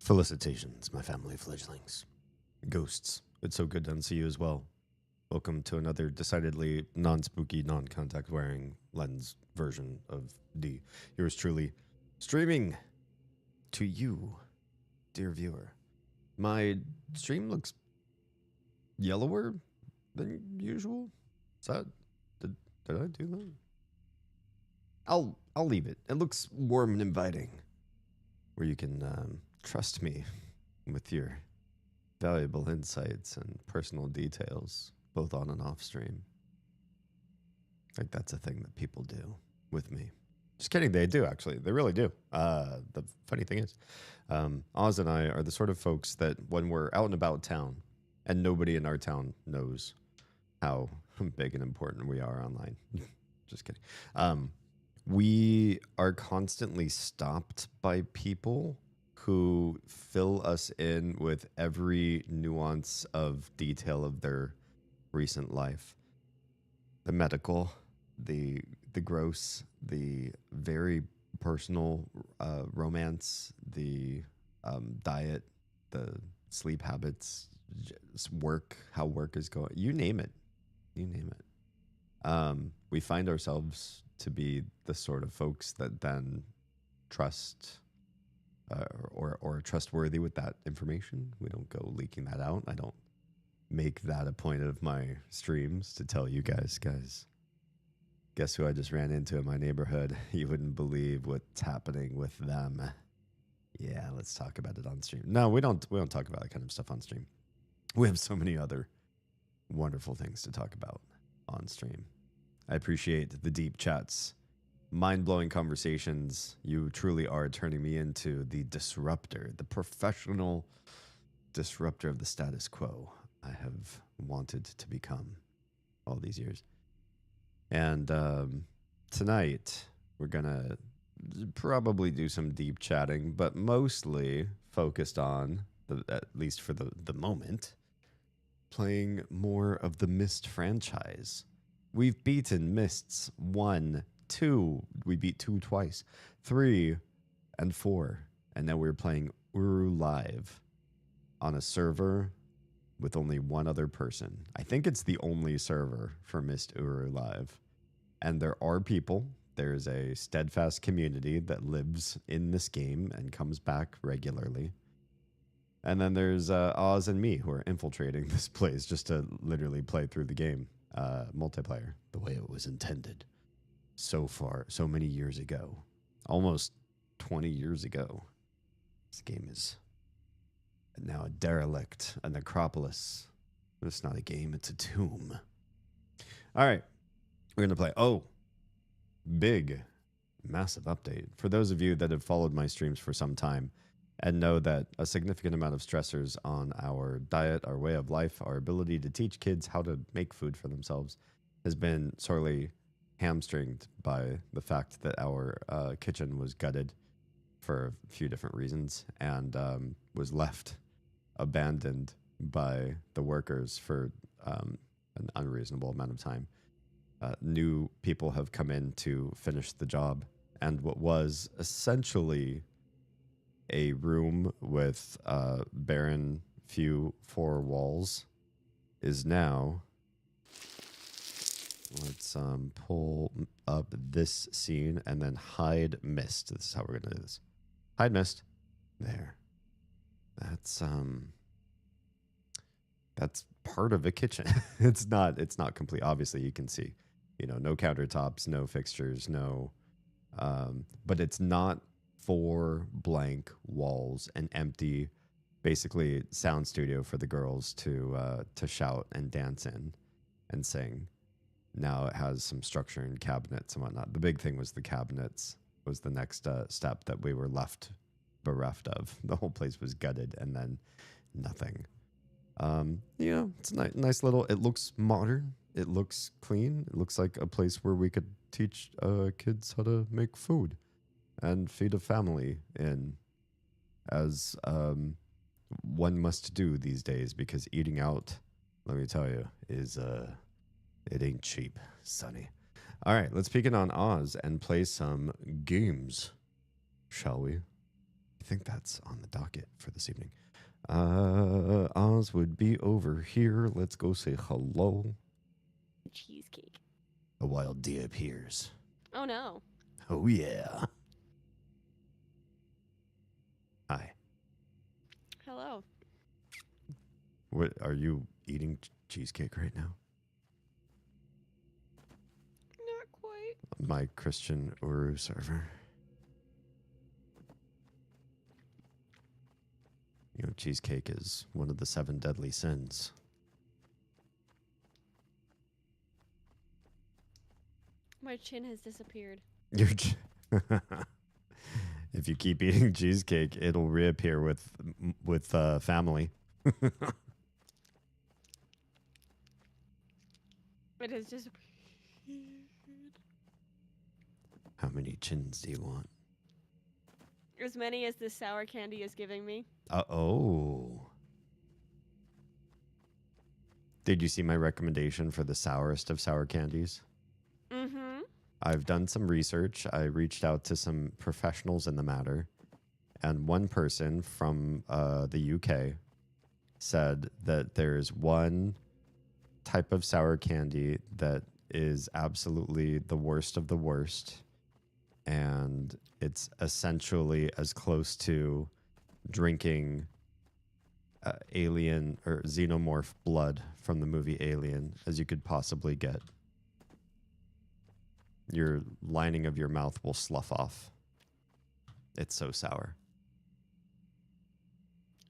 Felicitations, my family fledglings. Ghosts, it's so good to see you as well. Welcome to another decidedly non spooky, non contact wearing lens version of D. Yours truly, streaming to you, dear viewer. My stream looks yellower than usual. Is that. Did I do that? I'll leave it. It looks warm and inviting, where you can trust me with your valuable insights and personal details, both on and off stream. Like that's a thing that people do with me. Just kidding, they do actually. They really do. The funny thing is, Oz and I are the sort of folks that when we're out and about town, and nobody in our town knows how big and important we are online. Just kidding. We are constantly stopped by people who fill us in with every nuance of detail of their recent life. The medical, the gross, the very personal romance, the diet, the sleep habits, work, how work is going. You name it. You name it. We find ourselves to be the sort of folks that then trust or are trustworthy with that information. We don't go leaking that out. I don't make that a point of my streams to tell you guys, guess who I just ran into in my neighborhood? You wouldn't believe what's happening with them. Yeah, let's talk about it on stream. No, we don't talk about that kind of stuff on stream. We have so many other wonderful things to talk about on stream. I appreciate the deep chats, mind-blowing conversations. You truly are turning me into the disruptor, the professional disruptor of the status quo I have wanted to become all these years. And tonight, we're going to probably do some deep chatting, but mostly focused on, at least for the moment, playing more of the Myst franchise. We've beaten Mysts 1, 2. We beat 2 twice. 3 and 4. And now we're playing Uru live on a server with only one other person. I think it's the only server for Myst Uru live. And there are people. There's a steadfast community that lives in this game and comes back regularly. And then there's Oz and me who are infiltrating this place just to literally play through the game. Multiplayer, the way it was intended so many years ago, almost 20 years ago. This game is now a derelict, a necropolis. It's not a game, it's a tomb. All right, we're gonna play. Oh, big, massive update. For those of you that have followed my streams for some time and know that a significant amount of stressors on our diet, our way of life, our ability to teach kids how to make food for themselves has been sorely hamstringed by the fact that our kitchen was gutted for a few different reasons and was left abandoned by the workers for an unreasonable amount of time. New people have come in to finish the job, and what was essentially a room with barren few four walls is now, let's pull up this scene and then hide Myst. This is how we're gonna do this. Hide Myst. There. That's part of a kitchen. it's not complete. Obviously you can see, no countertops, no fixtures, no but it's not 4 blank walls, an empty, basically sound studio for the girls to shout and dance in and sing. Now it has some structure and cabinets and whatnot. The big thing was the cabinets was the next step that we were left bereft of. The whole place was gutted and then nothing. It's a nice little, it looks modern. It looks clean. It looks like a place where we could teach kids how to make food and feed a family in, as one must do these days, because eating out, let me tell you, is it ain't cheap, sonny. All right, let's peek in on Oz and play some games, shall we? I think that's on the docket for this evening. Oz would be over here. Let's go say hello. Cheesecake. A wild deer appears. Oh no. Oh yeah. Hi. Hello. What are you eating cheesecake right now? Not quite. My Christian Uru server. You know, cheesecake is one of the 7 deadly sins. My chin has disappeared. Your if you keep eating cheesecake, it'll reappear with family. It has disappeared. How many chins do you want? As many as this sour candy is giving me. Oh. Did you see my recommendation for the sourest of sour candies? Mm-hmm. I've done some research. I reached out to some professionals in the matter, and one person from the UK said that there's one type of sour candy that is absolutely the worst of the worst, and it's essentially as close to drinking alien or xenomorph blood from the movie Alien as you could possibly get. Your lining of your mouth will slough off. It's so sour.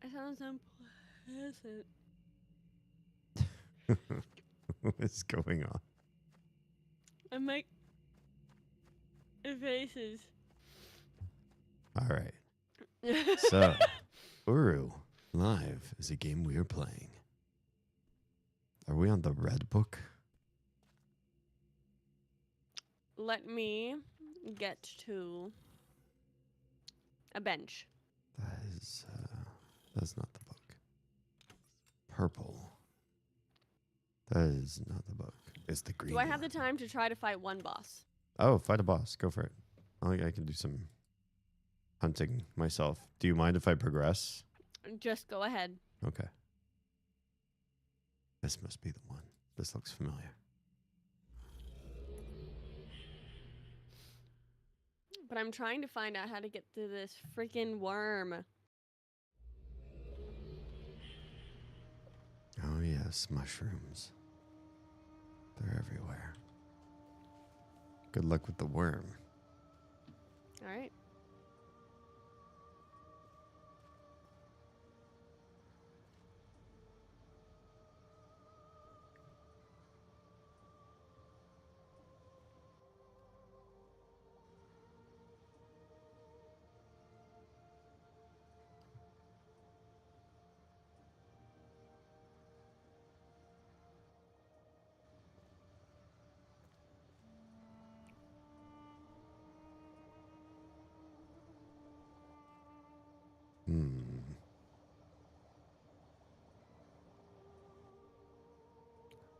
It sounds unpleasant. What is going on? I make faces. All right. So, Uru Live is a game we are playing. Are we on the red book? Let me get to a bench. That's not the book. Purple. That is not the book. It's the green. Do I have one. the time to try to fight one boss? Oh, fight a boss. Go for it. I can do some hunting myself. Do you mind if I progress? Just go ahead. Okay. This must be the one. This looks familiar. But I'm trying to find out how to get through this freaking worm. Oh, yes, mushrooms. They're everywhere. Good luck with the worm. All right.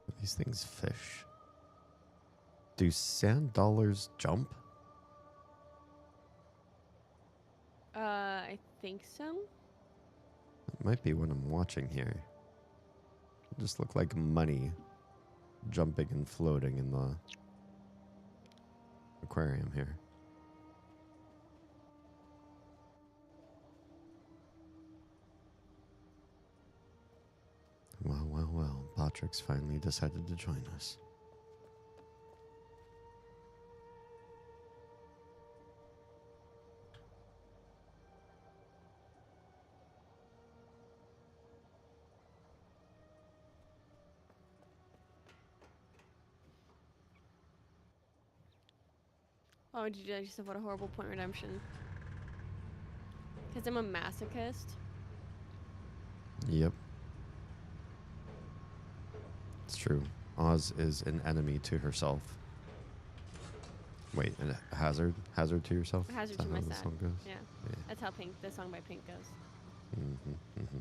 Are these things fish? Do sand dollars jump? I think so. It might be what I'm watching here. They just look like money jumping and floating in the aquarium here. Well, well, well. Patrick's finally decided to join us. Why would you do that yourself? What a horrible point redemption. Because I'm a masochist. Yep. It's true. Oz is an enemy to herself. Wait, a hazard? Hazard to yourself? A hazard Is that to how the myself. song goes? Yeah. Yeah. That's how Pink, the song by Pink goes. Mm-hmm, mm-hmm.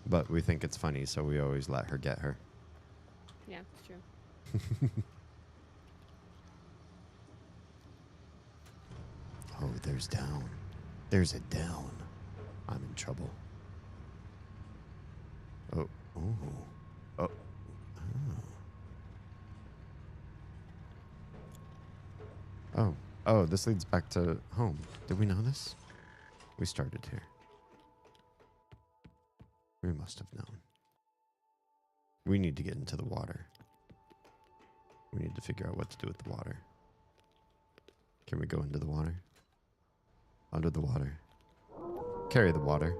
But we think it's funny, so we always let her get her. Yeah, it's true. there's down. There's a down. I'm in trouble. Oh. Oh. Oh. Oh. Oh, this leads back to home. Did we know this? We started here. We must have known. We need to get into the water. We need to figure out what to do with the water. Can we go into the water? Under the water. Carry the water.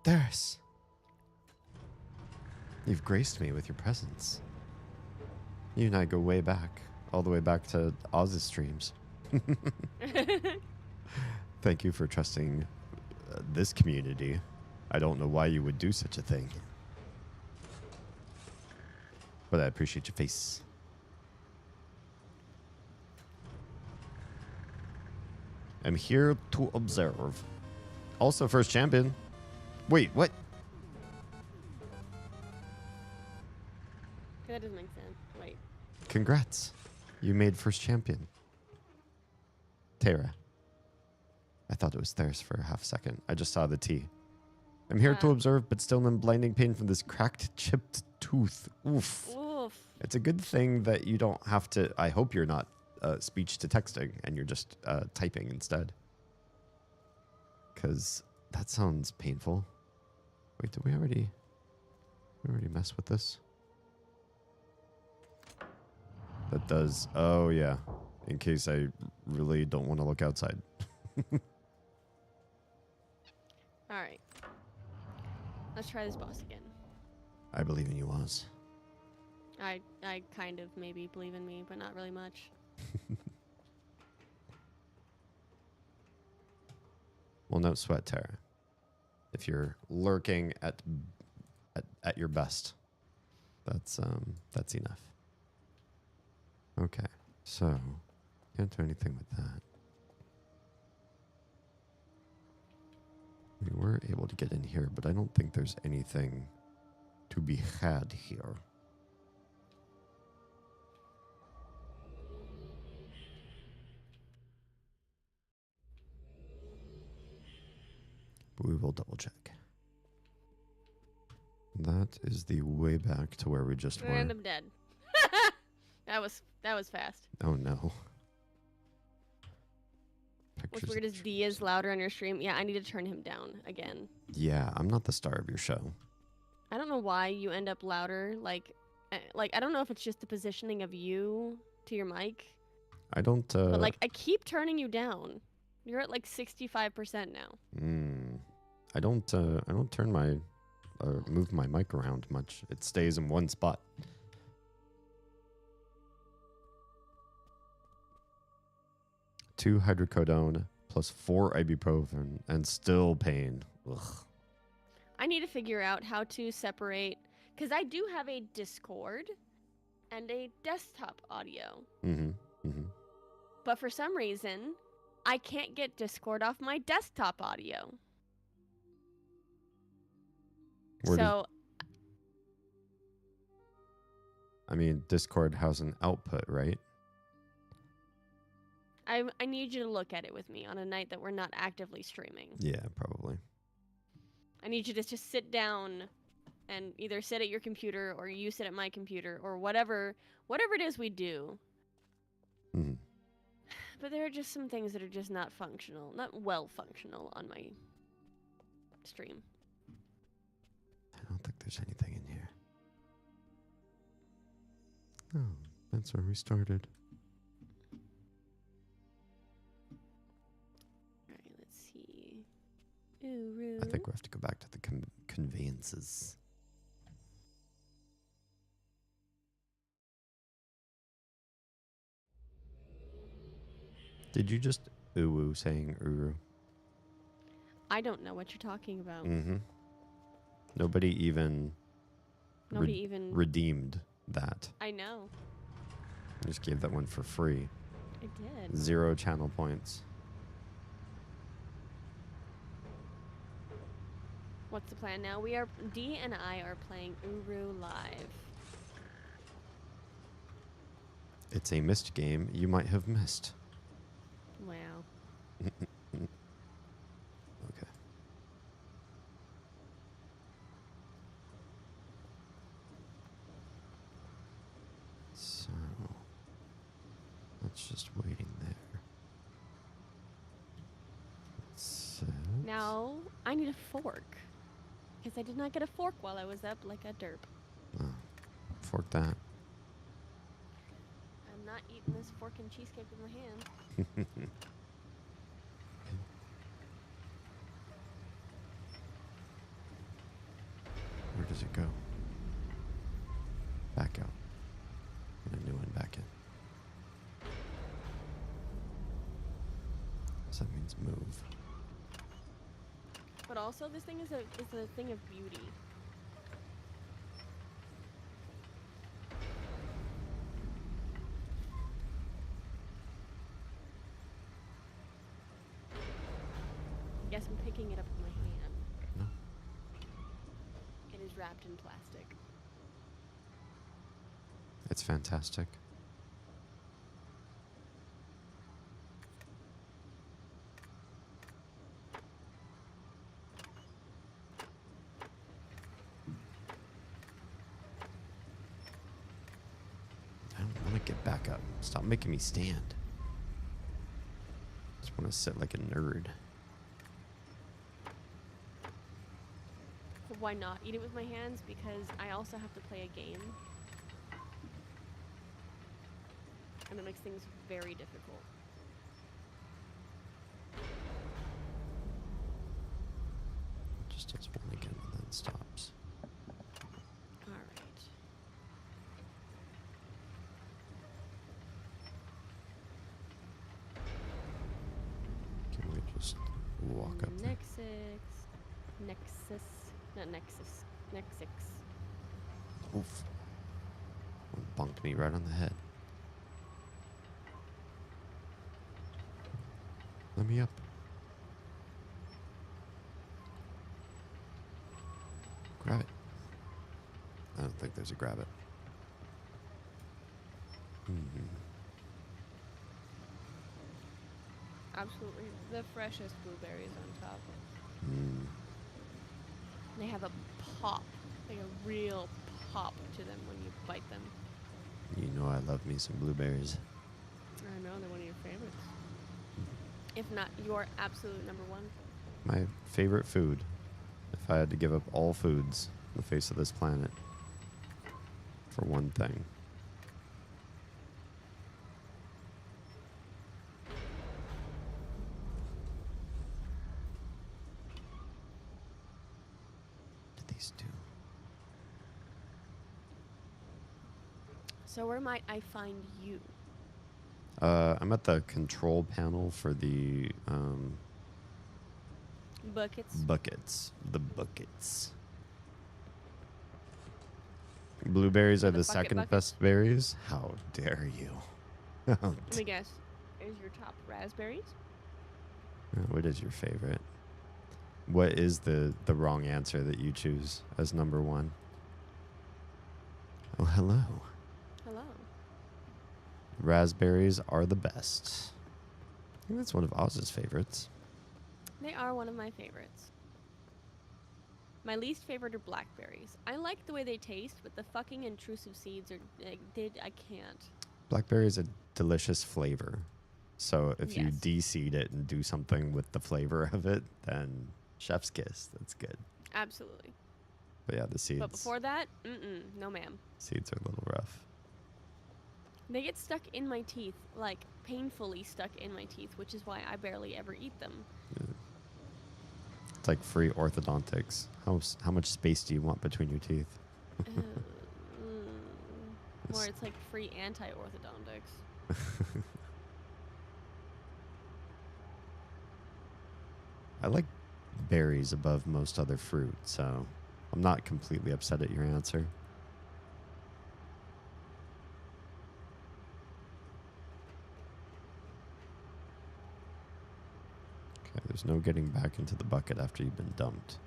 There's. You've graced me with your presence. You and I go way back. All the way back to Oz's streams. Thank you for trusting this community. I don't know why you would do such a thing. But I appreciate your face. I'm here to observe. Also first champion. Wait, what? That doesn't make sense. Wait. Congrats. You made first champion. Tara. I thought it was theirs for a half second. I just saw the T. I'm here to observe, but still in blinding pain from this cracked, chipped tooth. Oof. Oof. It's a good thing that you don't have to... I hope you're not speech to texting and you're just typing instead. Because that sounds painful. Wait, did we already mess with this? That does... Oh, yeah. In case I really don't want to look outside. Alright. Let's try this boss again. I believe in you, Oz. I kind of maybe believe in me, but not really much. Well, no sweat, Tara. If you're lurking at your best, that's enough. Okay, so can't do anything with that. We were able to get in here, but I don't think there's anything to be had here. But we will double check. That is the way back to where we just were. And I'm dead. That was fast. Oh no. What's weird is D is louder on your stream. Yeah, I need to turn him down again. Yeah, I'm not the star of your show. I don't know why you end up louder. Like I don't know if it's just the positioning of you to your mic. I don't. But like I keep turning you down. You're at like 65% now. I don't turn my move my mic around much. It stays in one spot. Two hydrocodone plus 4 ibuprofen and still pain. Ugh. I need to figure out how to separate, because I do have a Discord and a desktop audio. But for some reason, I can't get Discord off my desktop audio. I mean, Discord has an output, right? I need you to look at it with me on a night that we're not actively streaming. Yeah, probably. I need you to just sit down and either sit at your computer or you sit at my computer or whatever it is we do. But there are just some things that are just not functional, not well functional on my stream. I don't think there's anything in here. Oh, that's where we started. Alright, let's see. Uru. I think we have to go back to the conveyances. Did you just ooh saying uru? I don't know what you're talking about. Nobody even redeemed that. I know. I just gave that one for free. I did. 0 channel points. What's the plan now? D and I are playing Uru live. It's a missed game you might have missed. Wow. Okay. So, that's just waiting there. Now, I need a fork. Because I did not get a fork while I was up like a derp. Oh, fork that. I'm not eating this fork and cheesecake with my hand. Where does it go? Back out. And a new one back in. So that means move. But also, this thing is a thing of beauty. Yes, I'm picking it up with my hand. No. It is wrapped in plastic. It's fantastic. I don't want to get back up. Stop making me stand. I just want to sit like a nerd. So why not eat it with my hands? Because I also have to play a game. And it makes things very difficult. It just does one again and then stops. Alright. Can we just walk up there? Nexus. Not Nexus. Nexus. Oof. One bonked me right on the head. Let me up. Grab it. I don't think there's a grab it. Absolutely the freshest blueberries on top. Mm. They have a pop, like a real pop to them when you bite them. You know I love me some blueberries. I know, they're one of your favorites. If not your absolute number one. My favorite food. If I had to give up all foods on the face of this planet for one thing. What did these do? So where might I find you? I'm at the control panel for the Buckets. buckets. The buckets. Blueberries are the second buckets? best berries? How dare you? Let me guess. Is your top raspberries? What is your favorite? What is the wrong answer that you choose as number one? Oh, hello. Hello. Raspberries are the best. I think that's one of Oz's favorites. They are one of my favorites. My least favorite are blackberries. I like the way they taste, but the fucking intrusive seeds are... I can't. Blackberry is a delicious flavor. So if you Yes. de-seed it and do something with the flavor of it, then chef's kiss. That's good. Absolutely. But yeah, the seeds. But before that, no ma'am. Seeds are a little rough. They get stuck in my teeth, like painfully stuck in my teeth, which is why I barely ever eat them. Yeah. It's like free orthodontics. How much space do you want between your teeth? Or it's like free anti-orthodontics. I like berries above most other fruit, so I'm not completely upset at your answer. Okay, there's no getting back into the bucket after you've been dumped.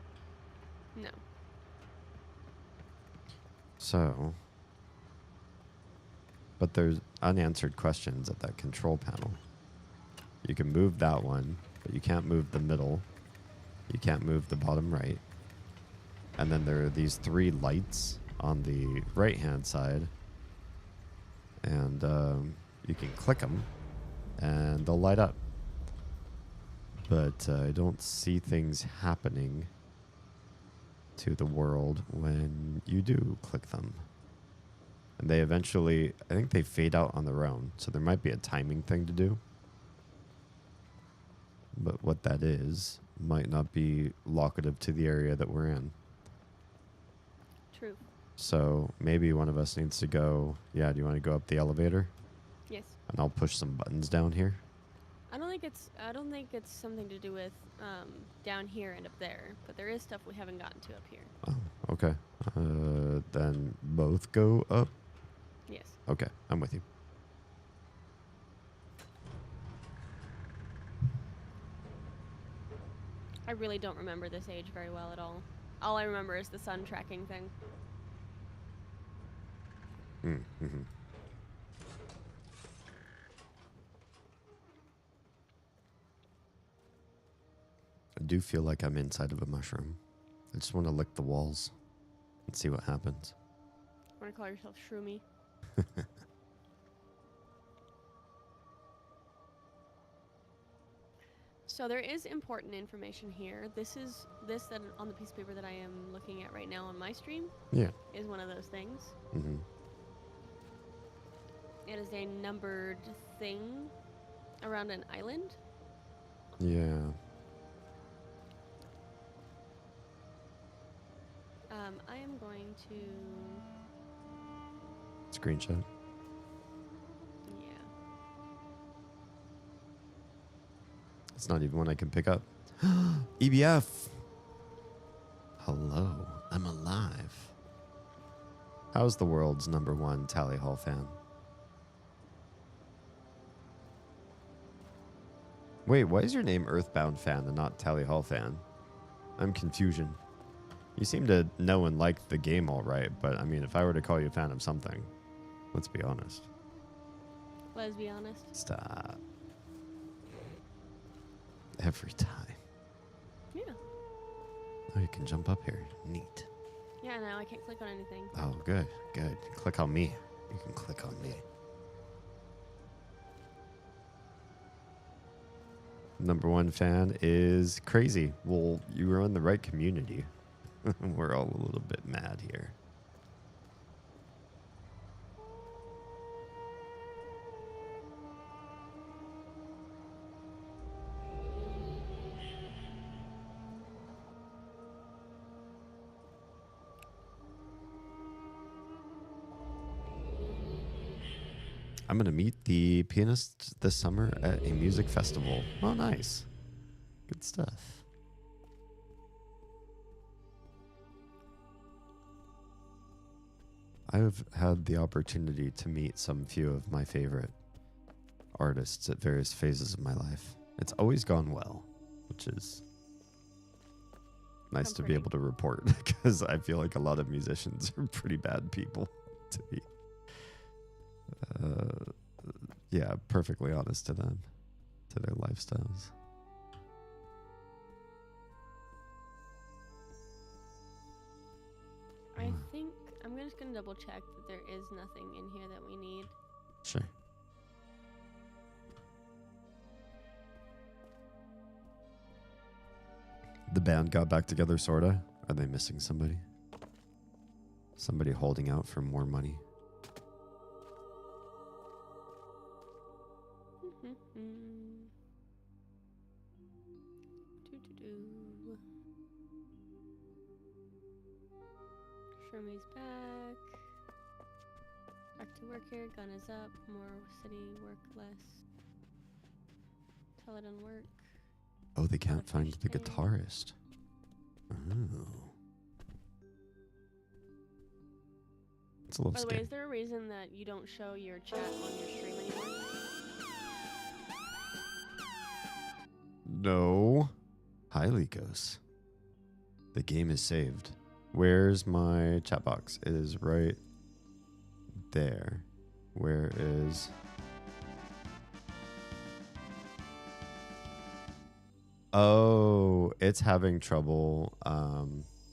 No. So, but there's unanswered questions at that control panel. You can move that one, but you can't move the middle. You can't move the bottom right. And then there are these 3 lights on the right-hand side. And you can click them, and they'll light up. But I don't see things happening to the world when you do click them. And they eventually, I think they fade out on their own. So there might be a timing thing to do. But what that is might not be locative to the area that we're in. True. So maybe one of us needs to go. Yeah, do you want to go up the elevator? Yes. And I'll push some buttons down here. I don't think it's something to do with down here and up there, but there is stuff we haven't gotten to up here. Oh, okay. Then both go up? Yes. Okay, I'm with you. I really don't remember this age very well at all. All I remember is the sun tracking thing. Mm-hmm. I do feel like I'm inside of a mushroom. I just want to lick the walls and see what happens. Want to call yourself shroomy? So there is important information here. This that on the piece of paper that I am looking at right now on my stream. Yeah. Is one of those things. Mm-hmm. It is a numbered thing around an island. Yeah. I am going to Screenshot. Yeah. It's not even one I can pick up. EBF. Hello, I'm alive. How's the world's #1 Tally Hall fan? Wait, why is your name Earthbound fan and not Tally Hall fan? I'm confusion. You seem to know and like the game all right, but I mean, if I were to call you a fan of something, let's be honest. Let's be honest. Stop. Every time. Yeah. Oh, you can jump up here. Neat. Yeah, no, I can't click on anything. Oh, good, good. Click on me. You can click on me. #1 fan is crazy. Well, you were in the right community. We're all a little bit mad here. I'm going to meet the pianist this summer at a music festival. Oh, nice. Good stuff. I've had the opportunity to meet some few of my favorite artists at various phases of my life. It's always gone well, which is nice to be able to report because I feel like a lot of musicians are pretty bad people to be. Yeah, perfectly honest to them, to their lifestyles. I think I'm just gonna double check that there is nothing in here that we need. Sure. The band got back together, sorta. Are they missing somebody? Somebody holding out for more money? Shroomies back. Back to work here. Gun is up. More city work less. Tell it on work. Oh, they can't find the guitarist. Oh. It's a little By the scary. way, is there a reason that you don't show your chat on your stream anymore? No. Hi, Lycos. The game is saved. Where's my chat box? It is right there. Where is... Oh, it's having trouble.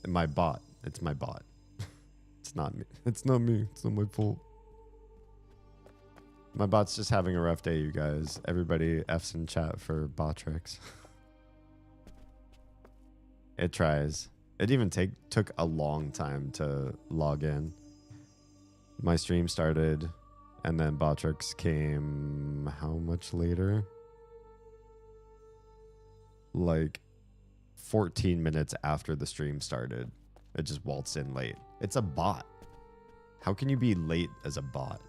My bot. It's my bot. It's not me. It's not me. It's not my fault. My bot's just having a rough day, you guys. Everybody F's in chat for Botrix. It tries. It even took a long time to log in. My stream started, and then Botrix came how much later? Like 14 minutes after the stream started. It just waltzed in late. It's a bot. How can you be late as a bot?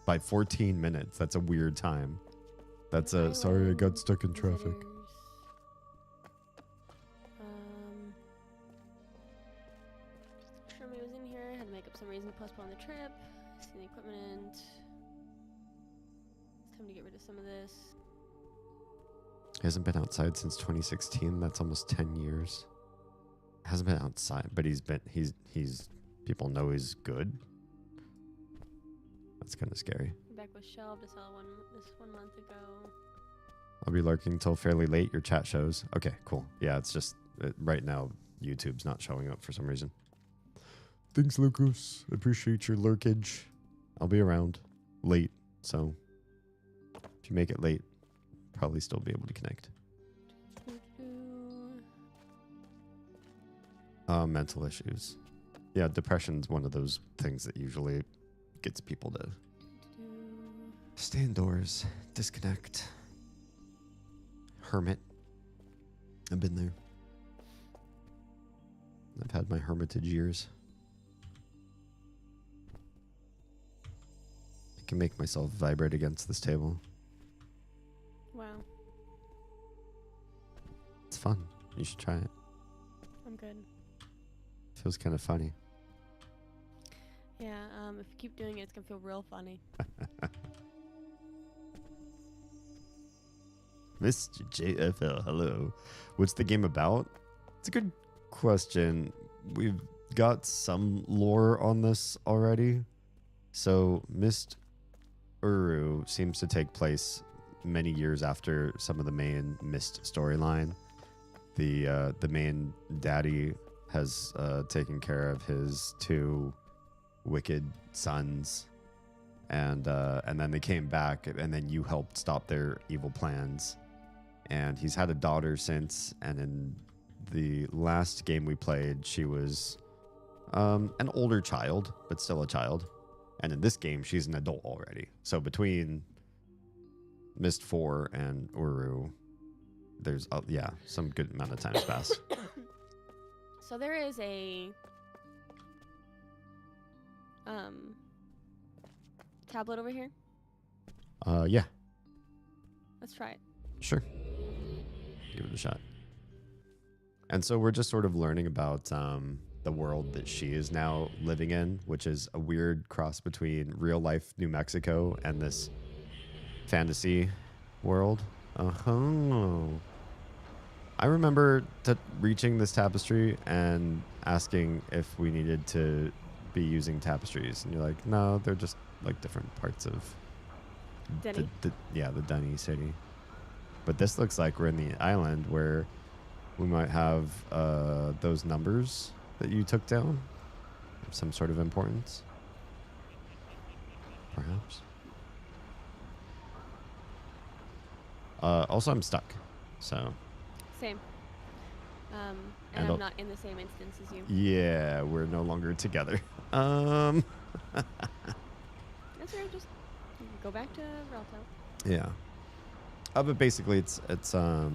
By 14 minutes. That's a weird time. That's a sorry I got stuck in traffic. Shroomy was in here. Had to make up some reason to postpone the trip. See the equipment. It's time to get rid of some of this. He hasn't been outside since 2016. That's almost 10 years. Hasn't been outside, but he's people know he's good. That's kind of scary. Back with shelved to sell this 1 month ago. I'll be lurking till fairly late. Your chat shows. Okay, cool. Yeah, it's just right now YouTube's not showing up for some reason. Thanks, Lucas. Appreciate your lurkage. I'll be around late, so if you make it late, probably still be able to connect. Mental issues. Yeah, depression's one of those things that usually gets people to stay indoors, disconnect, hermit. I've been there. I've had my hermitage years. I can make myself vibrate against this table. Wow. It's fun. You should try it. I'm good. Feels kind of funny. Yeah, if you keep doing it, it's going to feel real funny. Mr. JFL, hello. What's the game about? It's a good question. We've got some lore on this already. So, Mist Uru seems to take place many years after some of the main Mist storyline. The main daddy has taken care of his two wicked sons, and then they came back, and then you helped stop their evil plans. And he's had a daughter since, and in the last game we played, she was an older child, but still a child. And in this game, she's an adult already. So between Mist 4 and Uru, there's some good amount of time's passed. So there is a tablet over here. Yeah. Let's try it. Sure. Give it a shot. And so we're just sort of learning about the world that she is now living in, which is a weird cross between real life New Mexico and this fantasy world. I remember reaching this tapestry and asking if we needed to be using tapestries, and you're like, no, they're just like different parts of Denny. the Denny city. But this looks like we're in the island where we might have those numbers that you took down of some sort of importance, perhaps. Also, I'm stuck, so. Same. And I'm not in the same instance as you. Yeah, we're no longer together. That's right. Just go back to Relto. Yeah. But basically, it's a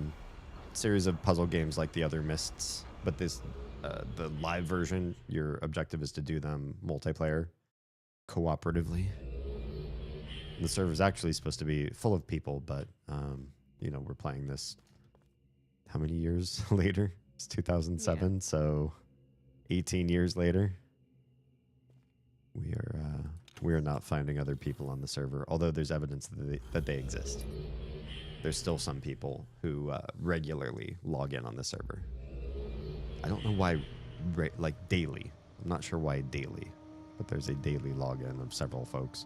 series of puzzle games like the other Mists. But this, the live version, your objective is to do them multiplayer, cooperatively. The server is actually supposed to be full of people, but we're playing this. How many years later? It's 2007, yeah. So 18 years later, we are not finding other people on the server. Although there's evidence that they exist. There's still some people who regularly log in on the server. I don't know why, daily. I'm not sure why daily, but there's a daily login of several folks.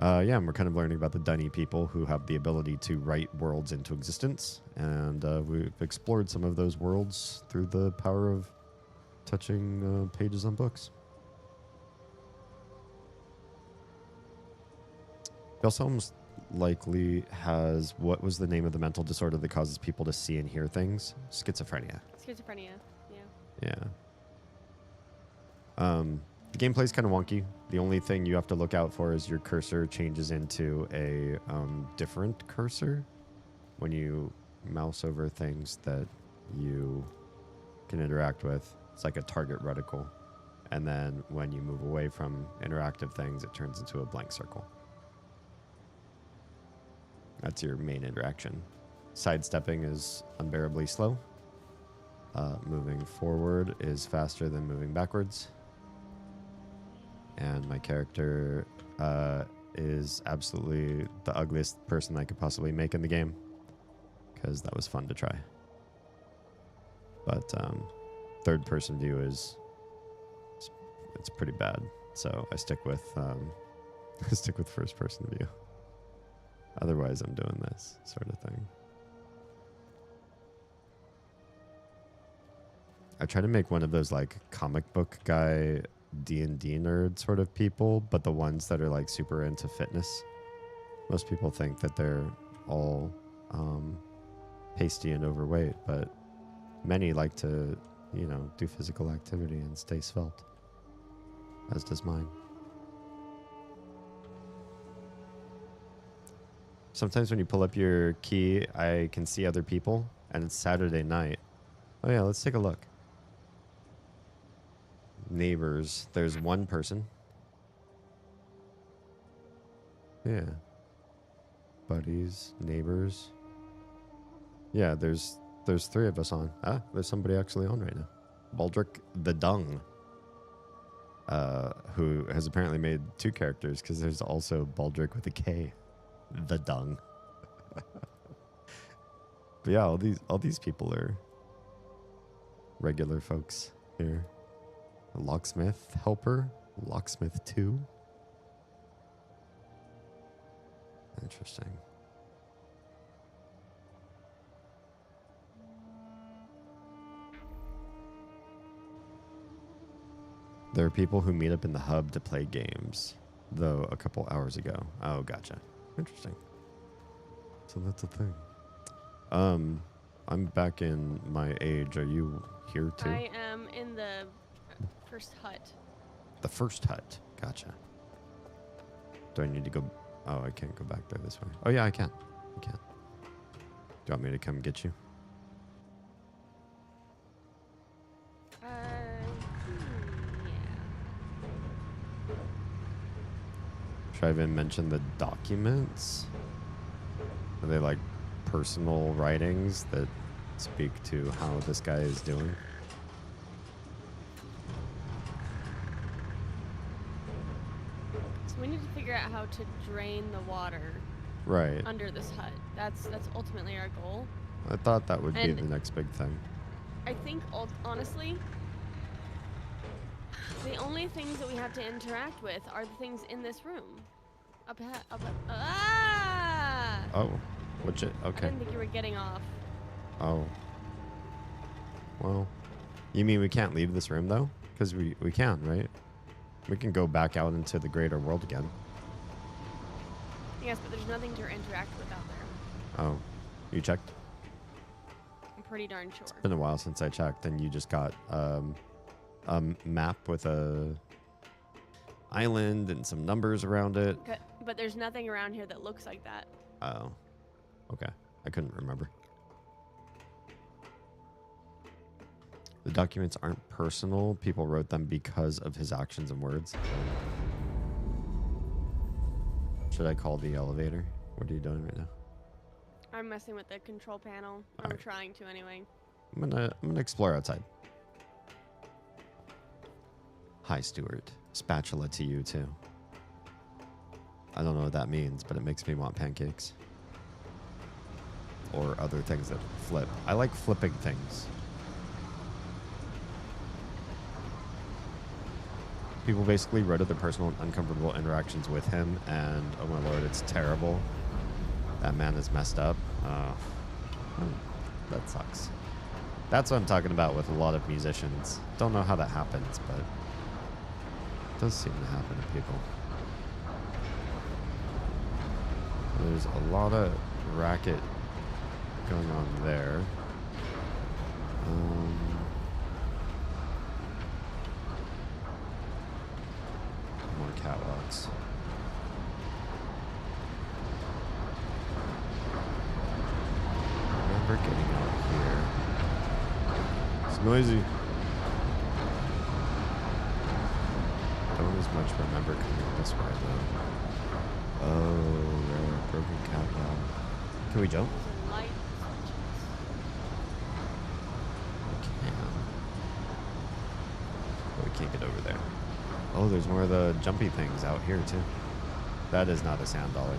Yeah, and we're kind of learning about the Dunny people who have the ability to write worlds into existence. And we've explored some of those worlds through the power of touching pages on books. He also almost likely has, what was the name of the mental disorder that causes people to see and hear things? Schizophrenia. Schizophrenia, yeah. Yeah. The gameplay's kind of wonky. The only thing you have to look out for is your cursor changes into a different cursor when you mouse over things that you can interact with. It's like a target reticle. And then when you move away from interactive things, it turns into a blank circle. That's your main interaction. Sidestepping is unbearably slow. Moving forward is faster than moving backwards. And my character is absolutely the ugliest person I could possibly make in the game, because that was fun to try. But third person view is it's pretty bad, so I stick with first person view. Otherwise, I'm doing this sort of thing. I try to make one of those like comic book guy D&D nerd sort of people, but the ones that are like super into fitness. Most people think that they're all pasty and overweight, but many like to, do physical activity and stay svelte, as does mine. Sometimes when you pull up your key, I can see other people, and it's Saturday night. Oh yeah, let's take a look. Neighbors. There's one person. Yeah. Buddies, neighbors. Yeah, there's three of us on. Ah, there's somebody actually on right now. Baldric the Dung. Who has apparently made two characters, because there's also Baldric with a K. The Dung. But yeah, all these people are regular folks here. A locksmith helper, locksmith 2. Interesting. There are people who meet up in the hub to play games, though a couple hours ago. Oh, gotcha. Interesting. So that's a thing. I'm back in my age. Are you here too? I am in the first hut. The first hut. Gotcha. Do I need to go? Oh, I can't go back there this way. Oh, yeah, I can. I can. Do you want me to come get you? Yeah. Should I even mention the documents? Are they like personal writings that speak to how this guy is doing? So we need to figure out how to drain the water Right. under this hut. That's ultimately our goal. I thought that would be the next big thing. I think, honestly, the only things that we have to interact with are the things in this room. Ah! Oh, which it? Okay. I didn't think you were getting off. Oh. Well, you mean we can't leave this room though? Because we can, right? We can go back out into the greater world again. Yes, but there's nothing to interact with out there. Oh, you checked? I'm pretty darn sure. It's been a while since I checked, and you just got a map with a island and some numbers around it. Okay, but there's nothing around here that looks like that. Oh, okay. I couldn't remember. The documents aren't personal. People wrote them because of his actions and words. Should I call the elevator? What are you doing right now? I'm messing with the control panel. I'm trying to anyway. I'm gonna explore outside. Hi, Stuart. Spatula to you too. I don't know what that means, but it makes me want pancakes. Or other things that flip. I like flipping things. People basically wrote of their personal and uncomfortable interactions with him, and oh my lord, it's terrible. That man is messed up. That sucks. That's what I'm talking about with a lot of musicians. Don't know how that happens, but it does seem to happen to people. There's a lot of racket going on there. More catwalks. I remember getting out here. It's noisy. Don't as much remember coming this way though. Oh, there, broken catwalk. Can we jump? Can't get over there. Oh, there's more of the jumpy things out here too. That is not a sand dolly.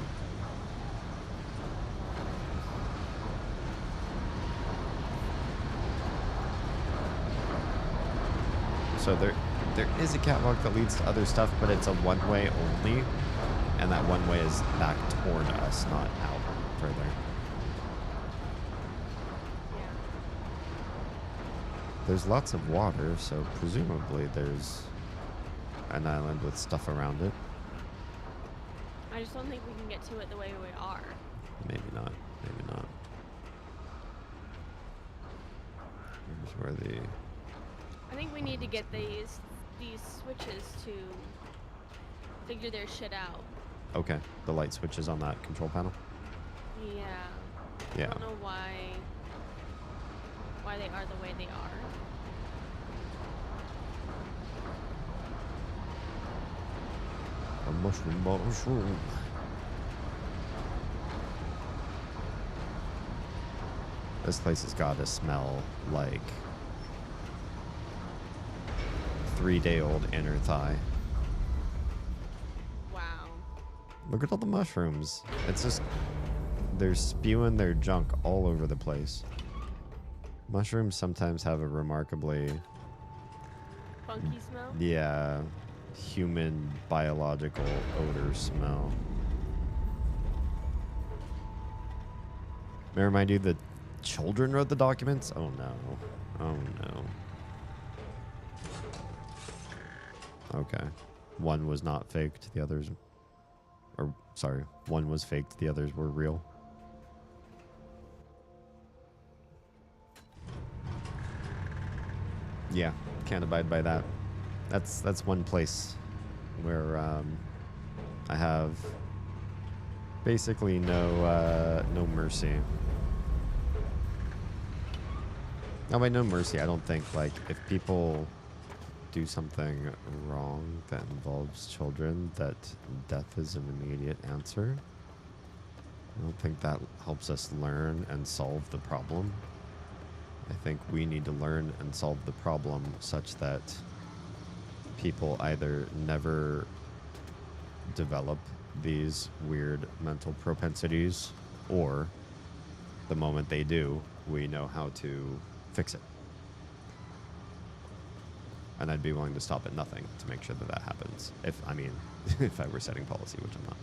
So there is a catwalk that leads to other stuff, but it's a one-way only, and that one way is back toward us, not out further. There's lots of water, so presumably there's an island with stuff around it. I just don't think we can get to it the way we are. Maybe not. Maybe not. Here's where the... I think we need to get these switches to figure their shit out. Okay, the light switches on that control panel? Yeah. Yeah. I don't know why they are the way they are. A mushroom. This place has got to smell like 3-day-old inner thigh. Wow. Look at all the mushrooms. It's just, they're spewing their junk all over the place. Mushrooms sometimes have a remarkably... funky smell? Yeah, human biological odor smell. May I remind you, the children wrote the documents? Oh no. Oh no. Okay. One was not faked, the others... Or, sorry, one was faked, the others were real. Yeah, can't abide by that. That's one place where I have basically no mercy. Now, by no mercy, I don't think, like, if people do something wrong that involves children, that death is an immediate answer. I don't think that helps us learn and solve the problem. I think we need to learn and solve the problem such that people either never develop these weird mental propensities, or the moment they do, we know how to fix it. And I'd be willing to stop at nothing to make sure that that happens. If I were setting policy, which I'm not.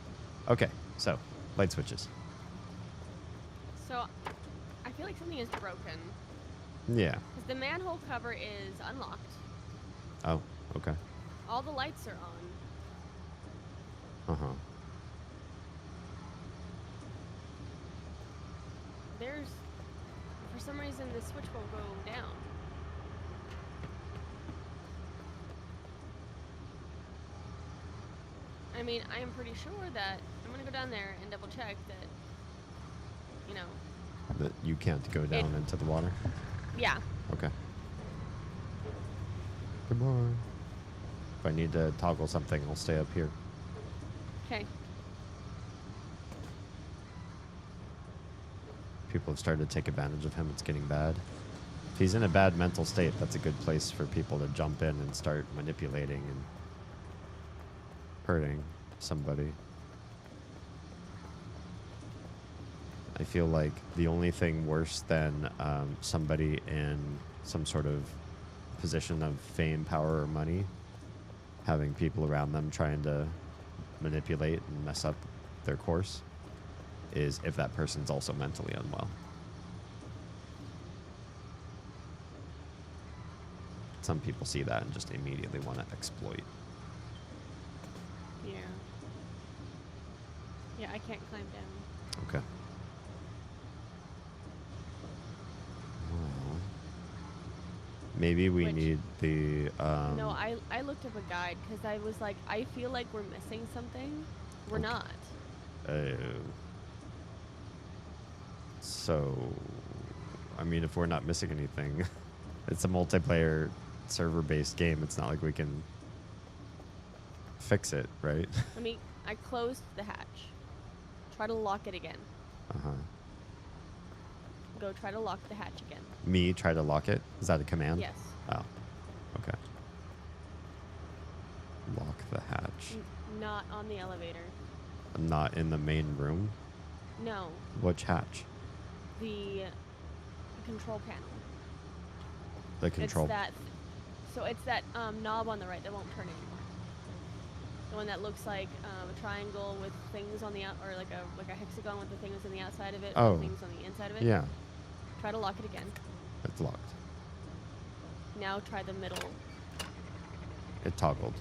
Okay, so light switches. So I feel like something is broken. Yeah. Because the manhole cover is unlocked. Oh, okay. All the lights are on. Uh-huh. For some reason, the switch won't go down. I mean, I am pretty sure that I'm going to go down there and double check that, you know. That you can't go down into the water? Yeah. Okay. Goodbye. If I need to toggle something, I'll stay up here. Okay. People have started to take advantage of him. It's getting bad. If he's in a bad mental state, that's a good place for people to jump in and start manipulating and hurting somebody. I feel like the only thing worse than somebody in some sort of position of fame, power, or money having people around them trying to manipulate and mess up their course is if that person's also mentally unwell. Some people see that and just immediately want to exploit. Yeah. Yeah, I can't climb down. Okay. Well, maybe we need the... no, I looked up a guide because I was like, I feel like we're missing something. We're not. So, I mean, if we're not missing anything, it's a multiplayer server-based game. It's not like we can fix it, right? I closed the hatch. Try to lock it again. Uh-huh. Go try to lock the hatch again. Me try to lock it? Is that a command? Yes. Oh, okay. Lock the hatch. Not on the elevator. Not in the main room? No. Which hatch? The control panel. The control... It's that knob on the right that won't turn anymore. The one that looks like a triangle with things on the out, or like a hexagon with the things on the outside of it, and things on the inside of it. Yeah. Try to lock it again. It's locked. Now try the middle. It toggled.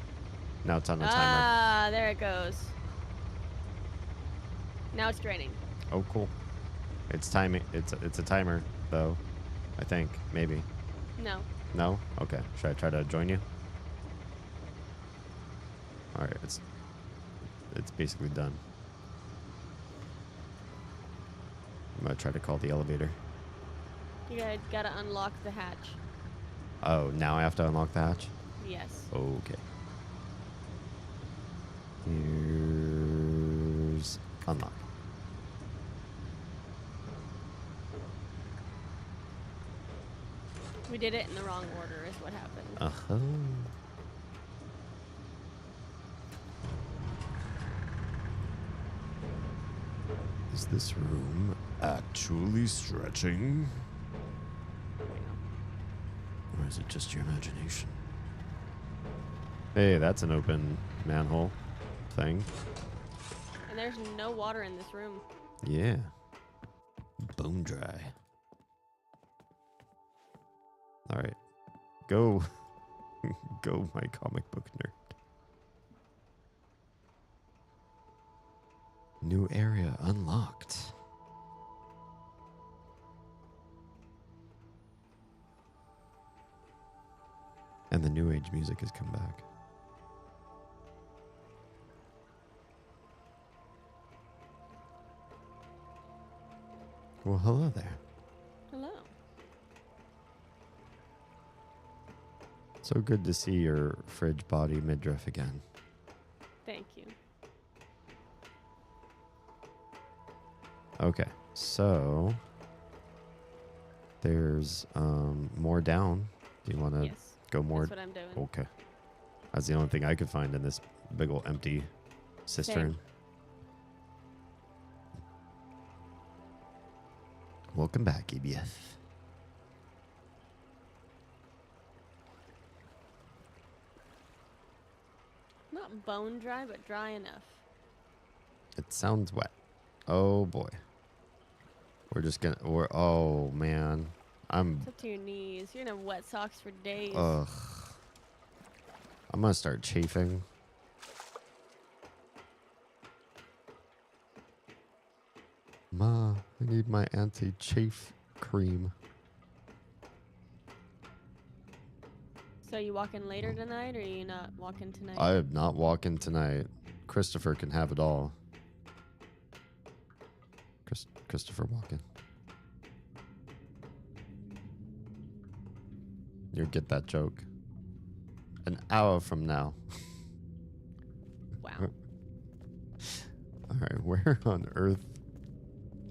Now it's on the timer. Ah, there it goes. Now it's draining. Oh, cool. It's timing. It's a timer, though. I think maybe. No. No? Okay. Should I try to join you? All right. It's basically done. I'm gonna try to call the elevator. You gotta unlock the hatch. Oh, now I have to unlock the hatch? Yes. Okay. Here's unlock. We did it in the wrong order is what happened. Uh-huh. Is this room actually stretching? Or is it just your imagination? Hey, that's an open manhole thing. And there's no water in this room. Yeah. Bone dry. All right. Go. Go, my comic book nerd. New area unlocked. And the new age music has come back. Well, hello there. Hello. So good to see your fridge body midriff again. Thank you. Okay, so there's more down. Do you want to go more? That's what I'm doing. Okay. That's the only thing I could find in this big old empty cistern. Same. Welcome back, EBF. Not bone dry, but dry enough. It sounds wet. Oh boy. Oh man. It's up to your knees. You're gonna have wet socks for days. Ugh. I'm gonna start chafing. Ma, I need my anti-chafe cream. So you walking later tonight, or are you not walking tonight? I am not walking tonight. Christopher can have it all. Christopher walking. You'll get that joke. An hour from now. Wow. All right, where on earth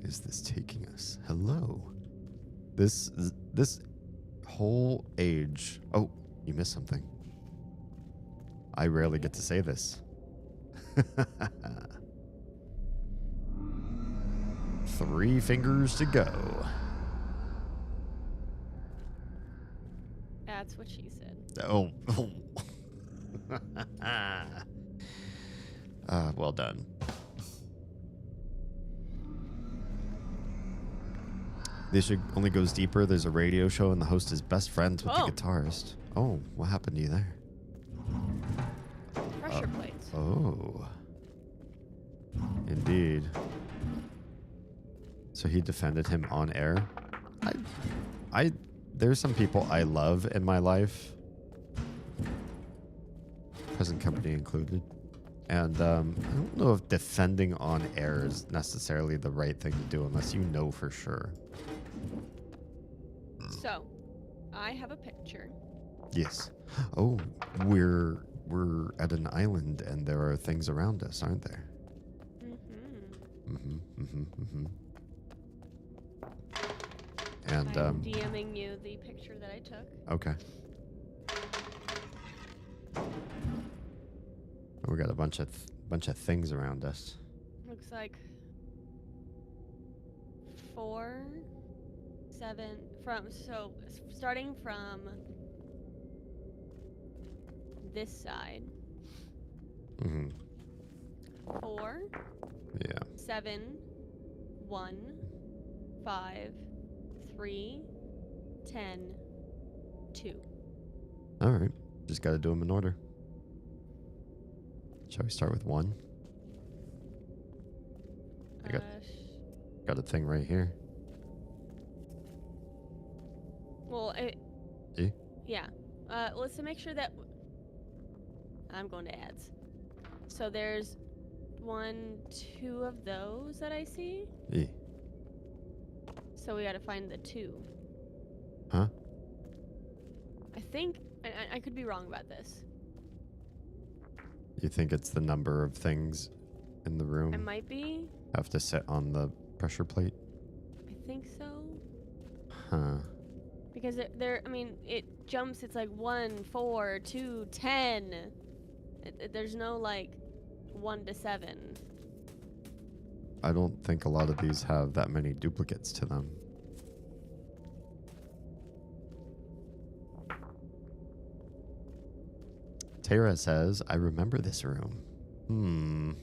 is this taking us? Hello. This whole age. Oh, you missed something. I rarely get to say this. 3 fingers to go. That's what she said. Oh. Well done. The issue only goes deeper. There's a radio show, and the host is best friends with the guitarist. Oh, what happened to you there? Pressure plates. Oh. Indeed. So he defended him on air. There's some people I love in my life, present company included, and I don't know if defending on air is necessarily the right thing to do unless you know for sure. So, I have a picture. Yes. Oh, we're at an island and there are things around us, aren't there? And I'm DMing you the picture that I took. Okay. We got a bunch of things around us. Looks like 4, 7 starting from this side. 4. Yeah. 7, 1, 5, 3, 10, 2. All right. Just got to do them in order. Shall we start with 1? I got a thing right here. Well, yeah. Let's make sure that I'm going to ads. So there's 1, 2 of those that I see. E. So we got to find the 2. Huh? I think I could be wrong about this. You think it's the number of things in the room? It might be. Have to sit on the pressure plate? I think so. Huh. Because it jumps. It's like 1, 4, 2, 10. There's no like 1 to 7. I don't think a lot of these have that many duplicates to them. Tara says, I remember this room.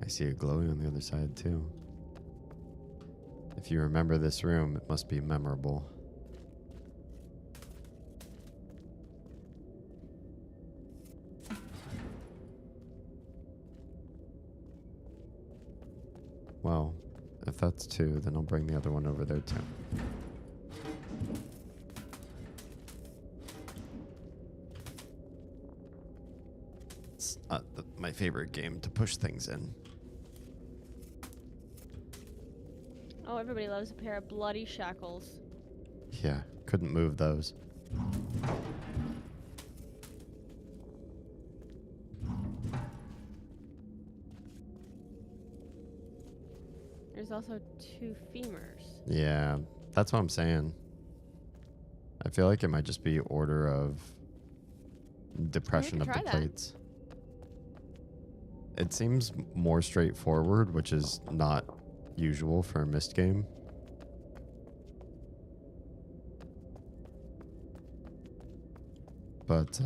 I see a glowy on the other side too. If you remember this room, it must be memorable. Well, if that's 2, then I'll bring the other one over there too. It's my favorite game to push things in. Oh, everybody loves a pair of bloody shackles. Yeah, couldn't move those. There's also 2 femurs. Yeah, that's what I'm saying. I feel like it might just be order of depression of the plates. It seems more straightforward, which is not usual for a mist game. But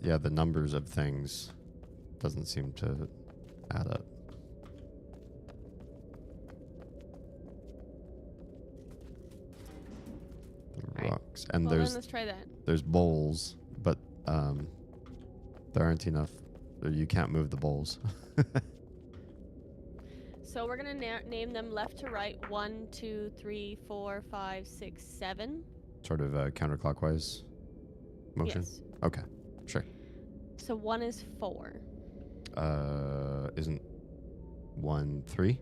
yeah, the numbers of things doesn't seem to add up. Rocks. And well, then let's try that. There's bowls, but there aren't enough. You can't move the bowls. So we're gonna name them left to right. 1, 2, 3, 4, 5, 6, 7. Sort of counterclockwise motion. Yes. Okay, sure. So 1 is 4. Isn't 1 3?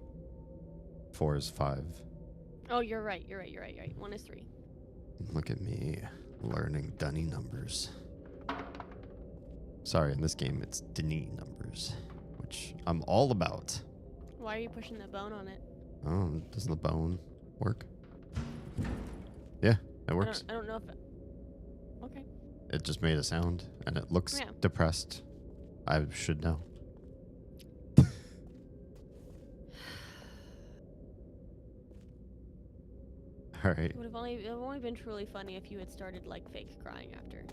4 is 5. Oh, you're right. 1 is 3. Look at me learning dunny numbers. Sorry, in this game it's Denis numbers, which I'm all about. Why are you pushing the bone on it? Oh, doesn't the bone work? Yeah, it works. I don't know if it... Okay. It just made a sound, and it looks depressed. I should know. All right. It would have only been truly funny if you had started like fake crying after.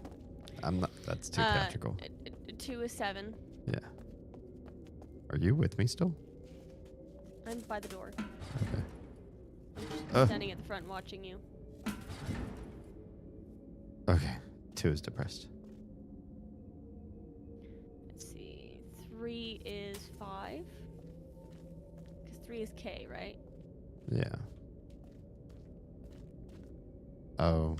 That's too theatrical. 2 is 7. Yeah. Are you with me still? I'm by the door. Okay. I'm just standing at the front watching you. Okay. 2 is depressed. Let's see. 3 is 5. Because 3 is K, right? Yeah. Oh.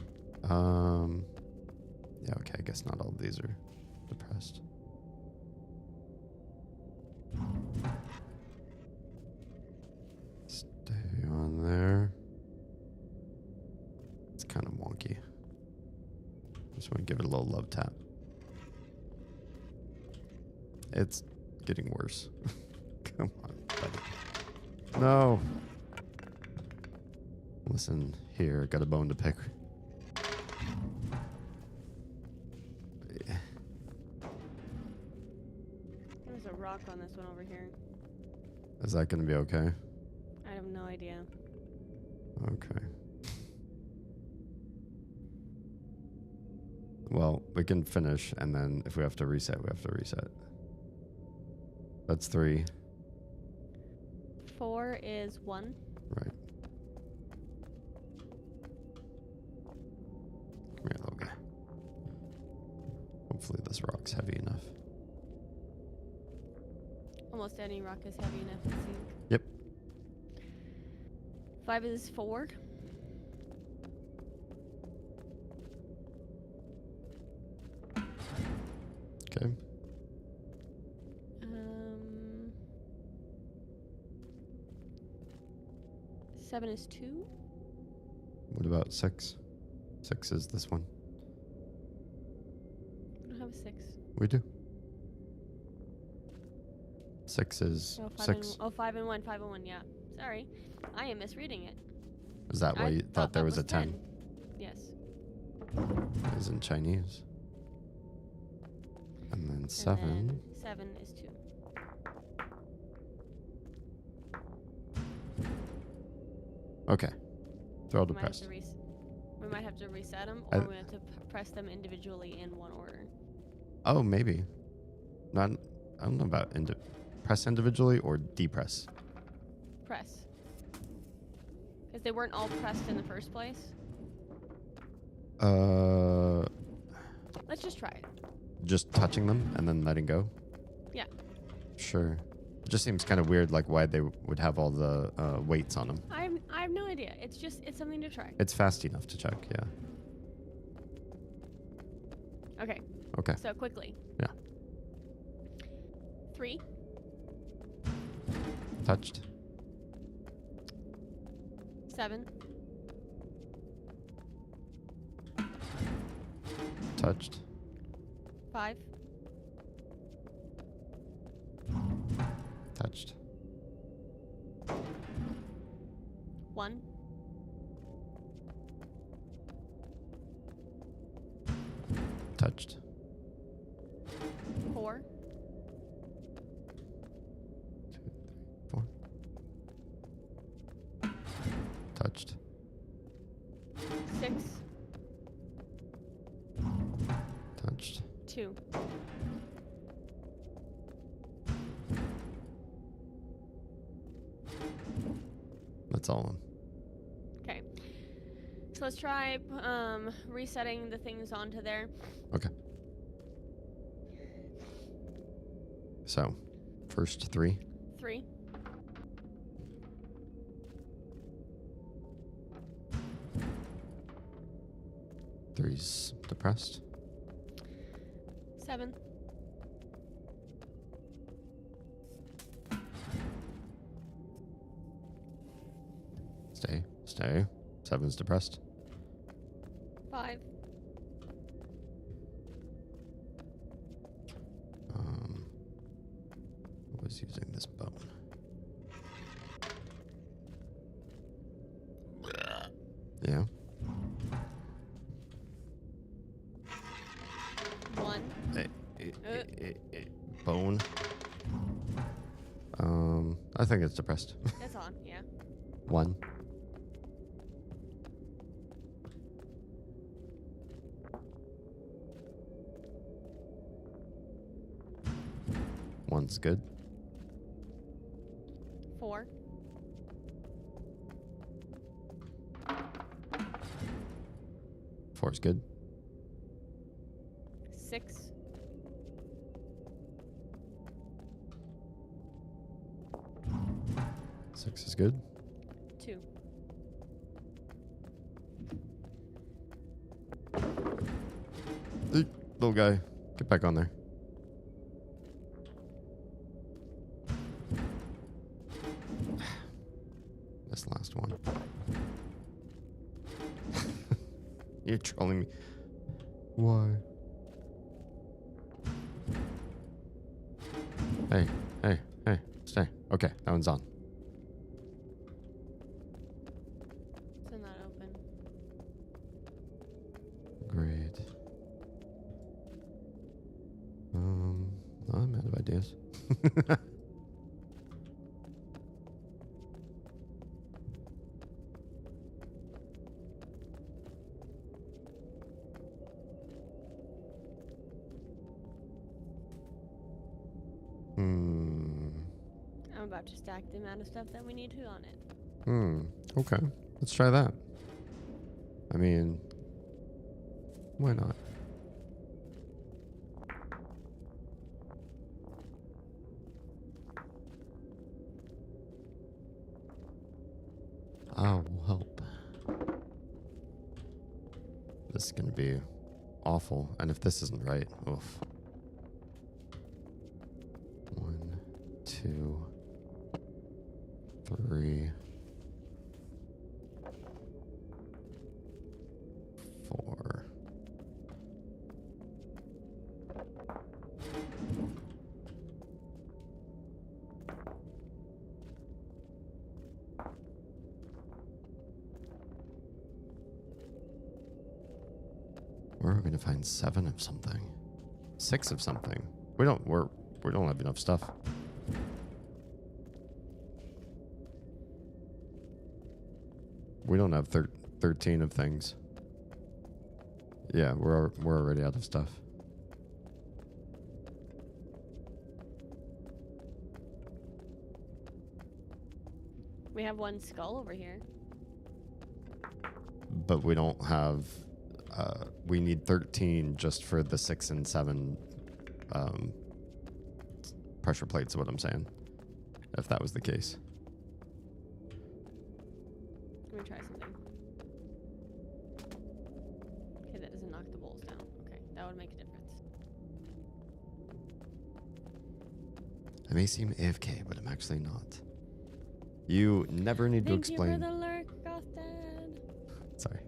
Yeah, okay, I guess not all of these are depressed. Stay on there. It's kind of wonky. Just want to give it a little love tap. It's getting worse. Come on, buddy. No. Listen, here, got a bone to pick. There's a rock on this one over here. Is that going to be okay? I have no idea. Okay. Well, we can finish, and then if we have to reset, we have to reset. That's 3. 4 is 1. Right. Come here, little guy. Hopefully this rock's heavy enough. Almost any rock is heavy enough, it seems. Yep. 5 is 4. Okay. 7 is 2. What about 6? 6 is this one. I don't have a 6. We do. 6 is 6. 5 and 1, 5 and 1, yeah. Sorry. I am misreading it. Is that why you thought there was a 10? Yes. It is in Chinese. And then 7. And then 7 is 2. Okay. They're all We might have depressed. to we might have to reset them, or we have to press them individually in one order. Oh, maybe. Not. I don't know about press individually or depress. Press. Because they weren't all pressed in the first place. Let's just try it. Just touching them and then letting go? Yeah. Sure. It just seems kind of weird, like why they would have all the weights on them. I have no idea. It's something to try. It's fast enough to check, yeah. Okay. Okay. So quickly. Yeah. 3. Touched. 7. Touched. 5. Touched. 1. Touched. 4. 2, 3, 4. Touched. 6. Touched. 2. That's all of them. Okay. So let's try resetting the things onto there. Okay. So, first 3. 3. 3's depressed. 7. Stay. 7's depressed. 5. I was using this bone. Yeah. 1. Bone. I think it's depressed. That's on, yeah. 1. One's good. 4. 4's good. 6. 6 is good. 2. Hey, little guy, get back on there. This last one. You're trolling me. Why? Hey, stay. Okay, that one's on. It's not open. Great. I'm out of ideas. I'm about to stack the amount of stuff that we need to on it. Okay. Let's try that. I mean, why not? I will help. This is going to be awful. And if this isn't right, oof. 1, 2, 3, 4. Where are we going to find 7 of something? 6 of something? We don't have enough stuff. We don't have 13 of things. Yeah, we're already out of stuff. We have 1 skull over here. But we don't have... we need 13 just for the 6 and 7 pressure plates is what I'm saying. If that was the case. Let me try something. Okay, that doesn't knock the bowls down. Okay, that would make a difference. I may seem AFK, but I'm actually not. You never need to explain. Thank you for the lurk, Goth Dad. Sorry.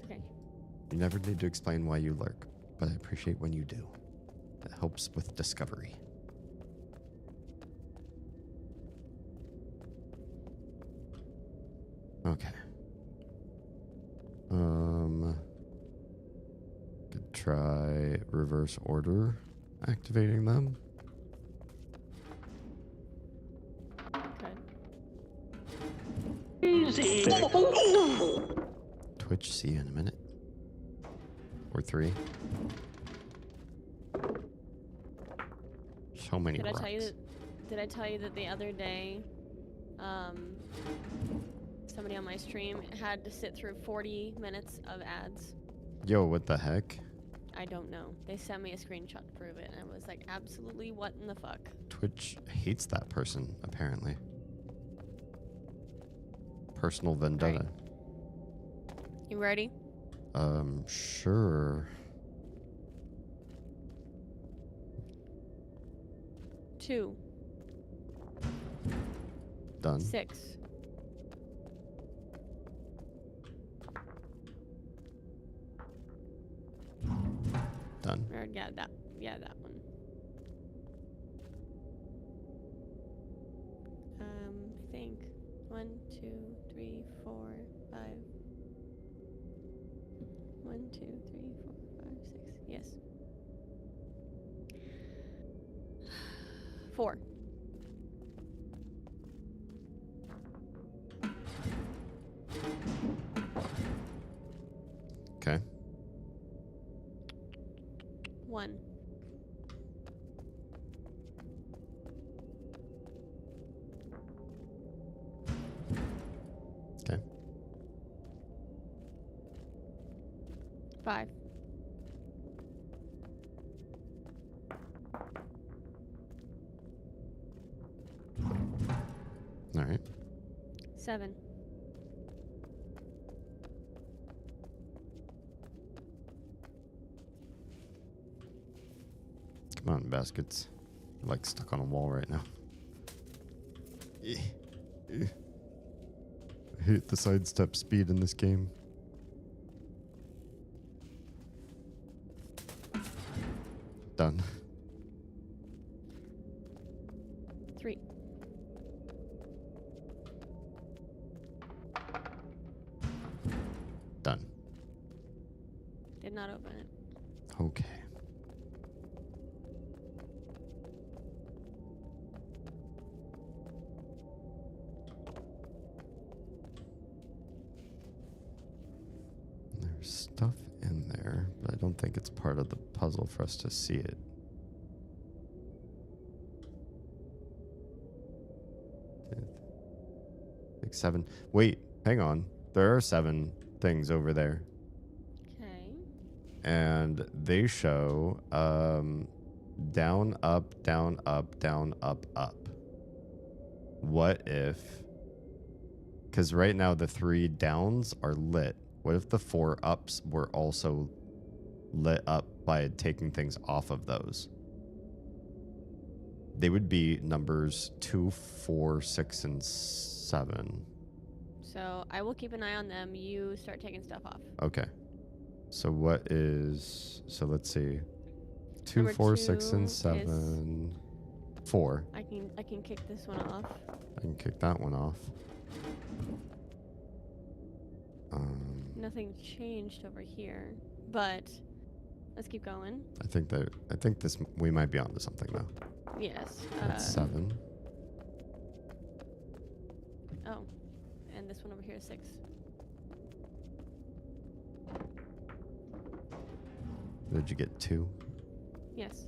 Okay. You never need to explain why you lurk, but I appreciate when you do. It helps with discovery. Okay. Could try reverse order activating them. Easy. Twitch, see you in a minute. Or 3. So many rocks. Did I tell you that the other day, somebody on my stream had to sit through 40 minutes of ads? Yo, what the heck? I don't know. They sent me a screenshot to prove it, and I was like, absolutely what in the fuck? Twitch hates that person, apparently. Personal vendetta. Right. You ready? Sure. 2. Done. 6. Done. Or, yeah, that one. I think 1, 2, 3, 4, 5. 1, 2, 3, 4, 5, 6. Yes. 4. Okay. 1. 5. All right. 7. Come on, baskets. You're like stuck on a wall right now. I hate the sidestep speed in this game. Done. 3. Done. Did not open it. Okay. There's stuff in there, but I don't think it's part of the puzzle for us to see it. 6, 7. Wait, hang on. There are 7 things over there. Okay. And they show down, up, down, up, down, up, up. What if... Because right now the 3 downs are lit. What if the 4 ups were also lit up by taking things off of those? They would be numbers 2, 4, 6, and 7. So I will keep an eye on them. You start taking stuff off. Okay. So what is... So let's see. 2, Number 4, 6, 2 and is- 7. 4. I can kick this one off. I can kick that one off. Nothing changed over here, but let's keep going. I think this we might be onto something though. Yes. That's 7. Oh, and this one over here is 6. Did you get 2? Yes.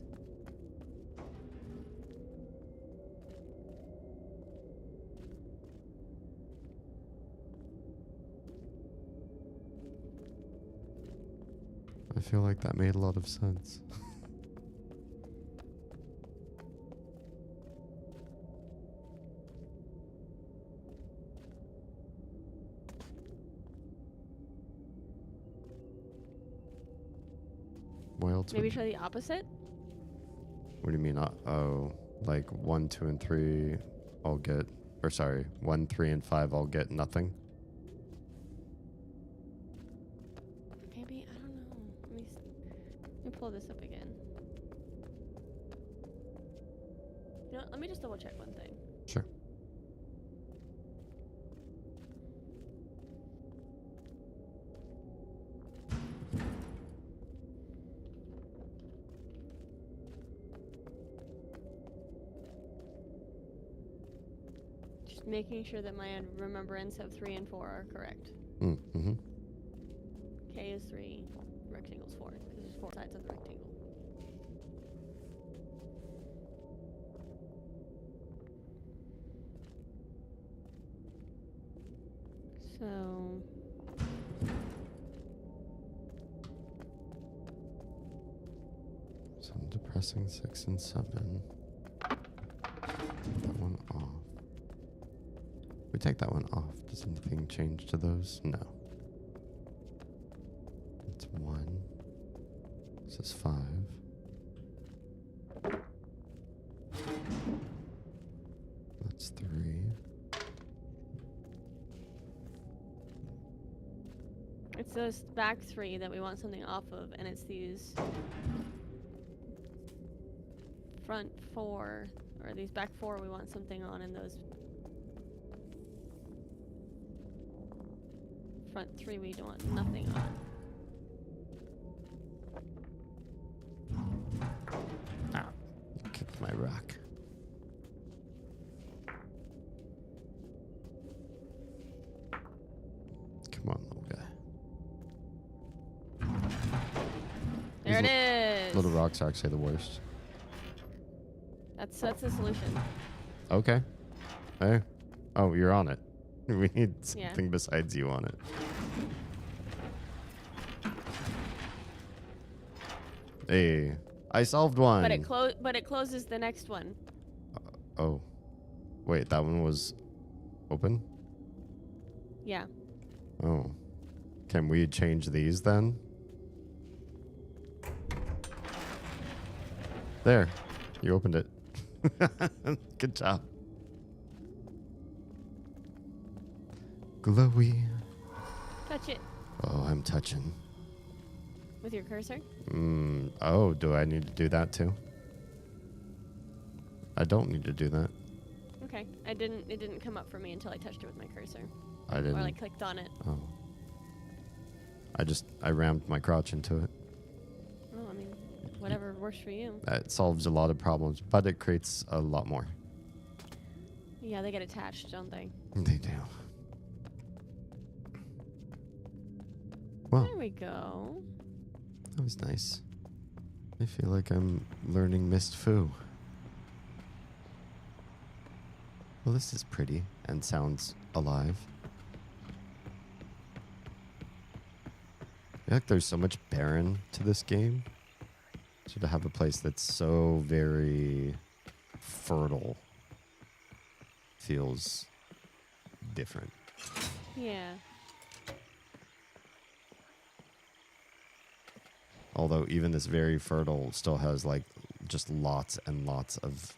I feel like that made a lot of sense. Why else Maybe would try the opposite. What do you mean? Oh, like 1, 2, and 3 all get... Or sorry, 1, 3, and 5 all get nothing? Maybe, I don't know. Let me pull this up again. You know what, let me just double check one thing. Sure. Just making sure that my remembrance of 3 and 4 are correct. Mm-hmm. K is 3, rectangle's 4, because there's 4 sides of the rectangle. So... So I'm depressing 6 and 7. Take that one off. We take that one off. Does anything change to those? No. It's 1. This is 5. That's 3. It's those back 3 that we want something off of, and it's these front 4, or these back 4 we want something on, and those front 3 we don't want nothing on. Ah, you kicked my rock. Come on, little guy. There it is! Little rocks are actually the worst. That's the solution. Okay. Hey. Oh, you're on it. We need something besides you on it. Hey, I solved one. But it closes the next one. Oh. Wait, that one was open? Yeah. Oh. Can we change these then? There. You opened it. Good job. Glowy. Touch it. Oh, I'm touching. With your cursor? Oh, do I need to do that too? I don't need to do that. Okay. It didn't come up for me until I touched it with my cursor. I didn't. Or like clicked on it. Oh. I rammed my crotch into it. Oh, I mean, whatever works for you. That solves a lot of problems, but it creates a lot more. Yeah, they get attached, don't they? They do. Well, there we go. That was nice. I feel like I'm learning Mist Fu. Well, this is pretty and sounds alive. I feel like there's so much barren to this game. So to have a place that's so very fertile feels different. Yeah. Although even this very fertile still has like just lots and lots of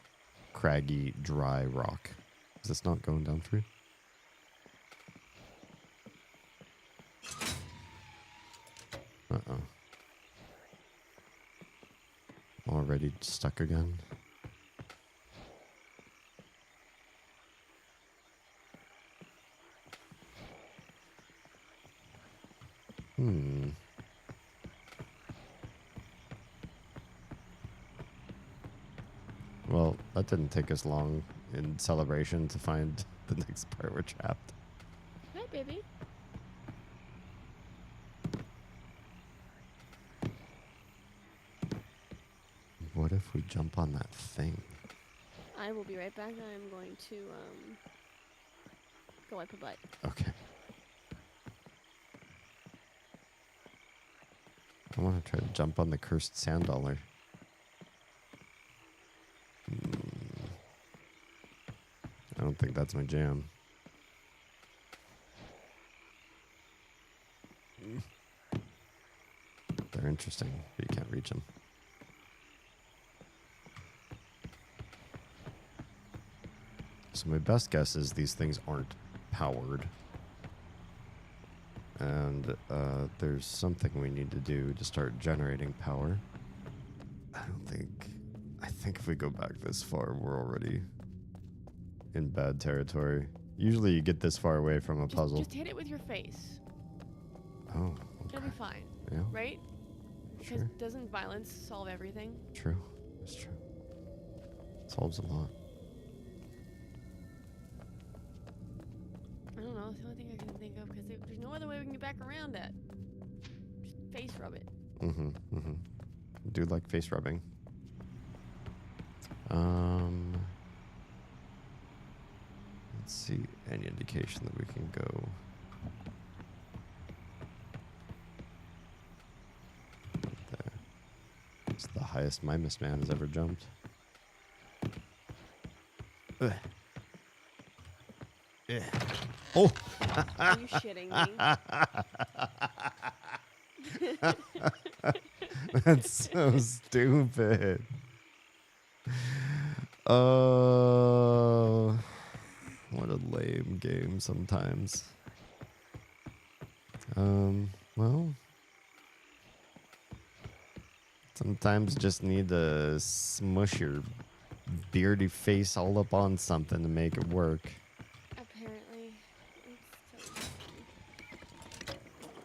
craggy, dry rock. Is this not going down through? Uh-oh. Already stuck again. Well, that didn't take us long in celebration to find the next part we're trapped. Hi, baby. What if we jump on that thing? I will be right back. I'm going to go wipe a butt. Okay. I want to try to jump on the cursed sand dollar. I don't think that's my jam. They're interesting, but you can't reach them. So my best guess is these things aren't powered. And there's something we need to do to start generating power. I think if we go back this far, we're already in bad territory. Usually you get this far away from a puzzle. Just hit it with your face. Oh, okay. It'll be fine. Yeah. Right? Because Sure. doesn't violence solve everything? True. It's true. Solves a lot. I don't know. It's the only thing I can think of because there's no other way we can get back around that. Just face rub it. Do like face rubbing. Let's see any indication that we can go. There. It's the highest my Mist Man has ever jumped. Ugh. Yeah. Oh! Are you shitting me? That's so stupid. Oh, what a lame game sometimes. Well, sometimes just need to smush your beardy face all up on something to make it work. Apparently. It's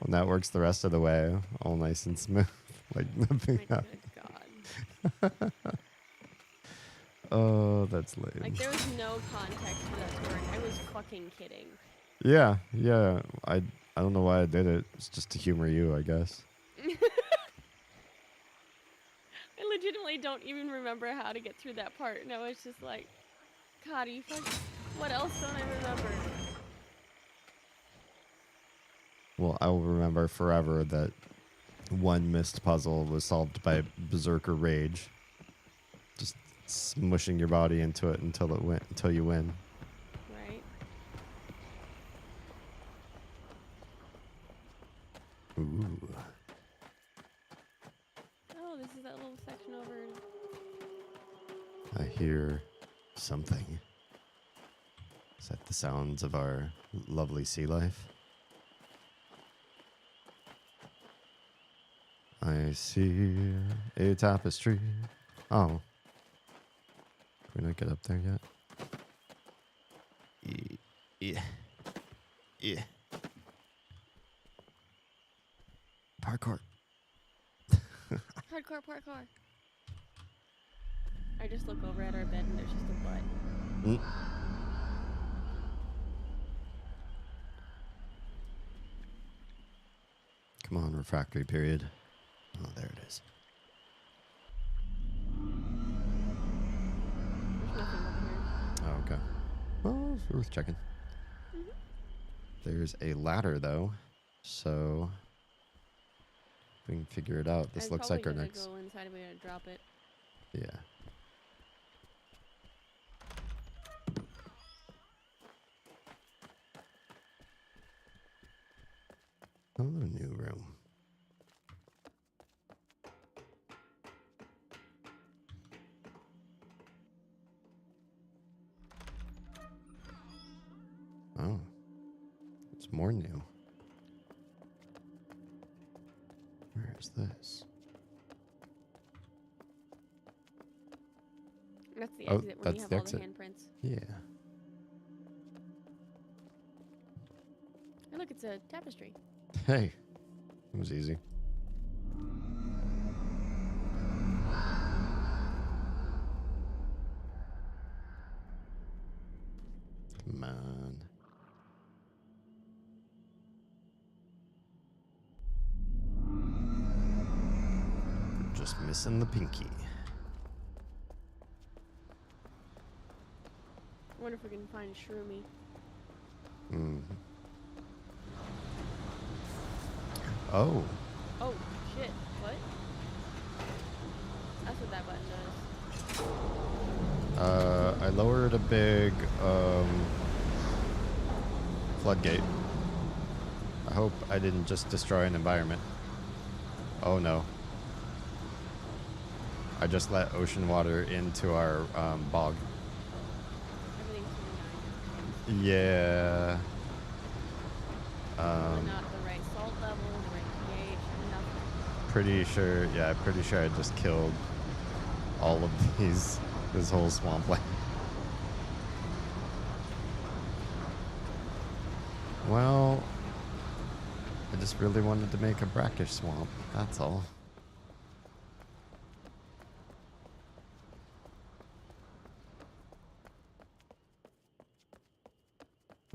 so And that works the rest of the way, all nice and smooth, like nothing my happened. good God. Oh, that's lame. Like, there was no context for that to work. I was fucking kidding. Yeah. I don't know why I did it. It's just to humor you, I guess. I legitimately don't even remember how to get through that part. And I was just like, God, you fuck. What else don't I remember? Well, I will remember forever that one missed puzzle was solved by berserker rage. Just smushing your body into it until you win. Right. Ooh. Oh, this is that little section over. I hear something. Is that the sounds of our lovely sea life? I see a tapestry. Oh. Can we not get up there yet? Yeah. Yeah. Parkour. Hardcore parkour. I just look over at our bed and there's just a butt. Mm. Come on, refractory period. Oh, there it is. There's nothing over here. Oh, okay. Well, it's worth checking. Mm-hmm. There's a ladder, though, so if we can figure it out. This looks like our next. Go inside and we're gonna drop it. Yeah. Another new room. Oh, it's more new. Where is this? That's the Oh, exit when that's you have the all exit. the handprints. Yeah. Hey, look, it's a tapestry. Hey, it was easy. Come on. We're just missing the pinky. I wonder if we can find shroomy. Mm. Oh. Oh, shit. What? That's what that button does. I lowered a big floodgate. I hope I didn't just destroy an environment. Oh no. I just let ocean water into our bog. Everything's really nice. Yeah. Not the right salt level, the right pH, nothing. Pretty sure I just killed all of this whole swampland. Well, I just really wanted to make a brackish swamp, that's all.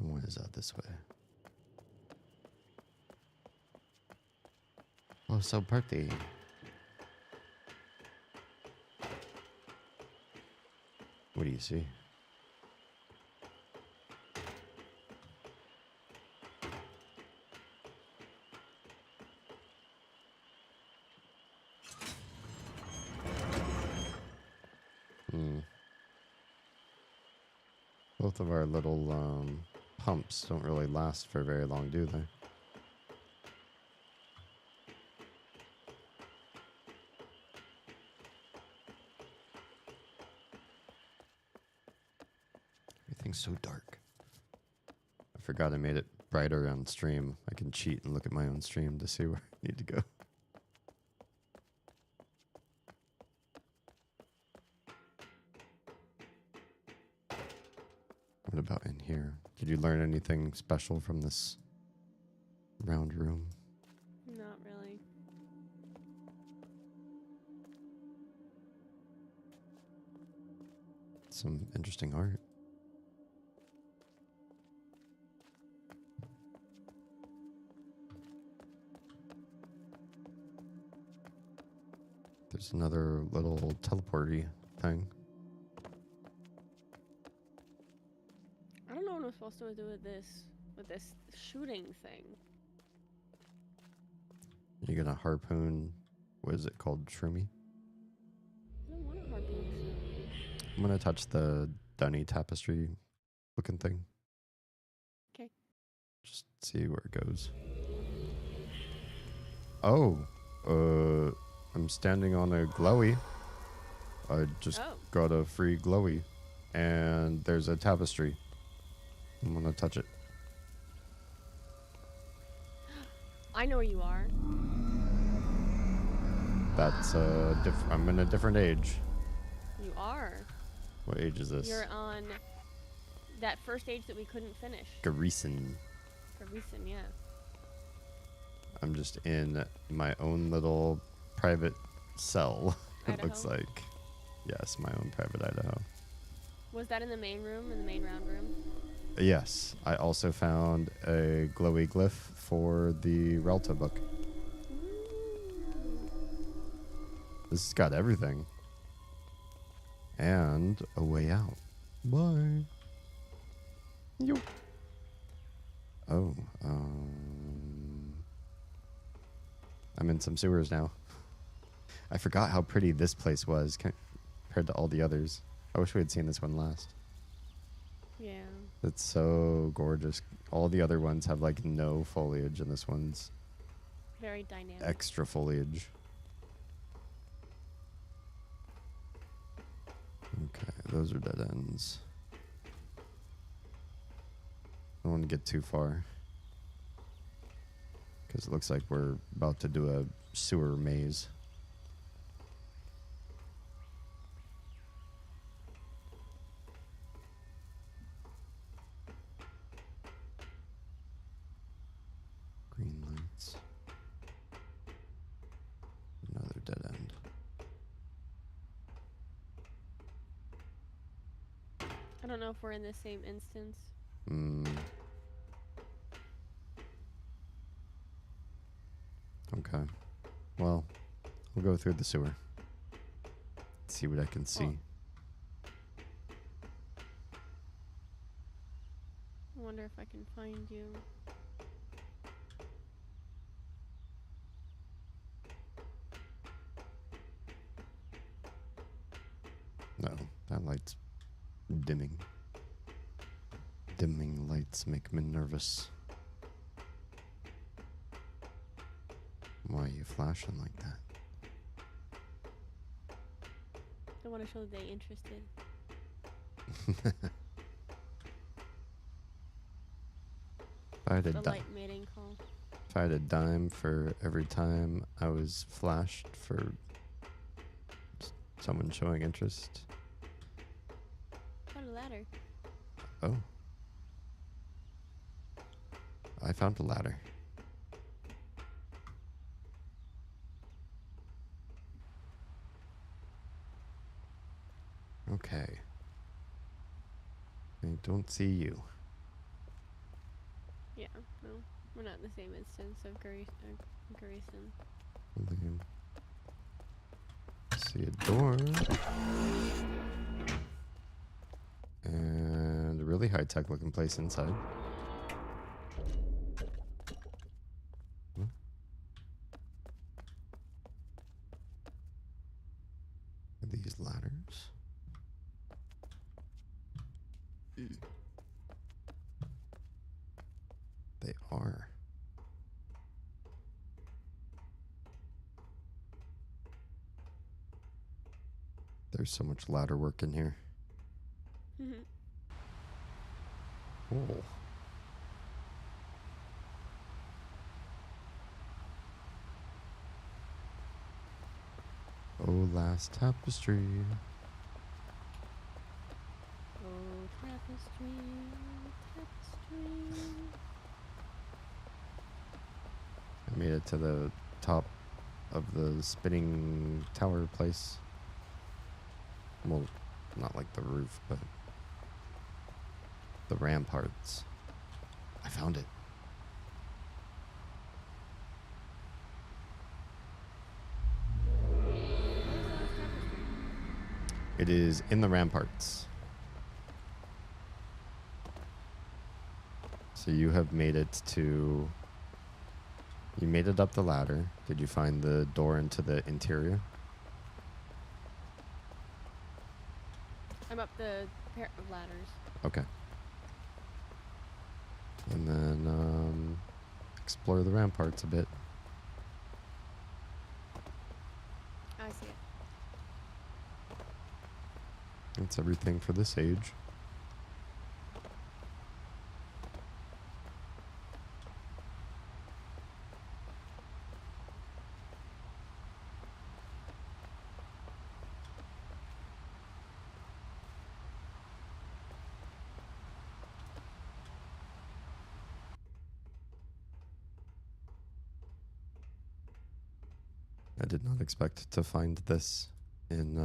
What is out this way? Oh, so party. What do you see? Both of our little pumps don't really last for very long, do they? Everything's so dark. I forgot I made it brighter on stream. I can cheat and look at my own stream to see where I need to go. What about in here? Did you learn anything special from this round room? Not really. Some interesting art. There's another little teleporty thing. I don't know what I'm supposed to do with this shooting thing. You gonna harpoon? What is it called? Shroomy? I don't want to harpoon shroom. I'm gonna touch the Dunny tapestry looking thing. Okay. Just see where it goes. Oh, I'm standing on a glowy. I just got a free glowy, and there's a tapestry. I'm gonna touch it. I know where you are. That's I'm in a different age. You are. What age is this? You're on that first age that we couldn't finish. Garrison. Garrison, yeah. I'm just in my own little private cell. It looks like. Yes, my own private Idaho. Was that in the main room, in the main round room? Yes. I also found a glowy glyph for the Relta book. This has got everything. And a way out. Bye. Yo. Oh, I'm in some sewers now. I forgot how pretty this place was compared to all the others. I wish we had seen this one last. Yeah. It's so gorgeous. All the other ones have like no foliage, and this one's very dynamic. Extra foliage. Okay, those are dead ends. I don't want to get too far, because it looks like we're about to do a sewer maze. Green lights. Another dead end. I don't know if we're in the same instance. Okay. Well, we'll go through the sewer. See what I can see. I wonder if I can find you. No, that light's dimming. Dimming lights make me nervous. Why are you flashing like that? I want to show they interested. If I had The light mating call. If I had a dime for every time I was flashed for someone showing interest. Found a ladder. Oh. I found a ladder. Okay. I don't see you. Yeah, no. We're not in the same instance of Garrison. See a door. And a really high-tech looking place inside. Huh? Are these ladders? They are. There's so much ladder work in here. Oh. Oh, last tapestry. Oh, tapestry, tapestry. I made it to the top of the spinning tower place. Well, not like the roof, but the ramparts. I found it. It is in the ramparts. So you have made it to You made it up the ladder. Did you find the door into the interior? I'm up the pair of ladders. Okay. And then explore the ramparts a bit. I see it. That's everything for this age. I did not expect to find this in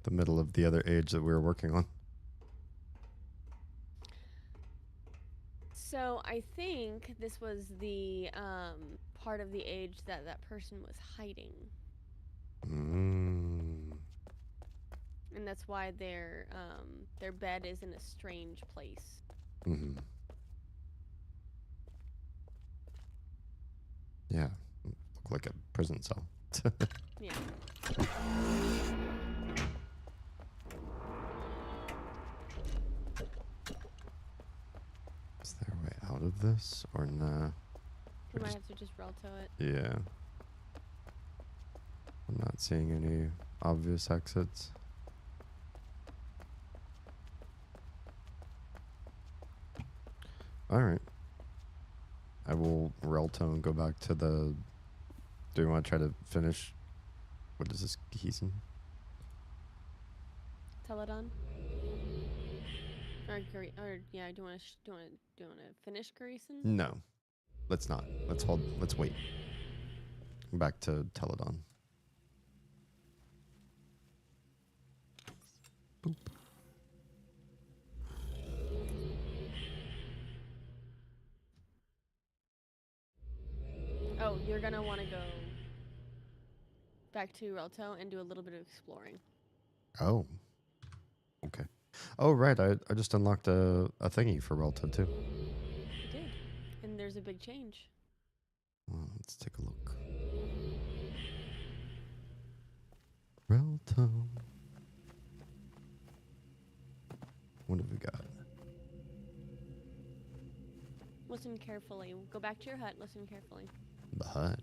the middle of the other age that we were working on. So I think this was the part of the age that that person was hiding. And that's why their bed is in a strange place. Mm-hmm. Yeah, look like a prison cell. Yeah. Is there a way out of this or nah? We might have to just Relto it. Yeah. I'm not seeing any obvious exits. Alright. I will Relto and go back to the... Do you want to try to finish... What is this? Gießen? Teledon? Or yeah, do you want to finish Gießen? No. Let's not. Let's hold. Let's wait. Back to Teledon. Boop. Oh, you're gonna want to go back to Relto and do a little bit of exploring. Oh. Okay. Oh, right. I just unlocked a thingy for Relto, too. You did. And there's a big change. Well, let's take a look. Relto. What have we got? Listen carefully. Go back to your hut. Listen carefully. The hut.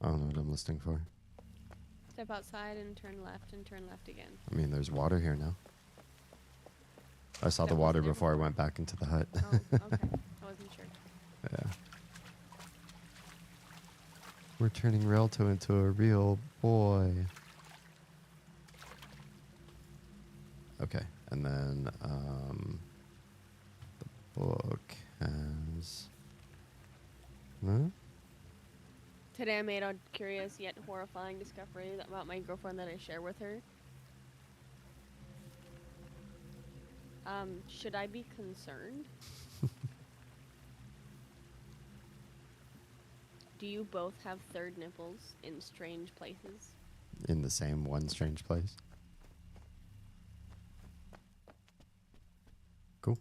I don't know what I'm listening for. Step outside and turn left again. I mean, there's water here now. I saw That the water wasn't before I went back into the hut. Oh, okay. I wasn't sure. Yeah. We're turning Relto into a real boy. Okay, and then the book has... Huh? Today I made a curious yet horrifying discovery about my girlfriend that I share with her. Should I be concerned? Do you both have third nipples in strange places? In the same one strange place? Cool.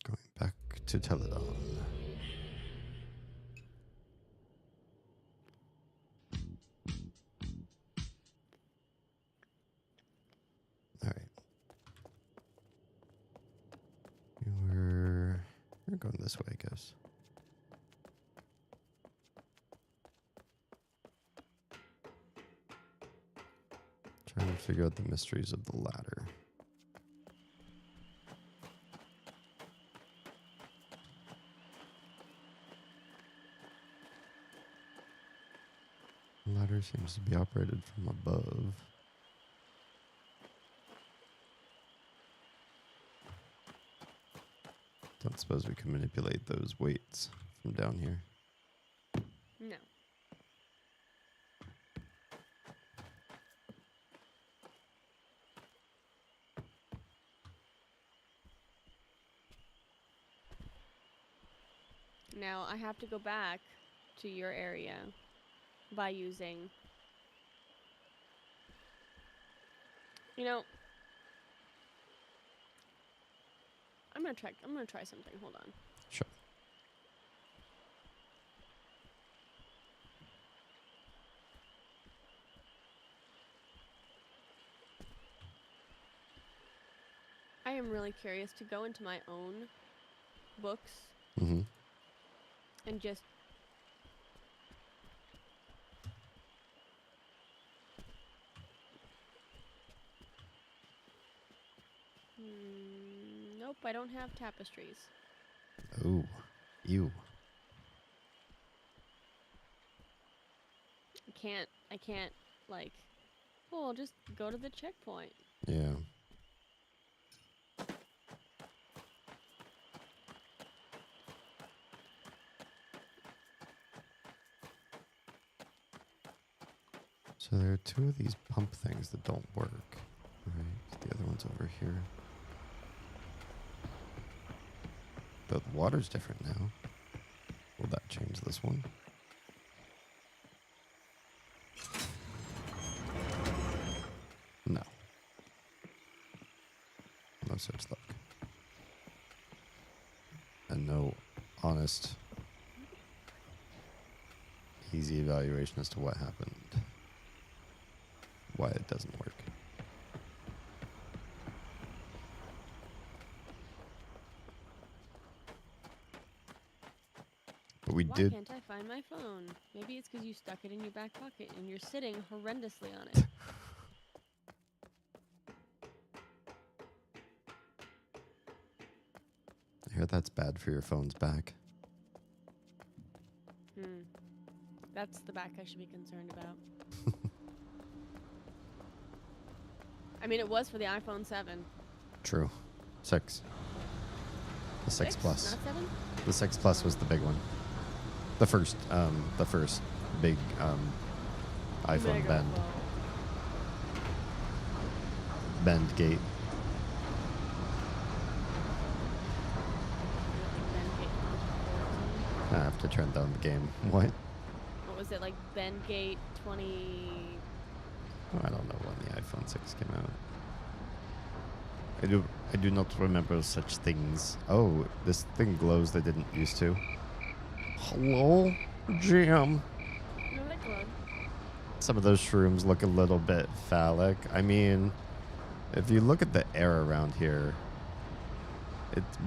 Going back to Teledon. We're going this way, I guess. Trying to figure out the mysteries of the ladder. The ladder seems to be operated from above. Don't suppose we can manipulate those weights from down here. No. Now I have to go back to your area by using... You know, I'm gonna try something. Hold on. Sure. I am really curious to go into my own books Mm-hmm. and just nope, I don't have tapestries. Ooh. Ew. I can't like, well, I'll just go to the checkpoint. Yeah. So there are two of these pump things that don't work. Right. The other one's over here. The water's different now. Will that change this one? No. No such luck. And no honest, easy evaluation as to what happened. Why it doesn't work. But we Why did. can't I find my phone? Maybe it's because you stuck it in your back pocket and you're sitting horrendously on it. I hear that's bad for your phone's back. That's the back I should be concerned about. I mean, it was for the iPhone 7. True. 6. The 6 Plus. Not 7? The 6 Plus was the big one. The first big iPhone Mega bend. phone. Bend gate. I have to turn down the game. What? What was it, like Bendgate 20... Oh, I don't know when the iPhone 6 came out. I do not remember such things. Oh, this thing glows that didn't used to. Hello, Jim. No, that glowed. Some of those shrooms look a little bit phallic. I mean, if you look at the air around here,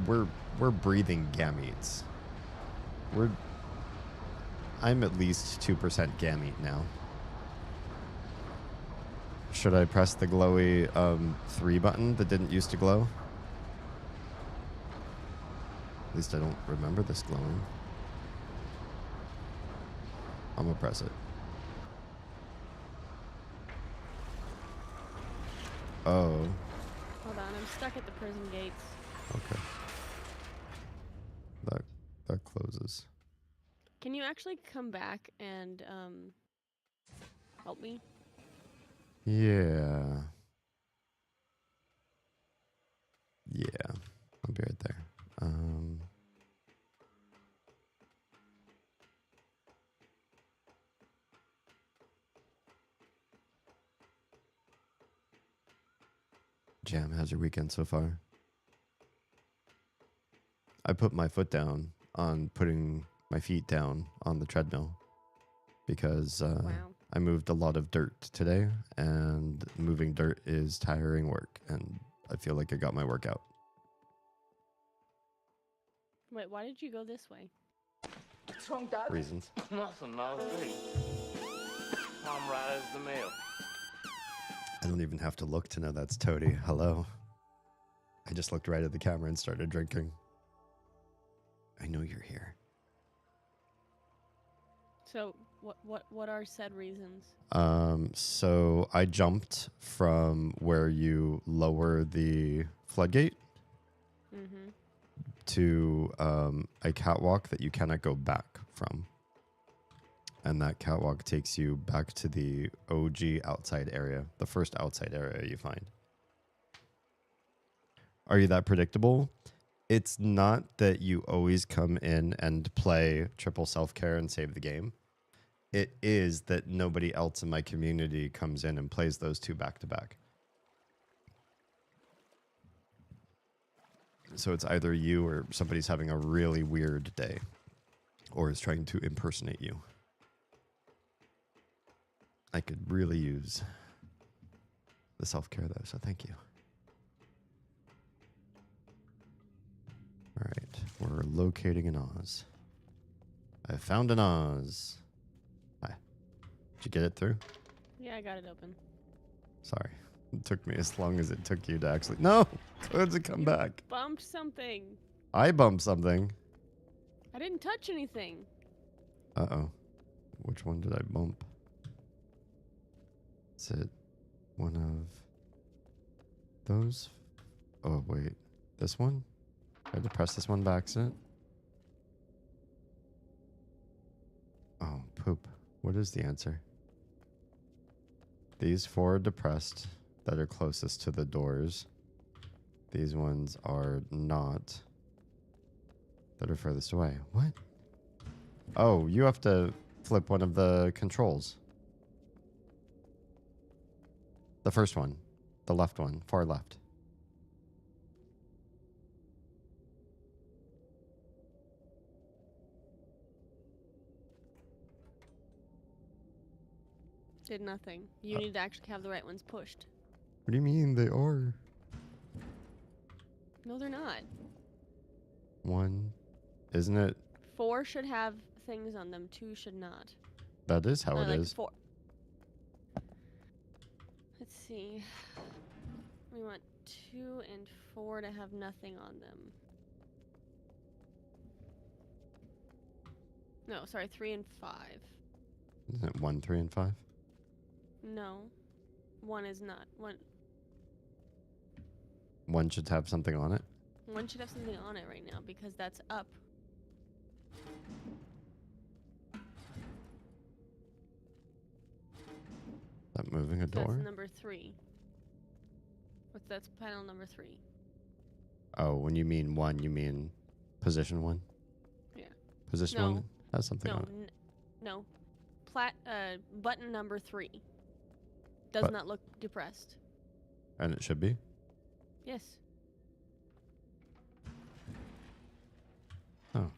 we're breathing gametes. I'm at least 2% gamete now. Should I press the glowy 3 button that didn't used to glow? At least I don't remember this glowing. I'm gonna press it. Oh. Hold on, I'm stuck at the prison gates. Okay. That closes. Can you actually come back and help me? Yeah. Yeah. I'll be right there. Jam, how's your weekend so far? I put my foot down on putting my feet down on the treadmill because Wow. I moved a lot of dirt today, and moving dirt is tiring work, and I feel like I got my workout. Wait, why did you go this way? What's wrong, Dad? Reasons. Nothing, nothing. I'm right as the mail. I don't even have to look to know that's Toady. Hello. I just looked right at the camera and started drinking. I know you're here. So, what are said reasons? So I jumped from where you lower the floodgate Mm-hmm. to a catwalk that you cannot go back from. And that catwalk takes you back to the OG outside area, the first outside area you find. Are you that predictable? It's not that you always come in and play triple self-care and save the game. It is that nobody else in my community comes in and plays those two back to back. So it's either you or somebody's having a really weird day or is trying to impersonate you. I could really use the self-care though, so thank you. All right, we're locating an Oz. I found an Oz. Hi. Did you get it through? Yeah, I got it open. Sorry. It took me as long as it took you to actually... No! How did it come back? Bumped something. I bumped something. I didn't touch anything. Uh-oh. Which one did I bump? Is it one of those? Oh, wait. This one? I had to press this one by accident? Oh, poop. What is the answer? These four are depressed that are closest to the doors. These ones are not. That are furthest away. What? Oh, you have to flip one of the controls. The first one. The left one. Far left. Did nothing. You need to actually have the right ones pushed. What do you mean they are? No, they're not. One. Isn't it? 4 should have things on them. 2 should not. That is how it like is. 4. Let's see. We want 2 and 4 to have nothing on them. No, sorry, 3 and 5. Isn't it 1, 3, and 5? No. 1 is not. 1 should have something on it. 1 should have something on it right now because that's up. That moving a door? That's number 3. That's panel number 3. Oh, when you mean 1, you mean position 1? Yeah. Position No. 1 has something on it. No. Button number 3 does not look depressed. And it should be? Yes. Oh.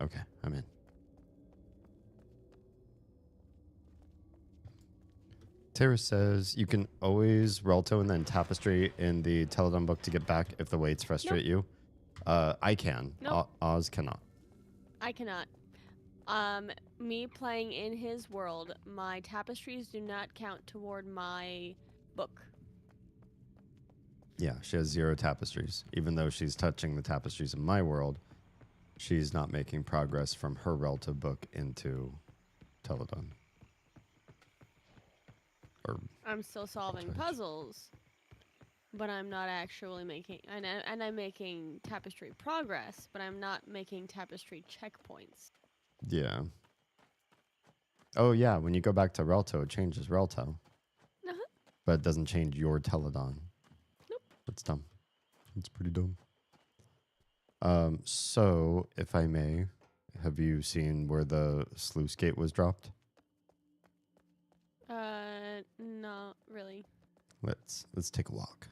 Okay, I'm in. Tara says you can always Relto and then Tapestry in the Teledon book to get back if the weights frustrate you. I can. Nope. Oz cannot. I cannot. Me playing in his world, my tapestries do not count toward my book. Yeah, she has 0 tapestries. Even though she's touching the tapestries in my world, she's not making progress from her Relto book into Teledon. I'm still solving puzzles, but I'm not actually making... And I'm making tapestry progress, but I'm not making tapestry checkpoints. Yeah. Oh, yeah. When you go back to Relto, it changes Relto. Uh-huh. But it doesn't change your Teledon. Nope. That's dumb. It's pretty dumb. So, if I may, have you seen where the sluice gate was dropped? Not really. Let's take a walk.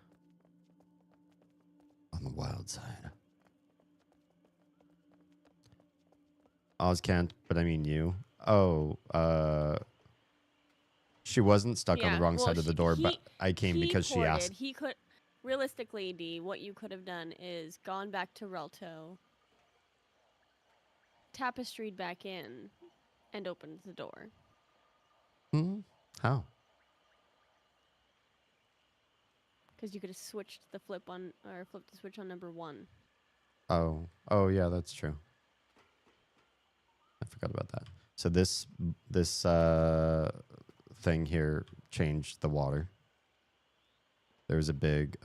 On the wild side. Oz can't, but I mean you. Oh, she wasn't stuck on the wrong side of the door, but I came because she asked. He could, realistically, D, what you could have done is gone back to Relto, tapestried back in, and opened the door. How? Because you could have switched the flipped the switch on number 1. Oh, yeah, that's true. I forgot about that. So this thing here changed the water. There's a big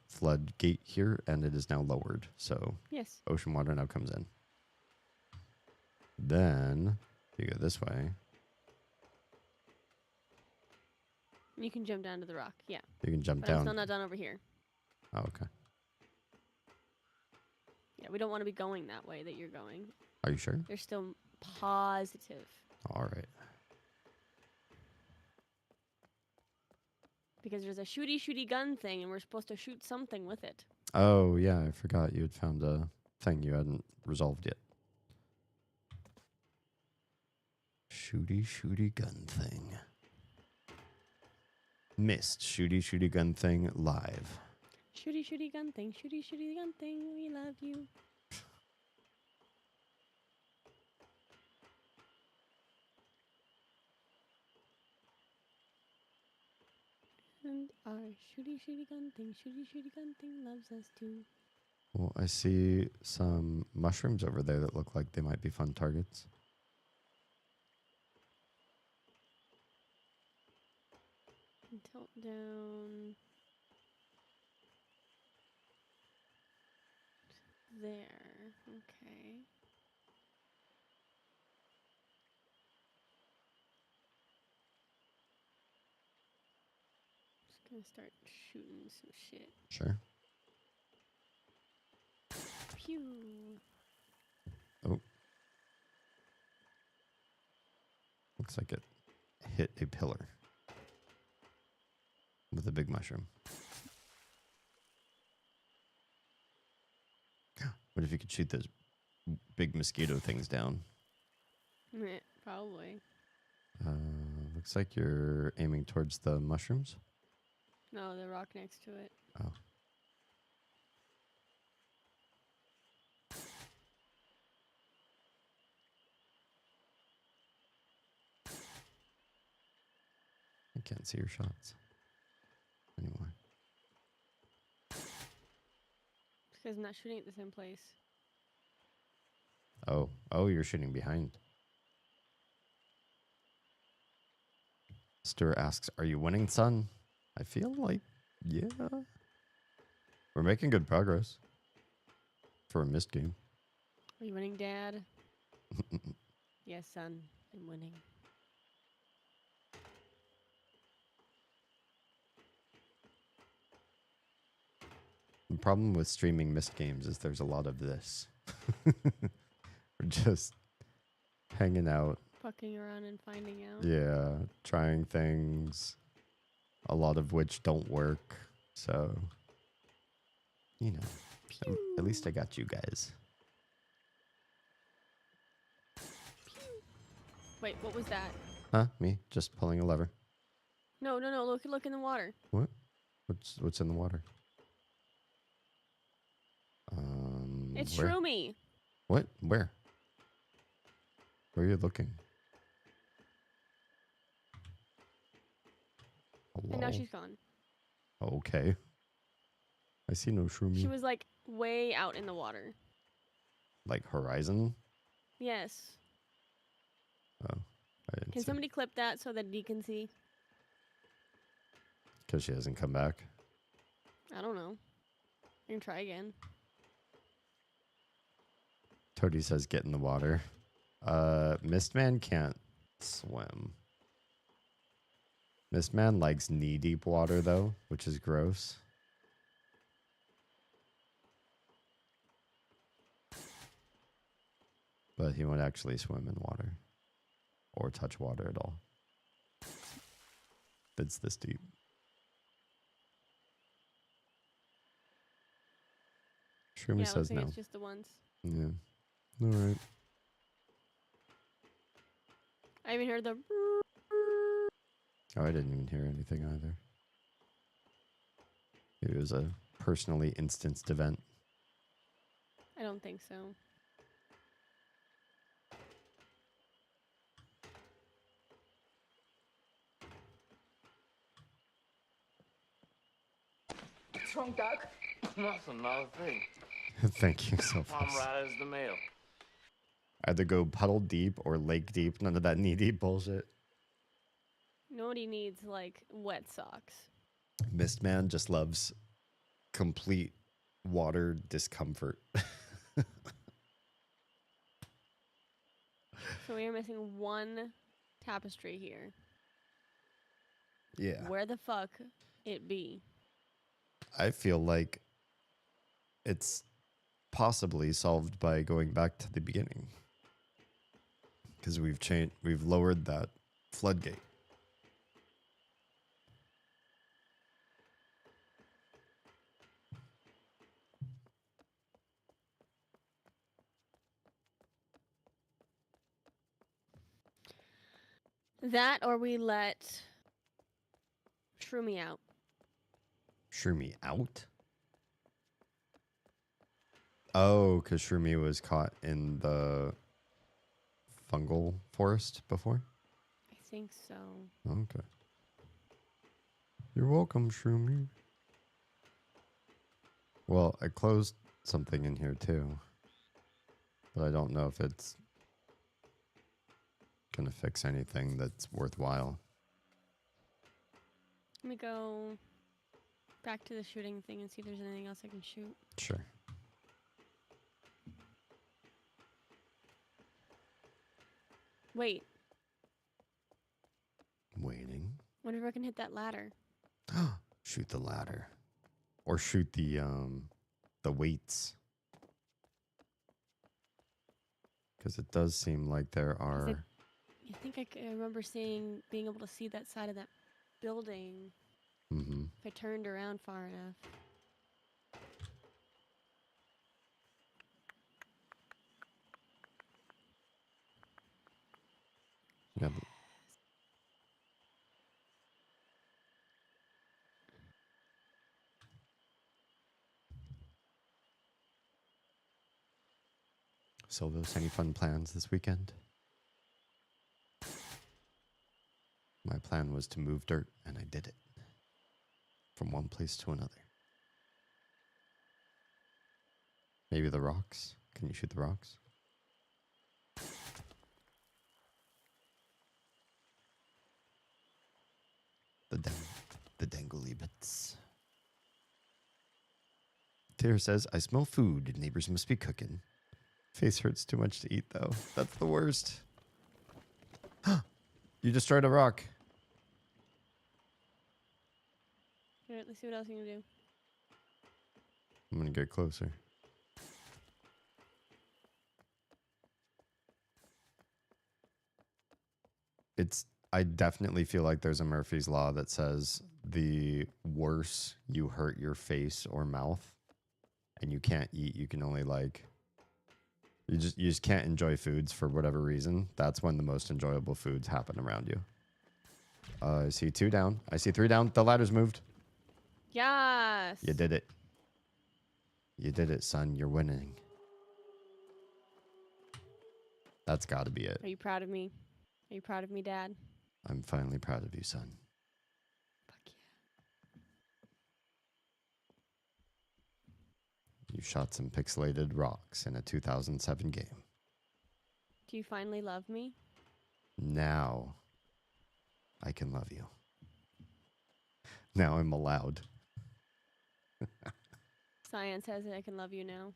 flood gate here, and it is now lowered. So yes, ocean water now comes in. Then if you go this way, you can jump down to the rock. Yeah, you can jump but down. I'm still not done over here. Oh, okay. Yeah, we don't want to be going that way that you're going. Are you sure? They're still positive. All right. Because there's a shooty gun thing, and we're supposed to shoot something with it. Oh, yeah, I forgot you had found a thing you hadn't resolved yet. Shooty gun thing. Missed shooty gun thing live. Shooty gun thing, shooty gun thing, we love you. And our shooty gun thing loves us too. Well, I see some mushrooms over there that look like they might be fun targets. And tilt down there. Okay. Just gonna start shooting some shit. Sure. Pew. Oh. Looks like it hit a pillar with a big mushroom. What if you could shoot those big mosquito things down? Meh, probably. Looks like you're aiming towards the mushrooms. No, the rock next to it. Oh. I can't see your shots anymore. Because I'm not shooting at the same place. Oh, you're shooting behind. Stuart asks, "Are you winning, son?" I feel like, yeah. We're making good progress for a missed game. Are you winning, Dad? Yes, son. I'm winning. The problem with streaming missed games is there's a lot of this. We're just hanging out. Fucking around and finding out. Yeah, trying things, a lot of which don't work. So, you know, at least I got you guys. Wait, what was that? Huh? Me? Just pulling a lever. No. Look in the water. What? What's in the water? It's where? shroomy. What? Where? Where are you looking? Hello? And now she's gone. Okay. I see no shroomy. She was like way out in the water. Like horizon? Yes. Oh, I didn't Can see. somebody clip that so that you can see? Because she hasn't come back. I don't know. I can try again. Toady says get in the water. Mistman can't swim. Mistman likes knee-deep water, though, which is gross. But he won't actually swim in water. Or touch water at all. If it's this deep. Shroomy Yeah, says looks like no. it's just the ones. Yeah. All right. I even heard the. Oh, I didn't even hear anything either. It was a personally instanced event. I don't think so. What's wrong, Doc? Nothing, not a thing. Thank you so Palm much. right as the mail. I had to go puddle deep or lake deep. None of that knee deep bullshit. Nobody needs like wet socks. Mistman just loves complete water discomfort. So we are missing one tapestry here. Yeah. Where the fuck it be? I feel like it's possibly solved by going back to the beginning. Because we've lowered that floodgate. That or we let Shroomy out. Shroomy out? Oh, because Shroomy was caught in the fungal forest before? I think so. Okay. You're welcome, Shroomy. Well, I closed something in here too. But I don't know if it's gonna fix anything that's worthwhile. Let me go back to the shooting thing and see if there's anything else I can shoot. Sure. Wait. Waiting. Wonder if I can hit that ladder. Shoot the ladder. Or shoot the weights. Because it does seem like there are... I think I remember being able to see that side of that building. Mm-hmm. If I turned around far enough. Yeah. Silvos, any fun plans this weekend? My plan was to move dirt, and I did it. From one place to another. Maybe the rocks? Can you shoot the rocks? The dangly bits. Tyr says, I smell food. Neighbors must be cooking. Face hurts too much to eat, though. That's the worst. You destroyed a rock. Alright, let's see what else you can do. I'm going to get closer. I definitely feel like there's a Murphy's Law that says the worse you hurt your face or mouth and you can't eat, you can only you just can't enjoy foods for whatever reason. That's when the most enjoyable foods happen around you. I see 2 down. I see 3 down. The ladder's moved. Yes. You did it. You did it, son. You're winning. That's got to be it. Are you proud of me? Are you proud of me, Dad? I'm finally proud of you, son. Fuck yeah. You shot some pixelated rocks in a 2007 game. Do you finally love me? Now I can love you. Now I'm allowed. Science says that I can love you now.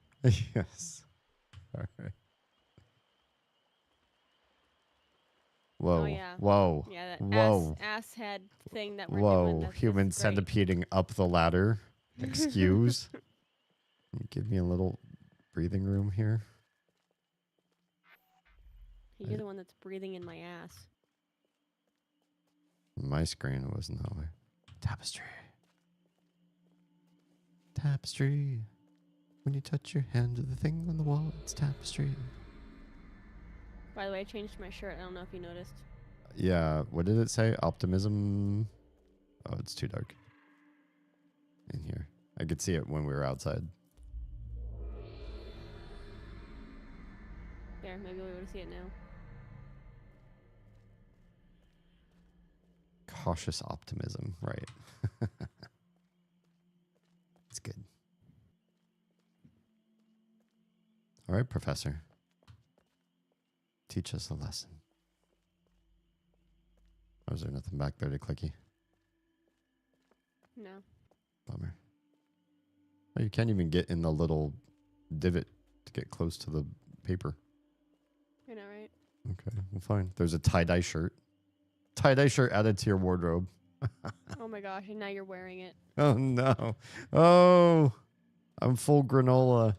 Yes. All right. Whoa. Oh, yeah. Whoa. Yeah, that Whoa. ass head thing that we're Whoa. doing. Human that's great. centipeding up the ladder. Excuse. Can you give me a little breathing room here? You're the one that's breathing in my ass. My screen wasn't that way. Tapestry. Tapestry. When you touch your hand to the thing on the wall, it's tapestry. By the way, I changed my shirt. I don't know if you noticed. Yeah, what did it say? Optimism. Oh, it's too dark in here. I could see it when we were outside. There, maybe we'll be able to see it now. Cautious optimism, right. It's good. All right, Professor. Teach us a lesson. Oh, is there nothing back there to clicky? No. Bummer. Oh, you can't even get in the little divot to get close to the paper. I know, right? Okay, well, fine. There's a tie-dye shirt. Tie-dye shirt added to your wardrobe. Oh my gosh, and now you're wearing it. Oh, no. Oh, I'm full granola.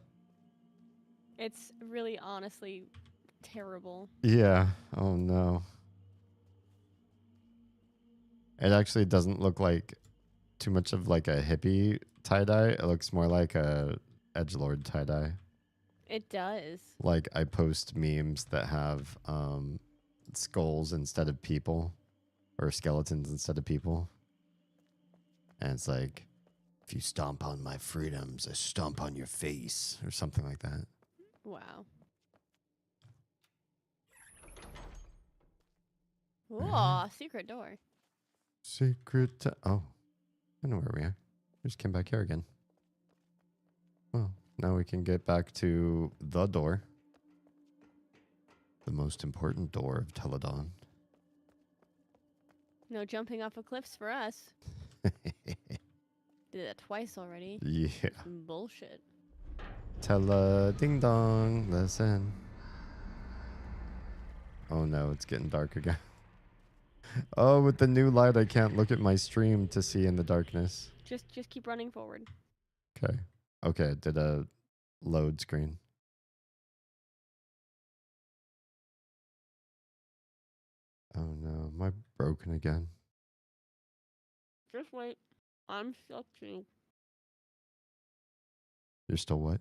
It's really honestly terrible. Yeah. Oh no. It actually doesn't look like too much of like a hippie tie-dye. It looks more like a edgelord tie-dye. It does. Like I post memes that have skulls instead of people or skeletons instead of people. And it's like, if you stomp on my freedoms, I stomp on your face or something like that. Wow. Whoa, secret door. Secret. Oh, I know where we are. We just came back here again. Well, now we can get back to the door. The most important door of Teledon. No jumping off of cliffs for us. Did that twice already. Yeah. Some bullshit. Ding dong. Listen. Oh no, it's getting dark again. Oh, with the new light, I can't look at my stream to see in the darkness. Just keep running forward. Okay. Okay, it did a load screen. Oh no, am I broken again? Just wait. I'm stuck too. You're still what?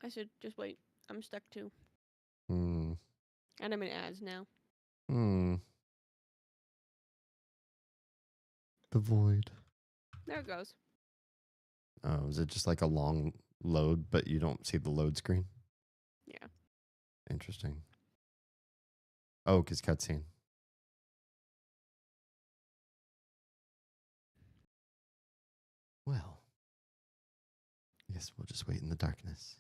I said, just wait. I'm stuck too. Hmm. And I'm in ads now. Hmm. The void. There it goes. Oh, is it just like a long load, but you don't see the load screen? Yeah. Interesting. Oh, because cutscene. Well, I guess we'll just wait in the darkness.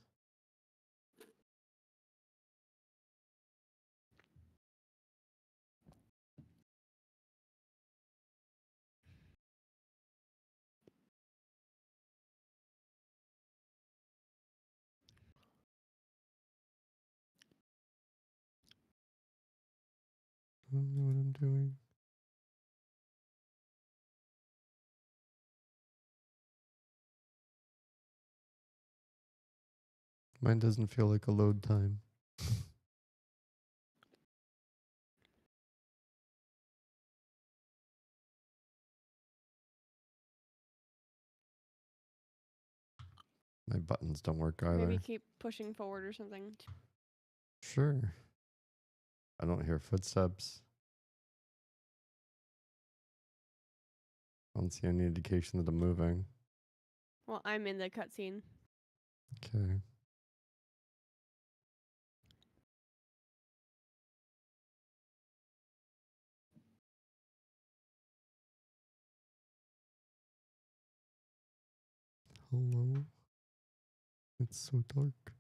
I don't know what I'm doing. Mine doesn't feel like a load time. My buttons don't work either. Maybe keep pushing forward or something. Sure. I don't hear footsteps. I don't see any indication that I'm moving. Well, I'm in the cutscene. Okay. Hello? It's so dark.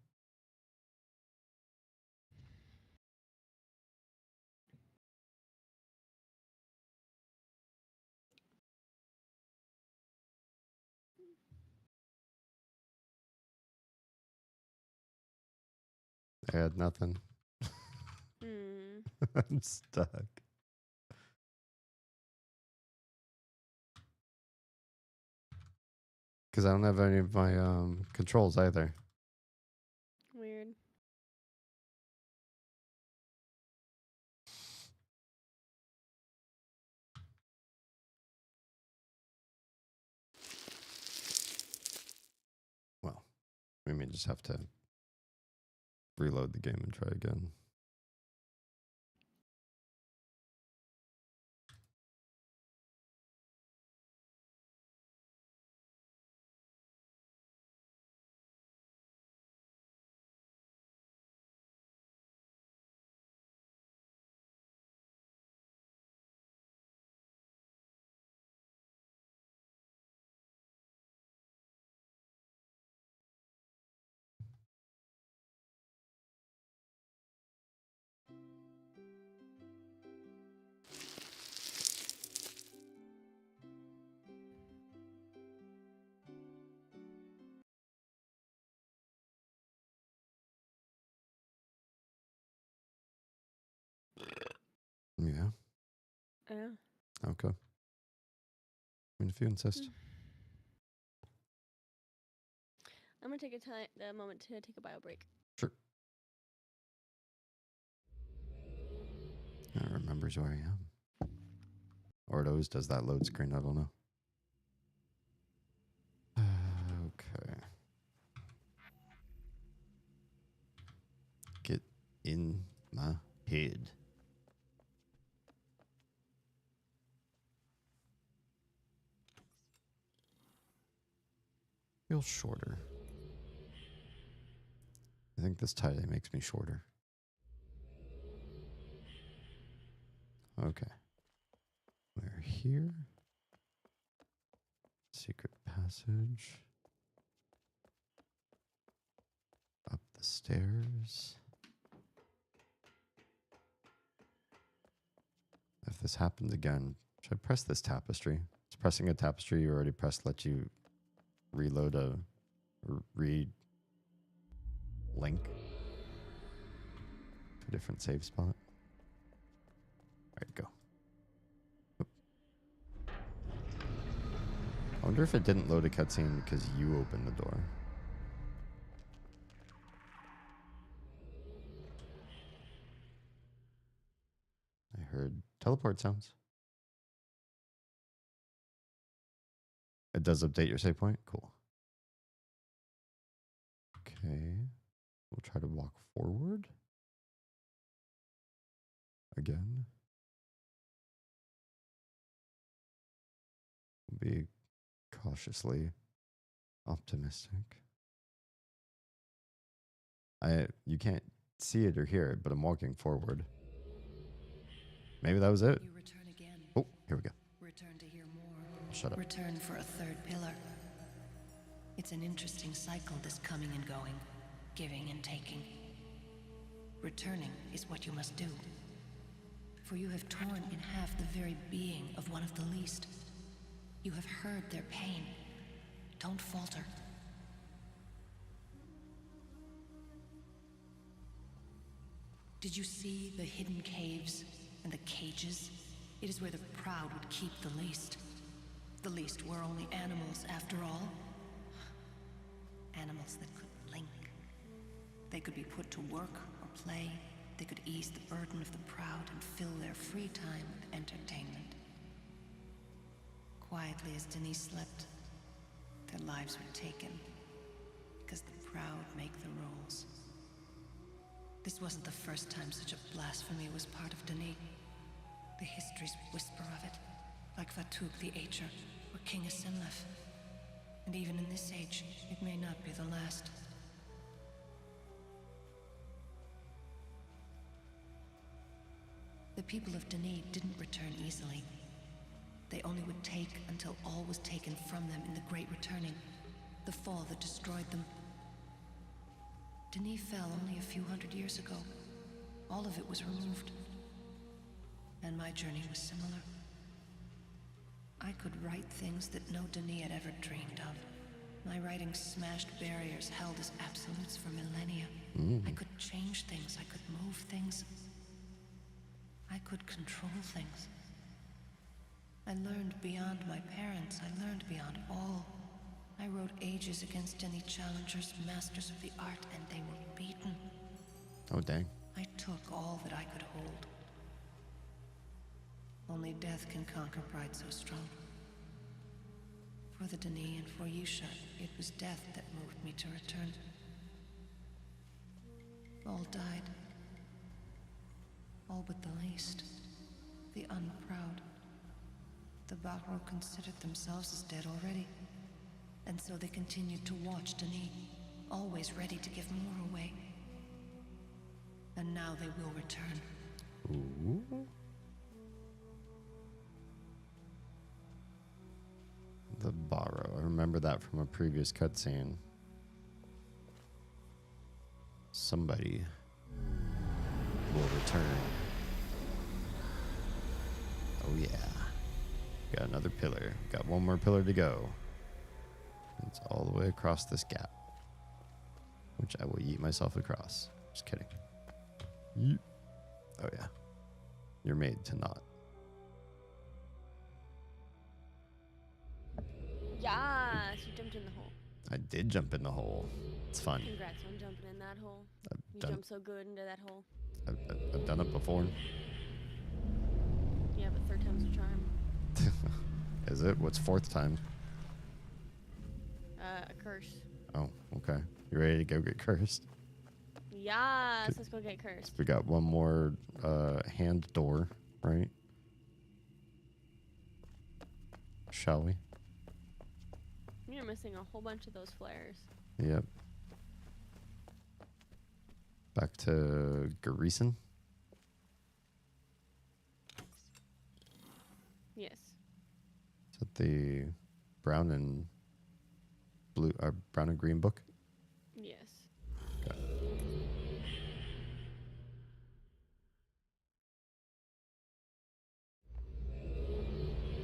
I had nothing. I'm stuck. Because I don't have any of my controls either. Weird. Well, we may just have to reload the game and try again. Yeah. Yeah. Okay. I mean, if you insist. I'm gonna take a moment to take a bio break. Sure. It remembers where I am. Or it always does that load screen, I don't know. Okay. Get in my head. Feels shorter. I think this tie-dye makes me shorter. Okay. We're here. Secret passage. Up the stairs. If this happens again, should I press this tapestry? It's pressing a tapestry you already pressed let you reload a link to a different save spot. All right, go. Oop. I wonder if it didn't load a cutscene because you opened the door. I heard teleport sounds. It does update your save point? Cool. Okay. We'll try to walk forward. Again. We'll be cautiously optimistic. You can't see it or hear it, but I'm walking forward. Maybe that was it. You return again. Oh, here we go. Return to hear more. Shut up. Return for a third pillar. It's an interesting cycle, this coming and going, giving and taking. Returning is what you must do. For you have torn in half the very being of one of the least. You have heard their pain. Don't falter. Did you see the hidden caves and the cages? It is where the proud would keep the least. The least were only animals, after all. Animals that could blink. They could be put to work or play. They could ease the burden of the proud and fill their free time with entertainment. Quietly as Denise slept, their lives were taken because the proud make the rules. This wasn't the first time such a blasphemy was part of Denis. The histories whisper of it, like Fatuk the Acher or King Asimlef. And even in this age, it may not be the last. The people of Denis didn't return easily. They only would take until all was taken from them in the Great Returning, the fall that destroyed them. Denis fell only a few hundred years ago. All of it was removed. And my journey was similar. I could write things that no Denis had ever dreamed of. My writing smashed barriers held as absolutes for millennia. I could change things, I could move things. I could control things. I learned beyond my parents, I learned beyond all. I wrote ages against any challengers, masters of the art, and they were beaten. Oh, dang. I took all that I could hold. Only death can conquer pride so strong. For the Denis and for Yusha, it was death that moved me to return. All died. All but the least. The unproud. The Bahro considered themselves as dead already. And so they continued to watch Denis, always ready to give more away. And now they will return. Ooh. The borrow. I remember that from a previous cutscene. Somebody will return. Oh yeah. Got another pillar. Got one more pillar to go. It's all the way across this gap, which I will yeet myself across. Just kidding. Yeet. Oh yeah. You're made to not. you jumped in the hole. I did jump in the hole. It's fun. Congrats on jumping in that hole. You jumped so good into that hole. I've done it before. Yeah, but third time's a charm. Is it? What's fourth time? A curse. Oh, okay. You ready to go get cursed? Yes, let's go get cursed. We got one more hand door, right? Shall we? You're missing a whole bunch of those flares. Yep. Back to Greason. Yes. Is that the brown and blue, brown and green book? Yes. Okay.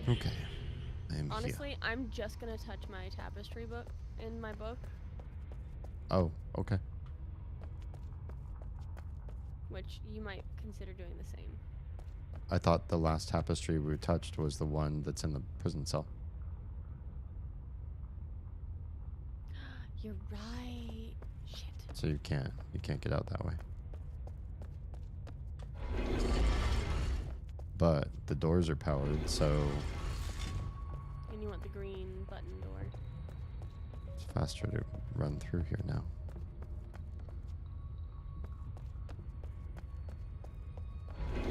Okay. I'm Honestly, here. I'm just gonna touch my tapestry book in my book, Oh, okay. which you might consider doing the same. I thought the last tapestry we touched was the one that's in the prison cell. You're right. Shit. So you can't get out that way. But the doors are powered, so And you want the green button door. it's faster to run through here now. The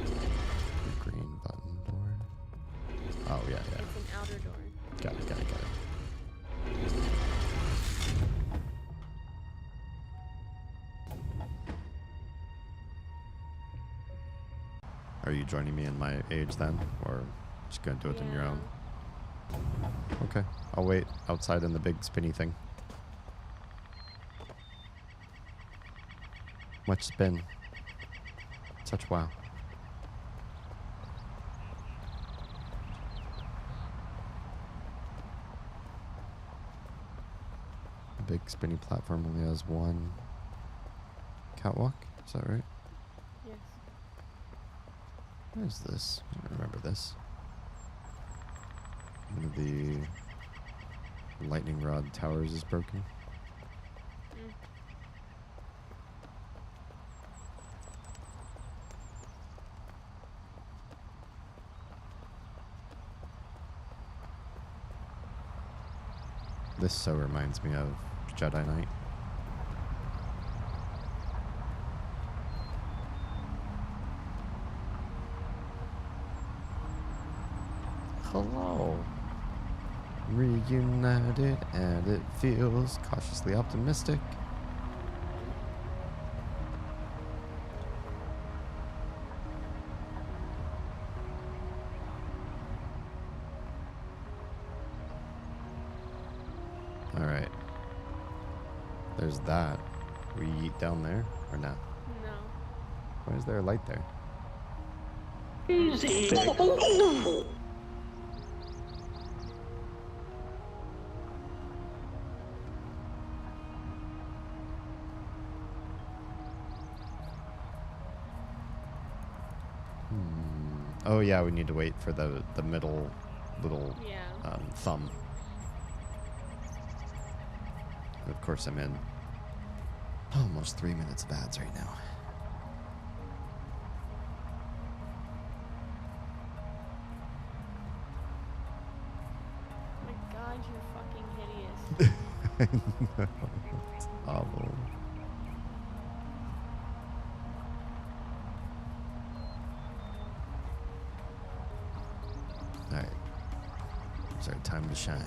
green button door. Oh yeah, yeah. It's an outer door. Got it. Are you joining me in my age then? Or just gonna do it on your own? Okay. I'll wait outside in the big spinny thing. Much spin. Such wow. The big spinny platform only has one catwalk. Is that right? Yes. What is this? I don't remember this. One of the lightning rod towers is broken. Mm. This so reminds me of Jedi Knight. Hello. Reunited, and it feels cautiously optimistic. All right. There's that. We eat down there or not? No. Why is there a light there? Oh yeah, we need to wait for the middle little Yeah. thumb. Of course, I'm in almost 3 minutes of ads right now. Oh my god, you're fucking hideous. No, it's awful. All right, it's our time to shine.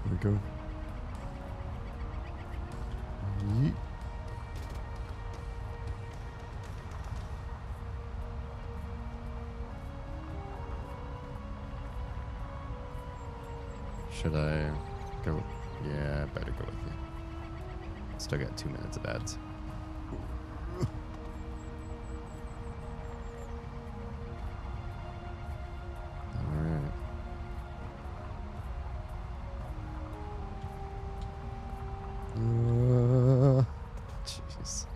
Here we go. Yeet. Should I go? Yeah, I better go with you. Still got 2 minutes of ads. Alright. Jeez.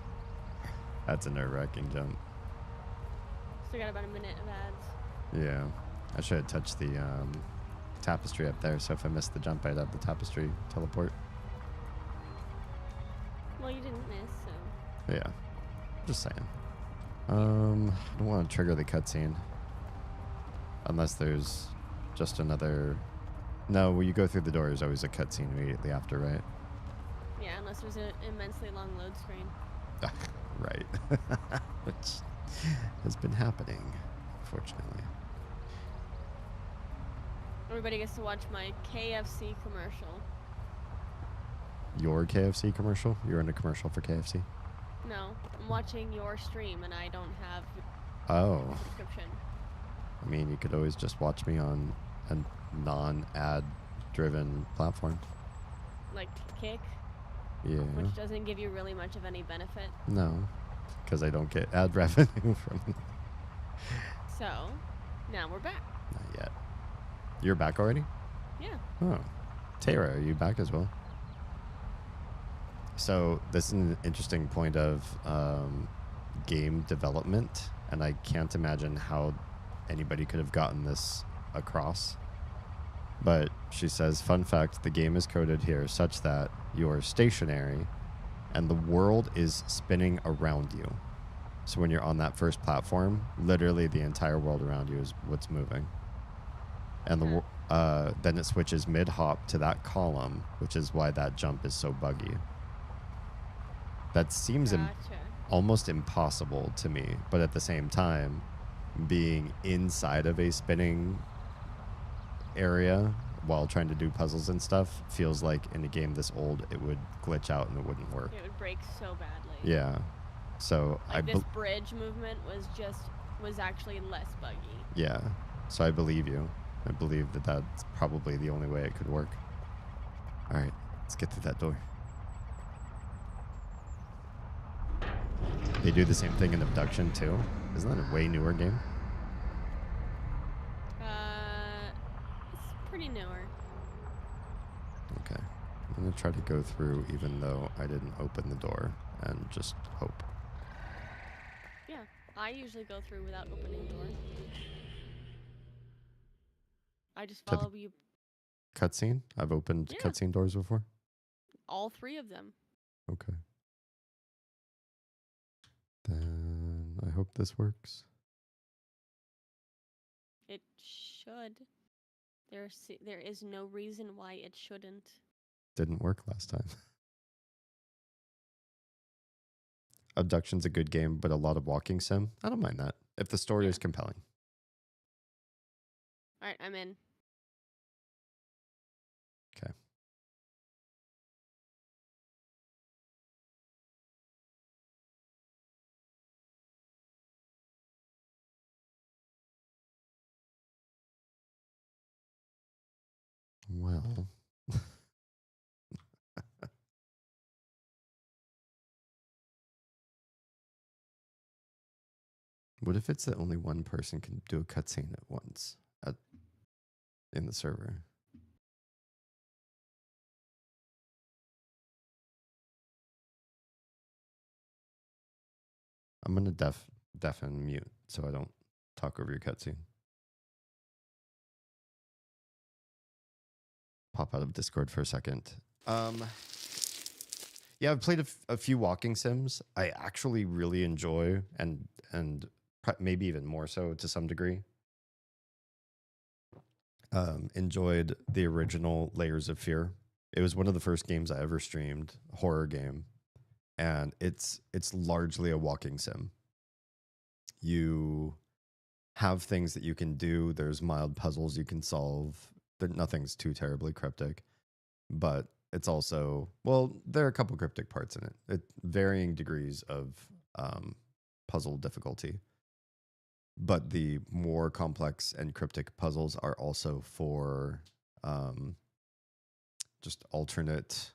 That's a nerve-wracking jump. Still got about a minute of ads. Yeah. I should have touched the tapestry up there, so if I missed the jump, I'd have the tapestry teleport. Well, you didn't miss, so. Yeah. Just saying. I don't want to trigger the cutscene. Unless there's just another... No, when you go through the door, there's always a cutscene immediately after, right? Yeah, unless there's an immensely long load screen. Right. Which has been happening, unfortunately. Everybody gets to watch my KFC commercial. Your KFC commercial? You're in a commercial for KFC? No, I'm watching your stream and I don't have Oh. a subscription. I mean, you could always just watch me on a non-ad-driven platform. Like Kick, Yeah. which doesn't give you really much of any benefit. No, because I don't get ad revenue from it. So, now we're back. Not yet. You're back already? Yeah. Oh. Tara, are you back as well? So this is an interesting point of game development, and I can't imagine how anybody could have gotten this across. But she says, fun fact, the game is coded here such that you're stationary and the world is spinning around you. So when you're on that first platform, literally the entire world around you is what's moving. And then it switches mid-hop to that column, which is why that jump is so buggy. That seems almost impossible to me, but at the same time, being inside of a spinning area while trying to do puzzles and stuff feels like in a game this old it would glitch out and it wouldn't work. It would break so badly. Yeah. So like this bridge movement was actually less buggy. Yeah. So I believe you. I believe that that's probably the only way it could work. All right, let's get through that door. They do the same thing in Abduction too. Isn't that a way newer game? It's pretty newer. Okay. I'm going to try to go through even though I didn't open the door and just hope. Yeah, I usually go through without opening the door. I just follow you. Cutscene? I've opened cutscene doors before? All 3 of them. Okay. Then I hope this works. It should. There is no reason why it shouldn't. Didn't work last time. Abduction's a good game, but a lot of walking sim. I don't mind that if the story is compelling. All right, I'm in. Okay. Well. What if it's that only one person can do a cutscene at once in the server? I'm going to deafen mute so I don't talk over your cutscene. Pop out of Discord for a second. Yeah, I've played a few walking sims. I actually really enjoy and maybe even more so to some degree. Enjoyed the original Layers of Fear. It was one of the first games I ever streamed, horror game, and it's largely a walking sim. You have things that you can do. There's mild puzzles you can solve. Nothing's too terribly cryptic, but it's also, well, there are a couple cryptic parts in it. Varying degrees of puzzle difficulty. But the more complex and cryptic puzzles are also for just alternate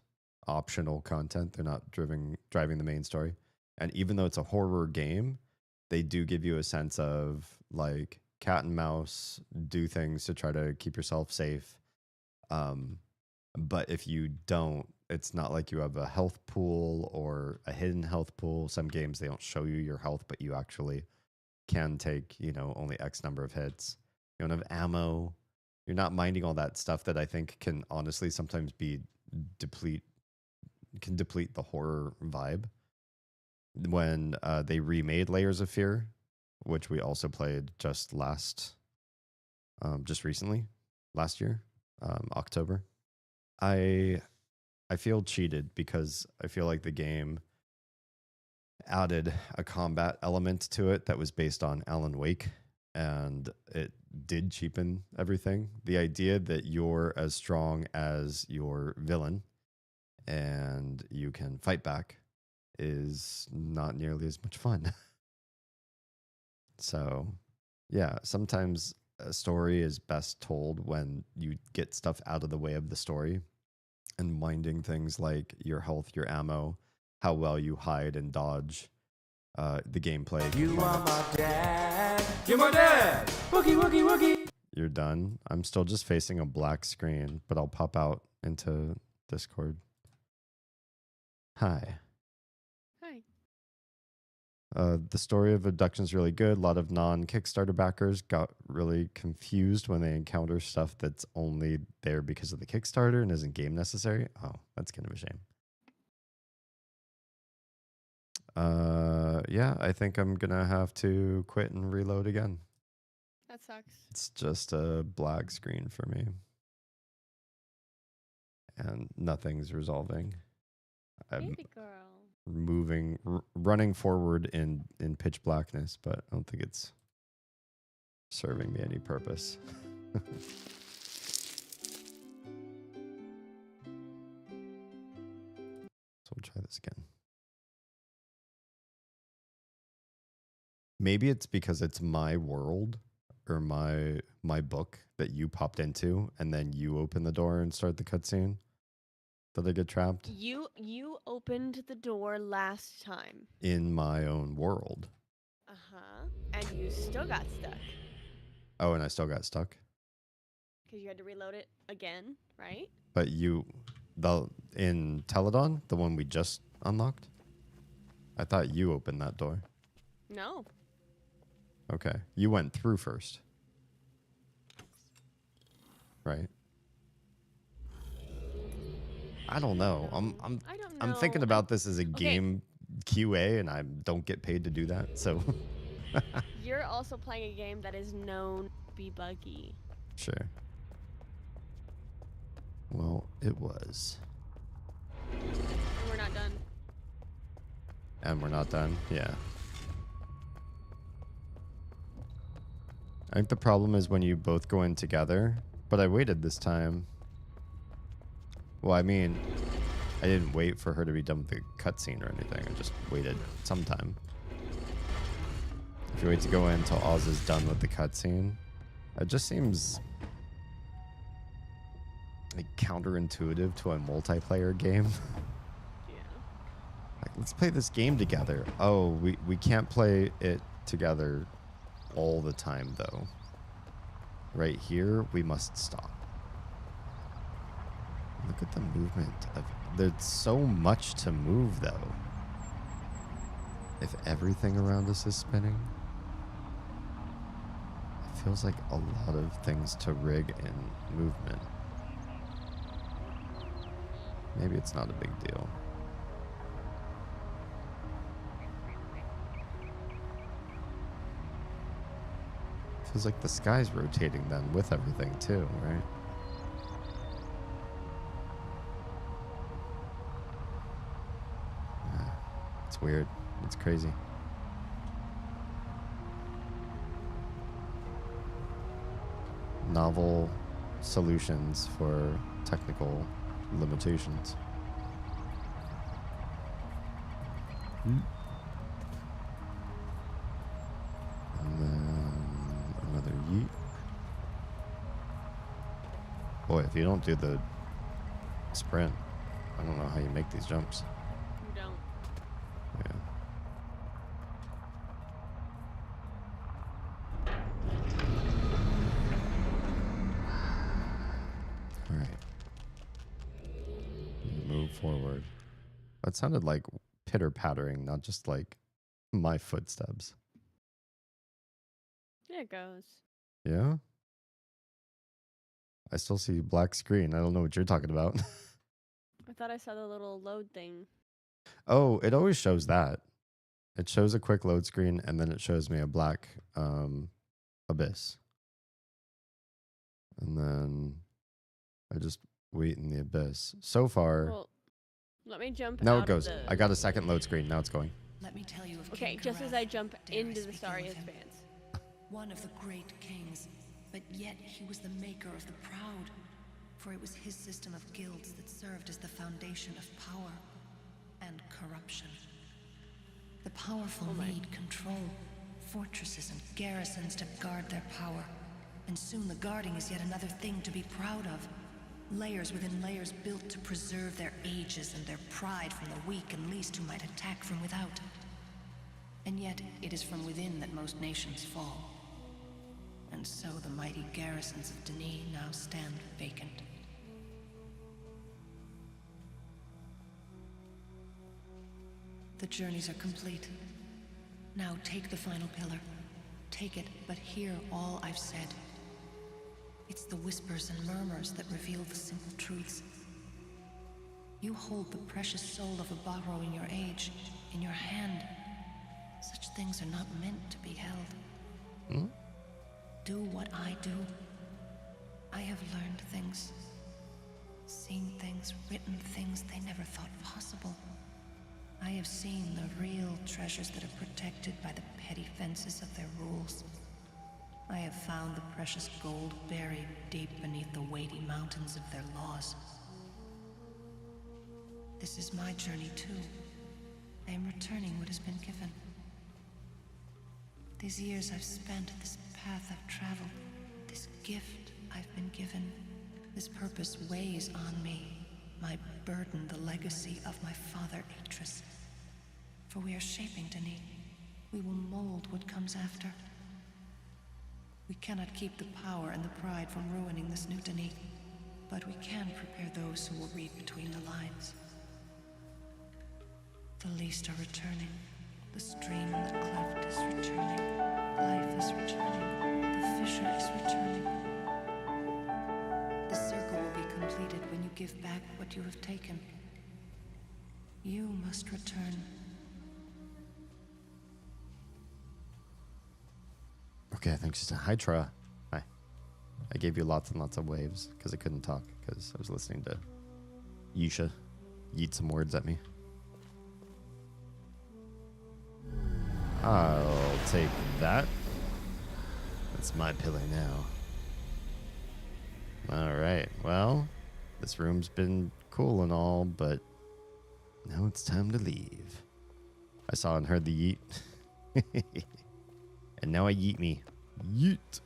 optional content. They're not driving the main story. And even though it's a horror game, they do give you a sense of like cat and mouse, do things to try to keep yourself safe. But if you don't, it's not like you have a health pool or a hidden health pool. Some games, they don't show you your health, but you actually can take, you know, only X number of hits. You don't have ammo. You're not minding all that stuff that I think can honestly sometimes be deplete the horror vibe. When they remade Layers of Fear, which we also played just recently, last year, October. I feel cheated because I feel like the game added a combat element to it that was based on Alan Wake, and it did cheapen everything. The idea that you're as strong as your villain and you can fight back is not nearly as much fun. So, yeah, sometimes a story is best told when you get stuff out of the way of the story, and minding things like your health, your ammo, how well you hide and dodge, the gameplay. You are my dad. You're my dad. Wookie, wookie, wookie. You're done. I'm still just facing a black screen, but I'll pop out into Discord. Hi. Hi. The story of Abduction is really good. A lot of non-Kickstarter backers got really confused when they encounter stuff that's only there because of the Kickstarter and isn't game necessary. Oh, that's kind of a shame. Yeah, I think I'm gonna have to quit and reload again. That sucks. It's just a black screen for me. And nothing's resolving. I'm Baby girl. running forward in pitch blackness, but I don't think it's serving me any purpose. So we'll try this again. Maybe it's because it's my world or my book that you popped into, and then you open the door and start the cutscene. That I get trapped You opened the door last time. in my own world. Uh-huh. And you still got stuck. Oh, and I still got stuck. Because you had to reload it again, right? But in Teledon, the one we just unlocked, I thought you opened that door. No. Okay, you went through first, right? I don't know. I don't know. I'm thinking about this as a game QA, and I don't get paid to do that. So You're also playing a game that is known to be buggy. sure. Well, it was. And we're not done. And we're not done. Yeah. I think the problem is when you both go in together, but I waited this time. Well, I mean, I didn't wait for her to be done with the cutscene or anything. I just waited some time. If you wait to go in until Oz is done with the cutscene, it just seems like counterintuitive to a multiplayer game. Yeah. Like, let's play this game together. Oh, we can't play it together all the time, though. Right here, we must stop. Look at the movement. There's so much to move, though. If everything around us is spinning, it feels like a lot of things to rig in movement. Maybe it's not a big deal. Feels like the sky's rotating then with everything too, right? It's weird. It's crazy. Novel solutions for technical limitations. And then another yeet. Boy, if you don't do the sprint, I don't know how you make these jumps. You don't. Yeah. All right. Move forward. That sounded like pitter-pattering, not just like my footsteps. it goes. Yeah? I still see black screen. I don't know what you're talking about. I thought I saw the little load thing. Oh, it always shows that. It shows a quick load screen, and then it shows me a black abyss. And then I just wait in the abyss. So far... Well, let me jump now out it goes. of the... I got a second load screen. Now it's going. Let me tell you of Okay, King just as Kareth. I jump Dare I into the speak starry ill of him? expanse. One of the great kings, but yet he was the maker of the proud, for it was his system of guilds that served as the foundation of power and corruption. The powerful need control, fortresses and garrisons to guard their power, and soon the guarding is yet another thing to be proud of. Layers within layers built to preserve their ages and their pride from the weak and least who might attack from without. And yet, it is from within that most nations fall. And so the mighty garrisons of Denis now stand vacant. The journeys are complete. Now take the final pillar. Take it, but hear all I've said. It's the whispers and murmurs that reveal the simple truths. You hold the precious soul of a Barrow in your age, in your hand. Such things are not meant to be held. Do what I do. I have learned things, seen things, written things they never thought possible. I have seen the real treasures that are protected by the petty fences of their rules. I have found the precious gold buried deep beneath the weighty mountains of their laws. This is my journey too. I am returning what has been given. These years I've spent, this path I've traveled, this gift I've been given, this purpose weighs on me, my burden, the legacy of my father Atris. For we are shaping Denis. We will mold what comes after. We cannot keep the power and the pride from ruining this new Denis, but we can prepare those who will read between the lines. The least are returning. The stream in the cleft is returning. Life is returning. The fisher is returning. The circle will be completed when you give back what you have taken. You must return. Okay, thanks. Hi, Tra. Hi. I gave you lots and lots of waves because I couldn't talk because I was listening to Yisha yeet some words at me. I'll take that. That's my pillar now. Alright, well, this room's been cool and all, but now it's time to leave. I saw and heard the yeet. And now I yeet me. Yeet!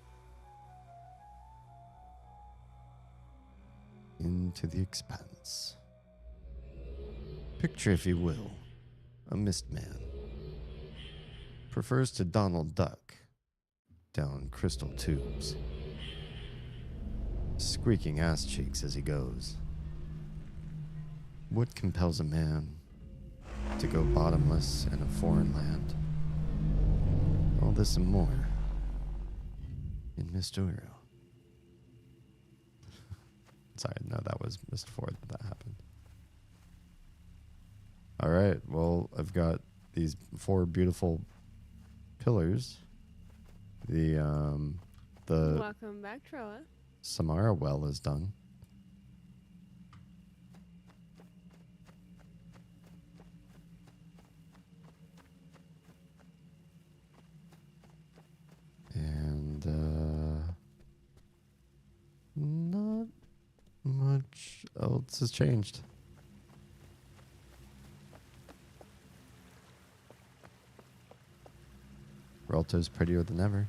Into the expanse. Picture, if you will, a mist man. Prefers to Donald Duck down crystal tubes, squeaking ass cheeks as he goes. What compels a man to go bottomless in a foreign land? All this and more in Misturo. Sorry, no, that was Mr. Ford that happened. All right, well, I've got these 4 beautiful pillars. The Welcome back, Troa. Samara well is done. And not much else has changed. Rialto's prettier than ever.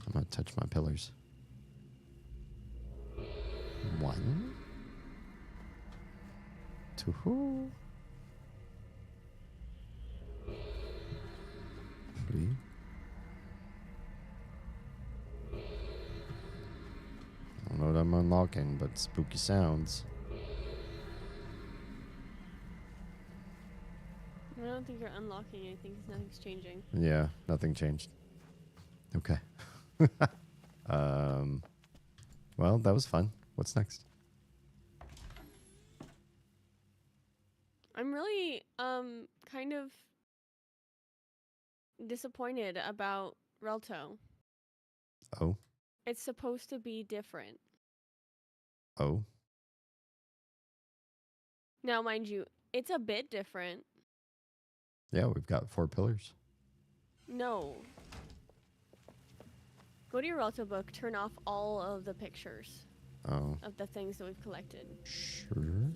I'm gonna touch my pillars. 1, 2, 3. I don't know what I'm unlocking, but spooky sounds. I don't think you're unlocking anything because nothing's changing. Yeah, nothing changed. Okay. Well, that was fun. What's next? I'm really kind of disappointed about Relto. Oh. It's supposed to be different. Oh. Now, mind you, it's a bit different. Yeah, we've got 4 pillars. No. Go to your Relto book, turn off all of the pictures Oh. of the things that we've collected. Sure.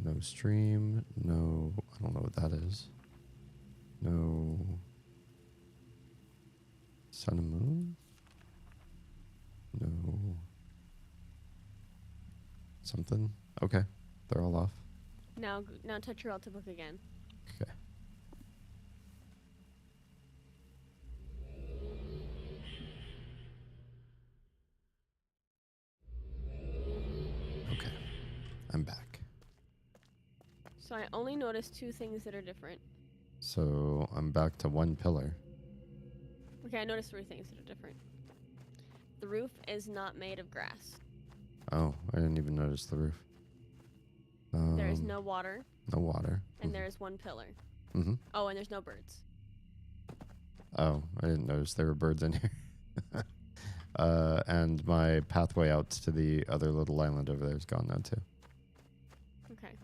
No stream. No. I don't know what that is. No. Sun and moon? No. Something? Okay. They're all off. Now touch your Relto book again. Okay. Okay. I'm back. So I only noticed 2 things that are different. So I'm back to 1 pillar. Okay, I noticed 3 things that are different. The roof is not made of grass. Oh, I didn't even notice the roof. There is no water. No water. And there is 1 pillar. Mm-hmm. Oh, and there's no birds. Oh, I didn't notice there were birds in here. And my pathway out to the other little island over there is gone now too. Okay.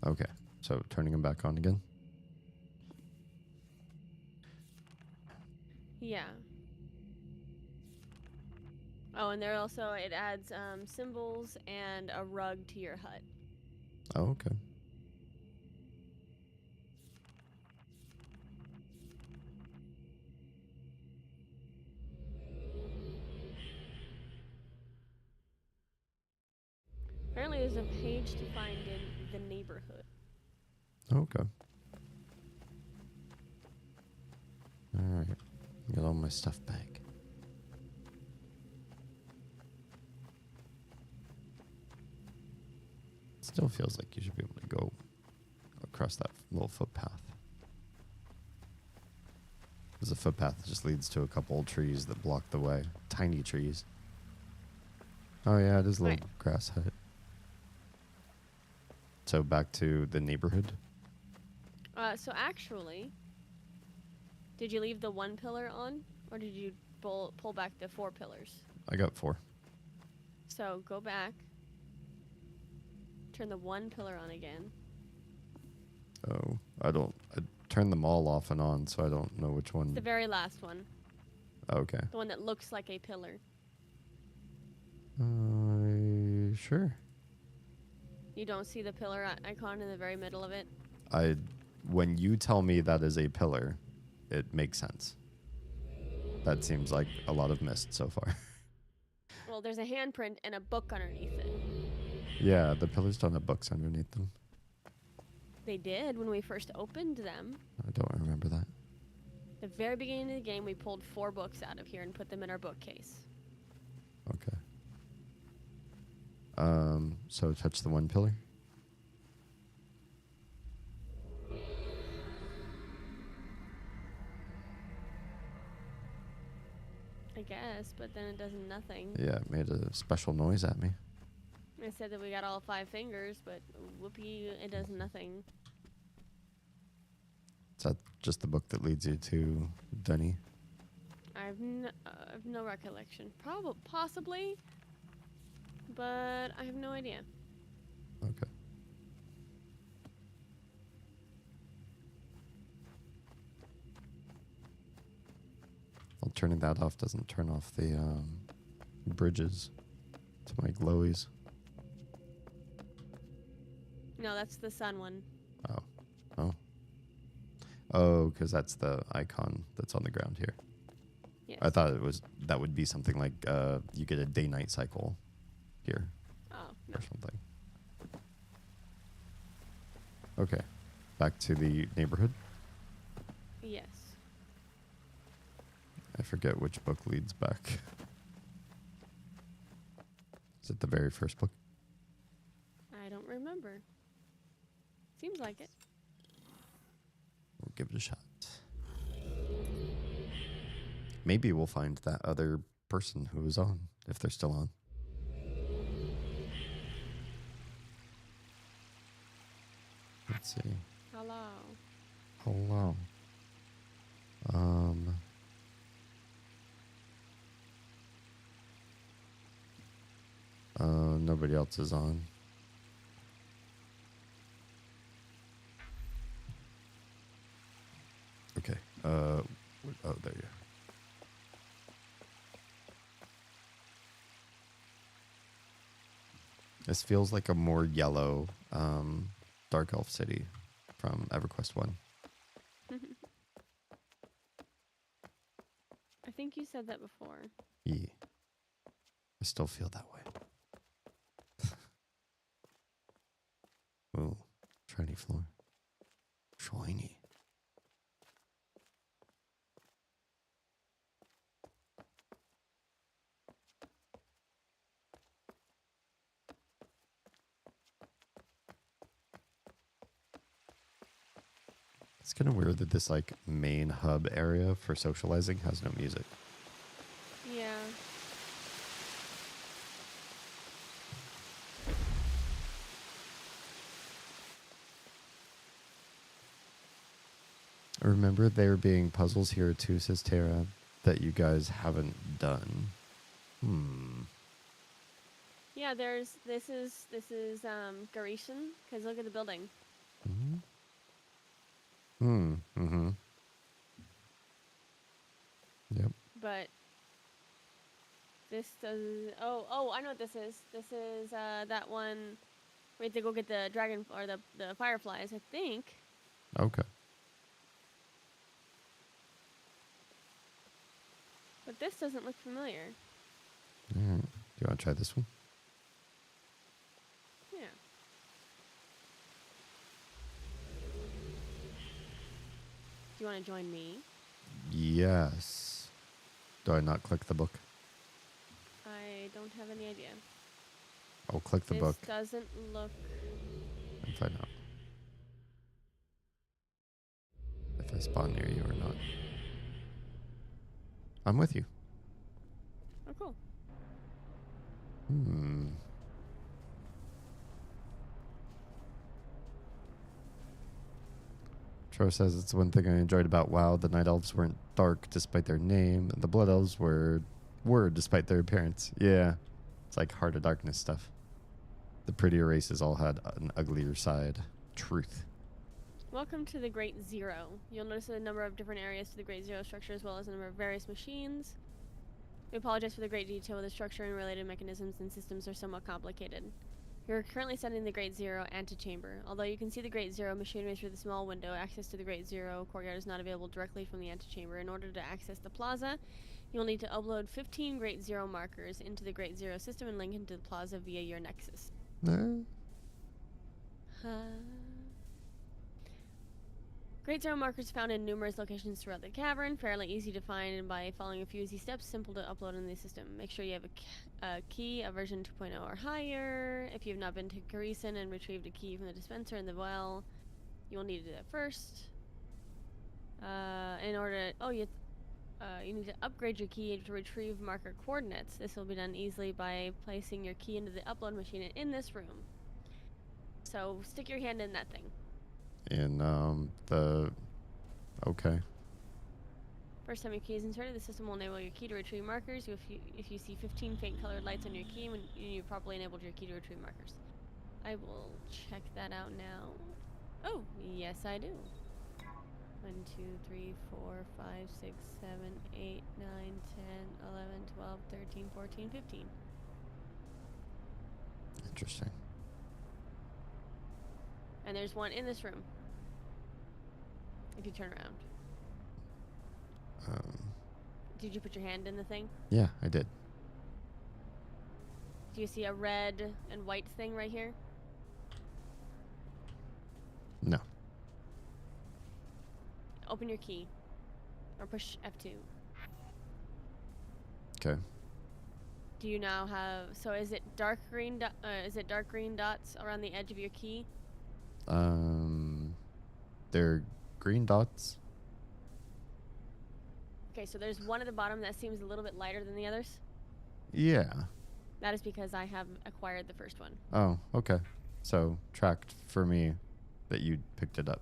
Okay, so turning them back on again. Yeah. Oh, and there also, it adds symbols and a rug to your hut. Oh, okay. Apparently there's a page to find in the neighborhood. Okay. Alright. Get all my stuff back. Still feels like you should be able to go across that little footpath. Because the footpath just leads to a couple old trees that block the way. Tiny trees. Oh yeah, it is a little Right. grass hut. So back to the neighborhood. So actually, did you leave the 1 pillar on? Or did you pull back the 4 pillars? I got 4. So go back. Turn the 1 pillar on again. Oh, I turned them all off and on, so I don't know which one. The very last one. Okay. The one that looks like a pillar. Sure. You don't see the pillar icon in the very middle of it? When you tell me that is a pillar, it makes sense. That seems like a lot of mist so far. Well, there's a handprint and a book underneath it. Yeah, the pillars don't have books underneath them. They did when we first opened them. I don't remember that. The very beginning of the game, we pulled 4 books out of here and put them in our bookcase. Okay. So touch the 1 pillar. I guess, but then it does nothing. Yeah, it made a special noise at me. It said that we got all 5 fingers, but whoopee, it does nothing. Is that just the book that leads you to Dunny? I have no recollection. Possibly, but I have no idea. Okay. Well, turning that off doesn't turn off the bridges to my glowies. No, that's the sun one. Oh. Oh. Oh, because that's the icon that's on the ground here. Yes. I thought that would be something like you get a day-night cycle here Oh, no. or something. Okay. Back to the neighborhood. Yes. I forget which book leads back. Is it the very first book? maybe we'll find that other person who was on, if they're still on. Let's see. Hello. Hello. Nobody else is on. Okay. Oh, there you are. This feels like a more yellow Dark Elf city from EverQuest 1. I think you said that before. Yeah. I still feel that way. Oh, shiny floor. Shiny. It's kind of weird that this like main hub area for socializing has no music. Yeah. I remember there being puzzles here too, says Tara, that you guys haven't done. Yeah, this is Garishon, because look at the building. Yep. But this does. Oh, I know what this is. This is that one. We have to go get the dragon or the fireflies, I think. Okay. But this doesn't look familiar. All right. Do you want to try this one? Yeah. Do you want to join me? Yes. Do I not click the book? I don't have any idea. I'll click the book This doesn't look. and find out if I spawn near you or not. I'm with you. Oh, cool. Tro says it's one thing I enjoyed about WoW. The Night Elves weren't dark despite their name. And the Blood Elves were despite their appearance. Yeah. It's like Heart of Darkness stuff. The prettier races all had an uglier side. Truth. Welcome to the Great Zero. You'll notice a number of different areas to the Great Zero structure as well as a number of various machines. We apologize for the great detail of the structure and related mechanisms and systems are somewhat complicated. You're currently studying the Great Zero antechamber. Although you can see the Great Zero machinery through the small window, access to the Great Zero courtyard is not available directly from the antechamber. In order to access the plaza, you will need to upload 15 Great Zero markers into the Great Zero system and link into the plaza via your nexus. Great Zero markers found in numerous locations throughout the cavern, fairly easy to find and by following a few easy steps, simple to upload in the system. Make sure you have a key, a version 2.0 or higher. If you have not been to Garrison and retrieved a key from the dispenser in the well, you will need to do that first. In order to, you need to upgrade your key to retrieve marker coordinates. This will be done easily by placing your key into the upload machine in this room. So stick your hand in that thing. Okay. First time your key is inserted, the system will enable your key to retrieve markers. If you see 15 faint colored lights on your key, when you've properly enabled your key to retrieve markers. I will check that out now. Oh, yes I do. 1, 2, 3, 4, 5, 6, 7, 8, 9, 10, 11, 12, 13, 14, 15. Interesting. And there's one in this room. If you turn around. Did you put your hand in the thing? Yeah, I did. Do you see a red and white thing right here? No. Open your key. Or push F2. Okay. Do you now have... So is it dark green dots around the edge of your key? They're green dots. Okay, so there's one at the bottom that seems a little bit lighter than the others. Yeah. That is because I have acquired the first one. Oh, okay. So tracked for me that you picked it up.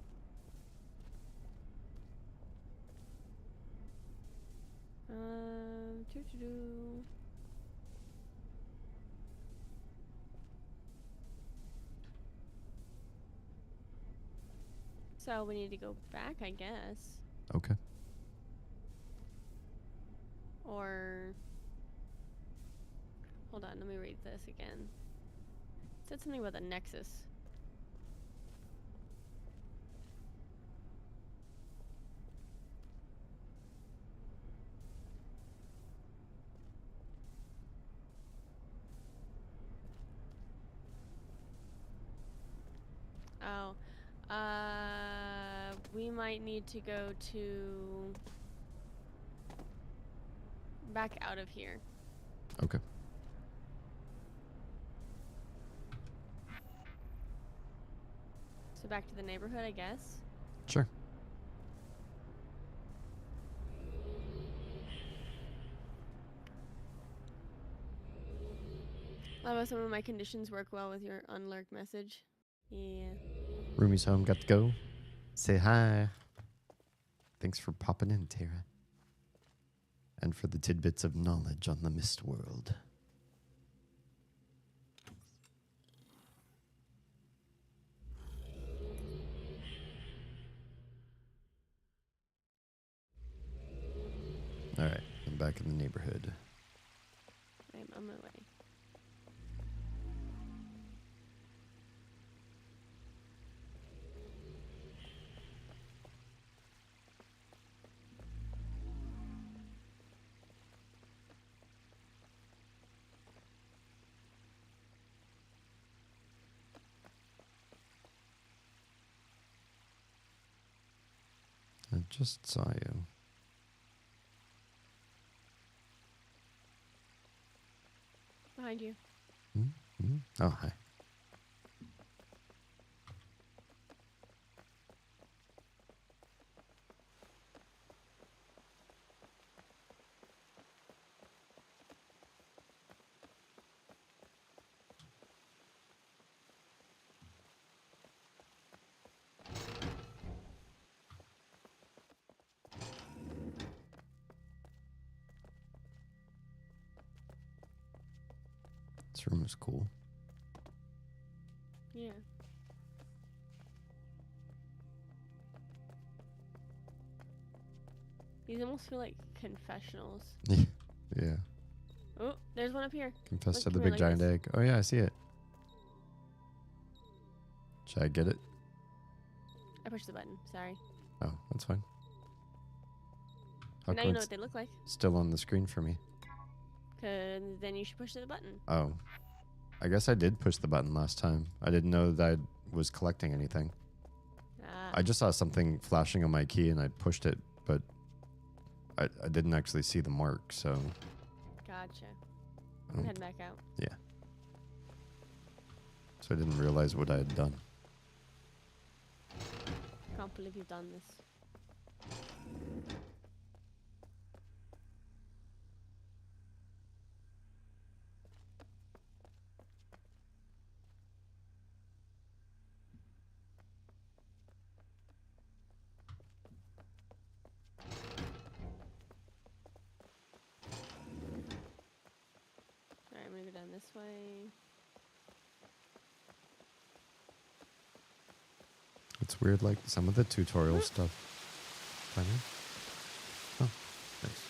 Doo-doo-doo. So we need to go back, I guess. Okay. Or hold on, let me read this again. It said something about the nexus. Oh, we might need to go to back out of here. Okay. So back to the neighborhood, I guess. Sure. Lava, some of my conditions work well with your unlurk message. Yeah. Roomy's home. Got to go. Say hi. Thanks for popping in, Tara. And for the tidbits of knowledge on the Mist World. All right, I'm back in the neighborhood. I'm on my way. I just saw you. Behind you. Mm-hmm. Oh, hi. This room is cool. Yeah. These almost feel like confessionals. Yeah. Oh, there's one up here. Confess Look, to the come here big like giant this. egg. Oh, yeah, I see it. Should I get it? I pushed the button. Sorry. Oh, that's fine. How Now come you know it's what they look like. still on the screen for me? Cause then you should push the button. Oh. I guess I did push the button last time. I didn't know that I was collecting anything. I just saw something flashing on my key and I pushed it, but I didn't actually see the mark, so... Gotcha. I don't- Head back out. Yeah. So I didn't realize what I had done. Can't believe you've done this. Alright, I'm gonna go down this way. It's weird, like some of the tutorial stuff. Funny. Oh, nice.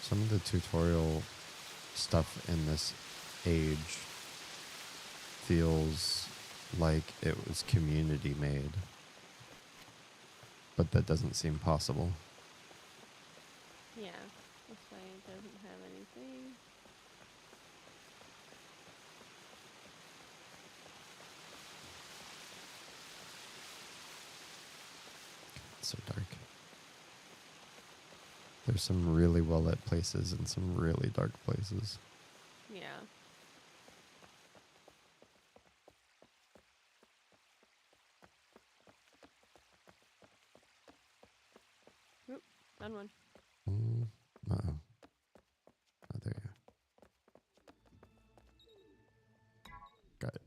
Some of the tutorial stuff in this age feels like it was community made. But that doesn't seem possible. Yeah. This way it doesn't have anything. It's so dark. There's some really well lit places and some really dark places. Yeah. Oop. Found one. Uh-oh. Oh, there you go. Got it.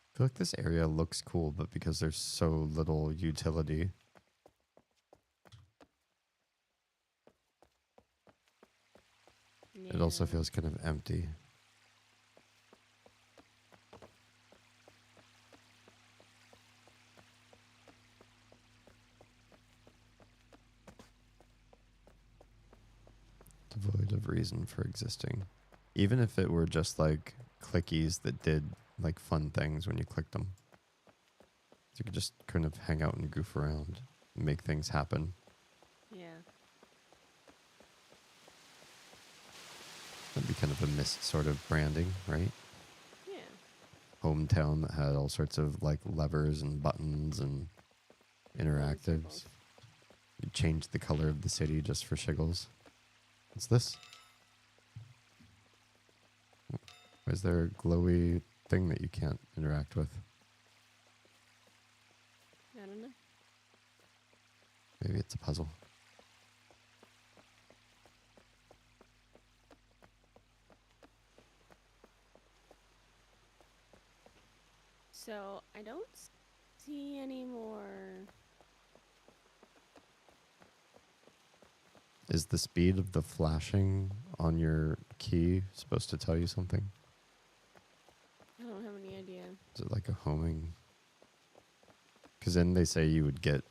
I feel like this area looks cool, but because there's so little utility, it also Yeah. feels kind of empty. Devoid of reason for existing. Even if it were just like clickies that did like fun things when you clicked them. You could just kind of hang out and goof around and make things happen. Yeah. That'd be kind of a missed sort of branding, right? Yeah. Hometown that had all sorts of like levers and buttons and interactives. You changed the color of the city just for shiggles. What's this? Why is there a glowy thing that you can't interact with? I don't know. Maybe it's a puzzle. So I don't see any more. Is the speed of the flashing on your key supposed to tell you something? I don't have any idea. Is it like a homing? Because then they say you would get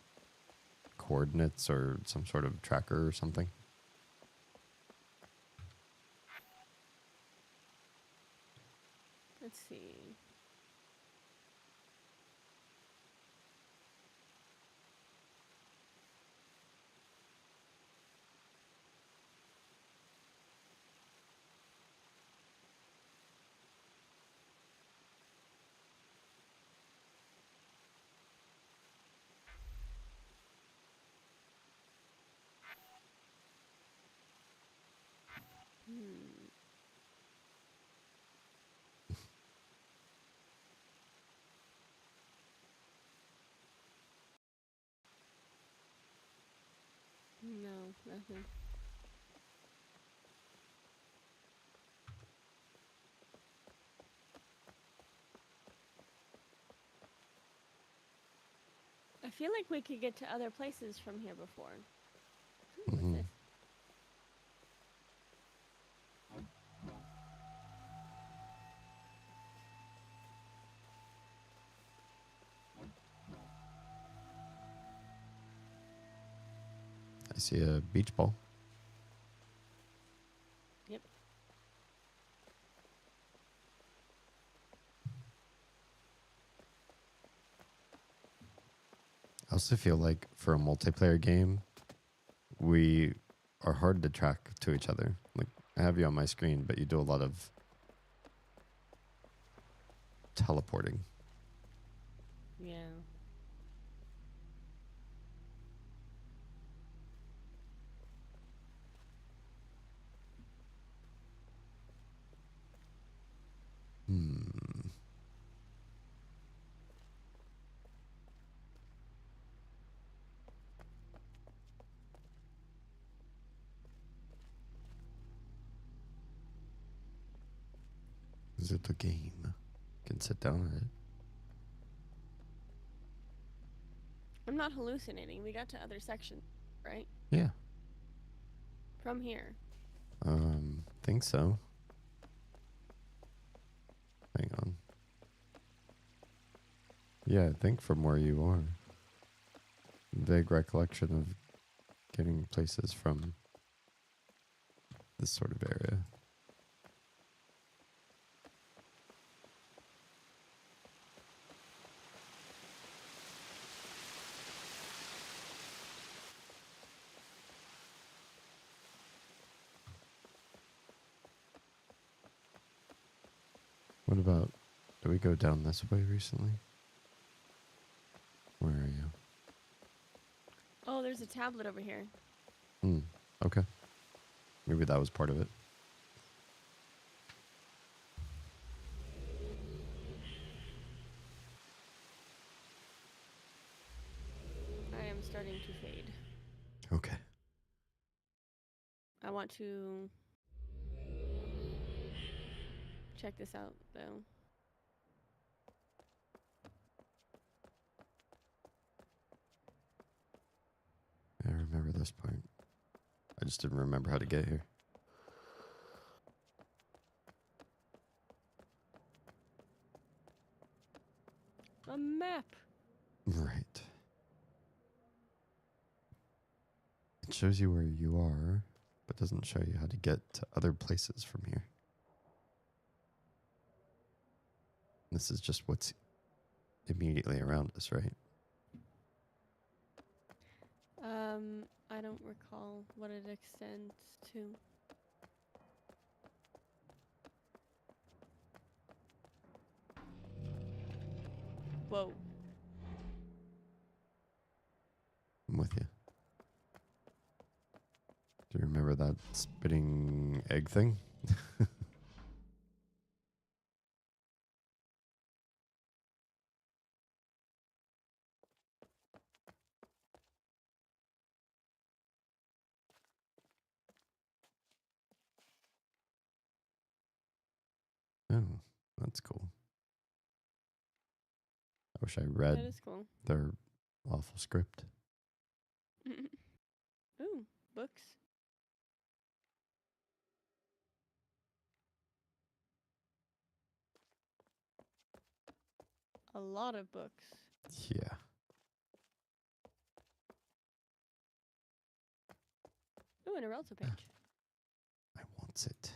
coordinates or some sort of tracker or something. Let's see. Hmm. No, nothing. I feel like we could get to other places from here before. What's Mhm. this? I see a beach ball. Yep. I also feel like for a multiplayer game, we are hard to track to each other. Like, I have you on my screen, but you do a lot of teleporting. Yeah. Hmm. Is it a game? You can sit down at it. I'm not hallucinating. We got to other sections, right? Yeah. From here. Think so. Hang on. Yeah, I think from where you are. Vague recollection of getting places from this sort of area. What about, do we go down this way recently? Where are you? Oh, there's a tablet over here. Hmm. Okay. Maybe that was part of it. I am starting to fade. Okay. I want to check this out, though. I remember this part. I just didn't remember how to get here. A map. Right. It shows you where you are, but doesn't show you how to get to other places from here. This is just what's immediately around us, right? I don't recall what it extends to. Whoa. I'm with you. Do you remember that spitting egg thing? Oh, that's cool. I wish I read That is cool. their awful script. Ooh, books. A lot of books. Yeah. Ooh, and a relative page. I wants it.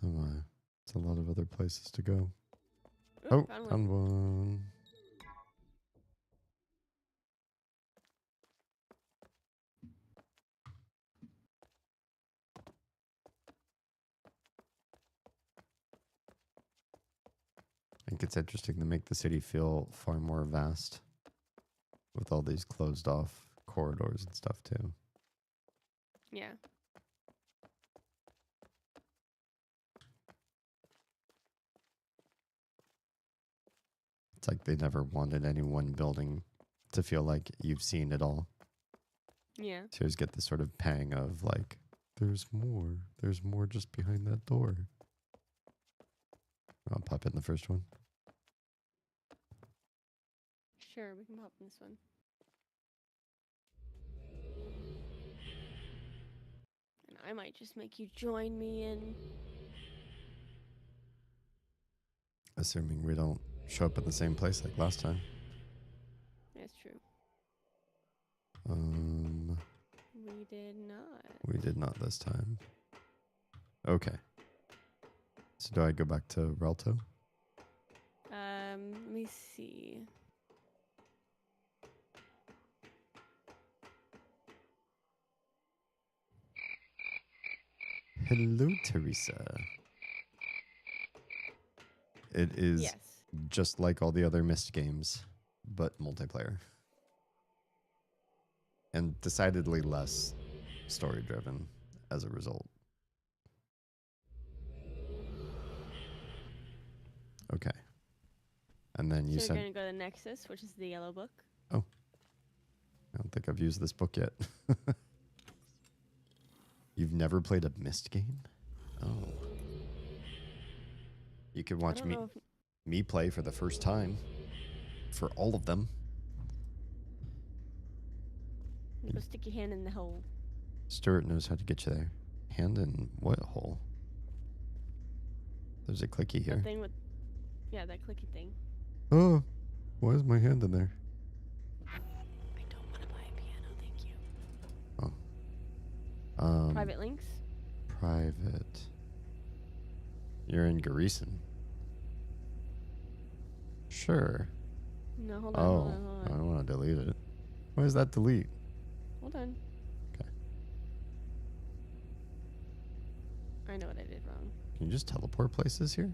Oh my. It's a lot of other places to go. Ooh, Oh, found one. found one. I think it's interesting to make the city feel far more vast with all these closed off corridors and stuff too. Yeah. It's like they never wanted any one building to feel like you've seen it all. Yeah. So you always get this sort of pang of like, there's more. There's more just behind that door. I'll pop in the first one. Sure, we can pop in this one. And I might just make you join me in. Assuming we don't show up at the same place like last time. That's true. We did not. We did not this time. Okay. So do I go back to Relto? Let me see. Hello, Teresa. It is Yes. just like all the other Myst games, but multiplayer. And decidedly less story-driven as a result. Okay. And then you So said... we're going to go to the Nexus, which is the yellow book. Oh. I don't think I've used this book yet. You've never played a Myst game? Oh. You could watch me play for the first time. For all of them. Go stick your hand in the hole. Stuart knows how to get you there. Hand in what hole? There's a clicky here. That thing with... Yeah, that clicky thing. Oh, why is my hand in there? I don't want to buy a piano, thank you. Oh. Private links? Private. You're in Garrison. Sure. No, hold on, Oh, hold on, hold I on. don't want to delete it. Why is that delete? Hold on. Okay. I know what I did wrong. Can you just teleport places here?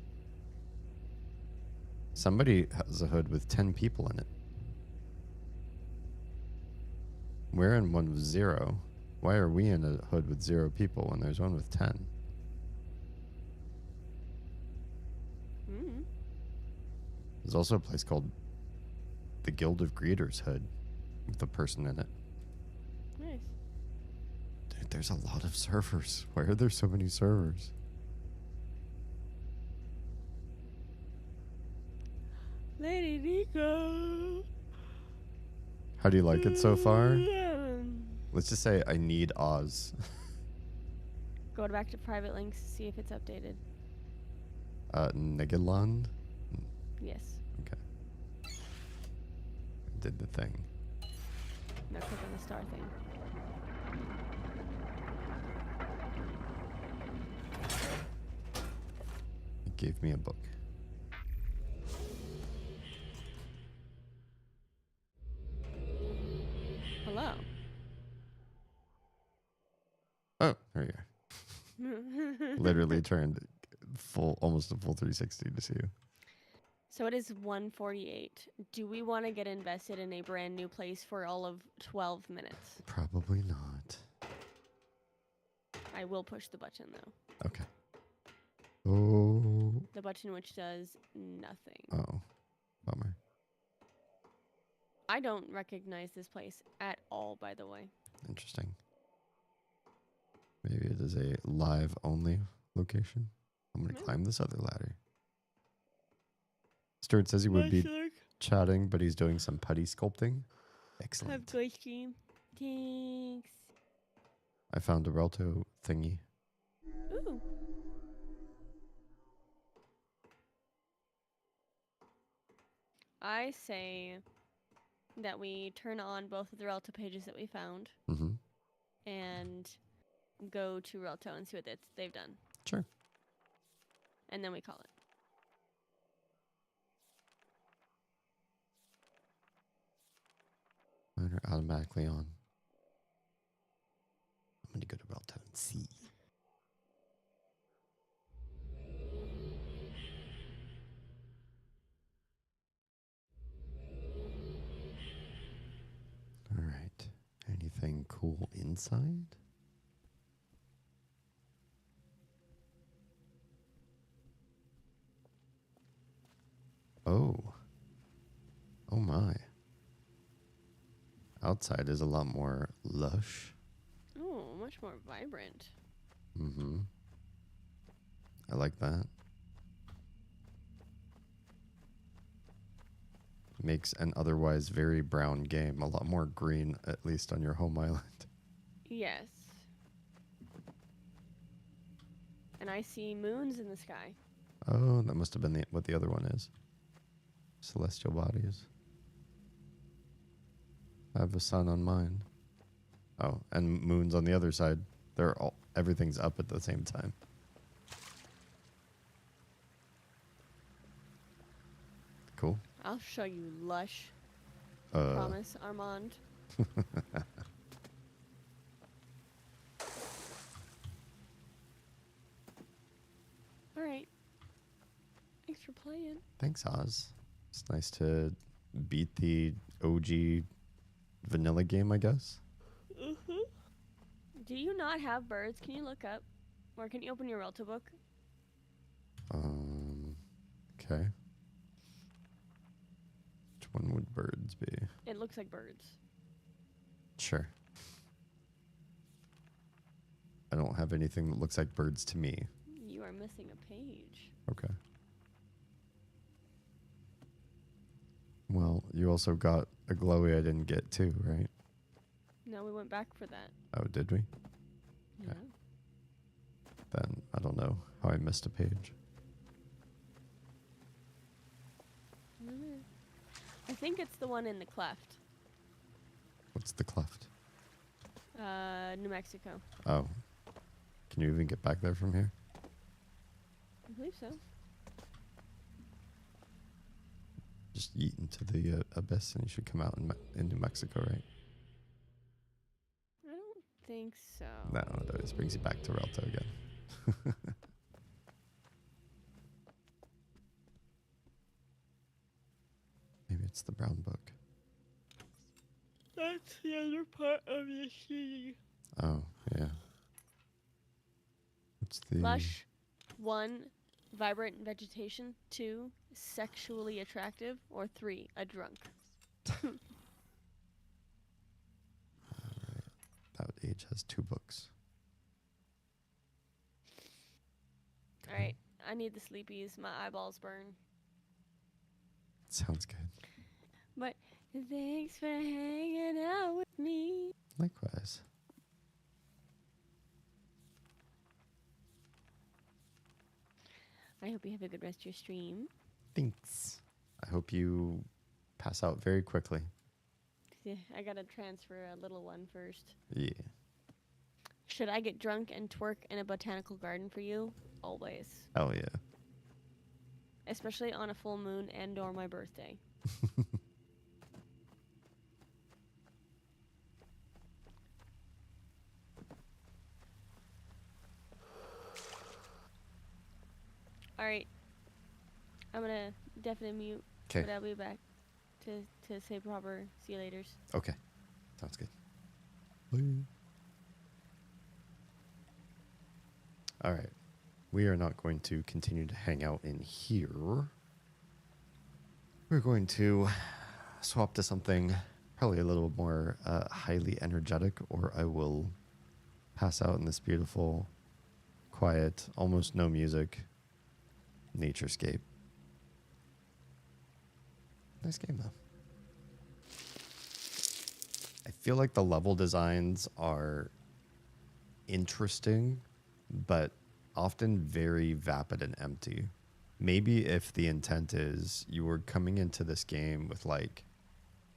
Somebody has a hood with 10 people in it. We're in one with 0. Why are we in a hood with 0 people when there's one with 10? Hmm. There's also a place called the Guild of Greeters hood with a person in it. Nice. Dude, there's a lot of servers. Why are there so many servers? Lady Nico. How do you like it so far? Let's just say I need Oz. Go back to private links, see if it's updated. Nigaland? Yes. Okay. Did the thing. Now click on the star thing. It gave me a book. Hello. Oh, there you are. Literally turned almost a full 360 to see you. So it is 1:48. Do we want to get invested in a brand new place for all of 12 minutes? Probably not. I will push the button though. Okay. Oh. The button which does nothing. Oh. Bummer. I don't recognize this place at all, by the way. Interesting. Maybe it is a live only location. I'm going to climb this other ladder. Stuart says he would be chatting, but he's doing some putty sculpting. Excellent. Have good stream. Thanks. I found a Relto thingy. Ooh. I say that we turn on both of the Relto pages that we found Mm-hmm. and go to Relto and see what they've done. Sure. And then we call it. Mine are automatically on. I'm going to go to Relto and see. All right. Anything cool inside? Oh. Oh my. Outside is a lot more lush. Oh, much more vibrant. Mm-hmm. I like that. Makes an otherwise very brown game a lot more green, at least on your home island. Yes. And I see moons in the sky. Oh, that must have been what the other one is. Celestial bodies. I have a sun on mine. Oh, and moons on the other side. Everything's up at the same time. Cool. I'll show you lush. Uh, Promise, Armand. All right. Thanks for playing. Thanks, Oz. It's nice to beat the OG vanilla game, I guess. Mm-hmm. Do you not have birds? Can you look up? Or can you open your Relto book? Okay. Which one would birds be? It looks like birds. Sure. I don't have anything that looks like birds to me. You are missing a page. Okay. Well, you also got a glowy I didn't get too, right? No, we went back for that. Oh, did we? Yeah. Then I don't know how I missed a page. I think it's the one in the cleft. What's the cleft? New Mexico. Oh. Can you even get back there from here? I believe so. Just yeet into the abyss and you should come out in New Mexico, right? I don't think so. No, that just brings you back to Relto again. Maybe it's the brown book. That's the other part of the CD. Oh, yeah. What's the... Lush, 1, vibrant vegetation, 2, sexually attractive, or 3, a drunk. That age has 2 books. All right, I need the sleepies. My eyeballs burn. Sounds good. But thanks for hanging out with me. Likewise. I hope you have a good rest of your stream. Thanks. I hope you pass out very quickly. Yeah, I gotta transfer a little one first. Yeah. Should I get drunk and twerk in a botanical garden for you? Always. Hell yeah. Especially on a full moon and or my birthday. Alright. I'm gonna definitely mute. Okay. But I'll be back to say proper see you laters. Okay. Sounds good. Bye. All right. We are not going to continue to hang out in here. We're going to swap to something probably a little more highly energetic, or I will pass out in this beautiful, quiet, almost no music naturescape. Nice game, though. I feel like the level designs are interesting, but often very vapid and empty. Maybe if the intent is you were coming into this game with like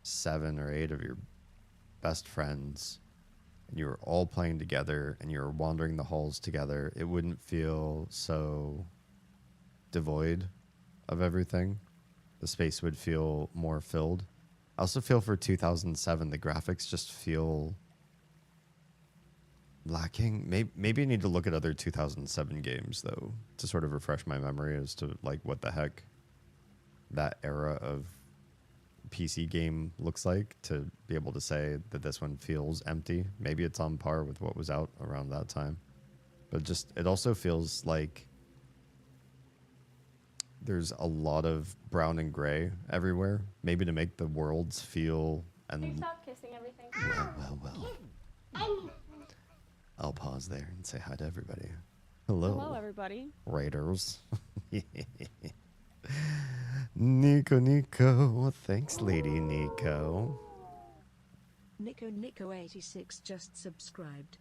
7 or 8 of your best friends, and you were all playing together and you were wandering the halls together, it wouldn't feel so devoid of everything. The space would feel more filled. I also feel for 2007, the graphics just feel lacking. Maybe I need to look at other 2007 games, though, to sort of refresh my memory as to, like, what the heck that era of PC game looks like, to be able to say that this one feels empty. Maybe it's on par with what was out around that time. But just, it also feels like there's a lot of brown and gray everywhere, maybe to make the worlds feel... and Stop kissing everything. Well. I'll pause there and say hi to everybody. Hello. Hello, everybody. Raiders. Nico. Thanks, Lady Nico. Nico86 just subscribed.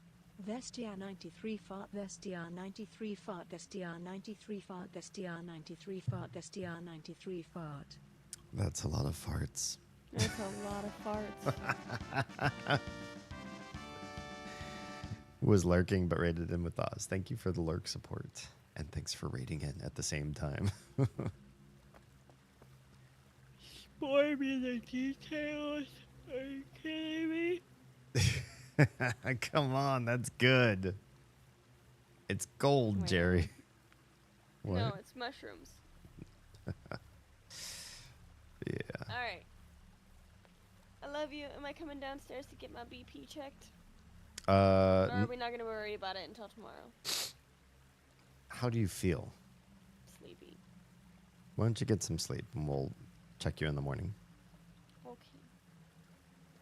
Vestia 93 fart, Vestia 93 fart, Vestia 93 fart, Vestia 93 fart, Vestia 93 fart. That's a lot of farts. That's a lot of farts. Was lurking but rated in with Oz. Thank you for the lurk support. And thanks for rating in at the same time. Spore me the details. Are you kidding me? Come on, that's good. It's gold, Wait. Jerry. What? No, it's mushrooms. Yeah. All right. I love you. Am I coming downstairs to get my BP checked? Or are we not going to worry about it until tomorrow? How do you feel? Sleepy. Why don't you get some sleep and we'll check you in the morning? Okay.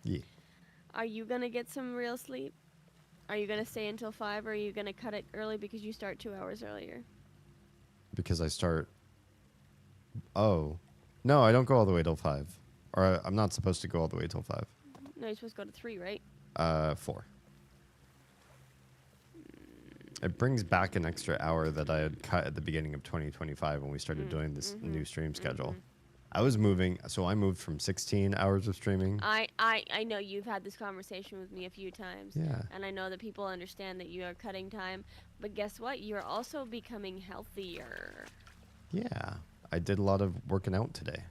Yeah. Are you going to get some real sleep? Are you going to stay until 5, or are you going to cut it early because you start 2 hours earlier? Because I start... Oh. No, I don't go all the way till 5. Or I'm not supposed to go all the way till 5. No, you're supposed to go to 3, right? 4. It brings back an extra hour that I had cut at the beginning of 2025 when we started doing this new stream schedule. I was moving, so I moved from 16 hours of streaming. I know you've had this conversation with me a few times. Yeah. And I know that people understand that you are cutting time. But guess what? You're also becoming healthier. Yeah. I did a lot of working out today.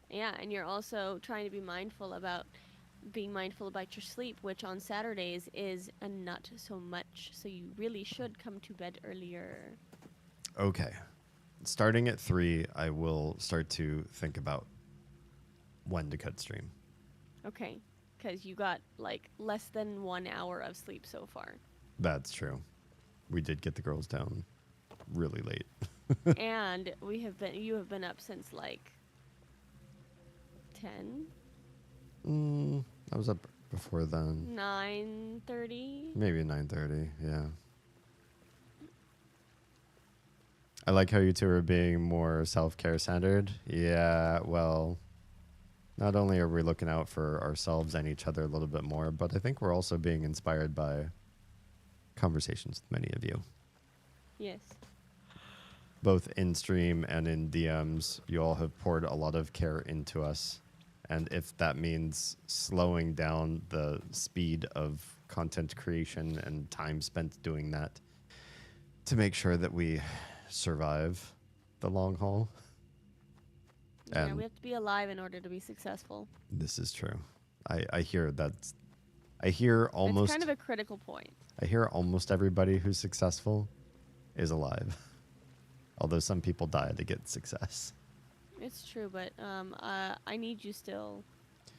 Yeah, and you're also trying to be mindful about your sleep, which on Saturdays is a not so much. So you really should come to bed earlier. Okay. Starting at 3, I will start to think about when to cut stream. Okay. because you got like less than 1 hour of sleep so far. That's true. We did get the girls down really late. And you have been up since like 10, I was up before then. 9:30. Maybe 9:30, yeah. I like how you two are being more self-care centered. Yeah, well, not only are we looking out for ourselves and each other a little bit more, but I think we're also being inspired by conversations with many of you. Yes. Both in stream and in DMs, you all have poured a lot of care into us. And if that means slowing down the speed of content creation and time spent doing that to make sure that we survive the long haul. Yeah, And we have to be alive in order to be successful. this is true. I hear that's, I hear almost, It's kind of a critical point. I hear almost everybody who's successful is alive. Although some people die to get success. It's true, but I need you still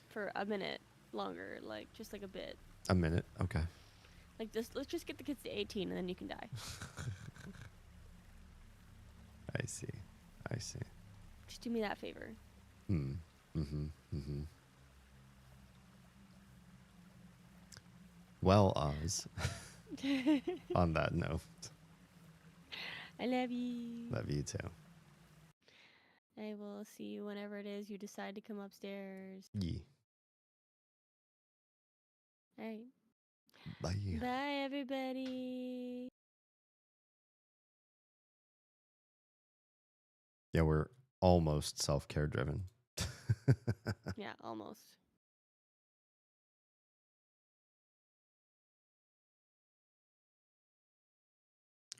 for a minute longer, like just like a bit. A minute, okay. Like let's just get the kids to 18 and then you can die. I see. Just do me that favor. Well, Oz, on that note, I love you. love you too. I will see you whenever it is you decide to come upstairs. Yee. All right. Bye. Bye, everybody. Yeah, we're almost self-care driven. Yeah, almost.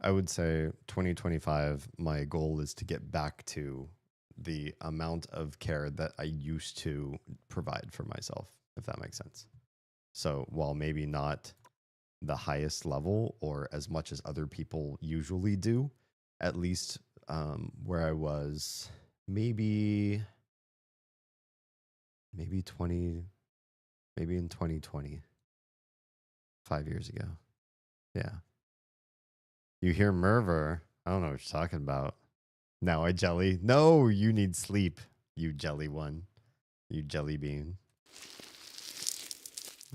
I would say 2025, my goal is to get back to the amount of care that I used to provide for myself, if that makes sense. So while maybe not the highest level or as much as other people usually do, at least where I was maybe in 2020, 5 years ago. Yeah. You hear Merver. I don't know what you're talking about. Now I jelly. No, you need sleep, you jelly one. You jelly bean.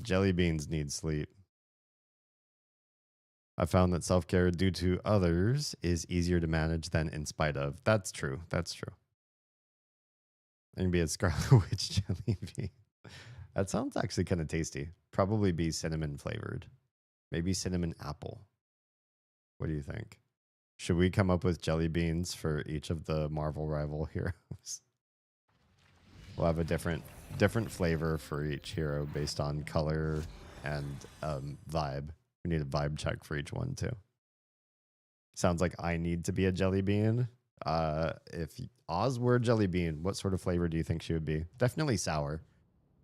Jelly beans need sleep. I found that self-care due to others is easier to manage than in spite of. That's true. That's true. And be a Scarlet Witch jelly bean. That sounds actually kind of tasty. Probably be cinnamon flavored. Maybe cinnamon apple. What do you think? Should we come up with jelly beans for each of the Marvel rival heroes? We'll have a different flavor for each hero based on color and vibe. We need a vibe check for each one too. Sounds like I need to be a jelly bean. If Oz were a jelly bean, what sort of flavor do you think she would be? Definitely sour.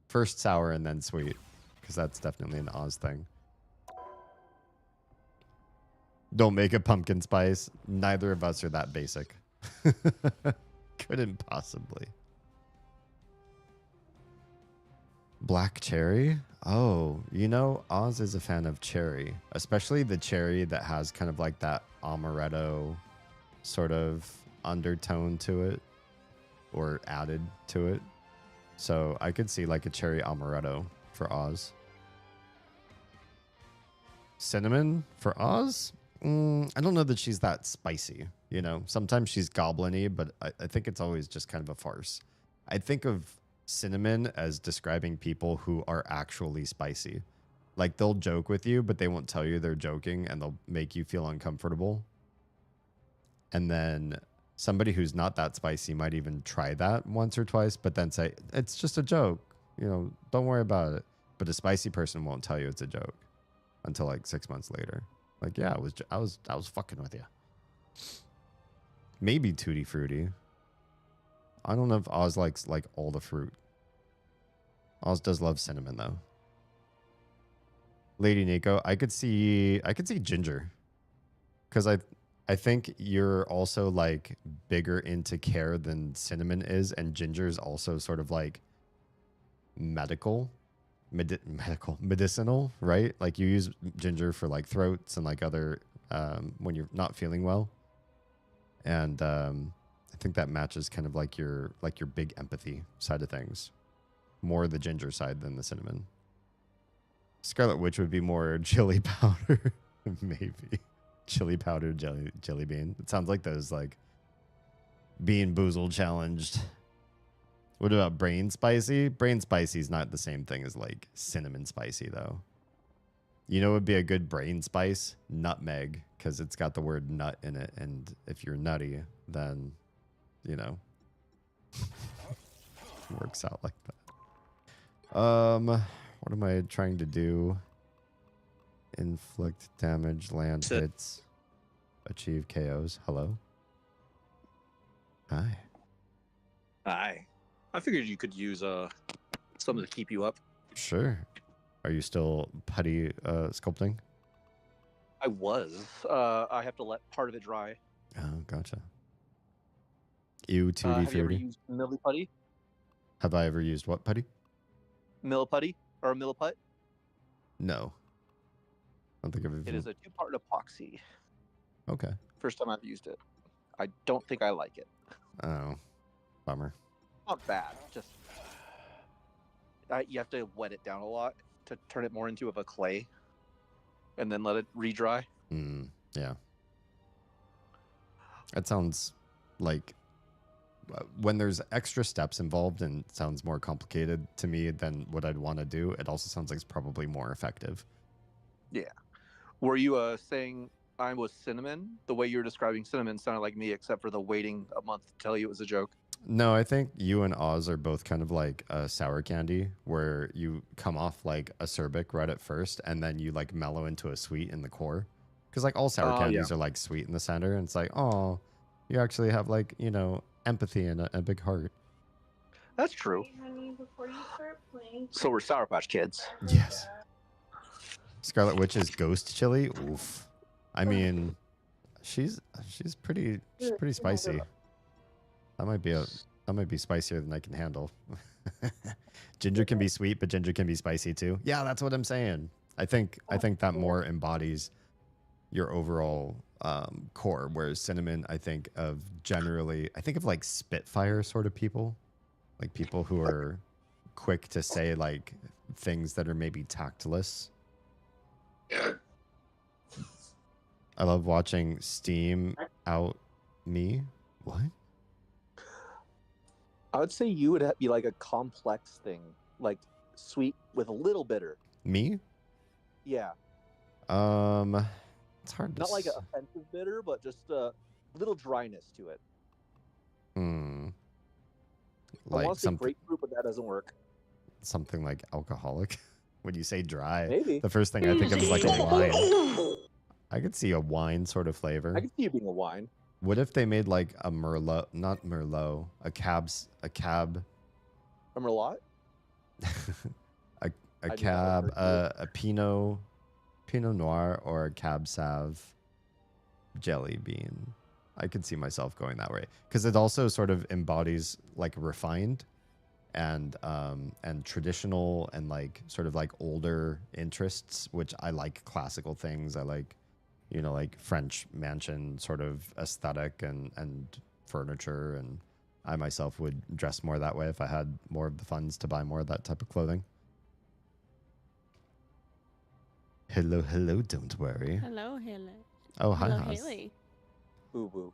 First sour and then sweet, because that's definitely an Oz thing. Don't make a pumpkin spice. Neither of us are that basic. Couldn't possibly. Black cherry? Oh, you know, Oz is a fan of cherry, especially the cherry that has kind of like that amaretto sort of undertone to it or added to it. So I could see like a cherry amaretto for Oz. Cinnamon for Oz? I don't know that she's that spicy. You know, sometimes she's goblin-y, but I think it's always just kind of a farce. I think of cinnamon as describing people who are actually spicy. Like they'll joke with you, but they won't tell you they're joking and they'll make you feel uncomfortable. And then somebody who's not that spicy might even try that once or twice, but then say, it's just a joke. You know, don't worry about it. But a spicy person won't tell you it's a joke until like 6 months later. Like, yeah, I was fucking with you. Maybe Tutti Frutti. I don't know if Oz likes like all the fruit. Oz does love cinnamon though. Lady Nico, I could see ginger. Cuz I think you're also like bigger into care than cinnamon is, and ginger is also sort of like medical. medicinal, right? Like you use ginger for like throats and like other when you're not feeling well. And I think that matches kind of like your big empathy side of things. More the ginger side than the cinnamon. Scarlet Witch would be more chili powder, maybe. Chili powder jelly bean. It sounds like those like Bean Boozled challenged. What about brain spicy? Brain spicy is not the same thing as like cinnamon spicy though. You know, it would be a good brain spice? Nutmeg, because it's got the word nut in it. And if you're nutty, then, you know, works out like that. What am I trying to do? Inflict damage, land hits, achieve KOs. Hello? Hi. Hi. I figured you could use something to keep you up. Sure. Are you still putty sculpting? I was. I have to let part of it dry. Oh, gotcha. Ew, 2D have you ever fruity. used milliputty? Have I ever used what putty? Milliputty or milliput? No. I don't think I've ever. It is a 2-part epoxy. Okay. First time I've used it. I don't think I like it. Oh, bummer. Not bad. Just you have to wet it down a lot to turn it more into a clay, and then let it re-dry. Yeah. That sounds like when there's extra steps involved and it sounds more complicated to me than what I'd want to do. It also sounds like it's probably more effective. Yeah. Were you saying I was cinnamon? The way you were describing cinnamon sounded like me, except for the waiting a month to tell you it was a joke. No, I think you and Oz are both kind of like a sour candy where you come off like acerbic right at first and then you like mellow into a sweet in the core. Because like all sour candies are like sweet in the center. And it's like, oh, you actually have like, you know, empathy and a big heart. That's true. Hey, honey, before you start playing. So we're Sour Patch Kids. Yes. Scarlet Witch's ghost chili. Oof. I mean, she's pretty spicy. That might be spicier than I can handle. Ginger can be sweet, but ginger can be spicy too. Yeah, that's what I'm saying. I think that more embodies your overall core, whereas cinnamon, I think of like Spitfire sort of people, like people who are quick to say like things that are maybe tactless. I love watching steam out me. What? I would say you would be like a complex thing, like sweet with a little bitter. Me? Yeah. It's hard to Not like an offensive bitter, but just a little dryness to it. I I like want to say something grapefruit, but that doesn't work. something like alcoholic. When you say dry, Maybe. the first thing I think of is like a wine. I could see a wine sort of flavor. I can see you being a wine. What if they made like a Merlot, not Merlot, a cab, A Merlot? a cab, a Pinot Noir or a Cab Sauv jelly bean. I could see myself going that way because it also sort of embodies like refined and traditional and like sort of like older interests, which I like classical things. I like, you know, like French mansion sort of aesthetic and furniture. And I myself would dress more that way if I had more of the funds to buy more of that type of clothing. Hello, don't worry. Hello, Haley. Oh, hi, Hello, Haas. Haley. Boo boo.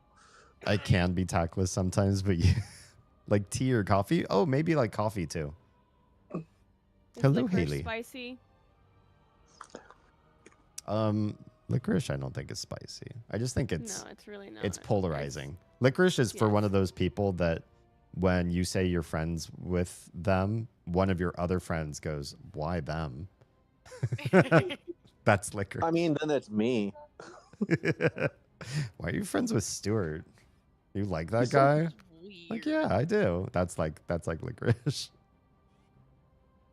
I can be tactless sometimes, but you, like tea or coffee? Oh, maybe like coffee too. Is Hello, licorice Haley. Spicy. Licorice I don't think is spicy. I just think it's No, it's really not. it's polarizing. Licorice is for one of those people that when you say you're friends with them, one of your other friends goes, "Why them?" That's licorice. I mean, then it's me. Why are you friends with Stuart? You like that guy? Like, yeah, I do. That's like licorice.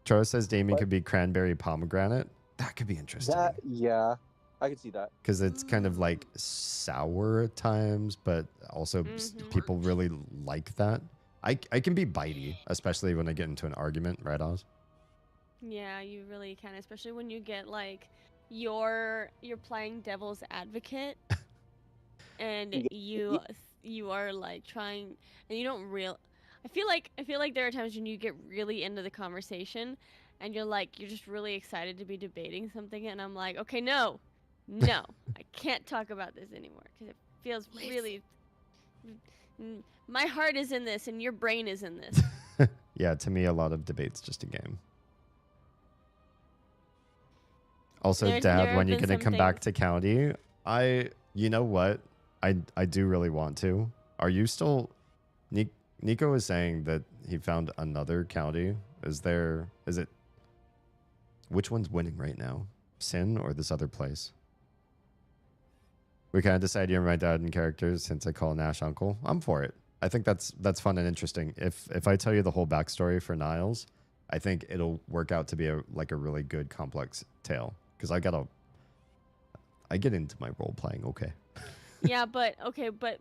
Tro says Damien could be cranberry pomegranate. That could be interesting. Yeah, I can see that. Because it's kind of like sour at times, but also people really like that. I can be bitey, especially when I get into an argument, right, Oz? Yeah, you really can, especially when you get like you're playing devil's advocate and you are like trying and you don't real I feel like there are times when you get really into the conversation and you're just really excited to be debating something and I'm like, "Okay, no. No. I can't talk about this anymore cuz it feels really my heart is in this and your brain is in this." Yeah, to me, a lot of debate's just a game. Also, Dad, when you're gonna come back to county, you know what? I do really want to. Are you still? Nico is saying that he found another county. Is it? Which one's winning right now? Sin or this other place? We kind of decided you're my dad in characters since I call Nash uncle. I'm for it. I think that's fun and interesting. If I tell you the whole backstory for Niles, I think it'll work out to be a really good complex tale. Because I get into my role playing. Okay. Yeah, but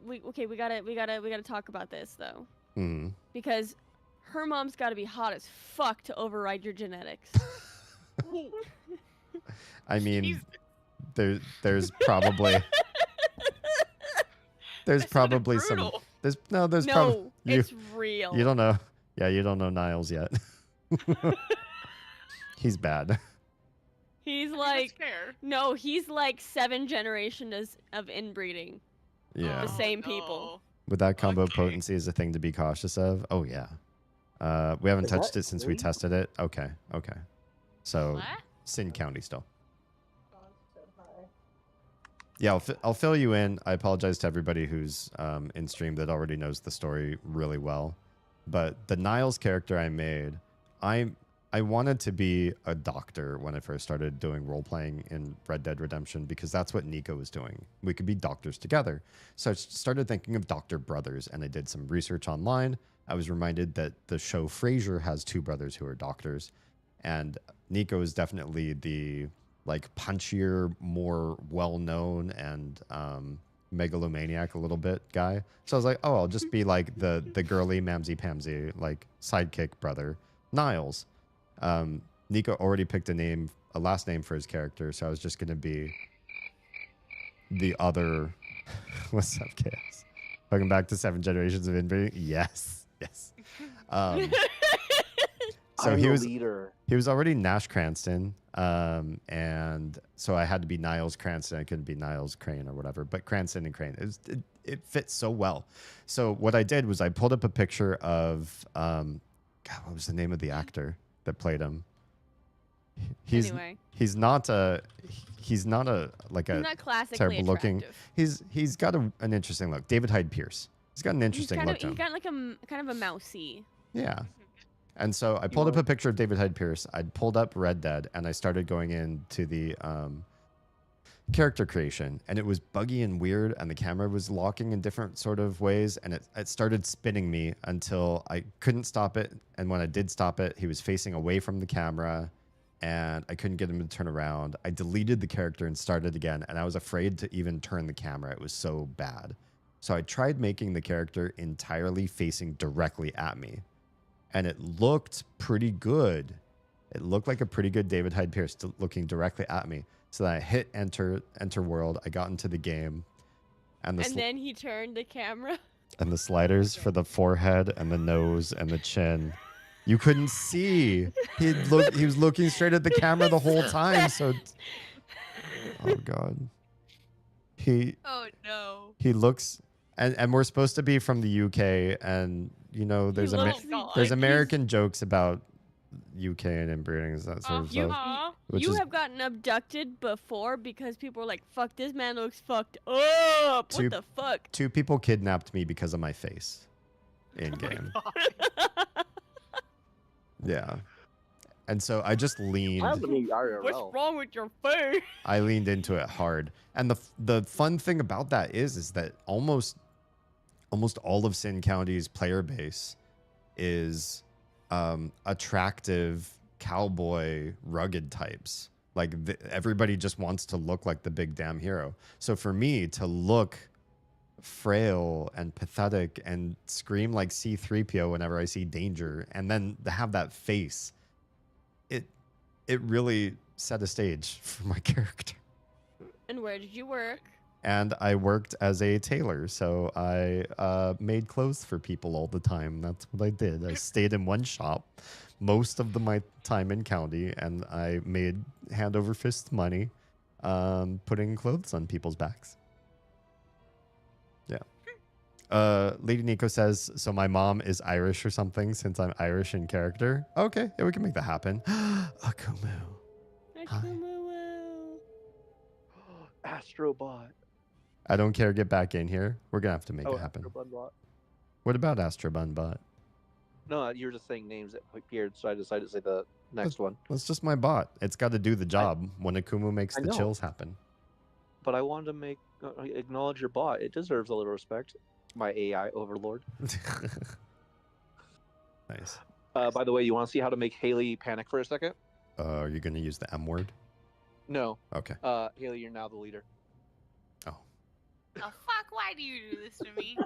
we gotta talk about this though. Mm-hmm. Because her mom's got to be hot as fuck to override your genetics. I mean, there's probably some. There's it's real. You don't know. Yeah, you don't know Niles yet. He's bad. He's like no, he's like 7 generations of inbreeding. Yeah, the same people. With that combo, potency is a thing to be cautious of. Oh yeah. We haven't touched it since we tested it. Okay. So What? Sin County still. Yeah, I'll fill you in. I apologize to everybody who's in stream that already knows the story really well. But the Niles character I made, I wanted to be a doctor when I first started doing role-playing in Red Dead Redemption because that's what Nico was doing. We could be doctors together. So I started thinking of Doctor Brothers, and I did some research online. I was reminded that the show Frasier has 2 brothers who are doctors, and Nico is definitely the punchier, more well-known and megalomaniac a little bit guy. So I was like, oh, I'll just be like the girly mamsy-pamsy sidekick brother, Niles. Nico already picked a last name for his character, so I was just gonna be the other. What's up, Chaos? Welcome back to 7 Generations of Inbreeding. Yes. So he was already Nash Cranston, and so I had to be Niles Cranston. I couldn't be Niles Crane or whatever, but Cranston and Crane. It fits so well. So what I did was I pulled up a picture of God, what was the name of the actor that played him? He's not classically terrible looking. attractive. He's got an interesting look. David Hyde Pierce. He's got an interesting look to him. He's got like kind of a mousy. Yeah. And so I pulled up a picture of David Hyde Pierce. I'd pulled up Red Dead, and I started going into the character creation, and it was buggy and weird, and the camera was locking in different sort of ways, and it started spinning me until I couldn't stop it. And when I did stop it, he was facing away from the camera, and I couldn't get him to turn around. I deleted the character and started again, and I was afraid to even turn the camera. It was so bad. So I tried making the character entirely facing directly at me, and it looked pretty good. It looked like a pretty good David Hyde Pierce looking directly at me. So then I hit enter world. I got into the game, and then he turned the camera. And the sliders for the forehead and the nose and the chin, you couldn't see. He was looking straight at the camera the whole time. So, oh god, Oh no. He looks, and we're supposed to be from the UK, and there's American jokes about UK and inbreeding, that sort of stuff. You have gotten abducted before because people were like, fuck, this man looks fucked up. What the fuck? 2 people kidnapped me because of my face in game. Yeah. And so I just leaned. What's wrong with your face? I leaned into it hard. And the fun thing about that is that almost all of Sin County's player base is attractive cowboy rugged types. Everybody just wants to look like the big damn hero. So for me to look frail and pathetic and scream like C-3PO whenever I see danger, and then to have that face, it really set a stage for my character. And where did you work? And I worked as a tailor, so I made clothes for people all the time. That's what I did. I stayed in one shop most of my time in county, and I made hand over fist money putting clothes on people's backs. Yeah. Lady Nico says, so my mom is Irish or something since I'm Irish in character. Okay, yeah, we can make that happen. Akumu. Astrobot. I don't care. Get back in here. We're going to have to make it happen. Astrobot. What about Astrobot? No, you were just saying names that appeared, so I decided to say the next one. That's just my bot. It's got to do the job when Akumu makes the chills happen. But I wanted to make acknowledge your bot. It deserves a little respect. My AI overlord. Nice. By the way, you want to see how to make Haley panic for a second? Are you going to use the M word? No. Okay. Haley, you're now the leader. Oh. Oh, fuck, why do you do this to me?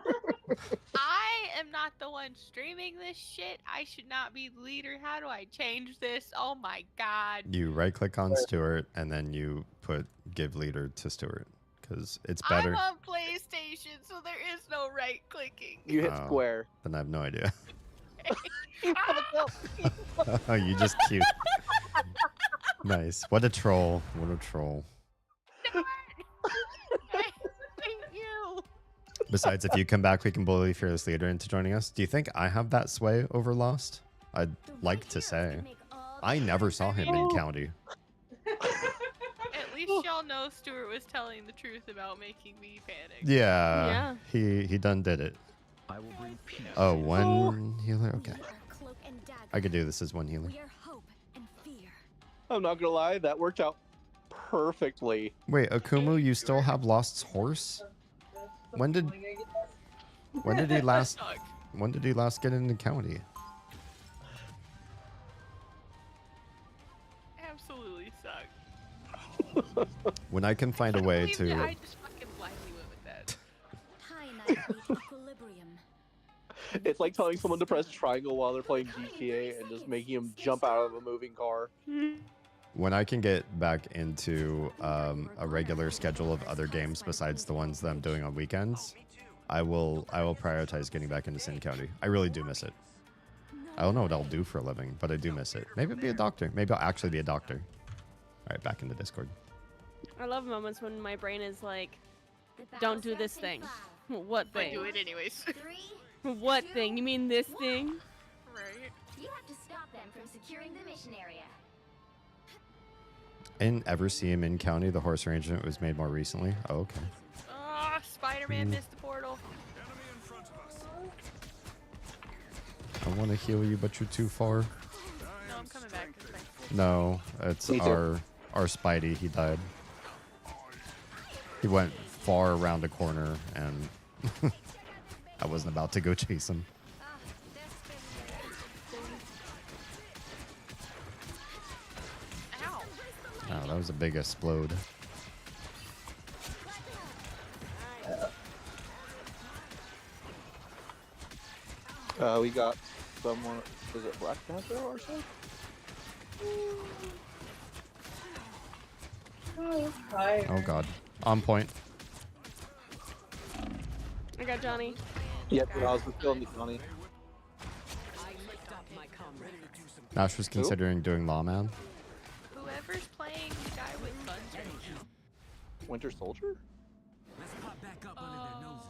I am not the one streaming this shit. I should not be the leader. How do I change this? Oh my god. You right click on Stuart and then you put give leader to Stuart because it's better. I'm on PlayStation, so there is no right clicking. You hit square. Then I have no idea. Oh, you just cute. Nice. What a troll. What a troll. Thank you. Besides, if you come back, we can bully Fearless Leader into joining us. Do you think I have that sway over Lost? I'd like to say. I never saw him in county. At least y'all know Stuart was telling the truth about making me panic. Yeah. He done did it. I will bring peace. Oh, one healer? Okay. I could do this as one healer. I'm not gonna lie, that worked out perfectly. Wait, Akumu, you still have Lost's horse? When did he last get into county? Absolutely suck. When I can find a way I to just fucking blindly went with that. It's like telling someone to press triangle while they're playing GTA and just making them jump out of a moving car. when I can get back into a regular schedule of other games besides the ones that I'm doing on weekends, I will prioritize getting back into Sin County. I really do miss it. I don't know what I'll do for a living, but I do miss it. Maybe I'll be a doctor. Maybe I'll actually be a doctor. All right, back into Discord. I love moments when my brain is like, don't do this thing. What But thing? do it anyways. What thing? You mean this thing? Right. You have to stop them from securing the mission area. I didn't ever see him in county. The horse arrangement was made more recently. Oh, okay. Ah, Spider-Man missed the portal. I want to heal you, but you're too far. No, I'm coming back. It's fine. No, it's Me too. our Spidey. He died. He went far around a corner, and I wasn't about to go chase him. Ow. Oh, that was a big explode. We got someone. Is it Black Panther or so? Oh god. On point. I got Johnny. Yep, I was killing the Johnny. Nash was considering doing Lawman. Whoever's playing the guy with guns right now. Winter Soldier? Let's pop back up under their noses.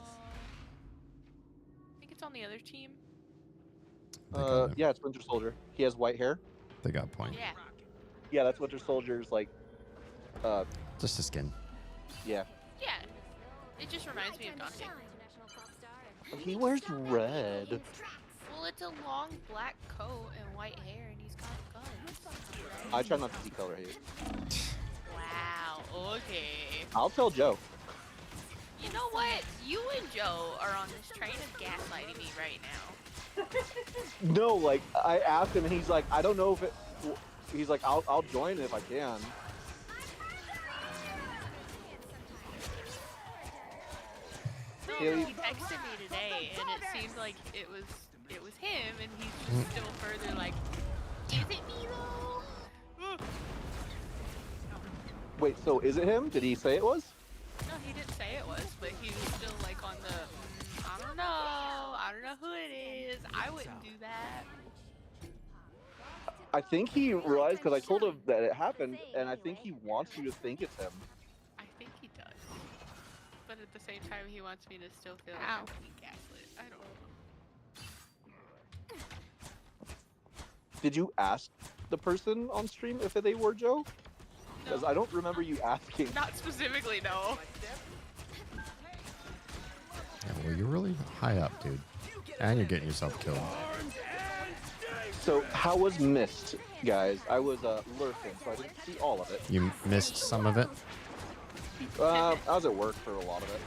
I think it's on the other team. They got it. Yeah, it's Winter Soldier. He has white hair. They got point. Yeah. Yeah, that's Winter Soldier's like. Just a skin. Yeah. Yeah. It just reminds me of Dante. He wears red. Well, it's a long black coat and white hair, and he's got guns. I try not to decolor hate. Wow. Okay. I'll tell Joe. You know what? You and Joe are on this train of gaslighting me right now. No, like I asked him, and he's like, I don't know if it. He's like, I'll join if I can. No, he texted me today, and it seemed like it was him, and he's just still further like, is it me though? Wait, so is it him? Did he say it was? No, he didn't say it was, but he was still like on the. I don't know. I don't know who it is. I wouldn't do that. I think he realized because I told him that it happened, and I think he wants you to think it's him. I think he does. But at the same time, he wants me to still feel like Ow. I'm being gaslit. I don't know. Did you ask the person on stream if they were Joe? Because I don't remember you asking. Not specifically, no. Yeah, well, you're really high up, dude. And you're getting yourself killed. So how was Mist, guys? I was lurking, so I didn't see all of it. You missed some of it? I was at work for a lot of it.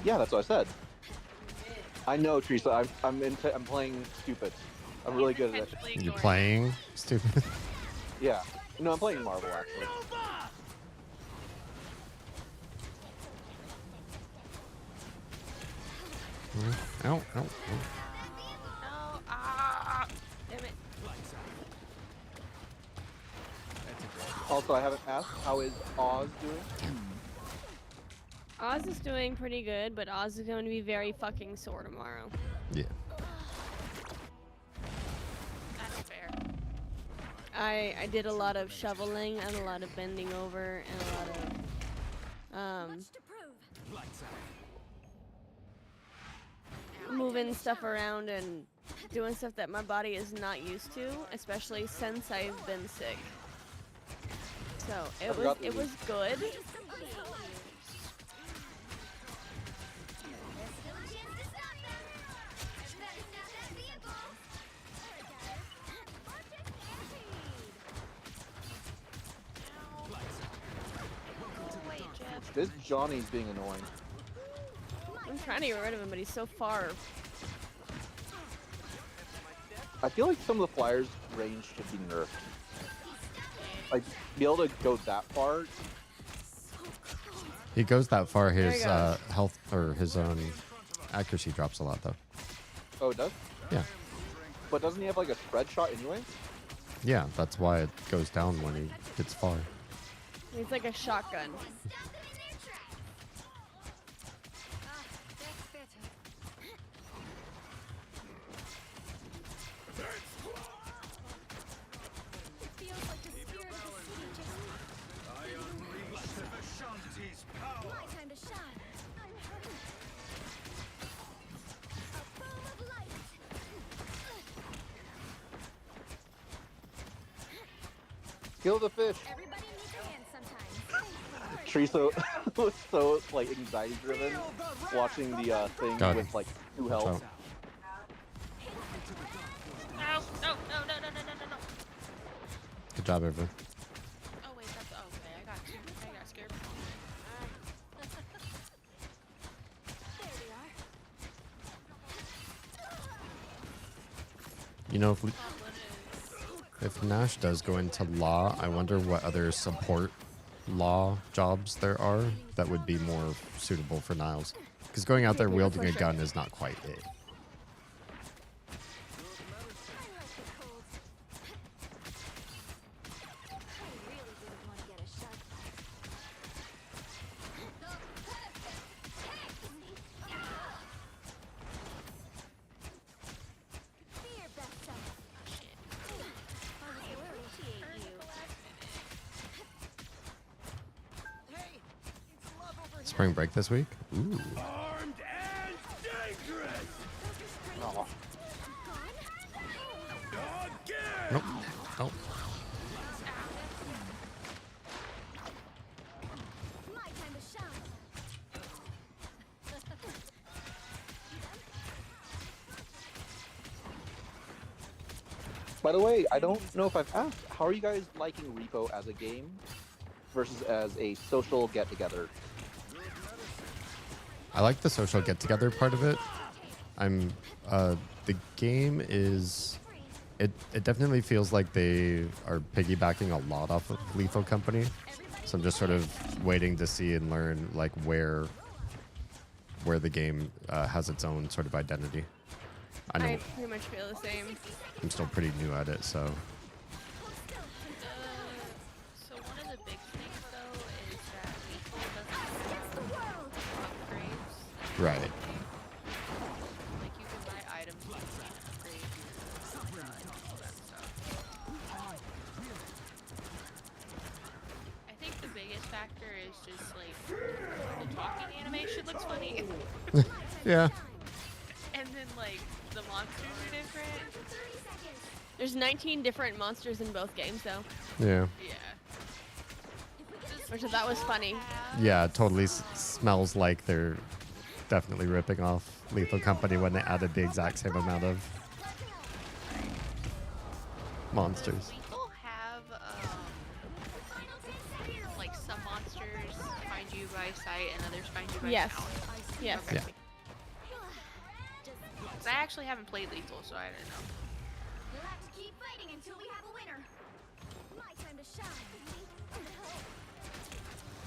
Yeah, that's what I said. I know, Teresa. I'm playing stupid. I'm really good at it. You're playing stupid? Yeah. No, I'm playing Marvel, actually. Ow, ow, ow. No, ah, damn it. Also, I haven't asked, how is Oz doing? Oz is doing pretty good, but Oz is going to be very fucking sore tomorrow. Yeah. That's fair. I did a lot of shoveling and a lot of bending over and a lot of moving stuff around and doing stuff that my body is not used to, especially since I've been sick. So it was good. This Johnny's being annoying. I'm trying to get rid of him, but he's so far. I feel like some of the flyers' range should be nerfed. Like, be able to go that far. He goes that far, There his he goes. health or his accuracy drops a lot, though. Oh, it does? Yeah. But doesn't he have like a spread shot anyway? Yeah, that's why it goes down when he gets far. He's like a shotgun. Kill the fish. Teresa was so like anxiety driven watching the thing God. with like 2 Watch health. out. No. Good job, everyone. Oh wait, that's okay. I got scared. You know, if Nash does go into law, I wonder what other support law jobs there are that would be more suitable for Niles. Because going out there wielding a gun is not quite it. Spring break this week? Ooh. Oh. Nope. Nope. By the way, I don't know if I've asked, how are you guys liking Repo as a game versus as a social get-together? I like the social get-together part of it. The game is, it definitely feels like they are piggybacking a lot off of Lethal Company. So I'm just sort of waiting to see and learn like where the game has its own sort of identity. I know I pretty much feel the same. I'm still pretty new at it, so. So one of Right. Like you can buy items, you can upgrade your gun, all that stuff. I think the biggest factor is just like the talking animation looks funny. Yeah. And then like the monsters are different. There's 19 different monsters in both games, though, Yeah. Yeah. which I thought was funny. Yeah, it totally smells like they're definitely ripping off Lethal Company when they added the exact same amount of monsters. Lethal have like some monsters find you by sight and others find you by Yes. sound. Yes. Okay. Yeah. 'Cause I actually haven't played Lethal, so I don't know. We'll have to keep fighting until we have a winner. My time to shine.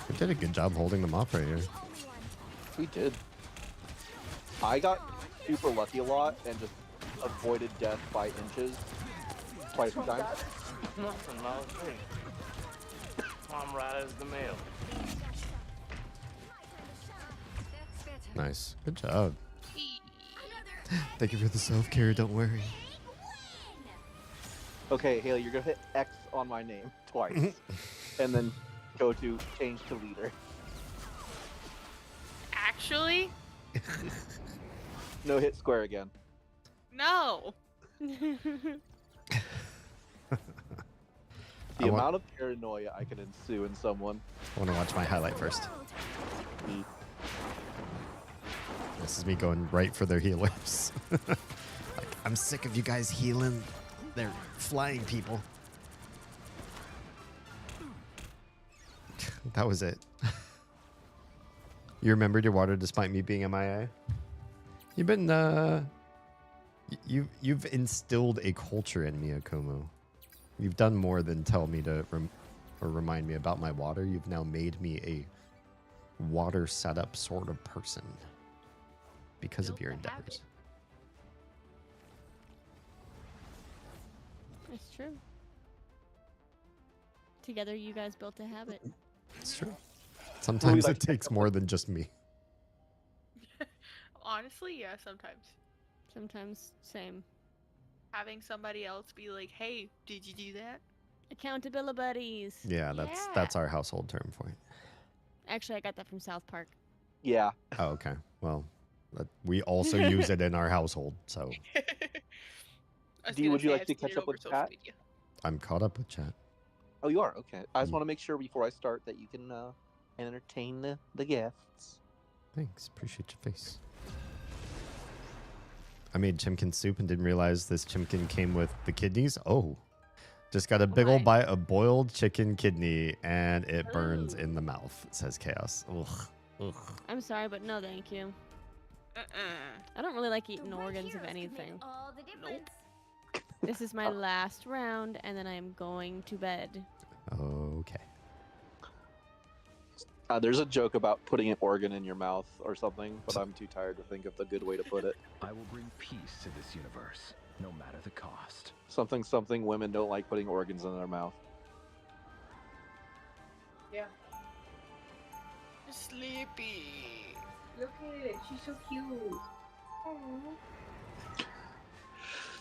We did a good job holding them off right here. The only one. We did. I got super lucky a lot and just avoided death by inches quite a few times. Nothing, no, hey. Tom Riders the mail. That's better. Nice. Good job. Another Thank you for the self-care, don't worry. win. Okay, Haley, you're gonna hit X on my name twice, and then go to change to leader. Actually, No, hit square again. no. The I want- amount of paranoia I can ensue in someone. I want to watch my highlight first. Me. This is me going right for their healers. Like, I'm sick of you guys healing. They're flying people. That was it. You remembered your water despite me being MIA? You've been, you've instilled a culture in me, Akumu. You've done more than tell me to remind me about my water. You've now made me a water setup sort of person because of Built your the habit. endeavors. It's true. Together, you guys built a habit. It's true. Sometimes like it takes more than just me. Honestly, yeah, sometimes. Sometimes, same. Having somebody else be like, hey, did you do that? Accountability buddies. Yeah, that's our household term for it. Actually, I got that from South Park. Yeah. Oh, okay. Well, we also use it in our household, so I was Dee, gonna would you say like I've to seen catch it up over with social chat? media. I'm caught up with chat. Oh, you are? Okay. I just Mm. want to make sure before I start that you can entertain the guests. Thanks. Appreciate your face. I made chimkin soup and didn't realize this chimkin came with the kidneys. Oh. Just got a big old my. bite of boiled chicken kidney and it burns in the mouth, says Chaos. Ugh. Ugh. I'm sorry, but no thank you. I don't really like eating The right organs of heroes can make anything. all the difference. This is my last round, and then I am going to bed. Okay. There's a joke about putting an organ in your mouth or something, but I'm too tired to think of the good way to put it. I will bring peace to this universe, no matter the cost. Something women don't like putting organs in their mouth. Yeah. Sleepy. Look at it. She's so cute.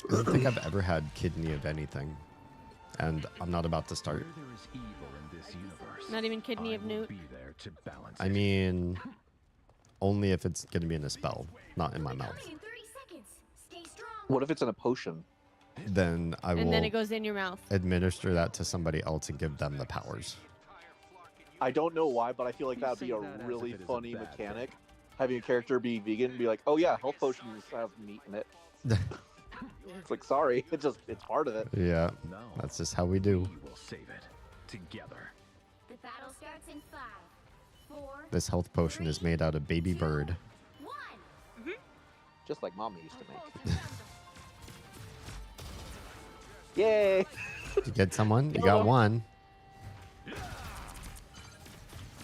I don't think I've ever had kidney of anything. And I'm not about to start. Where there is evil in this universe, Not even kidney I of will Newt. be there to balance I it. mean, only if it's going to be in a spell, not in my mouth. Recovery in 30 seconds. Stay strong. What if it's in a potion? Then I And then will it goes in your mouth. administer that to somebody else and give them the powers. I don't know why, but I feel like You that'd be say a that as if really it is a funny bad mechanic. Having a character be vegan and be like, oh yeah, health potions have meat in it. It's like, sorry, it's part of it. Yeah, No, that's just how we do. we will save it together. The battle starts in 5, 4, This health potion is made out of baby bird. 1. Just like Mama used to make. Yay! You get someone? You got one. You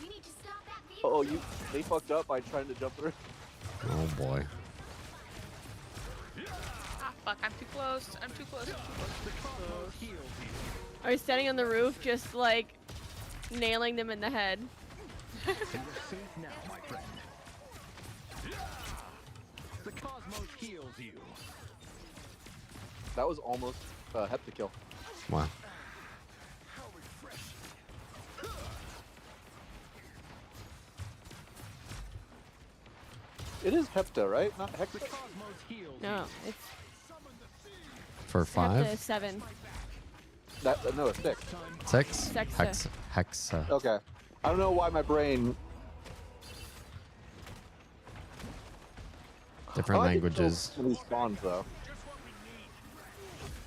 need to stop that vehicle. Oh, they fucked up by trying to jump through. Oh boy. Ah, fuck, I'm too close. I'm too close. I'm too close. Are you standing on the roof just like nailing them in the head? And you're safe now, my friend. The cosmos heals you. That was almost heptakill. Wow. It is hepta, right? Not hexa. No, it's For 5? 7. No, it's 6. 6? Sexa. Hexa. Okay. I don't know why my brain. Different I like it languages. till these spawns though.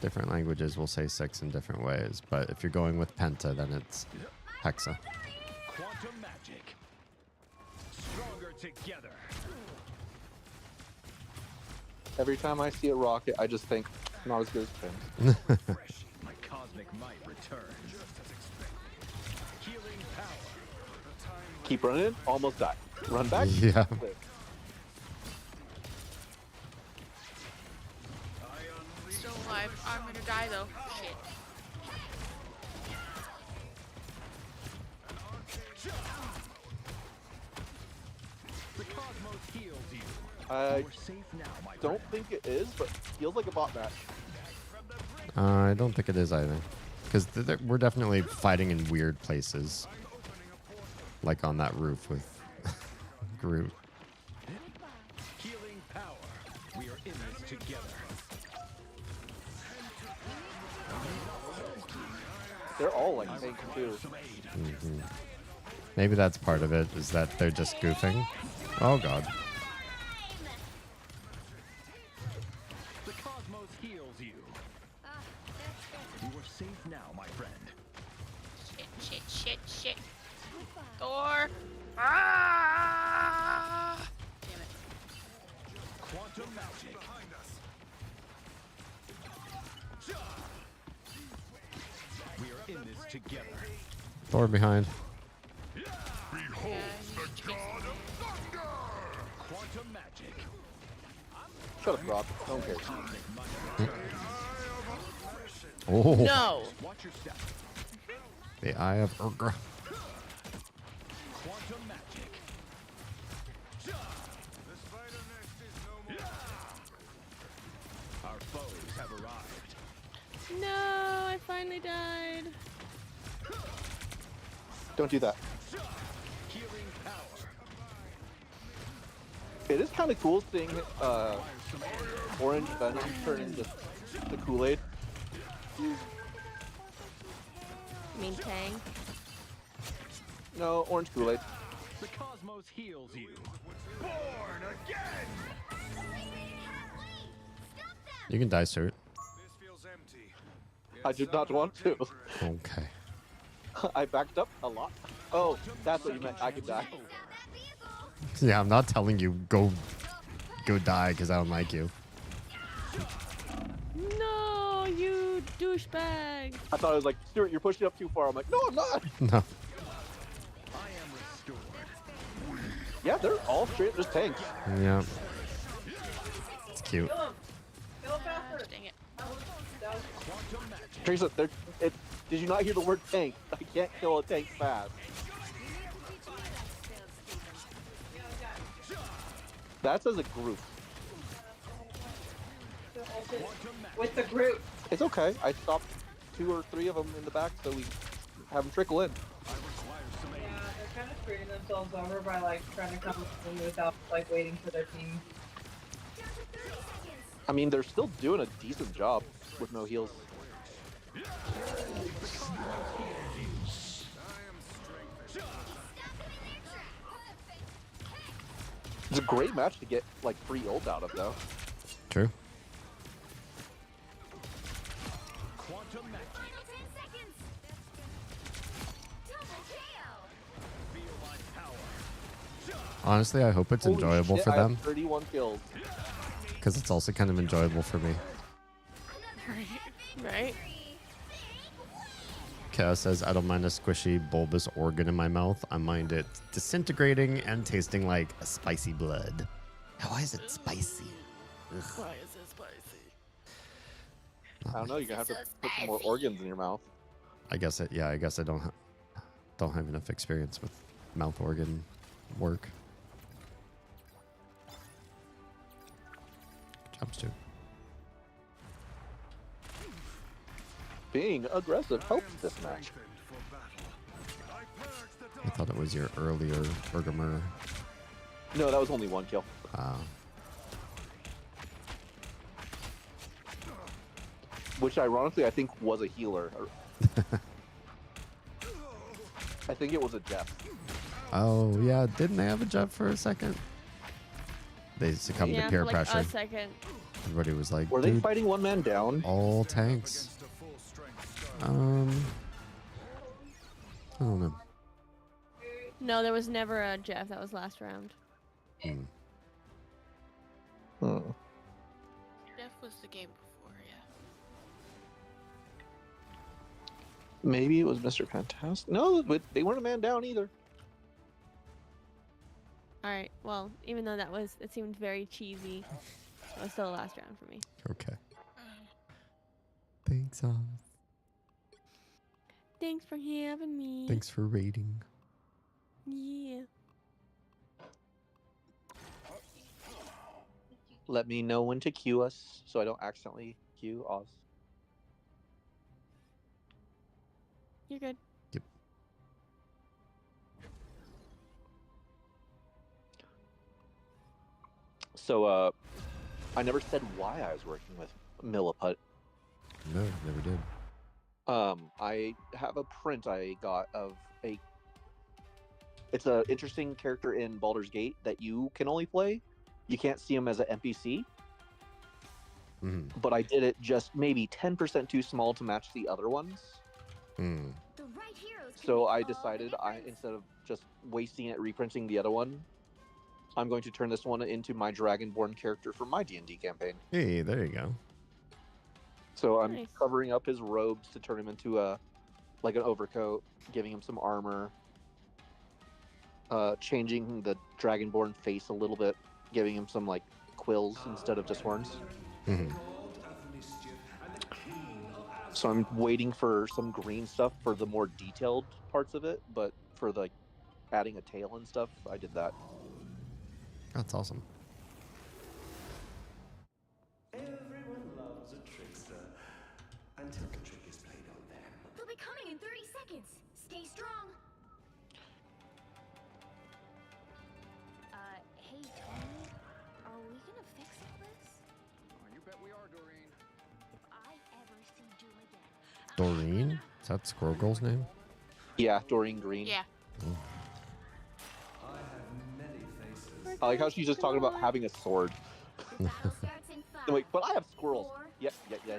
Different languages will say 6 in different ways, but if you're going with penta, then it's hexa. Quantum magic. Stronger together. Every time I see a rocket, I just think not as good as Pins. My cosmic might returns. Healing power. Keep running. Almost die. Run back. Yeah. Still alive. I'm gonna die though. Shit. The cosmos heals you. I You're safe now, my don't friend. think it is, but feels like a bot match. I don't think it is either. Because we're definitely fighting in weird places. Like on that roof with Groot. Healing power. We are in this together. They're all like tank too. Hmm. Maybe that's part of it, is that they're just goofing. Oh god. The cosmos heals you. You are safe now, my friend. Shit. Thor. Ah! Damn it. Quantum magic. We are in this together. Thor behind. Quantum magic. Shut up, Rob. Don't care. Oh. No. Watch your step. The Eye of Urgra. Quantum magic. Our foes have arrived. No, I finally died. Don't do that. Healing power. It is kind of cool seeing orange Venom turn into the Kool-Aid. You mean Tang? No, orange Kool-Aid. The cosmos heals you. You can die, sir. I did not want to. Okay. I backed up a lot. Oh, that's what you meant. I could die. Yeah, I'm not telling you go die because I don't like you. No, you douchebag. I thought I was like, Stuart, you're pushing up too far. I'm like, no, I'm not. No. I am restored. Yeah, they're all straight just tanks. Yeah. It's cute. Dang it. Quantum magic. Teresa, did you not hear the word tank? I can't kill a tank fast. That's as a group. With the group. It's okay. I stopped 2 or 3 of them in the back so we have them trickle in. Yeah, they're kind of screwing themselves over by like trying to come in without like waiting for their team. I mean, they're still doing a decent job with no heals. It's a great match to get like free ult out of though. True. Quantum magic. Feel my power. Honestly, I hope it's Holy enjoyable shit, for I have them 31 kills. because it's also kind of enjoyable for me. Right? Chaos says, I don't mind a squishy, bulbous organ in my mouth. I mind it disintegrating and tasting like a spicy blood. Why is it spicy? Ugh. Why is it spicy? I don't know. You're gonna have to put some more organs in your mouth. I guess it. Yeah, I guess I don't have enough experience with mouth organ work. Jumps too. Being aggressive helps this match. I thought it was your earlier Bergamer. No, that was only one kill. Which ironically I think was a healer. I think it was a Jeff. Oh yeah, didn't they have a Jeff for a second? They succumbed to peer for like pressure. a second. Everybody was like, were they "Dude, fighting one man down? all tanks." I don't know. No, there was never a Jeff. That was last round. Jeff was the game before, yeah. Maybe it was Mr. Fantastic. No, but they weren't a man down either. Alright, well, even though it seemed very cheesy, it was still the last round for me. Okay. Thanks, Oz. Thanks for having me. Thanks for rating. Yeah. Let me know when to queue us so I don't accidentally queue Oz. You're good. Yep. So, I never said why I was working with Milliput. No, never did. I have a print I got of a... It's an interesting character in Baldur's Gate that you can only play. You can't see him as an NPC. But I did it just maybe 10% too small to match the other ones. So I decided instead of just wasting it reprinting the other one, I'm going to turn this one into my Dragonborn character for my D&D campaign. Hey, there you go. So I'm covering up his robes to turn him into an overcoat, giving him some armor, changing the Dragonborn face a little bit, giving him some like quills instead of just horns. So I'm waiting for some green stuff for the more detailed parts of it, but for the adding a tail and stuff, I did that. That's awesome. Everyone loves a trickster until the trick is played on them. They'll be coming in 30 seconds. Stay strong. Hey, Tony. Are we gonna fix all this? You bet we are, Doreen. If I ever see Doom again. Doreen? Is that Squirrel Girl's name? Yeah, Doreen Green. Yeah. Oh. I like how she's just talking about having a sword. I'm like, but I have squirrels. Yes,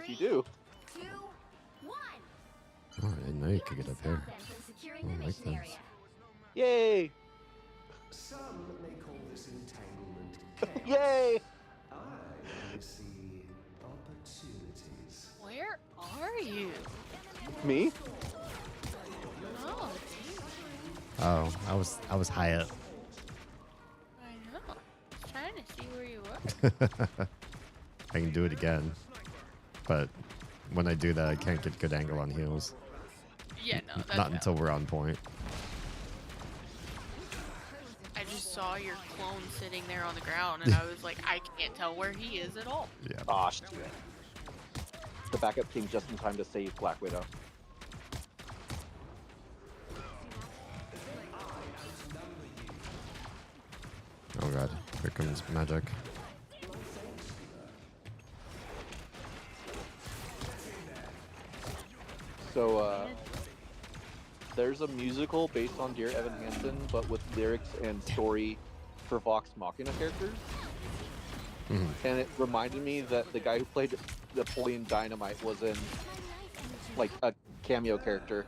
you do. 2, 1. Oh, I didn't know you could get up here. I like this. Yay! Some may call this entanglement. Yay! I see opportunities. Where are you? Me? No. Oh, I was high up. I know. I was trying to see where you were. I can do it again, but when I do that, I can't get good angle on heels. Yeah, no, that's Not until we're on point. I just saw your clone sitting there on the ground, and I was like, I can't tell where he is at all. Yeah. Ah, shit. The backup came just in time to save Black Widow. Oh god, here comes magic. So, there's a musical based on Dear Evan Hansen, but with lyrics and story for Vox Machina characters. And it reminded me that the guy who played Napoleon Dynamite was in, like, a cameo character.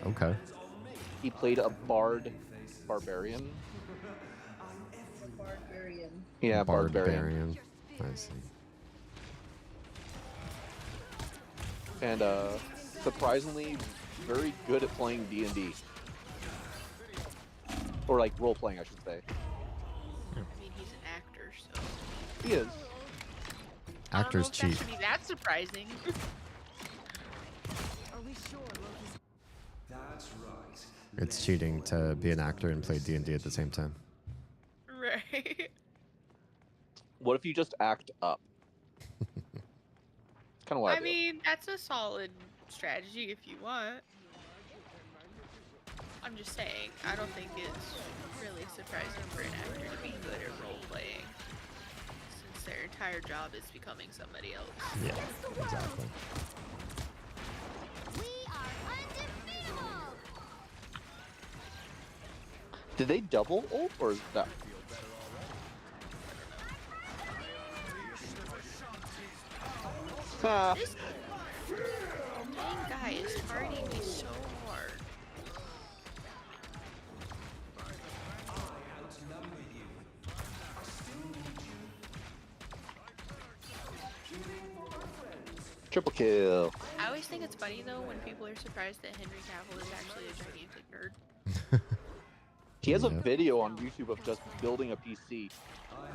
Okay. He played a barbarian. Barbarian. Yeah, barbarian. I see. And surprisingly, very good at playing D&D. Or like role playing, I should say. I mean, he's an actor, so. He is. Actors I don't know cheat. if that should be that surprising. Are we sure Loki's That's right. It's cheating to be an actor and play D&D at the same time. Right. What if you just act up? It's kind of what I do. mean, that's a solid strategy if you want. I'm just saying, I don't think it's really surprising for an actor to be good at role playing, since their entire job is becoming somebody else. Yeah, exactly. We are undefeatable. Did they double ult or is that? This main guy is hurting me so hard. Triple kill. I always think it's funny though when people are surprised that Henry Cavill is actually a gigantic nerd. He has a video on YouTube of just building a PC.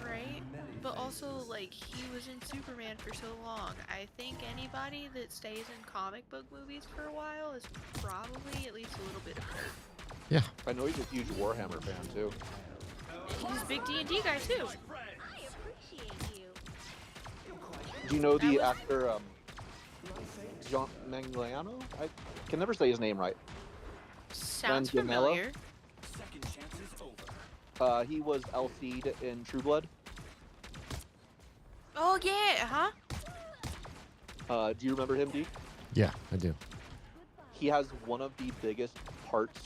Right? But also, like, he was in Superman for so long. I think anybody that stays in comic book movies for a while is probably at least a little bit of a nerd. Yeah. I know he's a huge Warhammer fan too. And he's a big D&D guy too. I appreciate you. Do you know the actor John Manganiello? I can never say his name right. Sounds Manganiello? familiar. Second chance is over. He was LC'd in True Blood. Oh yeah, huh? Do you remember him, Deke? Yeah, I do. He has one of the biggest parts.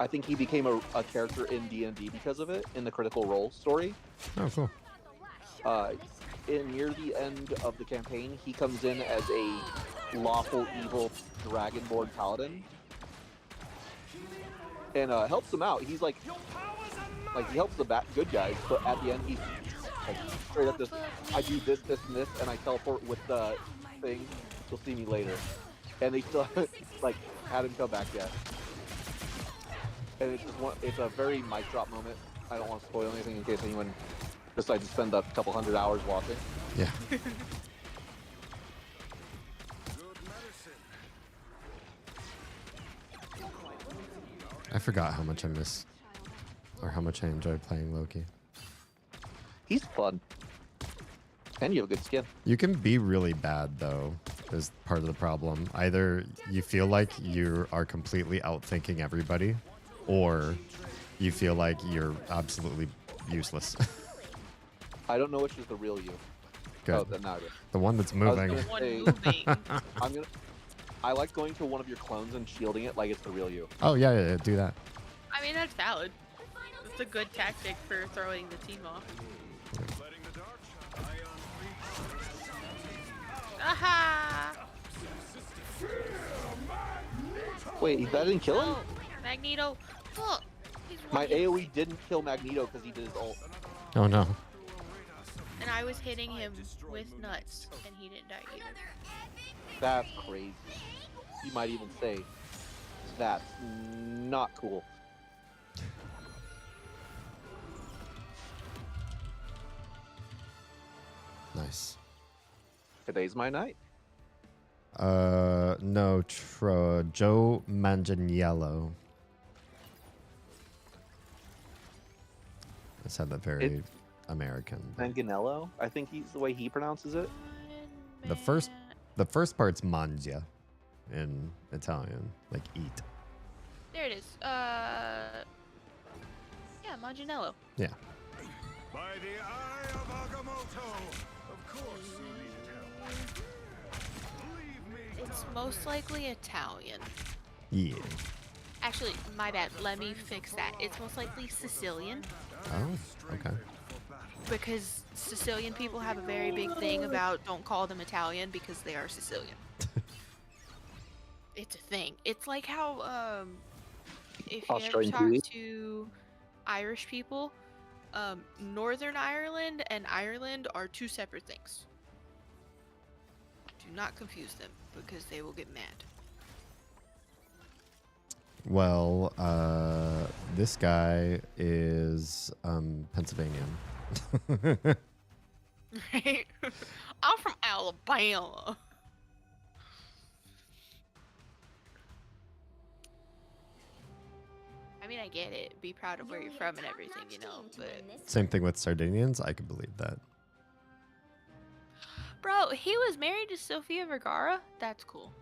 I think he became a character in D&D because of it, in the Critical Role story. Oh, cool. Near the end of the campaign, he comes in as a lawful evil dragonborn paladin. And helps them out. He's like he helps the good guys, but at the end he's like straight up this, I do this, this, and this, and I teleport with the thing. You'll see me later. And they still like hadn't come back yet. And it's just it's a very mic drop moment. I don't want to spoil anything in case anyone decides to spend a couple hundred hours watching. Yeah. I forgot how much I miss, or how much I enjoy playing Loki. He's fun. And you have a good skin. You can be really bad, though, is part of the problem. Either you feel like you are completely outthinking everybody, or you feel like you're absolutely useless. I don't know which is the real you. Good. Oh, then neither. The one that's I was moving. gonna say, I like going to one of your clones and shielding it like it's the real you. Oh, yeah, yeah, yeah, do that. I mean, that's valid. It's a good tactic for throwing the team off. Aha! Wait, that didn't kill him? Oh, Magneto. Look, he's My walking. AoE didn't kill Magneto because he did his ult. Oh, no. And I was hitting him with nuts, and he didn't die either. That's crazy. You might even say that's not cool. Nice. Today's my night. No, Joe Manganiello. I said that very American. Manganiello? I think he's the way he pronounces it. The first part's mangia in Italian, like eat. There it is. Yeah, Manganiello. Yeah. By the eye of Agamotto, of course you needed help. Leave me. It's most likely Italian. Yeah. Actually, my bad. Let me fix that. It's most likely Sicilian. Oh, okay. Because Sicilian people have a very big thing about don't call them Italian because they are Sicilian. It's a thing. It's like how if you ever Australian talk TV? to Irish people, Northern Ireland and Ireland are two separate things. Do not confuse them because they will get mad. Well, this guy is Pennsylvanian. Right? I'm from Alabama. I mean, I get it. Be proud of where you're from and everything, you know, but... Same thing with Sardinians. I could believe that. Bro, he was married to Sofia Vergara? That's cool.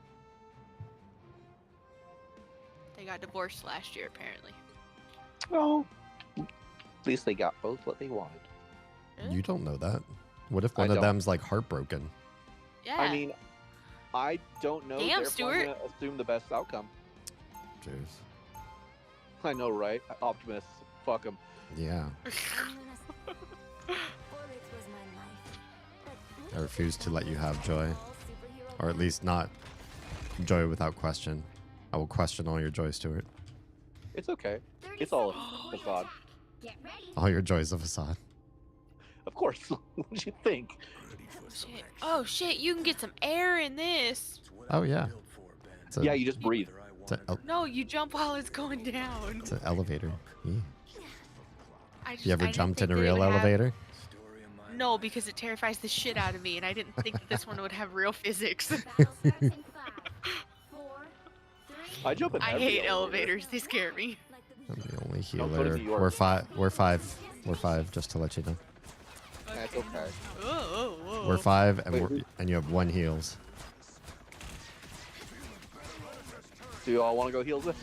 They got divorced last year, apparently. Well, at least they got both what they wanted. Really? You don't know that. What if I one of don't. them's like heartbroken? Yeah. I mean, I don't know. Damn, Therefore, Stuart. I'm gonna assume the best outcome. Jeez. I know, right? Optimus. Fuck him. Yeah. I refuse to let you have joy. Or at least not joy without question. I will question all your joy, Stuart. It's okay. It's all a facade. All your joy is a facade. Of course. What do you think? Shit. Oh shit, you can get some air in this. Oh, yeah. It's a, Yeah, you just breathe. No, you jump while it's going down. It's an elevator. Yeah. I You ever didn't jumped think in a they real would have- elevator? No, because it terrifies the shit out of me, and I didn't think that this one would have real physics. I jump in I every hate elevator. elevators. They scare me. I'm the only Don't go to healer. New York. We're five. We're five, just to let you know. That's okay. Oh. We're five, and Wait, and you have one heals. Do you all want to go heal this?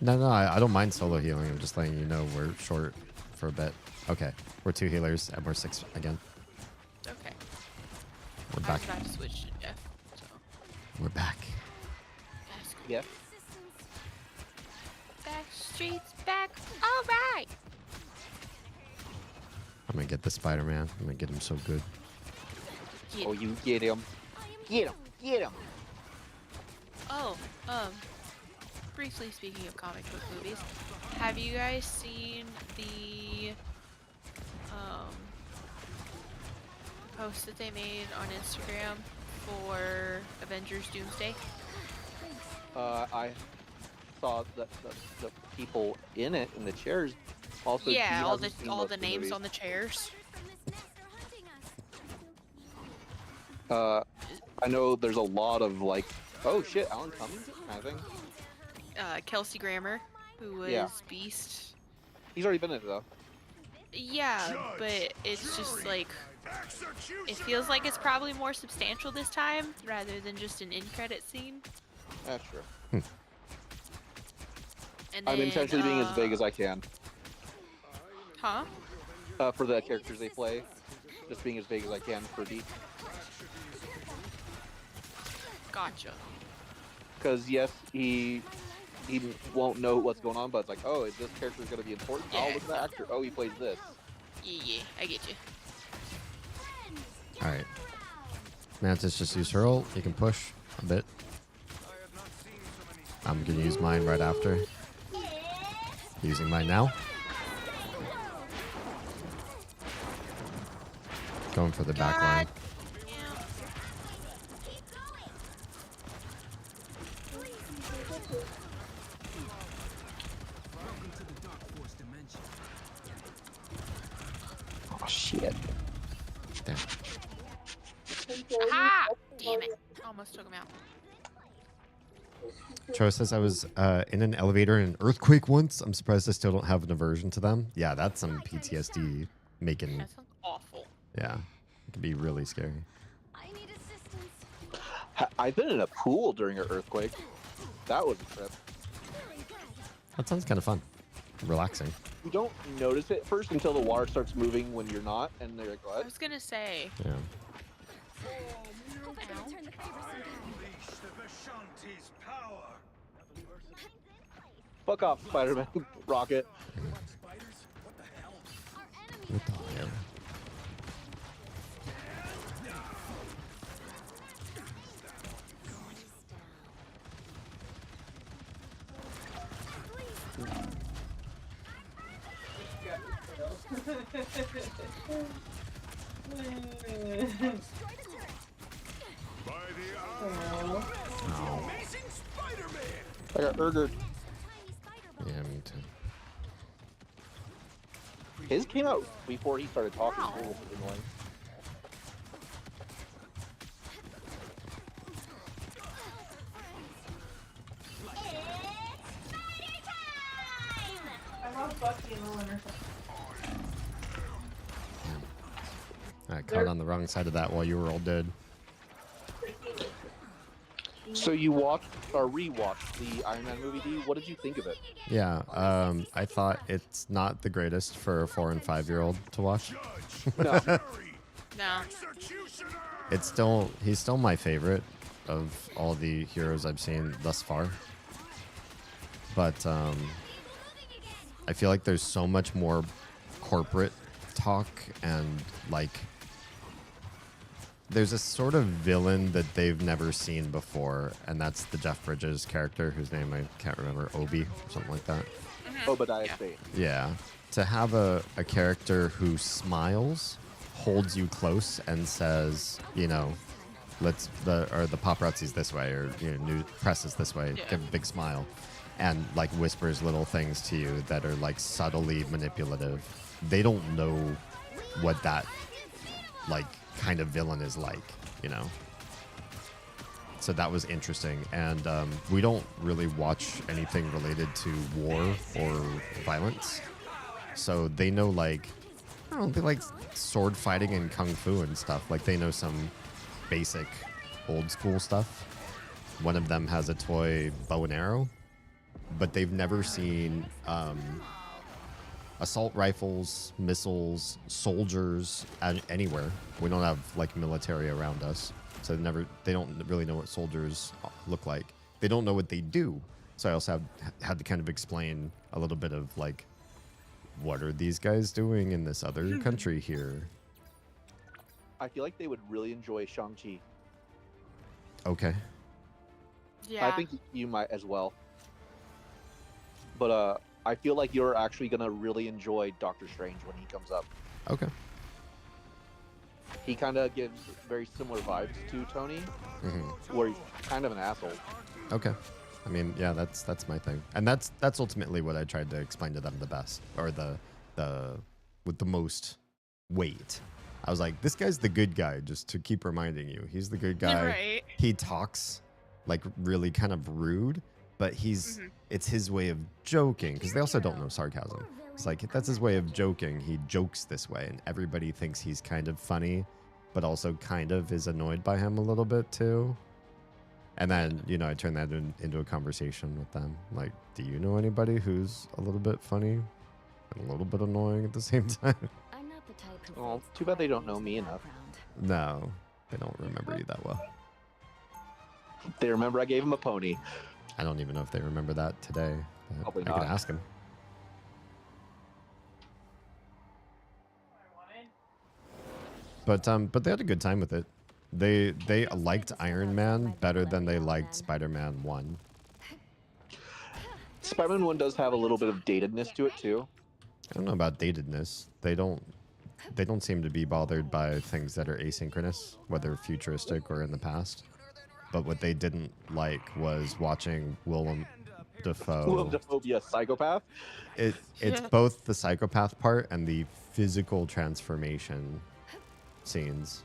No, I don't mind solo healing. I'm just letting you know we're short for a bit. Okay, we're 2 healers, and we're 6 again. Okay. We're I was back. about to switch to Jeff. So. We're back. That's cool. Yeah. Back streets back. All right. I'm gonna get the Spider-Man. I'm gonna get him so good. Get Oh, it. you get him. Get him. Get him. Oh, briefly speaking of comic book movies, have you guys seen the post that they made on Instagram for Avengers Doomsday? I saw that the people in it, in the chairs, also. Yeah, he all the hasn't seen most names movies. on the chairs. I know there's a lot of like, oh shit, Alan Cummings kind of thing. Kelsey Grammer, who was Yeah. Beast. He's already been in it though. Yeah, but it's just like it feels like it's probably more substantial this time rather than just an in-credit scene. That's true. And I'm then, intentionally being as vague as I can Huh? for the characters they play. Just being as vague as I can for D. Gotcha. Because yes, he won't know what's going on, but it's like, oh, this character is going to be important. Yeah. Oh, look at the actor. Oh, he plays this. Yeah, I get you. All right. Mantis, just use hurl. You can push a bit. I'm gonna use mine right after. Using mine now. Going for the back line. Oh shit. Damn. Aha! Damn it. Almost took him out. Cho says I was in an elevator in an earthquake once. I'm surprised I still don't have an aversion to them. Yeah, that's some PTSD making. That sounds awful. Yeah, it can be really scary. I've been in a pool during an earthquake. That was a trip. That sounds kind of fun, relaxing. You don't notice it first until the water starts moving when you're not, and they're like, I what? was gonna say. Yeah. Unleash the Vishanti's power. Fuck off, Spider-Man. Rocket. What the hell? By the eye Oh. Amazing Spider-Man. I got Urgered. Yeah, me too. His came out before he started talking, Wow. which is annoying. I love Bucky in the winter. I caught on the wrong side of that while you were all dead. So you watched or rewatched the Iron Man movie, D. What did you think of it? Yeah, I thought it's not the greatest for a 4 and 5-year-old to watch. No. No. He's still my favorite of all the heroes I've seen thus far. But I feel like there's so much more corporate talk and like there's a sort of villain that they've never seen before, and that's the Jeff Bridges character, whose name I can't remember, Obi, or something like that. Obadiah Stane. Yeah. To have a character who smiles, holds you close, and says, you know, the paparazzi's this way, or new press is this way, give a big smile, and like whispers little things to you that are like subtly manipulative. They don't know what that like kind of villain is like, you know. So that was interesting, and we don't really watch anything related to war or violence. So they know, like, I don't know, they like sword fighting and kung fu and stuff. Like they know some basic old school stuff. One of them has a toy bow and arrow, but they've never seen assault rifles, missiles, soldiers anywhere. We don't have like military around us, so they don't really know what soldiers look like. They don't know what they do. So I also had to kind of explain a little bit of like, what are these guys doing in this other country here? I feel like they would really enjoy Shang-Chi. Okay. Yeah. I think you might as well. But I feel like you're actually gonna really enjoy Doctor Strange when he comes up. Okay. He kind of gives very similar vibes to Tony, where he's kind of an asshole. Okay. I mean, yeah, that's my thing, and that's ultimately what I tried to explain to them the best, or the with the most weight. I was like, this guy's the good guy, just to keep reminding you, he's the good guy. Right. He talks like really kind of rude, but it's his way of joking, because they also don't know sarcasm. It's like, that's his way of joking. He jokes this way, and everybody thinks he's kind of funny, but also kind of is annoyed by him a little bit too. And then, I turn that into a conversation with them. Like, do you know anybody who's a little bit funny and a little bit annoying at the same time? I'm not the type who Oh, fakes too bad they don't confidence know me in the enough. background. No, they don't remember you that well. They remember I gave him a pony. I don't even know if they remember that today. But Probably I could not. ask them. But they had a good time with it. They liked Iron Man better than they liked Spider-Man 1. Spider-Man 1 does have a little bit of datedness to it too. I don't know about datedness. They don't seem to be bothered by things that are asynchronous, whether futuristic or in the past. But what they didn't like was watching Willem Dafoe. Willem Dafoe be a psychopath? It's both the psychopath part and the physical transformation scenes.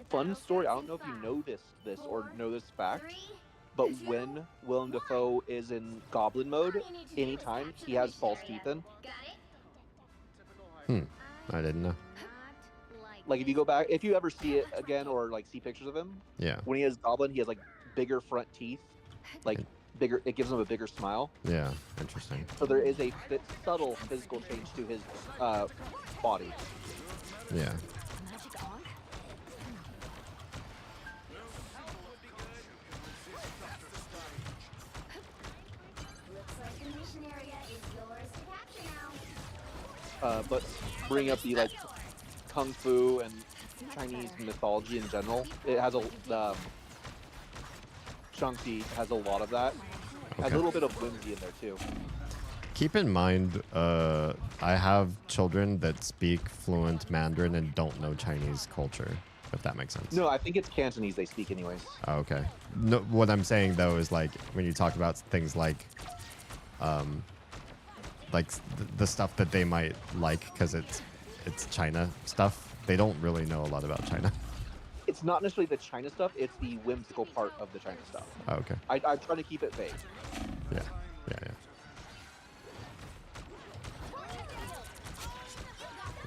Fun story. I don't know if you know this or know this fact, but when Willem Dafoe is in goblin mode, anytime he has false teeth in. I didn't know. Like, if you ever see it again or like see pictures of him, Yeah. when he has goblin, he has like bigger front teeth, like bigger. It gives him a bigger smile. Yeah. Interesting. So there is a subtle physical change to his body. Yeah. But bring up the like kung fu and Chinese mythology in general. It has Shang-Chi has a lot of that. Has a little bit of whimsy in there too. Keep in mind, I have children that speak fluent Mandarin and don't know Chinese culture, if that makes sense. No, I think it's Cantonese they speak anyways. Oh, okay. No, what I'm saying though is like when you talk about things like the stuff that they might like because it's China stuff, they don't really know a lot about China. It's not necessarily the China stuff, it's the whimsical part of the China stuff. Oh, okay. I'm trying to keep it vague. Yeah.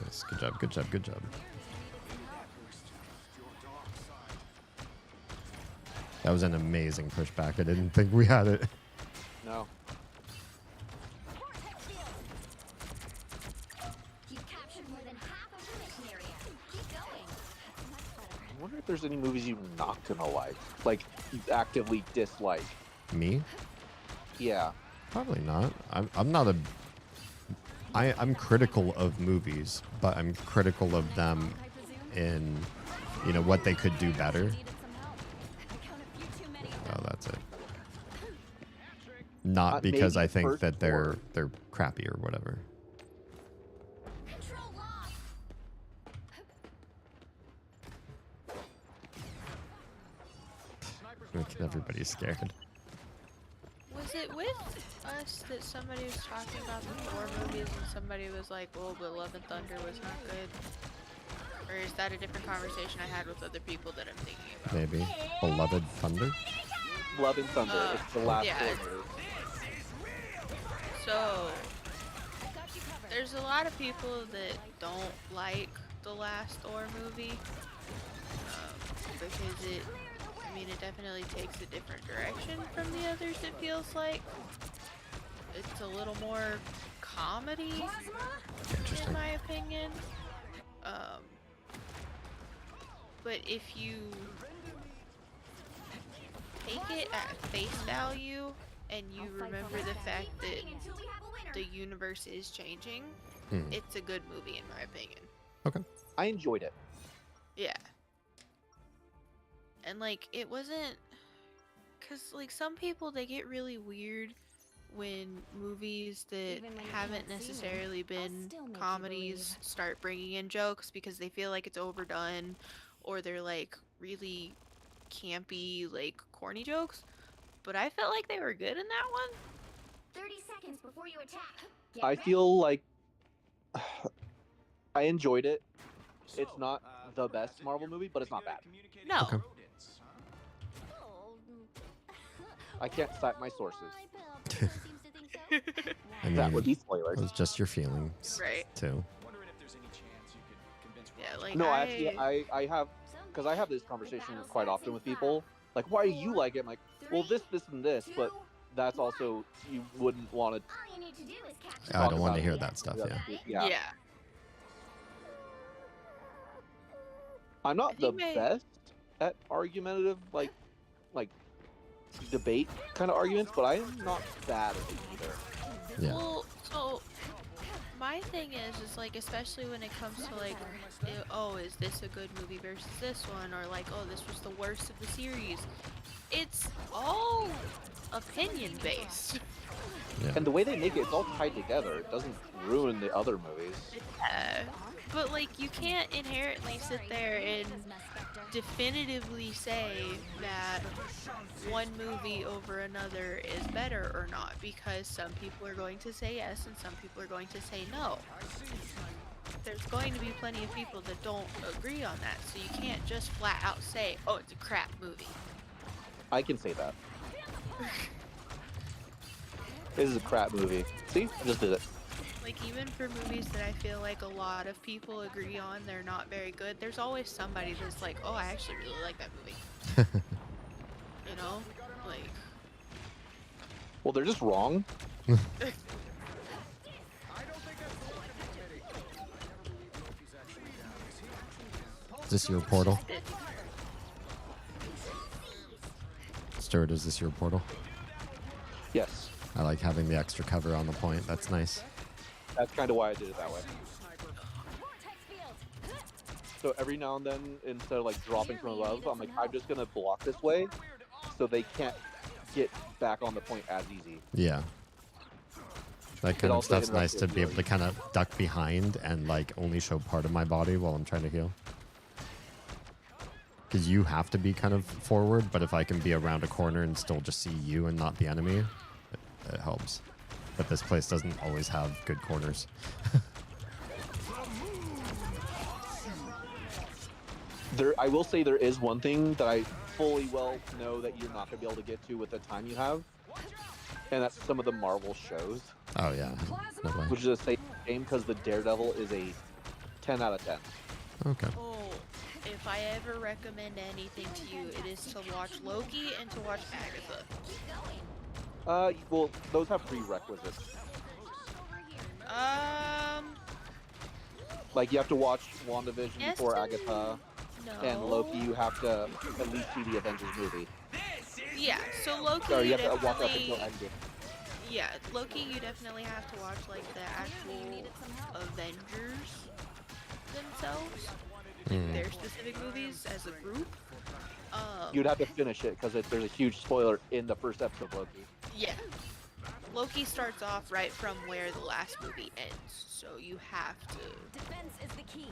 Yes, good job. That was an amazing pushback. I didn't think we had it. No. I wonder if there's any movies you're not gonna like you actively dislike. Me? Yeah. Probably not. I'm not a. I'm critical of movies, but I'm critical of them in, what they could do better. Oh, that's it. Not because I think that they're crappy or whatever. Making everybody scared. Was it with us that somebody was talking about the Spore movies and somebody was like, "Oh, but Love and Thunder was not good"? Or is that a different conversation I had with other people that I'm thinking about? Maybe. Beloved Thunder? Love and Thunder. It's the last yeah. Spore movie. So, there's a lot of people that don't like the last Thor movie because it definitely takes a different direction from the others, it feels like. It's a little more comedy, in my opinion. But if you take it at face value and you remember the fact that the universe is changing, it's a good movie in my opinion. Okay. I enjoyed it. Yeah. And it wasn't, cause some people, they get really weird when movies that haven't necessarily been comedies start bringing in jokes because they feel like it's overdone, or they're really campy, corny jokes. But I felt like they were good in that one. 30 seconds before you attack. I feel like I enjoyed it. It's not the best Marvel movie, but it's not bad. No. Okay. I can't cite my sources. That would be spoilers. It was just your feelings, right? Too. Yeah, no, actually, I have, because I have this conversation quite often with people. Like, why do you like it? I'm like, well, this, and this, but that's also, you wouldn't want to. I don't want to hear that stuff. Yeah. Yeah. I'm not the best at argumentative, debate kind of arguments, but I am not bad at it either. Yeah. Well, so my thing is especially when it comes to oh, is this a good movie versus this one, or oh, this was the worst of the series. It's all opinion based. Yeah. And the way they make it, it's all tied together. It doesn't ruin the other movies. Yeah. But you can't inherently sit there and definitively say that one movie over another is better or not, because some people are going to say yes and some people are going to say no. There's going to be plenty of people that don't agree on that, so you can't just flat out say, oh, it's a crap movie. I can say that. This is a crap movie. See? I just did it. Even for movies that I feel like a lot of people agree on, they're not very good, there's always somebody that's like, oh, I actually really like that movie. You know? Well, they're just wrong. Is this your portal? Stuart, is this your portal? Yes. I like having the extra cover on the point. That's nice. That's kind of why I did it that way. So every now and then, instead of dropping from above, I'm I'm just gonna block this way, so they can't get back on the point as easy. Yeah. That kind of stuff's nice to be able to kind of duck behind and only show part of my body while I'm trying to heal. Because you have to be kind of forward, but if I can be around a corner and still just see you and not the enemy, it helps. But this place doesn't always have good corners. I will say there is one thing that I fully well know that you're not going to be able to get to with the time you have, and that's some of the Marvel shows. Oh, yeah. No way. Which is a same game because the Daredevil is a 10 out of 10. Okay. Oh, if if I ever recommend anything to you, it is to watch Loki and to watch Agatha. Well, those have prerequisites. Like, you have to watch WandaVision Yes before and Agatha, No. and Loki, you have to at least see the Avengers movie. Yeah, so Loki, Or you you have to walk up definitely... until Endgame. Yeah, Loki, you definitely have to watch, like, the actual Avengers themselves. Their specific movies as a group. You'd have to finish it, because there's a huge spoiler in the first episode of Loki. Yeah. Loki starts off right from where the last movie ends, so you have to. Defense is the key.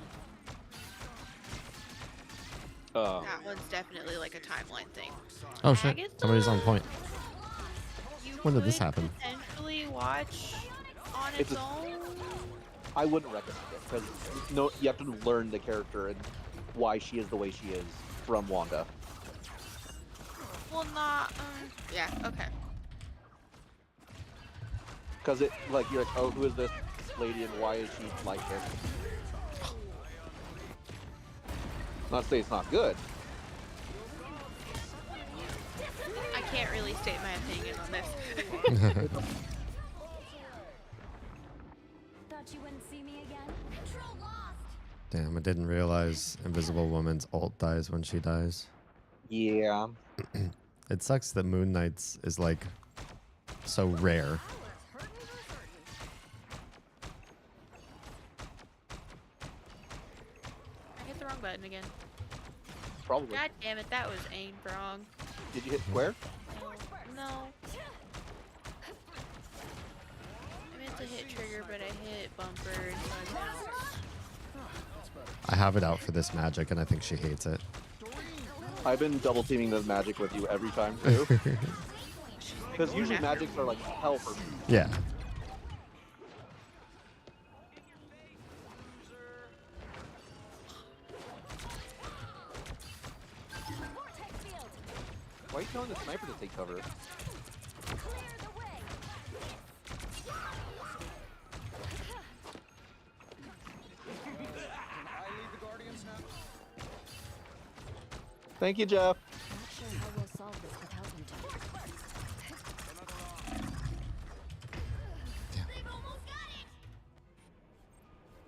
That one's definitely like a timeline thing. Oh shit! Agatha, Somebody's on point. You When did this could happen? Potentially watch on its own. I wouldn't recommend it, because you have to learn the character and why she is the way she is from Wanda. Well, not. Yeah. Okay. Because you're like, oh, who is this lady and why is she like this? Not to say it's not good. I can't really state my opinion on this. Thought you wouldn't see me again. Control lost. Damn, I didn't realize Invisible Woman's ult dies when she dies. Yeah. It sucks that Moon Knight's is like so rare. I hit the wrong button again. Probably. God damn it, that was aimed wrong. Did you hit square? No. I meant to hit trigger, but I hit bumper and so I bounced. I have it out for this magic, and I think she hates it. I've been double teaming the magic with you every time too. Because usually magics are like hell for me. Yeah. Why are you telling the sniper to take cover? Thank you, Jeff. Not sure how we'll solve this without you two.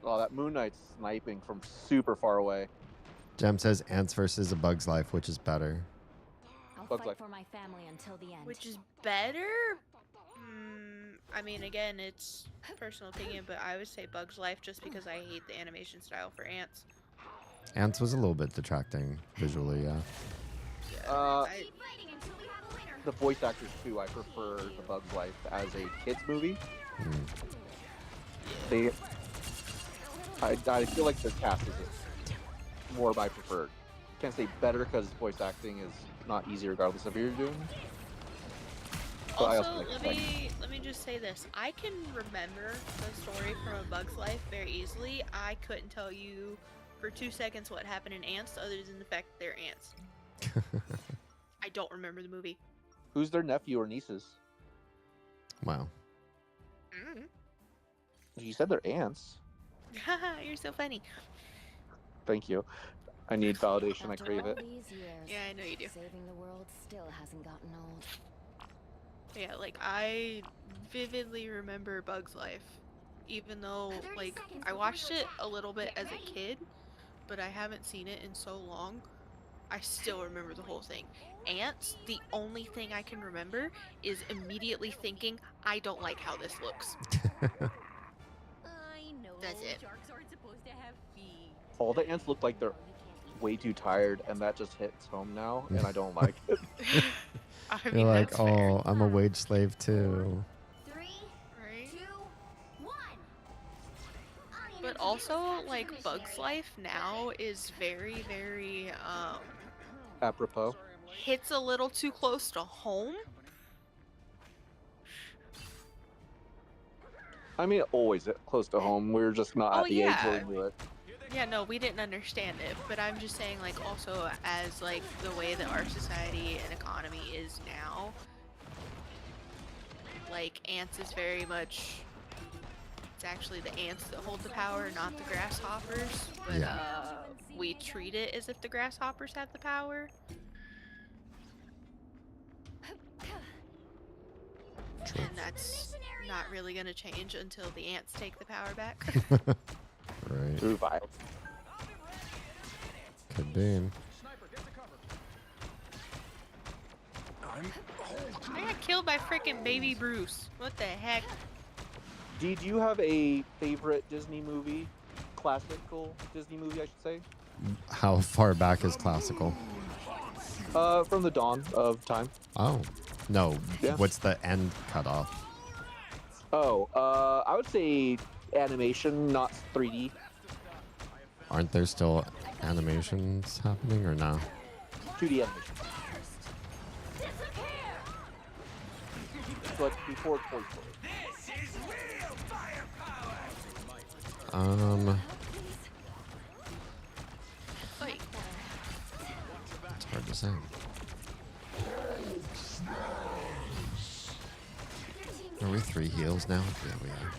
Oh, that Moon Knight's sniping from super far away. Jem says Ants versus A Bug's Life, which is better. I'll Bug's fight Life. for my family until the end. Which is better? I mean, again, it's personal opinion, but I would say Bug's Life just because I hate the animation style for Ants. Ants was a little bit detracting visually, yeah. The voice actors too. I prefer The Bug's Life as a kids movie. I feel like the cast is more of my preferred. Can't say better because voice acting is not easy regardless of what you're doing. But I Also, like let me just say this. I can remember the story from A Bug's Life very easily. I couldn't tell you for 2 seconds what happened in Ants other than the fact that they're ants. I don't remember the movie. Who's their nephew or nieces? Wow. You said they're ants. You're so funny. Thank you. I need validation. I crave it. Yeah, I know you do. Saving the world still hasn't gotten old. Yeah, like I vividly remember Bug's Life, even though like I watched it a little bit as a kid, but I haven't seen it in so long. I still remember the whole thing. Ants, the only thing I can remember is immediately thinking, I don't like how this looks. I know. That's it. Sharks aren't supposed to have feet. All the ants look like they're way too tired, and that just hits home now, and I don't like it. I You're mean, like, that's fair. oh, I'm a wage slave too. 3, Right? 2, 1. But also, like, Bug's Life now is very, very, Apropos. hits a little too close to home. I mean, always close to home. We're just not at the age where we do it. Yeah, no, we didn't understand it, but I'm just saying, like, also as, like, the way that our society and economy is now, like, Ants is very much it's actually the ants that hold the power, not the grasshoppers. But we treat it as if the grasshoppers have the power. True. And that's not really going to change until the ants take the power back. Right. Through violence. Could be. I got killed by frickin' baby Bruce. What the heck? Did you have a favorite Disney movie? Classical Disney movie, I should say? How far back is classical? From the dawn of time. Oh. No. Yeah. What's the end cutoff? Oh, I would say animation, not 3D. Aren't there still animations happening or no? 2D animation. But before Toy Story. Wait. It's hard to say. Are we 3 heals now? Yeah, we are.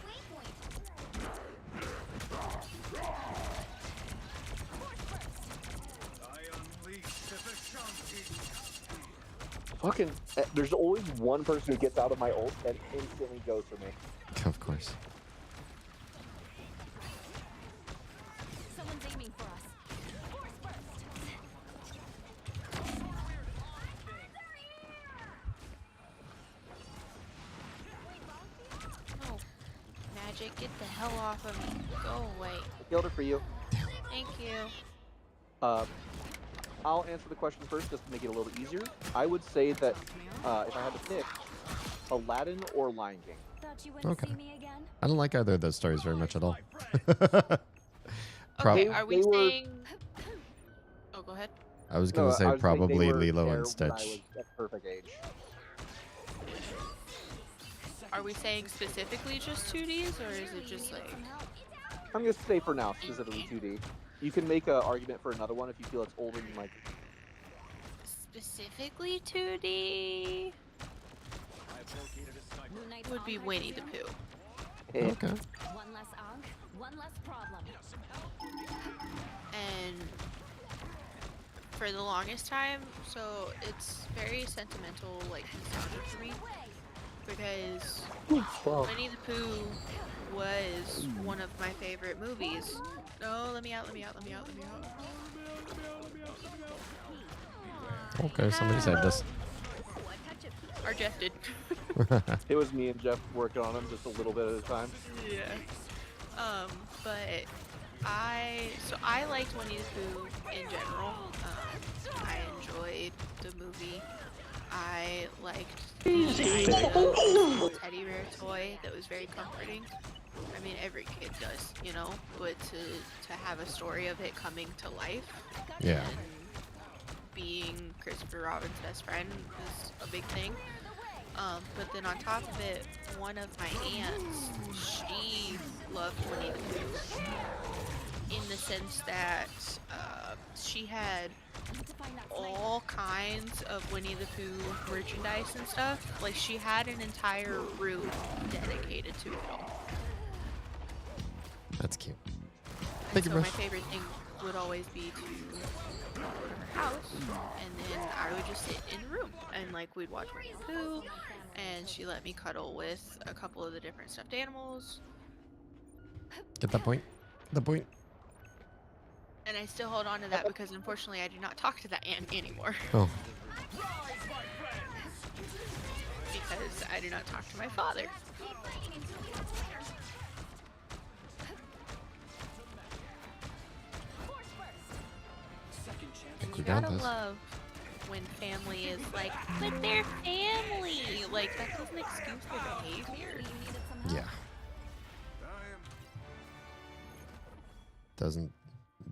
Fucking, there's always one person who gets out of my ult and instantly goes for me. Of course. Someone's aiming for us. Oh, magic, get the hell off of me. Go away. I killed it for you. Thank you. I'll answer the question first just to make it a little easier. I would say that if I had to pick, Aladdin or Lion King. Thought you wouldn't Okay. see me again. I don't like either of those stories very much at all. Okay, are we They were- saying... Oh, go ahead. I was gonna say I was saying they probably were Lilo there and when I Stitch. was at perfect age. Are we saying specifically just 2Ds, or is it just like... I'm gonna say for now, specifically 2D. You can make an argument for another one if you feel it's older than like. Specifically 2D? Would be Winnie the Pooh. Okay. One less Ankh, one less problem. And for the longest time, so it's very sentimental, like, nostalgic for me. Because Winnie the Pooh was one of my favorite movies. No, let me out, let me out, let me out, let me out. Okay, somebody said this. Or Jeff did. It was me and Jeff working on them just a little bit at a time. Yeah. But I liked Winnie the Pooh in general. I enjoyed the movie. I liked the idea of a teddy bear toy that was very comforting. I mean, every kid does, you know, but to have a story of it coming to life Yeah. and being Christopher Robin's best friend is a big thing. But then on top of it, one of my aunts, she loved Winnie the Pooh in the sense that she had all kinds of Winnie the Pooh merchandise and stuff. Like, she had an entire room dedicated to it all. That's cute. And Thank you, so my Bruce. favorite thing would always be to go to her house, and then I would just sit in the room, and like we'd watch Winnie the Pooh, and she let me cuddle with a couple of the different stuffed animals. Get that point? The point? And I still hold on to that because unfortunately I do not talk to that aunt anymore. Oh. Because I do not talk to my father. I think we You got gotta this. love when family is like, but they're family! Like, that doesn't excuse their behavior. Yeah.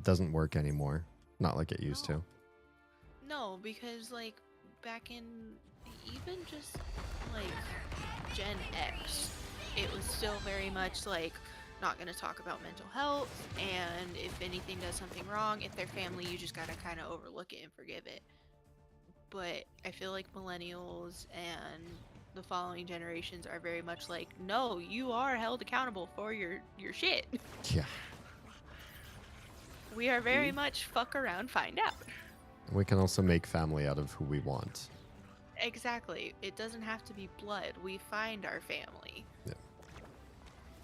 Doesn't work anymore. Not like it used to. No, because like back in even just like Gen X, it was still very much like not gonna talk about mental health, and if anything does something wrong, if they're family, you just gotta kind of overlook it and forgive it. But I feel like millennials and the following generations are very much like, no, you are held accountable for your shit. Yeah. We are very much fuck around, find out. We can also make family out of who we want. Exactly. It doesn't have to be blood. We find our family. Yeah.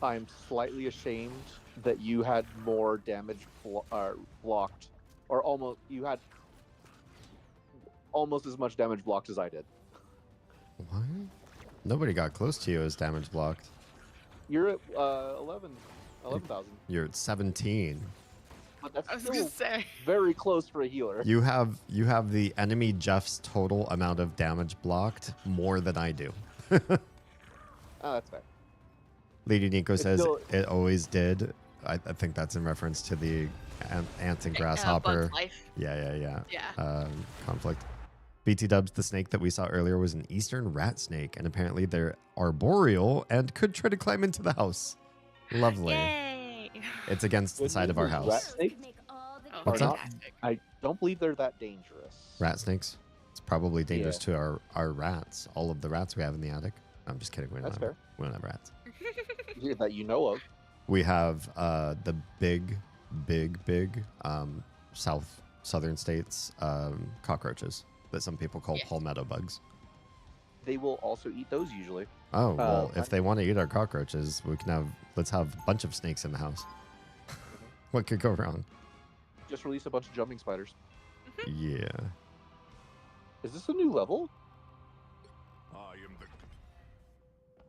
I'm slightly ashamed that you had more damage blocked, or almost you had almost as much damage blocked as I did. What? Nobody got close to you as damage blocked. You're at 11,000. You're at 17. But that's I was still gonna say. very close for a healer. You have the enemy Jeff's total amount of damage blocked more than I do. Oh, that's fair. Lady Nico says still- it always did. I think that's in reference to the ants and grasshopper. Bug's Life. Yeah. Yeah. Conflict. BT Dubs, the snake that we saw earlier was an eastern rat snake, and apparently they're arboreal and could try to climb into the house. Lovely. Yay! It's against the side of our Rat house. snakes Oh, What's are up? fantastic. I don't believe they're that dangerous. Rat snakes. It's probably dangerous Yeah. to our rats. All of the rats we have in the attic. I'm just kidding. That's fair. We don't have rats. That you know of. We have the big southern states cockroaches that some people call Yes. palmetto bugs. They will also eat those usually. Oh well, I- if they want to eat our cockroaches, let's have a bunch of snakes in the house. What could go wrong? Just release a bunch of jumping spiders. Yeah. Is this a new level? I am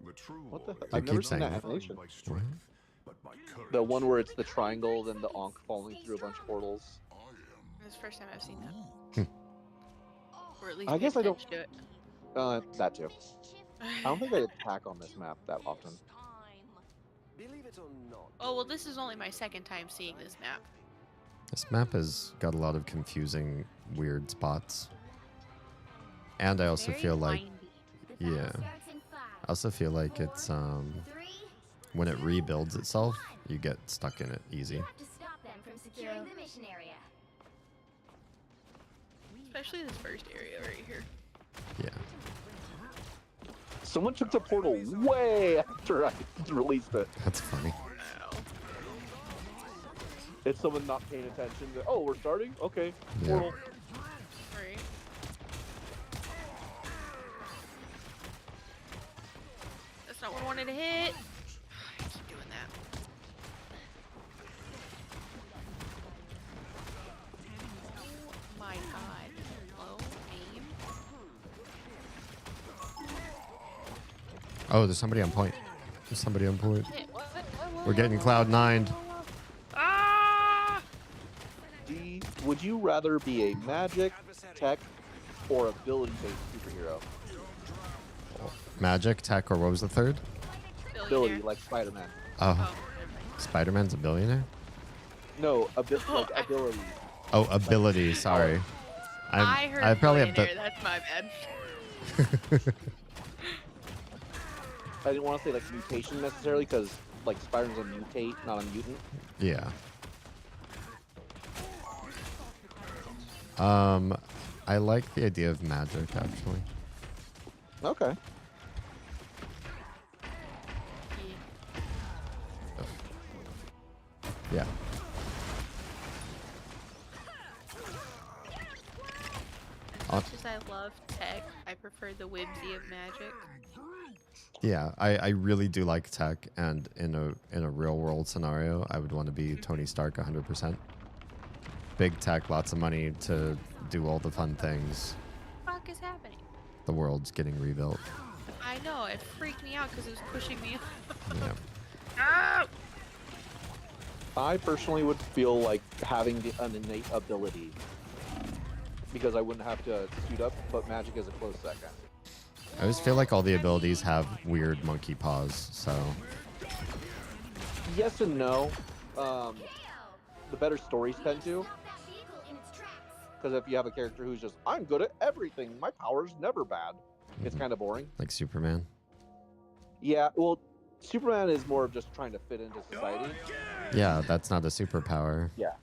the true What the warrior. heck? I I've never keep seen saying that that. animation. By strength, but by courage. The one where it's the triangle and the Ankh falling through a bunch of portals. I am. This is the first time I've seen that. Or at I least guess I don't- do it. That too. I don't think I attack on this map that often. Believe it or not. Oh, well, this is only my second time seeing this map. This map has got a lot of confusing, weird spots. And I also Very feel like, windy. yeah, I also feel like it's when it rebuilds itself, you get stuck in it easy. You have to stop them from securing the mission area. Especially this first area right here. Yeah. Someone took the portal way after I released it. That's funny. Ow. It's someone not paying attention. Oh, we're starting? Okay. Yeah. Portal. Right. That's not what I wanted to hit. I keep doing that. Oh my god. Low aim. Oh, there's somebody on point. There's somebody on point. Hit. What? We're getting cloud 9'd. Ah! D, would you rather be a magic, tech, or ability-based superhero? Magic, tech, or what was the third? Ability, Billionaire. like Spider-Man. Oh, Oh. Spider-Man's a billionaire? No, like ability. Oh, ability. Sorry. I heard I probably have billionaire, that's my bad. I didn't want to say like mutation necessarily, because like Spider-Man's a mutate, not a mutant. Yeah. I like the idea of magic, actually. Okay. Yeah. As much as I love tech, I prefer the whimsy of magic. Yeah, I really do like tech, and in a real world scenario, I would want to be Tony Stark 100%. Big tech, lots of money to do all the fun things. What the fuck is happening? The world's getting rebuilt. I know, it freaked me out because it was pushing me. Yeah. Ah! I personally would feel like having an innate ability, because I wouldn't have to suit up, but magic is a close second. I always feel like all the abilities have weird monkey paws, so Yes and no. The better stories tend to, because if you have a character who's just, I'm good at everything, my power's never bad, it's kind of boring. like Superman. Yeah, well, Superman is more of just trying to fit into society. Yeah, that's not a superpower. Yeah.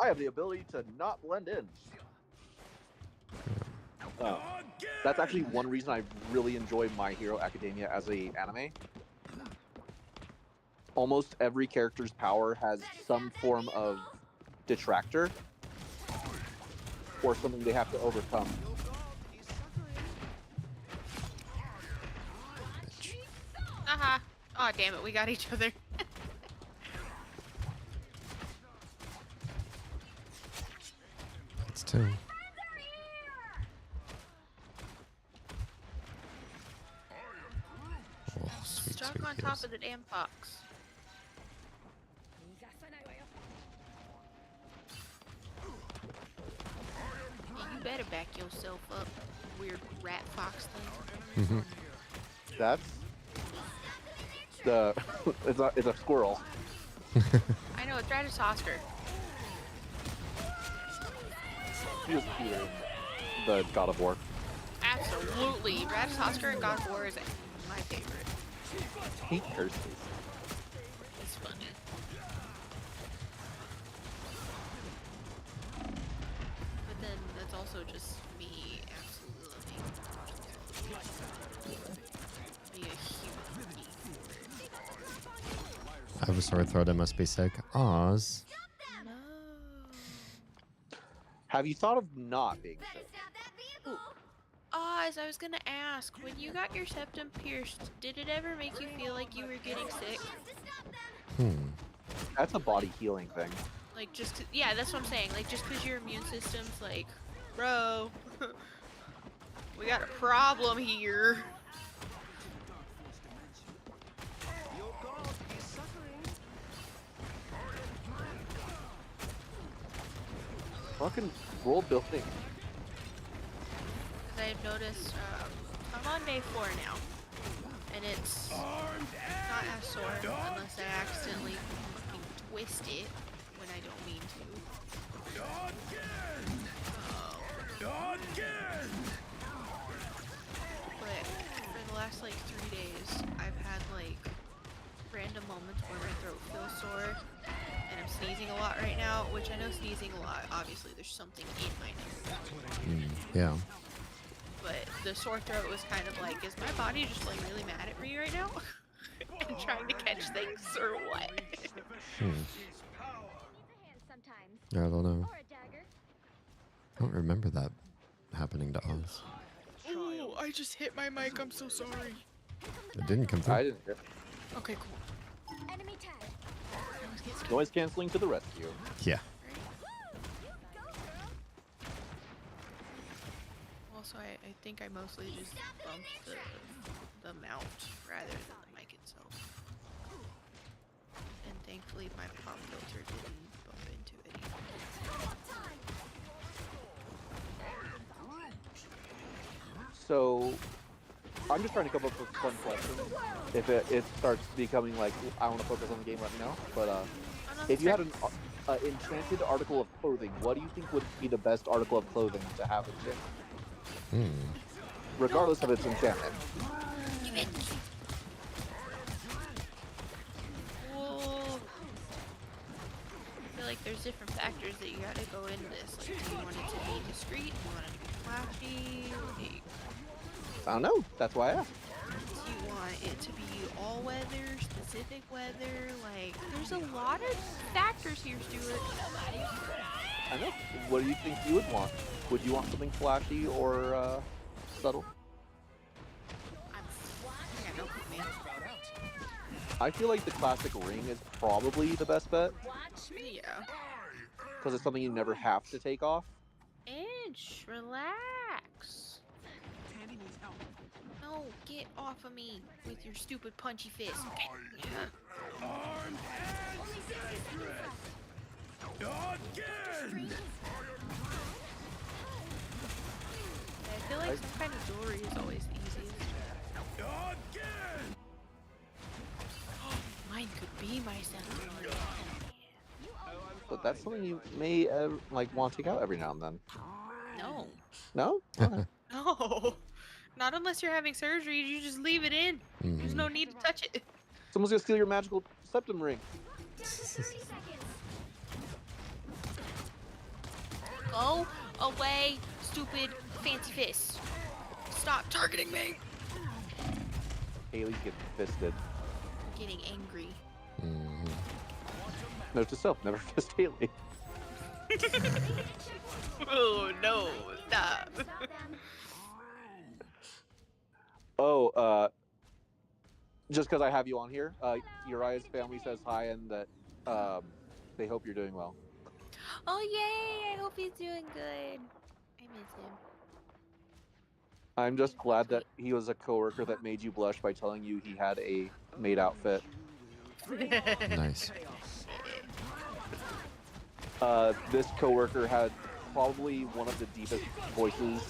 I have the ability to not blend in. That's actually one reason I really enjoy My Hero Academia as a anime. Almost every character's power has some form of detractor or something they have to overcome. Aha! Aw, damn it, we got each other. It's two. Oh, sweet, Stuck sweet on heels. top of the damn fox. You better back yourself up, weird rat fox thing. Mhm. That's the it's a squirrel. I know, it's Ratatosker. He was cute in the God of War. Absolutely. Ratatosker and God of War is my favorite. He curses. It's funny. But then that's also just me absolutely being a human being for it. I have a sore throat. I must be sick. Oz. No. Have you thought of not being sick? Oz, I was gonna ask, when you got your septum pierced, did it ever make you feel like you were getting sick? That's a body healing thing. Like, yeah, that's what I'm saying. Like, just because your immune system's like, bro, we got a problem here. Fucking world building. I've noticed, I'm on day 4 now, and it's not as sore unless I accidentally fucking twist it when I don't mean to. But for the last like 3 days, I've had like random moments where my throat feels sore, and I'm sneezing a lot right now, which I know sneezing a lot, obviously there's something in my nose. Yeah. But the sore throat was kind of like, is my body just like really mad at me right now? And trying to catch things or what? Yeah, I don't know. I don't remember that happening to us. Ooh, I just hit my mic, I'm so sorry. It didn't come through. I didn't hear. Okay, cool. Enemy tag. Noise canceling to the rescue. Yeah. Also, I think I mostly just bumped the mount rather than the mic itself. And thankfully my pop filter didn't bump into it. So, I'm just trying to come up with fun questions. If it starts becoming like, I want to focus on the game, let me know. But if you had an enchanted article of clothing, what do you think would be the best article of clothing to have enchanted? Regardless of its enchantment. Whoa. I feel like there's different factors that you gotta go into this. Like, do you want it to be discreet? Do you want it to be flashy? Like, I don't know. That's why I asked. do you want it to be all weather, specific weather? Like, there's a lot of factors here, Stuart. I know. What do you think you would want? Would you want something flashy or subtle? I got no clue, man. I feel like the classic ring is probably the best bet Yeah. because it's something you never have to take off. Inch, relax. No, get off of me with your stupid punchy fist. I feel like some kind of jewelry is always the easiest. Mine could be my scepter. But that's something you may like want to take out every now and then. No. No? Okay. No. Not unless you're having surgery, you just leave it in. There's no need to touch it. Someone's gonna steal your magical septum ring. Go away, stupid fancy fists. Stop targeting me. Haley's getting fisted. I'm getting angry. Note to self: never fist Haley. Oh no! Stop. Oh, just because I have you on here, Uriah's family says hi and that they hope you're doing well. Oh yay! I hope he's doing good. I miss him. I'm just glad that he was a coworker that made you blush by telling you he had a maid outfit. Nice. This coworker had probably one of the deepest voices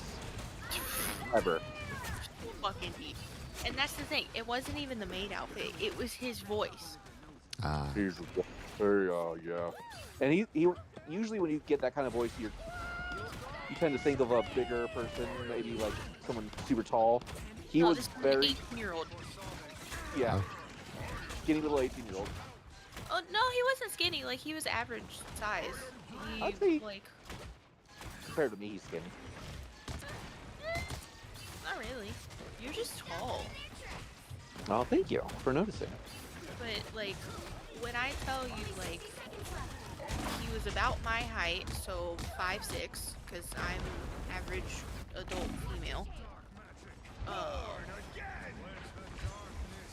ever. Fucking deep. And that's the thing. It wasn't even the maid outfit. It was his voice. He's yeah. And he usually when you get that kind of voice, you tend to think of a bigger person, maybe like someone super tall. He was this very 18-year-old. Yeah. Skinny little 18-year-old. Oh no, he wasn't skinny. Like he was average size. I'd say like compared to me, he's skinny. not really. You're just tall. Oh, thank you for noticing. But like when I tell you like he was about my height, so 5'6", because I'm average adult female.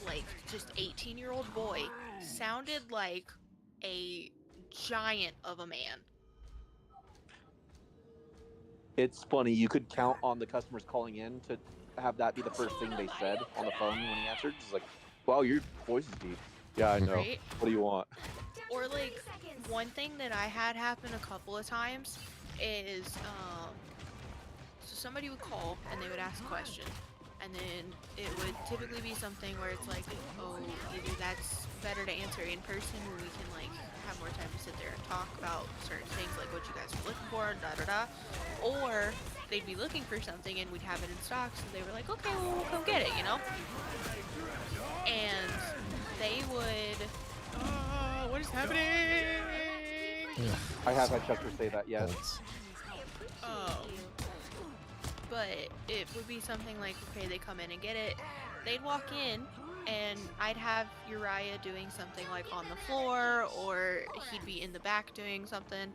Like just 18-year-old boy sounded like a giant of a man. It's funny, you could count on the customers calling in to have that be the first thing they said on the phone when he answered. It's like, wow, your voice is deep. Yeah, I know. Right? What do you want? Or like one thing that I had happen a couple of times is so somebody would call and they would ask a question, and then it would typically be something where it's like, oh, either that's better to answer in person where we can like have more time to sit there and talk about certain things like what you guys are looking for, or they'd be looking for something and we'd have it in stock, so they were like, okay, well, we'll come get it, you know? And they would what is happening? I have had Chester say that, yes. But it would be something like, okay, they come in and get it. They'd walk in, and I'd have Uriah doing something like on the floor, or he'd be in the back doing something.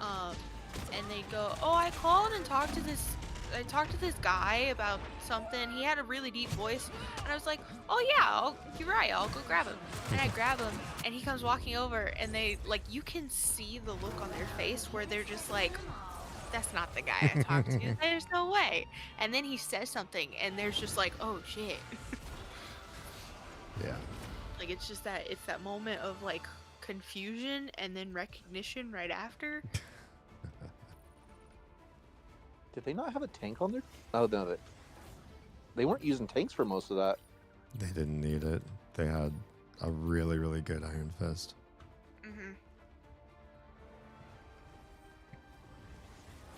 And they'd go, oh, I called and talked to this guy about something. He had a really deep voice, and I was like, oh yeah, Uriah, I'll go grab him. And I grab him, and he comes walking over, and they, like, you can see the look on their face where they're just like, that's not the guy I talked to. There's no way. And then he says something, and there's just like, oh shit. Yeah. Like it's that moment of like confusion and then recognition right after. Did they not have a tank on there? Oh no, they weren't using tanks for most of that. They didn't need it. They had a really, really good Iron Fist.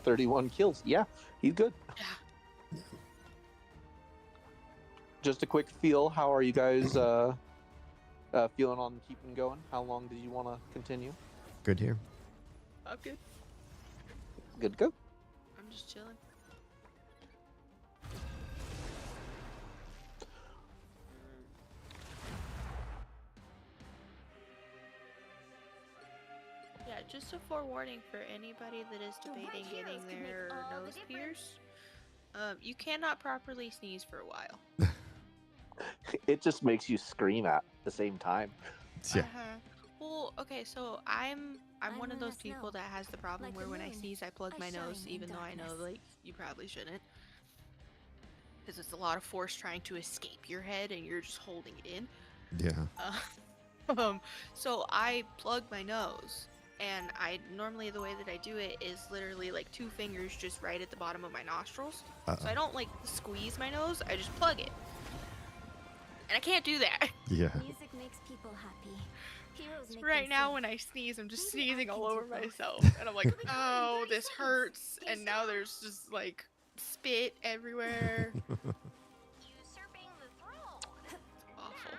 31 kills. Yeah, he's good. Yeah. Just a quick feel. How are you guys feeling on keeping going? How long do you want to continue? Good here. I'm good. Good to go. I'm just chilling. Yeah, just a forewarning for anybody that is debating getting their nose pierced. You cannot properly sneeze for a while. It just makes you scream at the same time. Yeah. Well, okay, so I'm one of those people that has the problem where when I sneeze, I plug my nose, even though I know like you probably shouldn't, because it's a lot of force trying to escape your head, and you're just holding it in. Yeah. So I plug my nose. And I normally the way that I do it is literally like 2 fingers just right at the bottom of my nostrils. So I don't like squeeze my nose, I just plug it. And I can't do that. Yeah. Music makes people happy. Heroes So make right them now sing. when I sneeze, I'm just Maybe I sneezing all can do over both. myself. And I'm like, oh, this hurts. And now there's just like spit everywhere. Usurping the throne. Awful.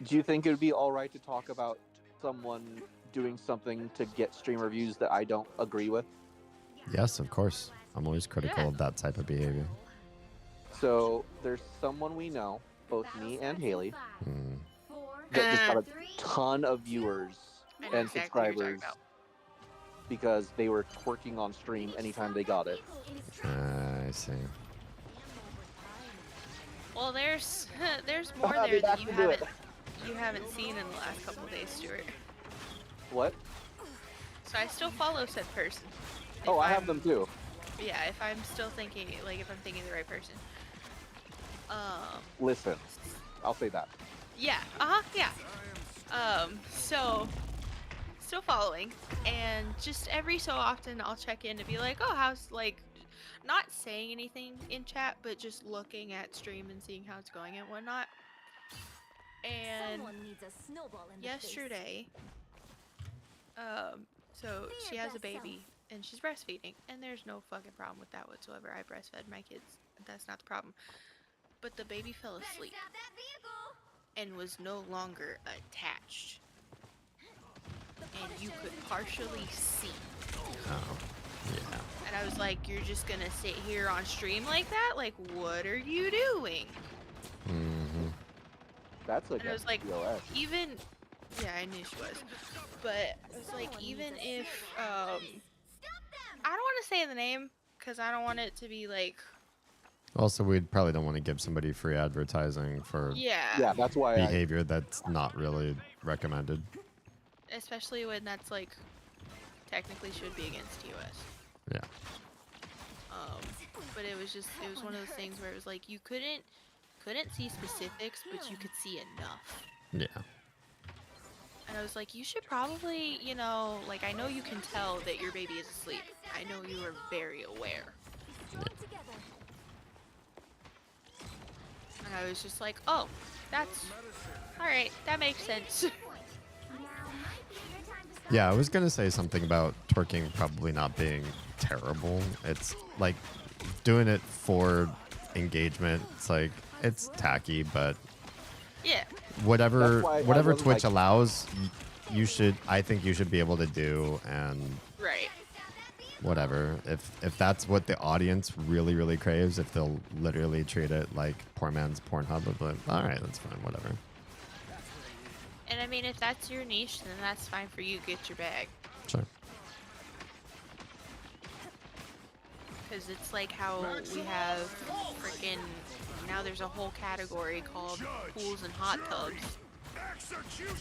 Do you think it would be all right to talk about someone doing something to get streamer views that I don't agree with? Yes, of course. I'm always critical of that type of behavior. So there's someone we know, both me and Haley, Mm. that just got a ton of viewers I know and exactly what you're talking subscribers about. because they were twerking on stream anytime they got it. I see. Well, there's more They there that actually do it. you haven't seen in the last couple of days, Stuart. What? So I still follow said person. Oh, If I have I'm- them too. Yeah, if I'm still thinking, like, if I'm thinking the right person. Listen, I'll say that. Yeah, yeah. So, still following, and just every so often I'll check in to be like, oh, how's, like, not saying anything in chat, but just looking at stream and seeing how it's going and whatnot. And yesterday, so she has a baby and she's breastfeeding, and there's no fucking problem with that whatsoever. I breastfed my kids. That's not the problem. But the baby fell asleep and was no longer attached. And you could partially see. Oh, yeah. And I was like, you're just gonna sit here on stream like that? Like, what are you doing? Mm-hmm. That's like And I was like, POS. even, yeah, I knew she was. But I was like, even if, I don't want to say the name, because I don't want it to be like... Also, we probably don't want to give somebody free advertising for Yeah, that's why behavior that's not really recommended. Especially when that's like, technically should be against TOS. Yeah. But it was one of those things where it was like, you couldn't see specifics, but you could see enough. Yeah. And I was like, you should probably, you know, like, I know you can tell that your baby is asleep. I know you are very aware. And I was just like, oh, that's, alright, that makes sense. Yeah, I was going to say something about twerking probably not being terrible. It's like doing it for engagement. It's like, it's tacky, but Yeah. whatever That's why I whatever wasn't, Twitch like- allows, you should, I think you should be able to do, and Right. whatever. If that's what the audience really, really craves, if they'll literally treat it like poor man's Pornhub, but like, all right, that's fine, whatever. And I mean, if that's your niche, then that's fine for you. Get your bag. Sure. Because it's like how we have freaking, now there's a whole category called pools and hot tubs.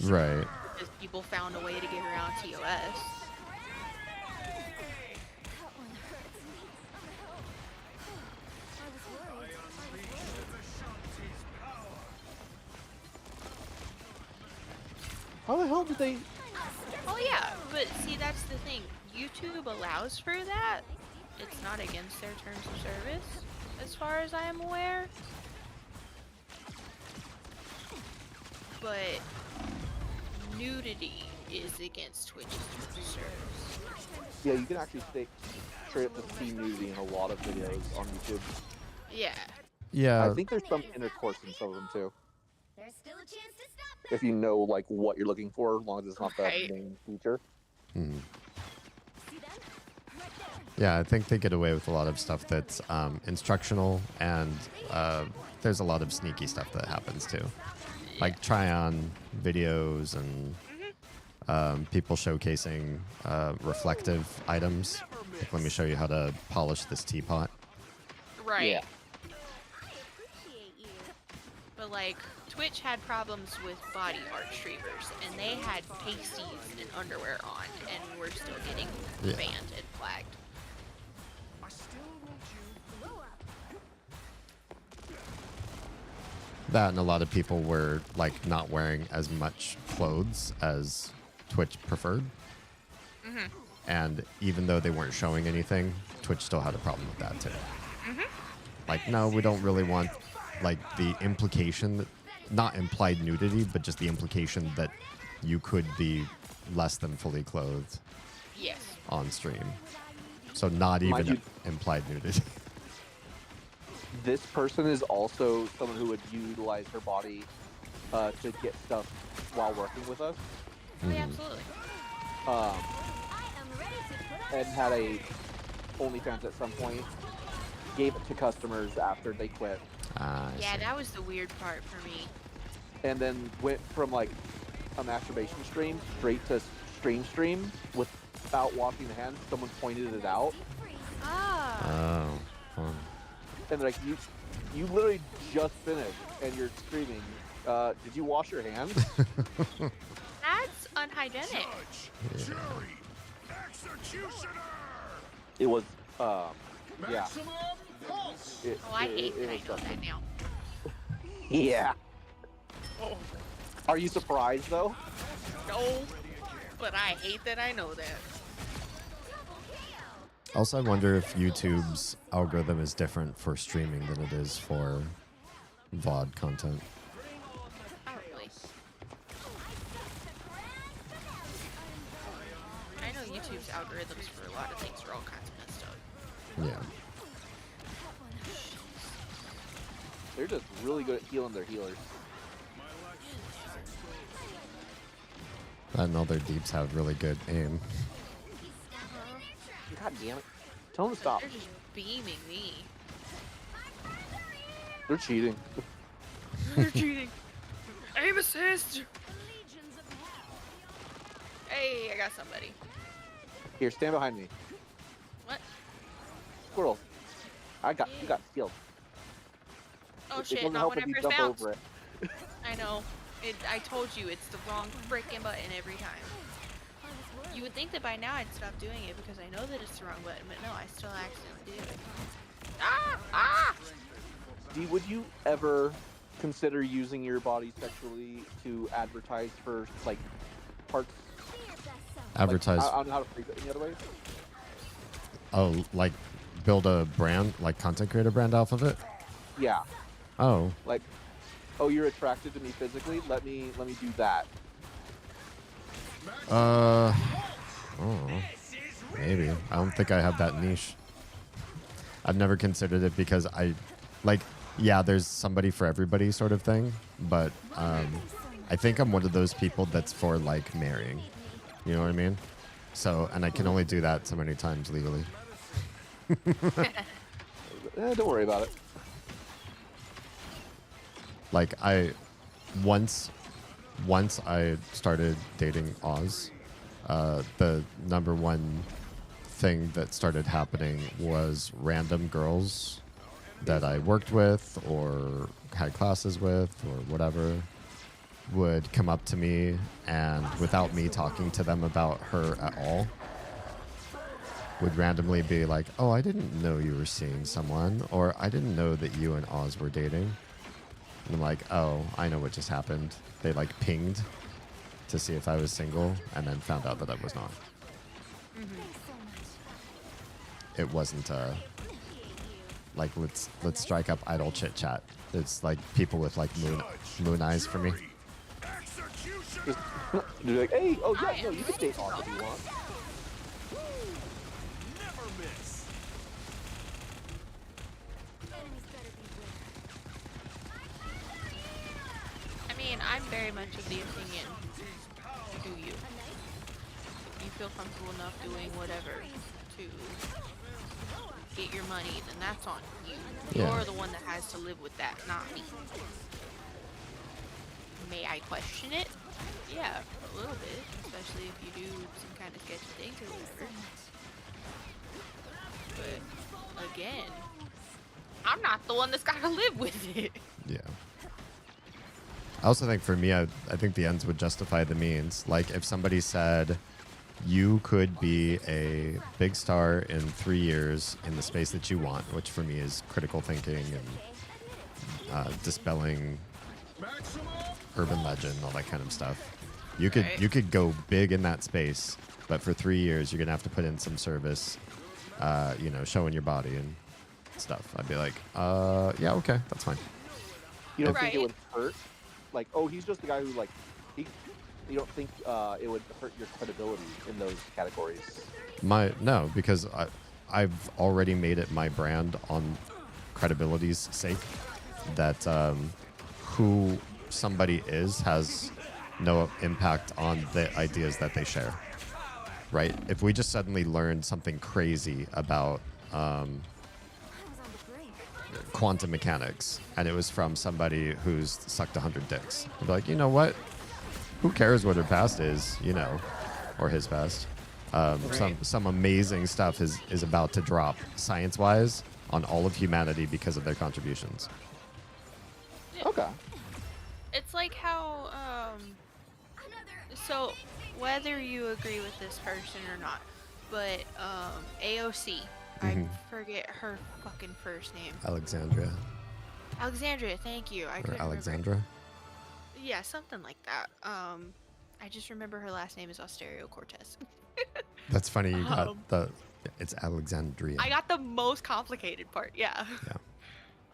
Right. Because people found a way to get around TOS. How the hell did they? Oh yeah, but see, that's the thing. YouTube allows for that. It's not against their terms of service, as far as I am aware. But nudity is against Twitch's terms of service. Yeah, you can actually stay straight up to see nudity in a lot of videos on YouTube. Yeah. Yeah. I think there's some intercourse in some of them too. There's still a chance to stop If you know like what you're looking for, as long as it's not the Right. main feature. Mhm. See them? Right there. Yeah, I think they get away with a lot of stuff that's instructional, and there's a lot of sneaky stuff that happens too. Like try-on videos and people showcasing reflective items. Like, let me show you how to polish this teapot. Right. Yeah. Appreciate you. But like, Twitch had problems with body art streamers, and they had pasties and underwear on, and were still getting Yeah. banned and flagged. That, and a lot of people were like not wearing as much clothes as Twitch preferred. And even though they weren't showing anything, Twitch still had a problem with that too. Like, no, we don't really want like the implication that, not implied nudity, but just the implication that you could be less than fully clothed Yes. on stream. So not Mind even you- implied nudity. This person is also someone who would utilize her body to get stuff while working with us, Oh, yeah, absolutely. um, I am ready to put on and had a OnlyFans at some point, gave it to customers after they quit, I Yeah, see. that was the weird part for me. and then went from like a masturbation stream straight to stream without washing the hands. Someone pointed it out, Ah. Oh, fun. and they're like, you literally just finished and you're screaming. Did you wash your hands? That's unhygienic. Judge, jury, executioner. It was, yeah. Maximum pulse. Oh, I hate that I was know something. that now. Yeah. Are you surprised though? No, but I hate that I know that. Also, I wonder if YouTube's algorithm is different for streaming than it is for VOD content. Probably. I know YouTube's algorithms for a lot of things are all kinds of messed up. Yeah. They're just really good at healing their healers. And all their deeps have really good aim. God damn it. Tell them to stop. They're just beaming me. They're cheating. They're cheating. Aim assist. Hey, I got somebody. Here, stand behind me. What? Squirrel. You got skilled. Oh It shit, doesn't not help when if I you first jump bounced. over it. I know. I told you, it's the wrong frickin' button every time. You would think that by now I'd stop doing it because I know that it's the wrong button, but no, I still accidentally do it. Ah! Ah! Would you ever consider using your body sexually to advertise for, like, parts? Advertise. Like, I don't know how to phrase it any other way. Oh, like build a brand, like content creator brand off of it? Yeah. Oh. Like, oh, you're attracted to me physically? Let me do that. Oh, maybe. I don't think I have that niche. I've never considered it because yeah, there's somebody for everybody sort of thing, but I think I'm one of those people that's for like marrying. You know what I mean? So, and I can only do that so many times legally. Don't worry about it. Like once I started dating Oz, the number one thing that started happening was random girls that I worked with or had classes with or whatever would come up to me and without me talking to them about her at all, would randomly be like, oh, I didn't know you were seeing someone, or I didn't know that you and Oz were dating. And I'm like, oh, I know what just happened. They like pinged to see if I was single and then found out that I was not. It wasn't like let's strike up idle chit chat. It's like people with like moon eyes for me. You're like, hey, oh yeah, no, you can date Oz if you want. Never miss. I mean, I'm very much of the opinion, do you? If you feel comfortable enough doing whatever to get your money, then that's on you. Yeah. You're the one that has to live with that, not me. May I question it? Yeah, a little bit, especially if you do some kind of sketchy things or whatever. But again, I'm not the one that's got to live with it. Yeah. I also think for me, I think the ends would justify the means. Like if somebody said, you could be a big star in 3 years in the space that you want, which for me is critical thinking and dispelling urban legend, all that kind of stuff. You could go big in that space, but for 3 years you're gonna have to put in some service, showing your body and stuff. I'd be like, yeah, okay, that's fine. You don't think it would hurt? Like, oh, he's just the guy who, like, you don't think it would hurt your credibility in those categories? No, because I've already made it my brand on credibility's sake that who somebody is has no impact on the ideas that they share. right? If we just suddenly learned something crazy about quantum mechanics, and it was from somebody who's sucked 100 dicks, I'd be like, you know what? Who cares what her past is, you know, or his past? Some amazing stuff is about to drop science-wise on all of humanity because of their contributions. Okay. It's like how, so whether you agree with this person or not, but AOC, I forget her fucking first name. Alexandria. Alexandria, thank you. I couldn't Alexandra? remember. Yeah, something like that. I just remember her last name is Austerio Cortez. That's funny. You got it's Alexandria. I got the most complicated part. Yeah.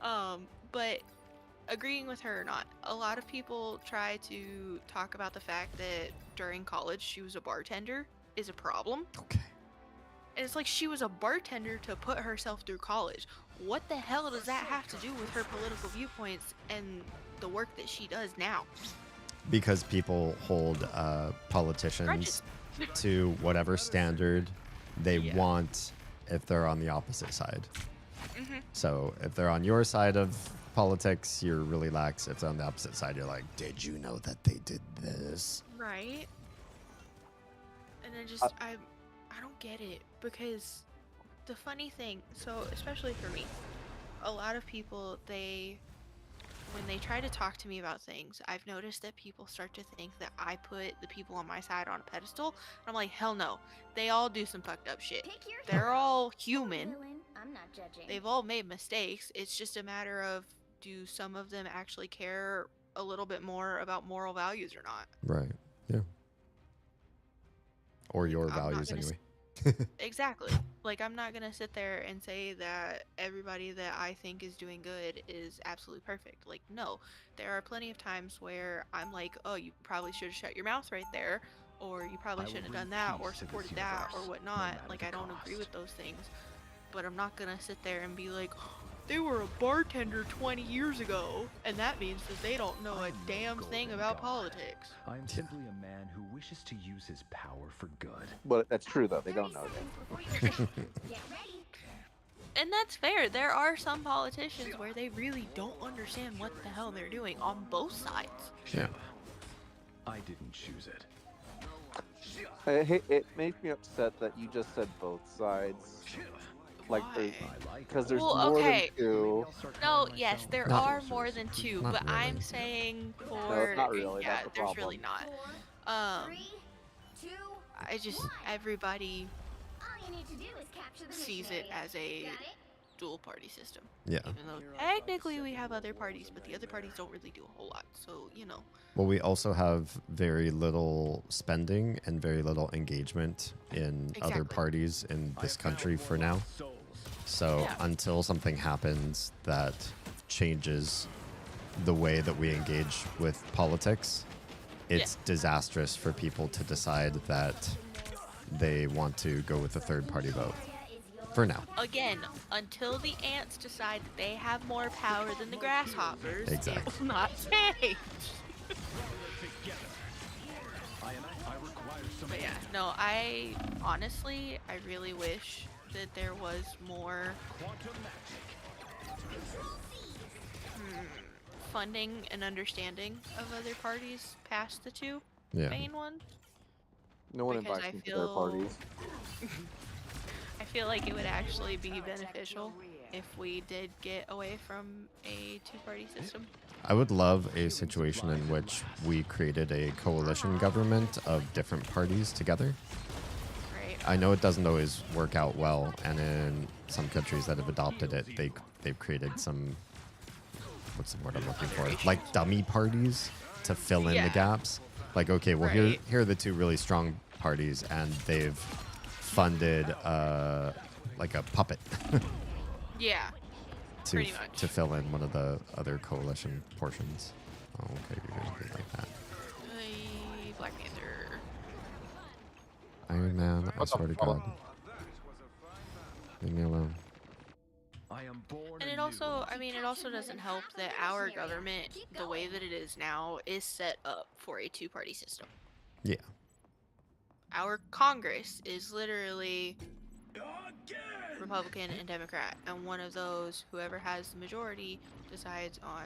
Yeah. But agreeing with her or not, a lot of people try to talk about the fact that during college she was a bartender is a problem. Okay. And it's like she was a bartender to put herself through college. What the hell does that have to do with her political viewpoints and the work that she does now? Because people hold politicians to whatever standard they want if they're on the opposite side. So if they're on your side of politics, you're really lax. If they're on the opposite side, you're like, did you know that they did this? Right. And then just I don't get it, because the funny thing, so especially for me, a lot of people, when they try to talk to me about things, I've noticed that people start to think that I put the people on my side on a pedestal. And I'm like, hell no. They all do some fucked up shit. They're all human. I'm not judging. They've all made mistakes. It's just a matter of, do some of them actually care a little bit more about moral values or not? Right. Yeah. Or your values anyway. Exactly. Like, I'm not gonna sit there and say that everybody that I think is doing good is absolutely perfect. Like, no. There are plenty of times where I'm like, oh, you probably should have shut your mouth right there, or you probably shouldn't have done that, or supported that, or whatnot. Like, I don't agree with those things. But I'm not gonna sit there and be like, they were a bartender 20 years ago, and that means that they don't know a damn thing about politics. I'm simply a man who wishes to use his power for good. But that's true, though. They don't know Get ready. And that's fair. There are some politicians where they really don't understand what the hell they're doing on both sides. Yeah. I didn't choose it. It makes me upset that you just said both sides. Like, because there's more than two. No, yes, there are more than two, but really. I'm saying for not really. yeah, That's the there's problem. really not. 3, 2, I just everybody all you need to do is capture the sees mission it area. as a Got it? dual party system. Yeah. Even though technically we have other parties, but the other parties don't really do a whole lot. So, you know. Well, we also have very little spending and very little engagement in other parties in this country for now. So until something happens that changes the way that we engage with politics, it's disastrous for people to decide that they want to go with a third party vote. For now. Again, until the ants decide that they have more power than the grasshoppers, Exactly. it will not change. But yeah, no, I honestly, I really wish that there was more funding and understanding of other parties past the two main ones. No one Because invites me to their parties. I feel like it would actually be beneficial if we did get away from a two-party system. I would love a situation in which we created a coalition government of different parties together. Right. I know it doesn't always work out well, and in some countries that have adopted it, they've created some, what's the word I'm looking for? Like dummy parties to fill in the gaps. Like, okay, well here are the two really strong parties, and they've funded like a puppet. Yeah. to fill in one of the other coalition portions. Oh, okay, you're gonna be like that. Black Panther. Iron Man, I swear to God. Leave me alone. And it also, I mean, it also doesn't help that our government, the way that it is now, is set up for a two-party system. Yeah. our Congress is literally Republican and Democrat, and one of those, whoever has the majority, decides on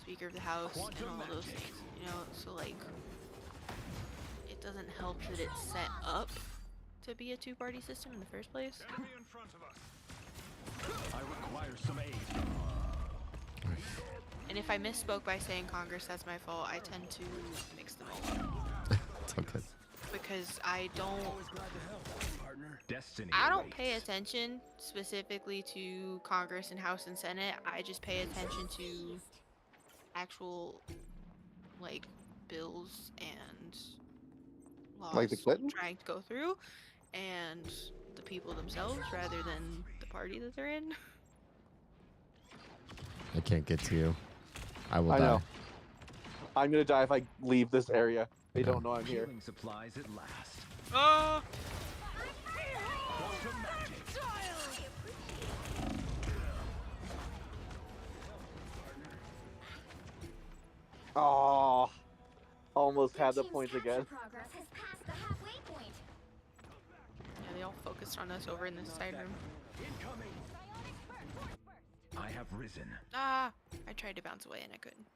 Speaker of the House and all those things. You know, so like, it doesn't help that it's set up to be a two-party system in the first place. I require some aid. And if I misspoke by saying Congress, that's my fault. I tend to mix them all up. It's okay. Because I don't Destiny pay attention specifically to Congress and House and Senate. I just pay attention to actual like bills and laws Like the Clinton? trying to go through, and the people themselves rather than the party that they're in. I can't get to you. I will I die. know. I'm gonna die if I leave this area. They Okay. don't know I'm here. Healing supplies at last. Oh! Oh, almost had the points again. Progress has passed the halfway point. Yeah, they all focused on us over in this side room. I have risen. Ah! I tried to bounce away and I couldn't.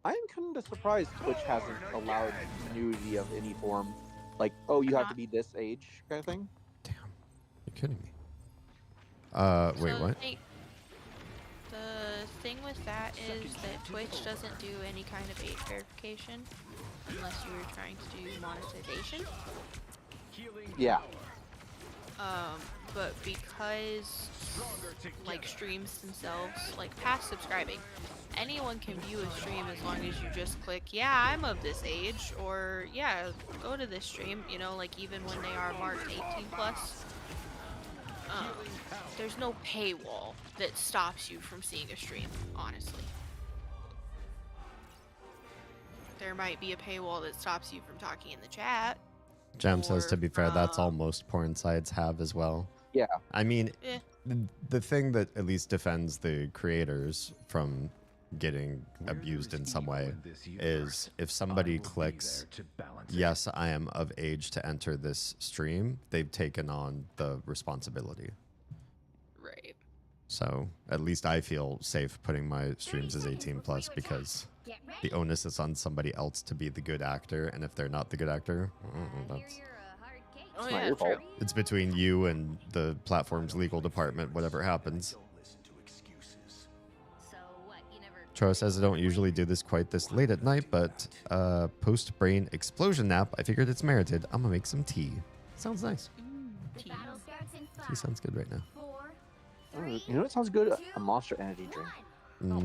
I am kind of surprised Twitch hasn't allowed nudity of any form. Like, oh, you have to be this age kind of thing. Damn. You're kidding me. Wait, So what? The thing with that is that Twitch doesn't do any kind of age verification unless you're trying to do monetization. Yeah. But because like streams themselves, like past subscribing, anyone can view a stream as long as you just click, yeah, I'm of this age, or yeah, go to this stream, you know, like even when they are marked 18 plus. There's no paywall that stops you from seeing a stream, honestly. There might be a paywall that stops you from talking in the chat. Jam says, to be fair, that's all from- most porn sites have as well. Yeah. I mean, Eh. the thing that at least defends the creators from getting abused in some way is if somebody clicks, yes, I am of age to enter this stream, they've taken on the responsibility. Right. So at least I feel safe putting my streams as 18 plus because the onus is on somebody else to be the good actor, and if they're not the good actor, that's Oh, It's not yeah, your fault. true. it's between you and the platform's legal department, whatever happens. Troy says, I don't usually do this quite this late at night, but post-brain explosion nap, I figured it's merited. I'm gonna make some tea. Sounds nice. Tea. Tea sounds good right now. Oh, you know what sounds good? A Monster Energy drink. No.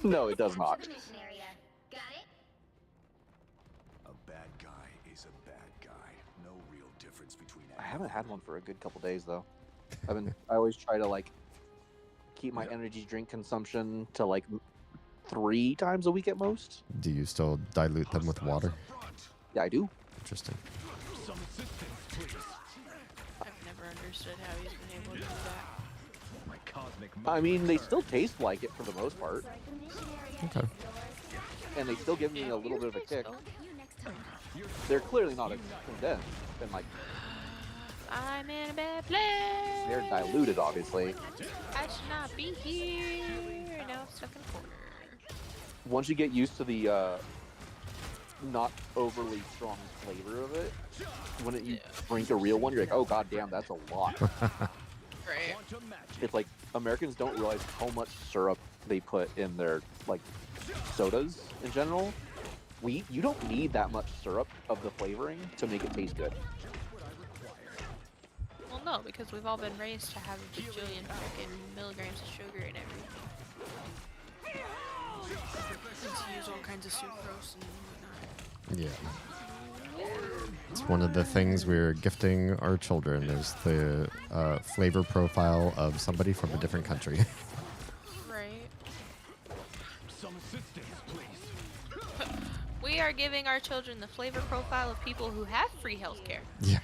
No, it does not. A bad guy is a bad guy. No real difference between. I haven't had one for a good couple days though. I always try to like keep my energy drink consumption to like 3 times a week at most. Do you still dilute them with water? Yeah, I do. Interesting. I've never understood how he's been able to do that. My cosmic I mean, they still taste like it for the most part, Okay. and they still give me a little bit of a kick. They're clearly not condensed, and like I'm in a bad place. they're diluted, obviously. I should not be here. Now I'm stuck in a corner. Once you get used to the not overly strong flavor of it, when you drink a real one, you're like, oh god damn, that's a lot. Right. It's like Americans don't realize how much syrup they put in their like sodas in general. You don't need that much syrup of the flavoring to make it taste good. Well, no, because we've all been raised to have a bajillion freaking milligrams of sugar and everything. To use all kinds of sucrose and whatnot. Yeah. It's one of the things we're gifting our children is the flavor profile of somebody from a different country. Right. Some assistance, please. We are giving our children the flavor profile of people who have free healthcare. Yeah.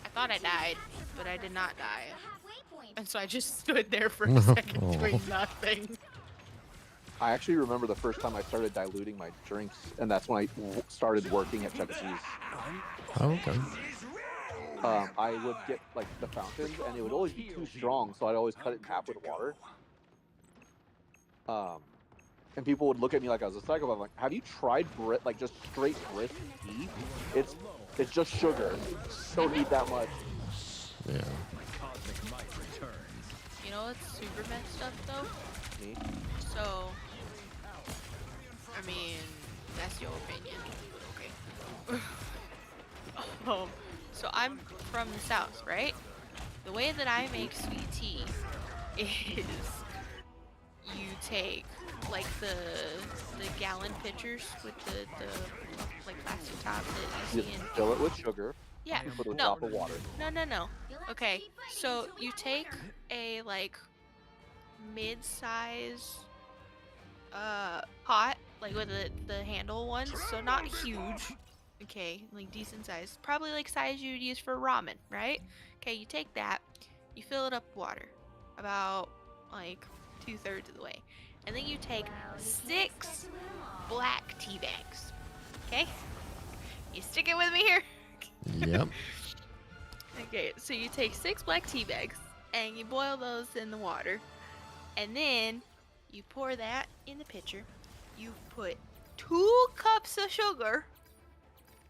I thought I died, but I did not die. And so I just stood there for a second doing nothing. I actually remember the first time I started diluting my drinks, and that's when I started working at Chuck E. Cheese. Oh, okay. I would get like the fountains, and it would always be too strong, so I'd always cut it in half with water. And people would look at me like I was a psychopath. I'm like, have you tried like just straight brisk tea? It's just sugar. Don't need that much. Yeah. You know what's super messed up though? Me? So, I mean, that's your opinion. Okay. So I'm from the South, right? The way that I make sweet tea is you take like the gallon pitchers with the like plastic top that you see in. Fill it with sugar. Yeah. Put a No. drop of water. No. Okay. So you take a like mid-size pot, like with the handle ones, so not huge. Okay, like decent size. Probably like size you would use for ramen, right? Okay, you take that, you fill it up with water, about like 2/3 of the way. And then you take 6 black tea bags. Okay? You sticking with me here? Yep. Okay, so you take 6 black tea bags and you boil those in the water. And then you pour that in the pitcher. You put 2 cups of sugar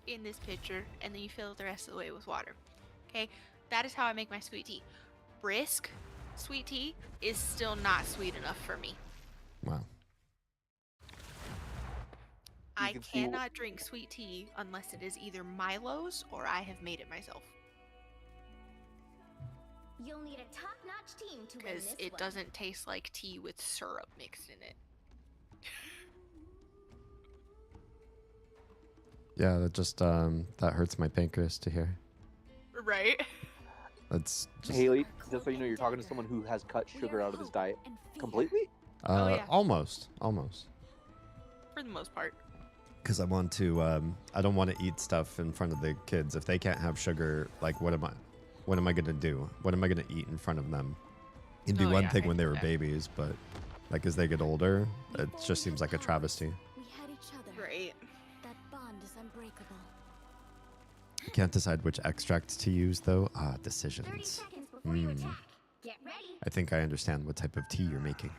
in this pitcher, and then you fill it the rest of the way with water. Okay, that is how I make my sweet tea. Brisk sweet tea is still not sweet enough for me. Wow. I cannot drink sweet tea unless it is either Milo's or I have made it myself. You'll need a top-notch team to win Because this it one. doesn't taste like tea with syrup mixed in it. Yeah, that just that hurts my pancreas to hear. Right? That's just Haley, just so you know, you're talking to someone who has cut sugar out of his diet completely. Oh, yeah. almost. For the most part. Because I want to, I don't want to eat stuff in front of the kids. If they can't have sugar, like what am I gonna do? What am I gonna eat in front of them? It'd be one thing when they were babies, but like as they get older, it just seems like a travesty. We had each other. Right. That bond is unbreakable. Can't decide which extract to use though. 30 decisions. seconds before you attack. Get ready. I think I understand what type of tea you're making.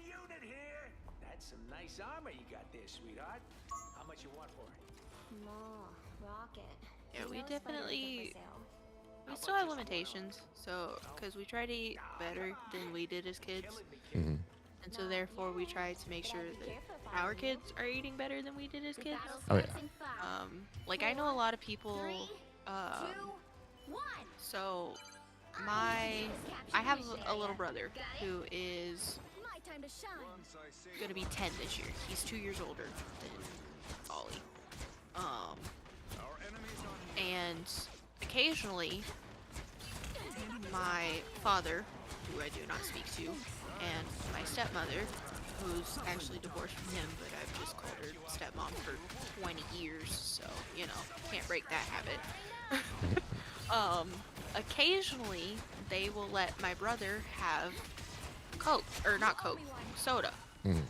Unit here. That's some nice armor you got there, sweetheart. How much you want for it? More rocket. Yeah, we definitely... We still have limitations, so... Because we try to eat better than we did as kids. Mm-hmm. And so therefore we try to make sure that our kids are eating better than we did as kids. Oh yeah. Like I know a lot of people... So... I have a little brother who is gonna be 10 this year. He's 2 years older than Ollie. And occasionally, my father, who I do not speak to, and my stepmother, who's actually divorced from him, but I've just called her stepmom for 20 years, so, you know, can't break that habit. Occasionally, they will let my brother have Coke, or not Coke, soda. Mm.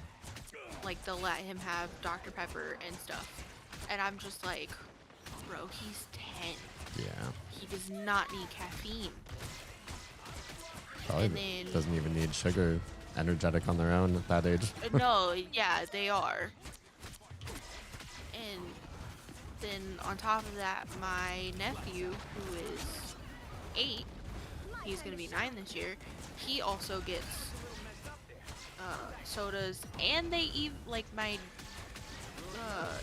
Like, they'll let him have Dr. Pepper and stuff. And I'm just like, bro, he's 10. Yeah. He does not need caffeine. Probably And then- doesn't even need sugar. Energetic on their own at that age. No, yeah, they are. And then on top of that, my nephew, who is 8, he's gonna be 9 this year, he also gets sodas, and they even, like, my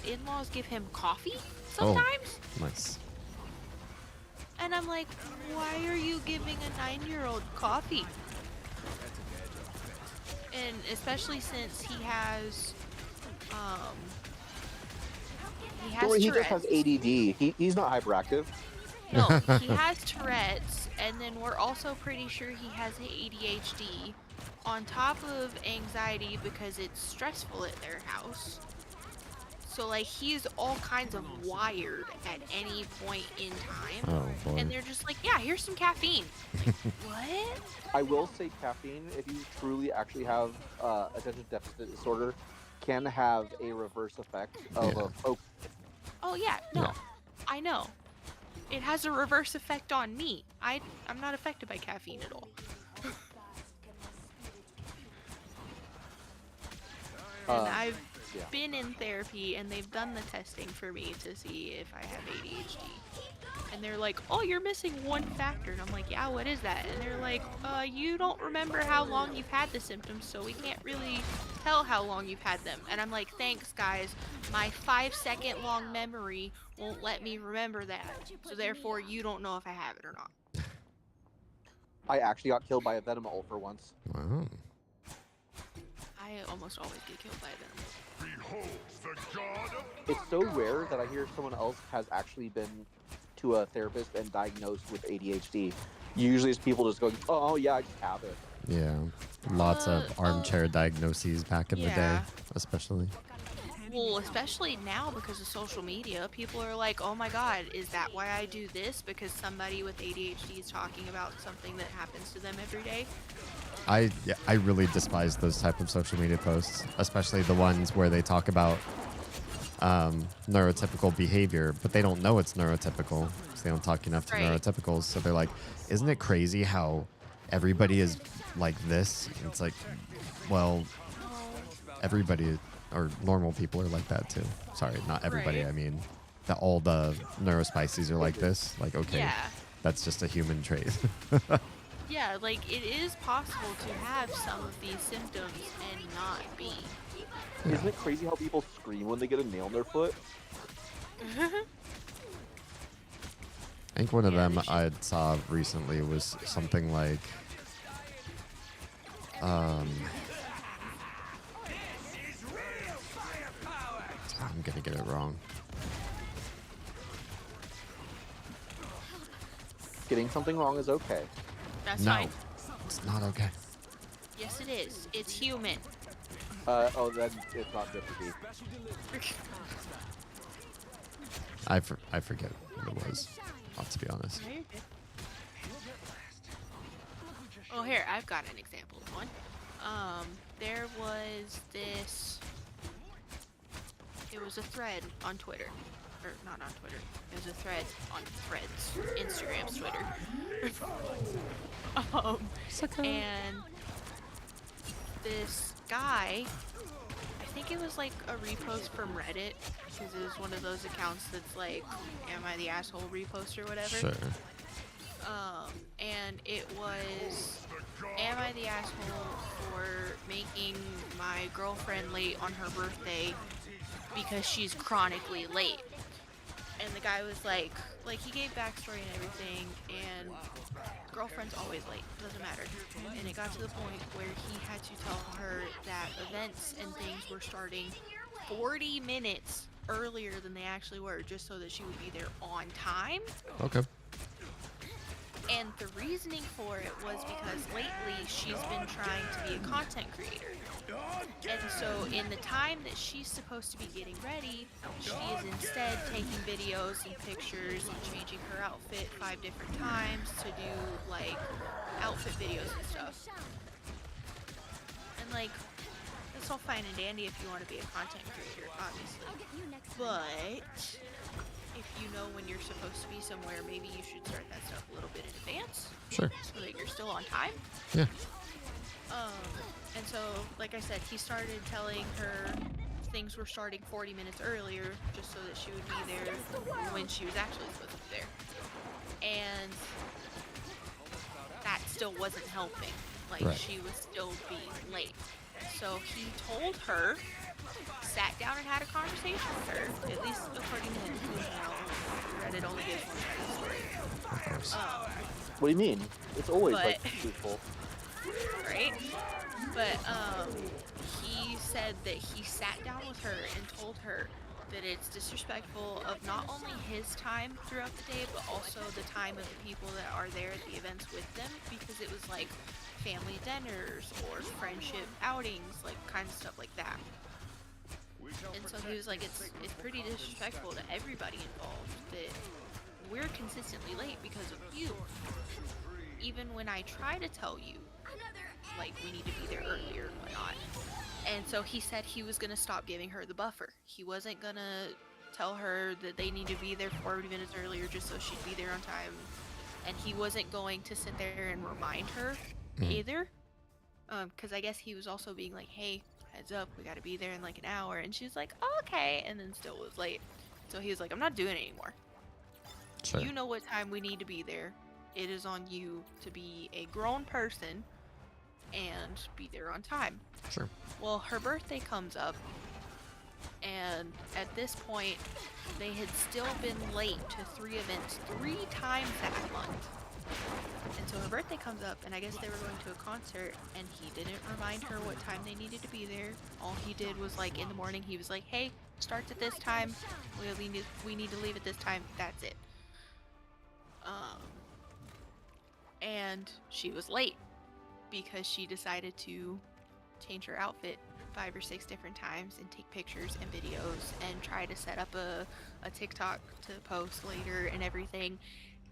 in-laws give him coffee sometimes. Oh, nice. And I'm like, why are you giving a 9-year-old coffee? And especially since he has He just Tourette's. has ADD. He's not hyperactive. No, he has Tourette's, and then we're also pretty sure he has ADHD on top of anxiety because it's stressful at their house. So like he's all kinds of wired at any point in time. Oh boy. And they're just like, yeah, here's some caffeine. Like, what? I will say caffeine, if you truly actually have attention deficit disorder, can have a reverse effect of a focus. Oh yeah, no, I know. It has a reverse effect on me. I'm not affected by caffeine at all. And I've been in therapy, and they've done the testing for me to see if I have ADHD. And they're like, oh, you're missing one factor. And I'm like, yeah, what is that? And they're like, you don't remember how long you've had the symptoms, so we can't really tell how long you've had them. And I'm like, thanks, guys. My 5-second long memory won't let me remember that. So therefore, you don't know if I have it or not. I actually got killed by a venom ulcer once. Wow. I almost always get killed by them. It's so rare that I hear someone else has actually been to a therapist and diagnosed with ADHD. Usually it's people just going, oh yeah, I just have it. Yeah. Lots of armchair diagnoses back in the day, especially. Well, especially now because of social media, people are like, oh my god, is that why I do this? Because somebody with ADHD is talking about something that happens to them every day. I really despise those type of social media posts, especially the ones where they talk about neurotypical behavior, but they don't know it's neurotypical because they don't talk enough to neurotypicals. So they're like, isn't it crazy how everybody is like this? And it's like, well, everybody or normal people are like that too. Sorry, not everybody. I mean, all the neurospices are like this. Like, okay, that's just a human trait. Yeah, like it is possible to have some of these symptoms and not be. Isn't it crazy how people scream when they get a nail in their foot? I think one of them I saw recently was something like, I'm gonna get it wrong. Getting something wrong is okay. That's fine. It's not okay. Yes, it is. It's human. Then it's not good to be. I forget what it was, to be honest. Oh, here, I've got an example of one. There was this... It was a thread on Twitter. Or, not on Twitter. It was a thread on Threads. Instagram's Twitter. And this guy... I think it was like a repost from Reddit, because it was one of those accounts that's like, am I the asshole repost or whatever? Sure. And it was, am I the asshole for making my girlfriend late on her birthday because she's chronically late? And the guy was like he gave backstory and everything, and girlfriend's always late, doesn't matter. And it got to the point where he had to tell her that events and things were starting 40 minutes earlier than they actually were, just so that she would be there on time. Okay. And the reasoning for it was because lately she's been trying to be a content creator. And so in the time that she's supposed to be getting ready, she is instead taking videos and pictures and changing her outfit 5 different times to do like outfit videos and stuff. And like, that's all fine and dandy if you want to be a content creator, obviously. But if you know when you're supposed to be somewhere, maybe you should start that stuff a little bit in advance. Sure. So that you're still on time. Yeah. And so, like I said, he started telling her things were starting 40 minutes earlier, just so that she would be there when she was actually supposed to be there. And that still wasn't helping. Like, she was still being late. So he told her, sat down and had a conversation with her, at least according to him, Reddit only gives one side of the story. Of course. What do you mean? It's always like truthful. Right? But he said that he sat down with her and told her that it's disrespectful of not only his time throughout the day, but also the time of the people that are there at the events with them, because it was like family dinners or friendship outings, like kind of stuff like that. And so he was like, it's pretty disrespectful to everybody involved that we're consistently late because of you. Even when I try to tell you, like, we need to be there earlier and whatnot. And so he said he was going to stop giving her the buffer. He wasn't going to tell her that they need to be there 40 minutes earlier just so she'd be there on time. And he wasn't going to sit there and remind her either. Because I guess he was also being like, hey, heads up, we got to be there in like an hour. And she's like, oh, okay. And then still was late. So he was like, I'm not doing it anymore. Sure. You know what time we need to be there. It is on you to be a grown person and be there on time. Sure. Well, her birthday comes up, and at this point, they had still been late to 3 events 3 times that month. And so her birthday comes up, and I guess they were going to a concert, and he didn't remind her what time they needed to be there. All he did was, like, in the morning, he was like, hey, starts at this time, we need to leave at this time, that's it. And she was late because she decided to change her outfit 5 or 6 different times and take pictures and videos and try to set up a TikTok to post later and everything.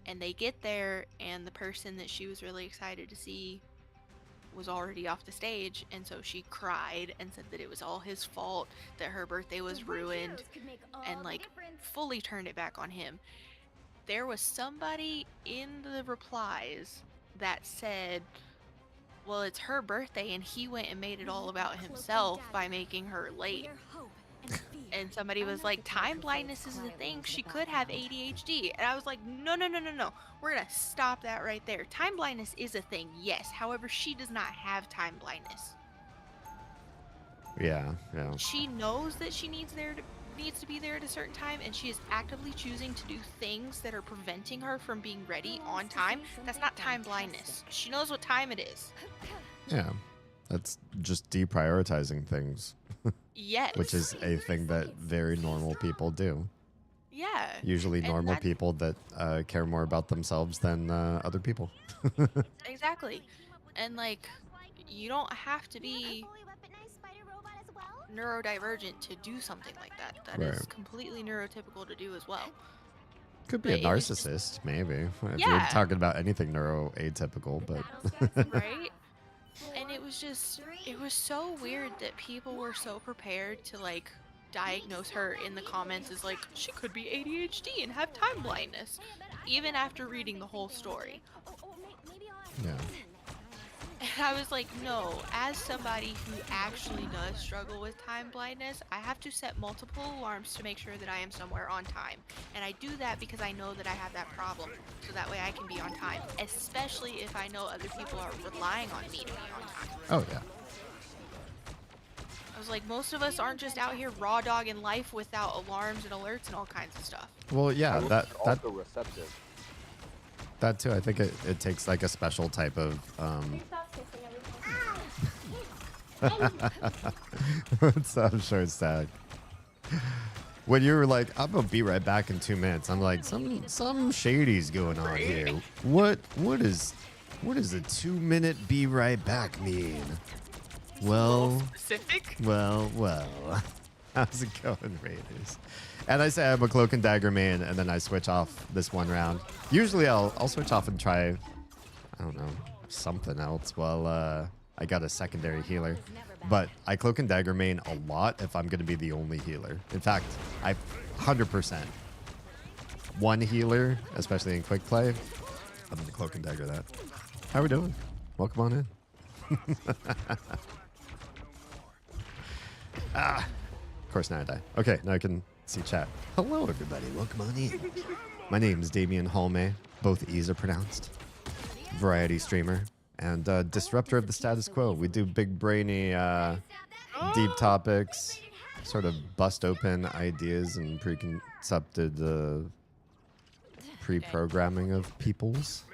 And they get there, and the person that she was really excited to see was already off the stage, and so she cried and said that it was all his fault, that her birthday was ruined, and like fully turned it back on him. There was somebody in the replies that said, well, it's her birthday and he went and made it all about himself by making her late. And somebody was like, time blindness is a thing. She could have ADHD. And I was like, no. We're going to stop that right there. Time blindness is a thing, yes. However, she does not have time blindness. Yeah. She knows that she needs to be there at a certain time, and she is actively choosing to do things that are preventing her from being ready on time. That's not time blindness. She knows what time it is. Yeah. That's just deprioritizing things. Yes. Which is a thing that very normal people do. Yeah. Usually normal people that care more about themselves than other people. Exactly. And like, you don't have to be neurodivergent to do something like that. That is completely neurotypical to do as well. Could be a narcissist, maybe. If you're talking about anything neuroatypical, but... Right? And it was so weird that people were so prepared to, like, diagnose her in the comments as, like, she could be ADHD and have time blindness, even after reading the whole story. Yeah. And I was like, no, as somebody who actually does struggle with time blindness, I have to set multiple alarms to make sure that I am somewhere on time. And I do that because I know that I have that problem, so that way I can be on time, especially if I know other people are relying on me to be on time. Oh, yeah. I was like, most of us aren't just out here raw dogging life without alarms and alerts and all kinds of stuff. Well, yeah, that also receptive. That too. I think it takes like a special type of what's up, short stack? When you were like, I'm gonna be right back in 2 minutes, I'm like, some shady's going on here. What does a 2 minute be right back mean? Well, specific? Well. How's it going, Raiders? And I say I'm a cloak and dagger main, and then I switch off this one round. Usually I'll switch off and try, I don't know, something else while I got a secondary healer. But I cloak and dagger main a lot if I'm going to be the only healer. In fact, I 100% one healer, especially in quick play. I'm going to cloak and dagger that. How we doing? Welcome on in. Of course, now I die. Okay, now I can see chat. Hello, everybody. Welcome on in. My name is Damian Holme. Both E's are pronounced. Variety streamer and disruptor of the status quo. We do big brainy, deep topics, sort of bust open ideas and preconcepted pre-programming of peoples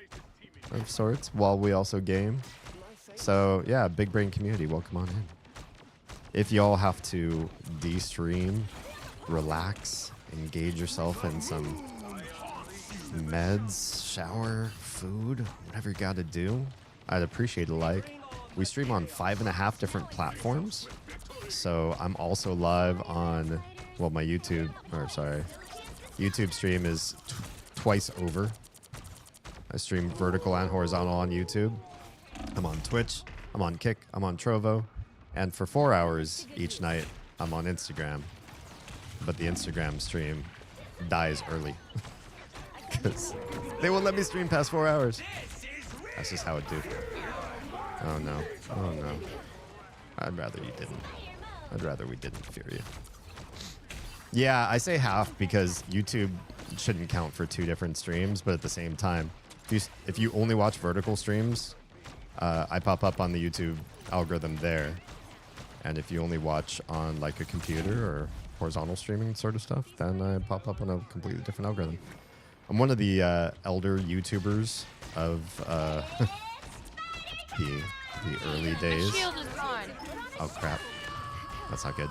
of sorts while we also game. So yeah, big brain community. Welcome on in. If y'all have to de-stream, relax, engage yourself in some meds, shower, food, whatever you gotta do, I'd appreciate a like. We stream on 5.5 different platforms. So I'm also live on, well, my YouTube stream is twice over. I stream vertical and horizontal on YouTube. I'm on Twitch, I'm on Kick, I'm on Trovo, and for 4 hours each night, I'm on Instagram. But the Instagram stream dies early because they won't let me stream past 4 hours. That's just how it do. Oh no, oh no. I'd rather you didn't. I'd rather we didn't fear you. Yeah, I say half because YouTube shouldn't count for 2 different streams, but at the same time, if you only watch vertical streams, I pop up on the YouTube algorithm there. And if you only watch on like a computer or horizontal streaming sort of stuff, then I pop up on a completely different algorithm. I'm one of the elder YouTubers of the early days. Shield is gone. Oh crap. That's not good.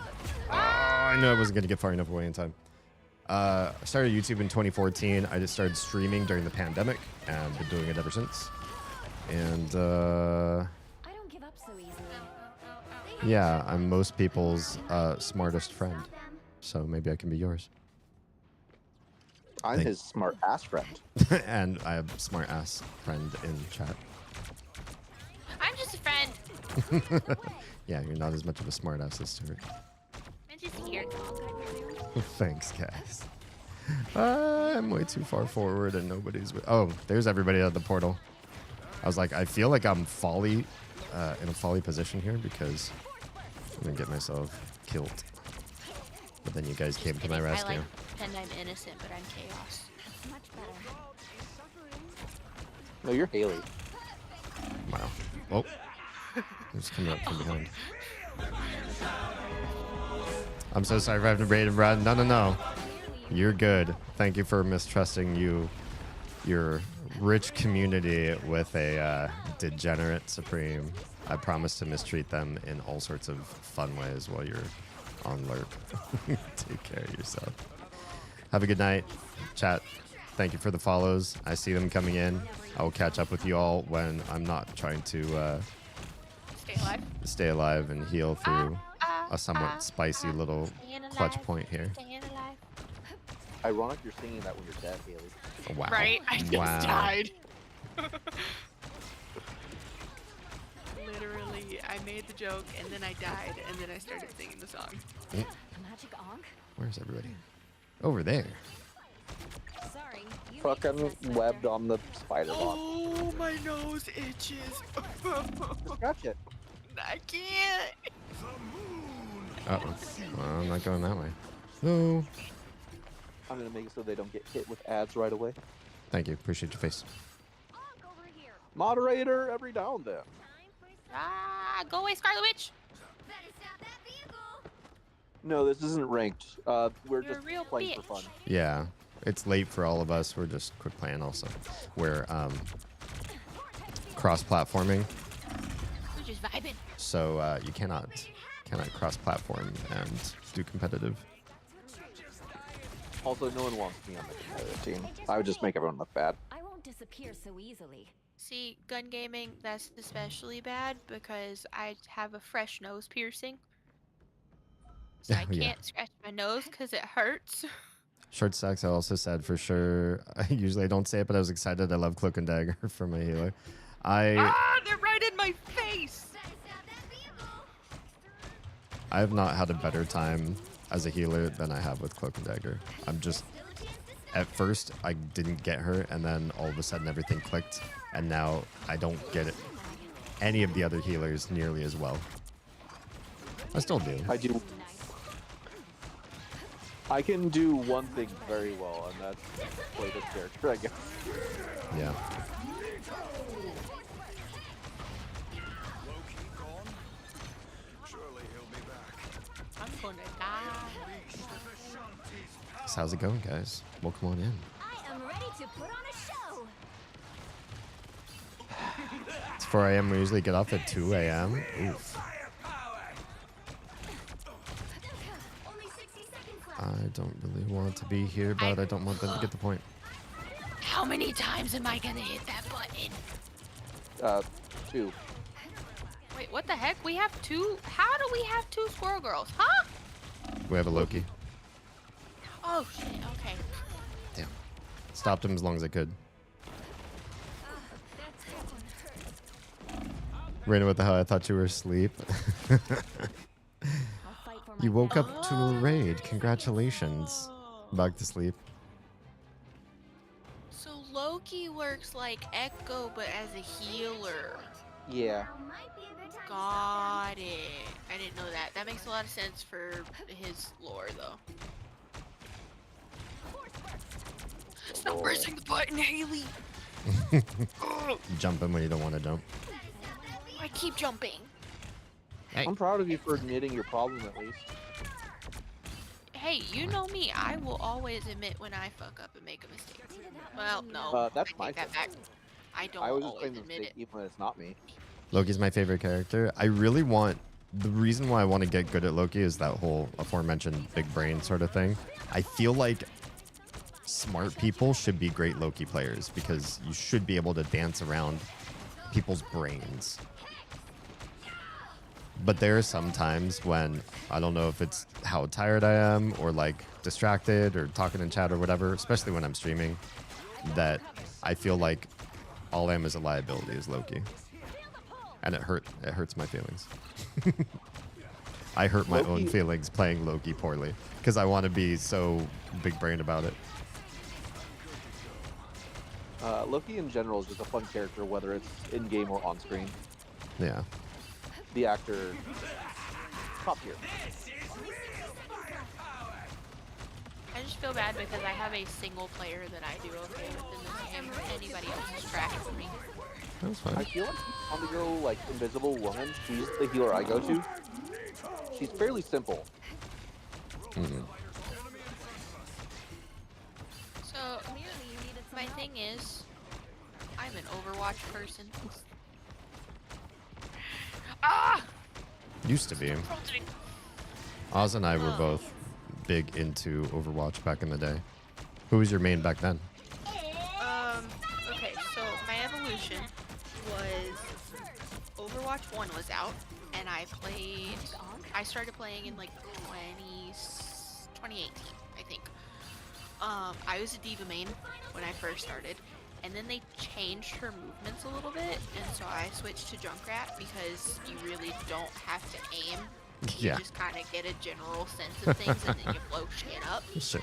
Oh, I knew I wasn't going to get far enough away in time. I started YouTube in 2014. I just started streaming during the pandemic and been doing it ever since. And I don't give up so easily. yeah, I'm most people's smartest friend. So maybe I can be yours. I'm his smart ass friend. And I have smart ass friend in chat. I'm just a friend. Yeah, you're not as much of a smart ass as Stuart. I'm just here. Thanks, guys. I'm way too far forward and nobody's with. Oh, there's everybody at the portal. I was like, I feel like I'm in a folly position here because I'm gonna get myself killed. But then you guys came to my rescue. I like pretend I'm innocent, but I'm chaos. Much better. No, you're Haley. Wow. Oh, it's coming up from behind. I'm so sorry for having to raid and run. No. You're good. Thank you for mistrusting your rich community with a degenerate supreme. I promise to mistreat them in all sorts of fun ways while you're on lurk. Take care of yourself. Have a good night. Chat, thank you for the follows. I see them coming in. I will catch up with you all when I'm not trying to stay alive and heal through a somewhat spicy little clutch point here. Ironic you're singing that when you're dead, Haley. Oh, wow. Right? I just died. Literally, I made the joke and then I died and then I started singing the song. Magic Ankh? Where's everybody? Over there. Sorry. Fucking webbed on the spider bot. Oh, my nose itches. Scratch it. I can't. Uh-oh. Well, I'm not going that way. No. I'm gonna make it so they don't get hit with ads right away. Thank you. Appreciate your face. Moderator every now and then. Go away, Scarlet Witch. No, this isn't ranked. We're You're just a real playing for bitch. fun. Yeah. It's late for all of us. We're just quick playing also. We're cross-platforming. We're just vibing. So you cannot cross-platform and do competitive. Also, no one wants me on the competitive team. I would just make everyone look bad. I won't disappear so easily. See, gun gaming, that's especially bad because I have a fresh nose piercing. So I can't scratch my nose because it hurts. Short stacks, I also said for sure. Usually I don't say it, but I was excited. I love Cloak and Dagger for my healer. They're right in my face! I have not had a better time as a healer than I have with Cloak and Dagger. I'm just... At first, I didn't get her, and then all of a sudden everything clicked, and now I don't get any of the other healers nearly as well. I still do. I do. I can do one thing very well, and that's play this character, I guess. Yeah. I'm gonna die. So how's it going, guys? Welcome on in. I am ready to put on a show. It's 4 a.m. We usually get off at 2 a.m. Oof. I don't really want to be here, but I don't want them to get the point. How many times am I gonna hit that button? 2. Wait, what the heck? We have two. How do we have two squirrel girls? Huh? We have a Loki. Oh shit. Okay. Damn. Stopped him as long as I could. Raina, what the hell? I thought you were asleep. You woke up to a raid. Congratulations. Back to sleep. So Loki works like Echo, but as a healer. Yeah. Got it. I didn't know that. That makes a lot of sense for his lore, though. Stop pressing the button, Haley. Jumping when you don't want to jump. I keep jumping. Hey. I'm proud of you for admitting your problem at least. Hey, you know me. I will always admit when I fuck up and make a mistake. Well, no. That's I my take that back. I don't I always always claim the admit mistake it. even when it's not me. Loki's my favorite character. I really want... The reason why I want to get good at Loki is that whole aforementioned big brain sort of thing. I feel like smart people should be great Loki players because you should be able to dance around people's brains. But there are some times when I don't know if it's how tired I am or like distracted or talking in chat or whatever, especially when I'm streaming, that I feel like all I am is a liability is Loki. And it hurts my feelings. I hurt my own feelings playing Loki poorly because I want to be so big brain about it. Loki in general is just a fun character, whether it's in game or on screen. Yeah. The actor, top tier. I just feel bad because I have a single player that I do okay with in this game. Anybody else is trash for me. That's fine. I feel like on the girl, like Invisible Woman, she's the healer I go to. She's fairly simple. Mm-hmm. So, my thing is, I'm an Overwatch person. Ah! Used to be. Oz and I were both big into Overwatch back in the day. Who was your main back then? Okay, so my evolution was Overwatch 1 was out, and I started playing in like 2018, I think. I was a D.Va main when I first started, and then they changed her movements a little bit, and so I switched to Junkrat because you really don't have to aim. You just kind of get a general sense of things, and then you blow shit up. Sure.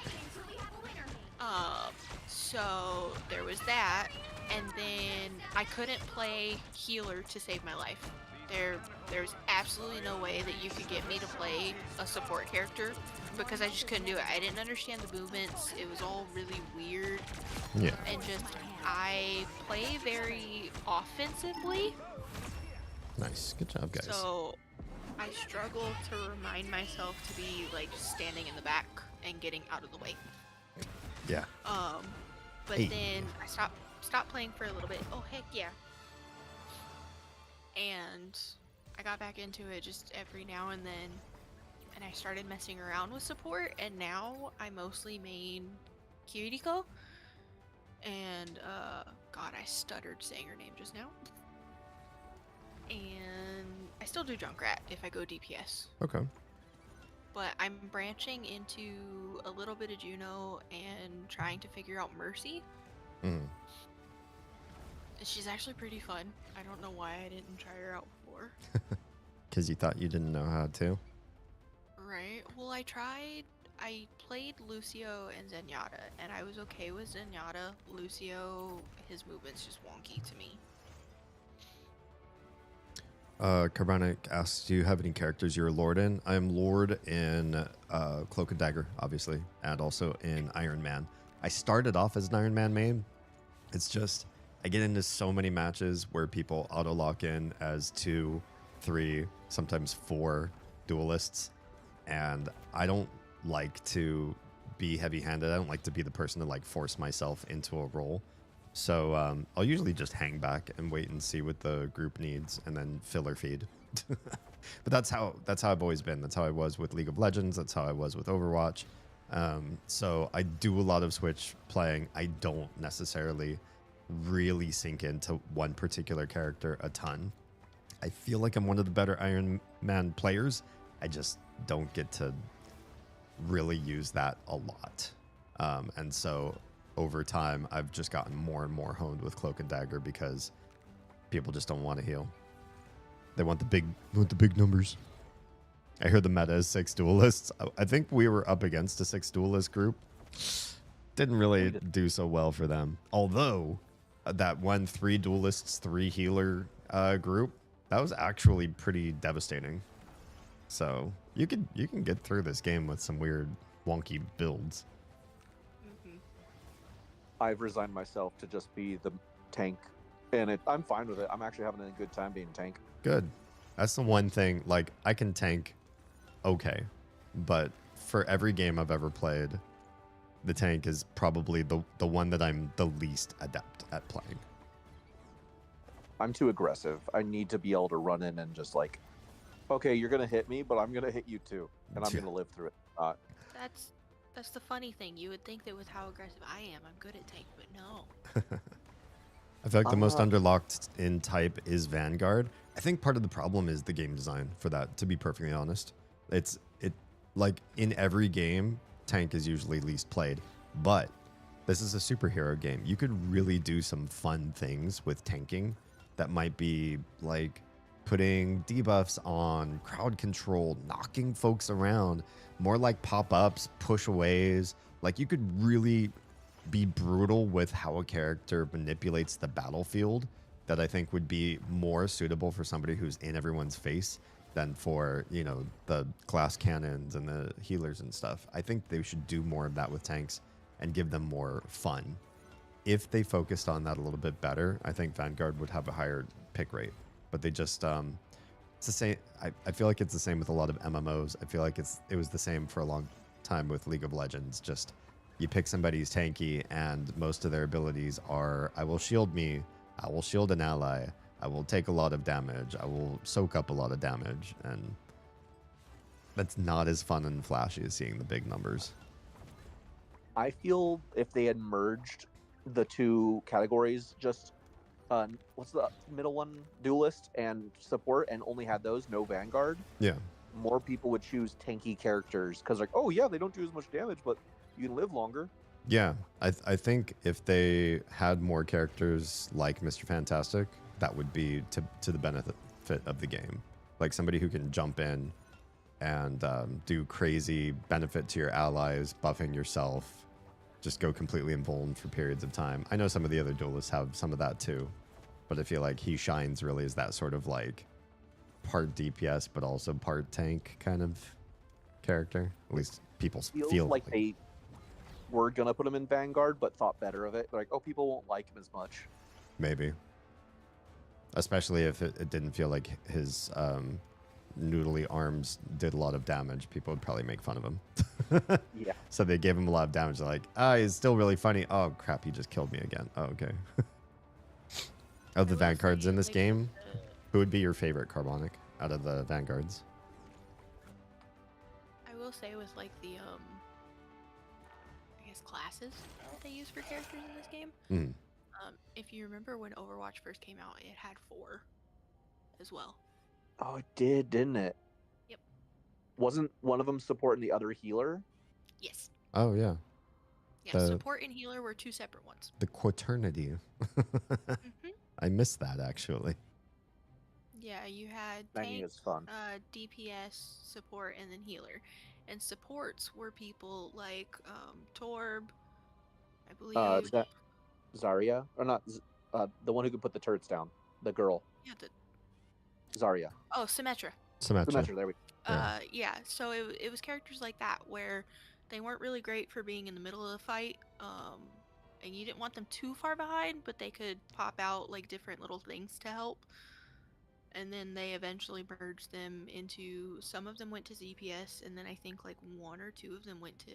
So there was that, and then I couldn't play healer to save my life. There's absolutely no way that you could get me to play a support character because I just couldn't do it. I didn't understand the movements. It was all really weird. Yeah. And just, I play very offensively. Nice. Good job, guys. So I struggle to remind myself to be like standing in the back and getting out of the way. Yeah. But then I stopped playing for a little bit. Oh heck yeah. And I got back into it just every now and then, and I started messing around with support, and now I mostly main Kiriko. And God, I stuttered saying her name just now. And I still do Junkrat if I go DPS. Okay. But I'm branching into a little bit of Juno and trying to figure out Mercy. She's actually pretty fun. I don't know why I didn't try her out before. Because you thought you didn't know how to? Right. Well, I played Lucio and Zenyatta, and I was okay with Zenyatta. Lucio, his movement's just wonky to me. Carbonic asks, do you have any characters you're a Lord in? I am Lord in Cloak and Dagger, obviously, and also in Iron Man. I started off as an Iron Man main. It's just, I get into so many matches where people auto-lock in as 2, 3, sometimes 4 duelists, and I don't like to be heavy-handed. I don't like to be the person to like force myself into a role. So I'll usually just hang back and wait and see what the group needs and then filler feed. But that's how I've always been. That's how I was with League of Legends. That's how I was with Overwatch. So I do a lot of Switch playing. I don't necessarily really sink into one particular character a ton. I feel like I'm one of the better Iron Man players. I just don't get to really use that a lot. And so over time, I've just gotten more and more honed with Cloak and Dagger because people just don't want to heal. They want the big numbers. I heard the meta is 6 duelists. I think we were up against a 6 duelist group. Didn't really do so well for them. Although that one 3 duelists, 3 healer group, that was actually pretty devastating. So you can get through this game with some weird wonky builds. I've resigned myself to just be the tank, and I'm fine with it. I'm actually having a good time being tank. Good. That's the one thing. Like, I can tank okay, but for every game I've ever played, the tank is probably the one that I'm the least adept at playing. I'm too aggressive. I need to be able to run in and just like, okay, you're gonna hit me, but I'm gonna hit you too, and I'm gonna live through it. That's the funny thing. You would think that with how aggressive I am, I'm good at tank, but no. I feel like the most underlocked in type is Vanguard. I think part of the problem is the game design for that, to be perfectly honest. It like in every game, tank is usually least played, but this is a superhero game. You could really do some fun things with tanking that might be like putting debuffs on, crowd control, knocking folks around, more like pop-ups, push-aways. Like, you could really be brutal with how a character manipulates the battlefield that I think would be more suitable for somebody who's in everyone's face than for, you know, the glass cannons and the healers and stuff. I think they should do more of that with tanks and give them more fun. If they focused on that a little bit better, I think Vanguard would have a higher pick rate. But they just, it's the same. I feel like it's the same with a lot of MMOs. I feel like it was the same for a long time with League of Legends. Just, you pick somebody who's tanky, and most of their abilities are, I will shield me, I will shield an ally, I will take a lot of damage, I will soak up a lot of damage, and that's not as fun and flashy as seeing the big numbers. I feel if they had merged the two categories, just what's the middle one, duelist and support, and only had those, no Vanguard, yeah, more people would choose tanky characters because like, oh yeah, they don't do as much damage, but you can live longer. Yeah, I think if they had more characters like Mr. Fantastic, that would be to the benefit of the game. Like somebody who can jump in and do crazy benefit to your allies, buffing yourself, just go completely invulnerable for periods of time. I know some of the other duelists have some of that too, but I feel like he shines really as that sort of like part DPS but also part tank kind of character. At least people feel like they were gonna put him in Vanguard but thought better of it. They're like, oh, people won't like him as much. Maybe. Especially if it didn't feel like his noodly arms did a lot of damage, people would probably make fun of him. Yeah. So they gave him a lot of damage. They're like, he's still really funny. Oh, crap, he just killed me again. Oh, okay. Of the Vanguards in this game, who would be your favorite Carbonic out of the Vanguards? I will say with like the I guess classes that they use for characters in this game. If you remember when Overwatch first came out, it had 4 as well. Oh, it did, didn't it? Yep. Wasn't one of them support and the other healer? Yes. Oh, yeah. Yeah, support and healer were 2 separate ones. The Quaternity. I missed that, actually. Yeah, you had tank, is fun. DPS, support, and then healer. And supports were people like Torb, I believe. Zarya? Or not, the one who could put the turrets down. The girl. Yeah, Zarya. Oh, Symmetra. Symmetra, there we go. Yeah, so it was characters like that where they weren't really great for being in the middle of the fight, and you didn't want them too far behind, but they could pop out like different little things to help. And then they eventually merged them into, some of them went to ZPS, and then I think like 1 or 2 of them went to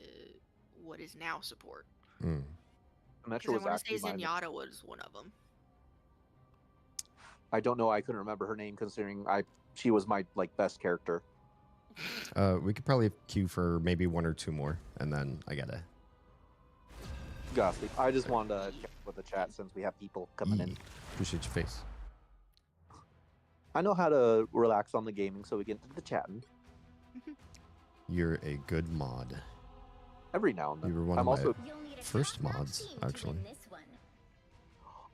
what is now support. Symmetra was I want to say actually Zenyatta was one of them. I don't know. I couldn't remember her name considering she was my like best character. We could probably queue for maybe 1 or 2 more, and then I gotta. Ghastly. I just wanted to check with the chat since we have people coming in. Appreciate your face. I know how to relax on the gaming, so we get into the chatting You're a good mod. every now and then. You were one I'm of also my first mods, actually.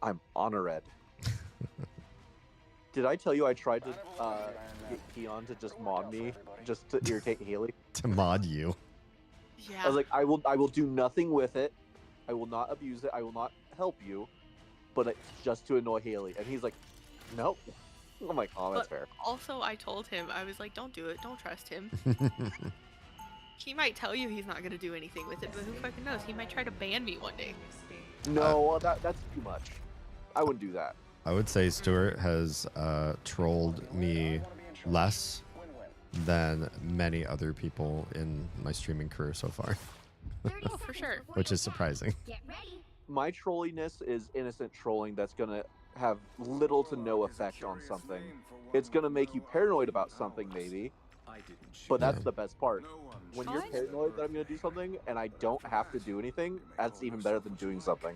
I'm honored. Did I tell you I tried to get Keon to just mod me, just to irritate Haley? To mod you. Yeah. I was like, I will do nothing with it. I will not abuse it. I will not help you, but it's just to annoy Haley. And he's like, no. I'm like, oh, that's But fair. also, I told him, I was like, don't do it. Don't trust him. He might tell you he's not going to do anything with it, but who fucking knows? He might try to ban me one day. No, that's too much. I wouldn't do that. I would say Stuart has trolled me less than many other people in my streaming career so far. Oh, for sure. Which is surprising. My trolliness is innocent trolling that's going to have little to no effect on something. It's going to make you paranoid about something, maybe. But that's the best part. When you're paranoid that I'm going to do something and I don't have to do anything, that's even better than doing something.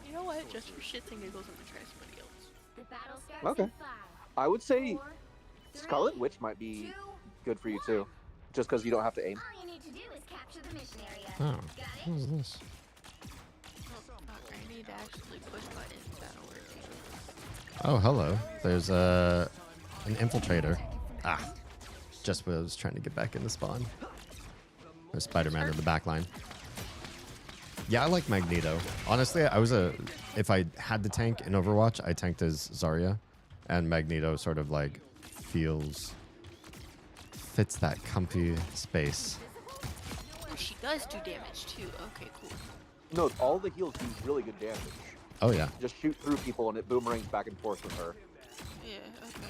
You know what? Just for shits and giggles, I'm gonna try somebody else. Okay. I would say Scarlet Witch might be good for you too, just because you don't have to aim. All you need to do is capture the mission area. Oh, what is this? Oh, fuck, I need to actually push buttons. That'll work. Oh, hello. There's an infiltrator. Ah, just when I was trying to get back in the spawn. There's Spider-Man in the back line. Yeah, I like Magneto. Honestly, if I had to tank in Overwatch, I tanked as Zarya, and Magneto sort of like fits that comfy space. She does do damage too. Okay, cool. No, all the heals do really good damage. Oh yeah. Just shoot through people and it boomerangs back and forth with her. Yeah, okay.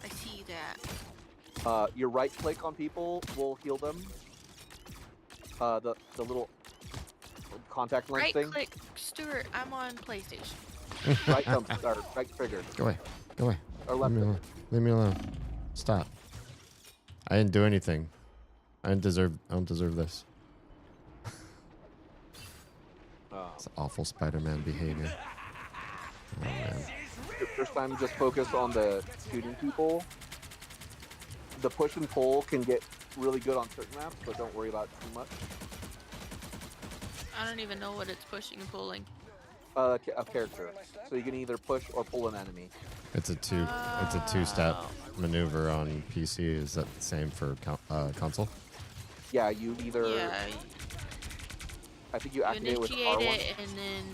I see that. Your right click on people will heal them. The little contact lens thing. Right click, Stuart. I'm on PlayStation. Right thumb, or right trigger. Go away. Go away. Or left. Leave me alone. Stop. I didn't do anything. I don't deserve this. It's awful Spider-Man behavior. Oh man. First time, just focus on the shooting people. The push and pull can get really good on certain maps, but don't worry about it too much. I don't even know what it's pushing and pulling. A character, so you can either push or pull an enemy. It's a two-step maneuver on PC. Is that the same for console? Yeah, you either. Yeah. I think you activate it with initiate R1. it and then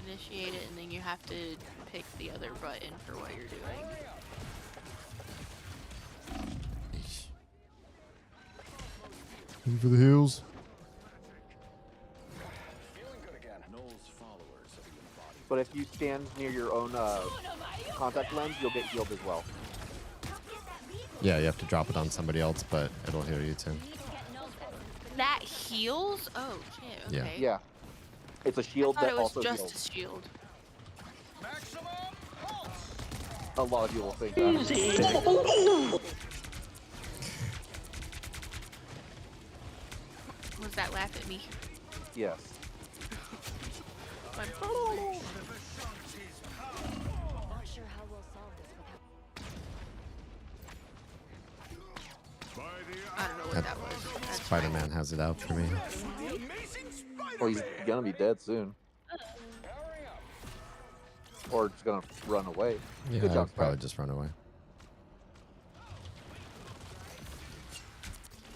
initiate it and then you have to pick the other button for what you're doing. Ready for the heels? But if you stand near your own contact lens, you'll get healed as well. Yeah, you have to drop it on somebody else, but it'll heal you too. That heals? Oh shit. Okay. Yeah. It's a shield I thought that it was also just heals. a shield. A lot of people think that. Was that laugh at me? Yes. Fun. I don't know what that was. That's Spider-Man has it out for me. Well, he's gonna be dead soon. Or it's gonna run away. Yeah, Good job, I'd probably Spike. just run away.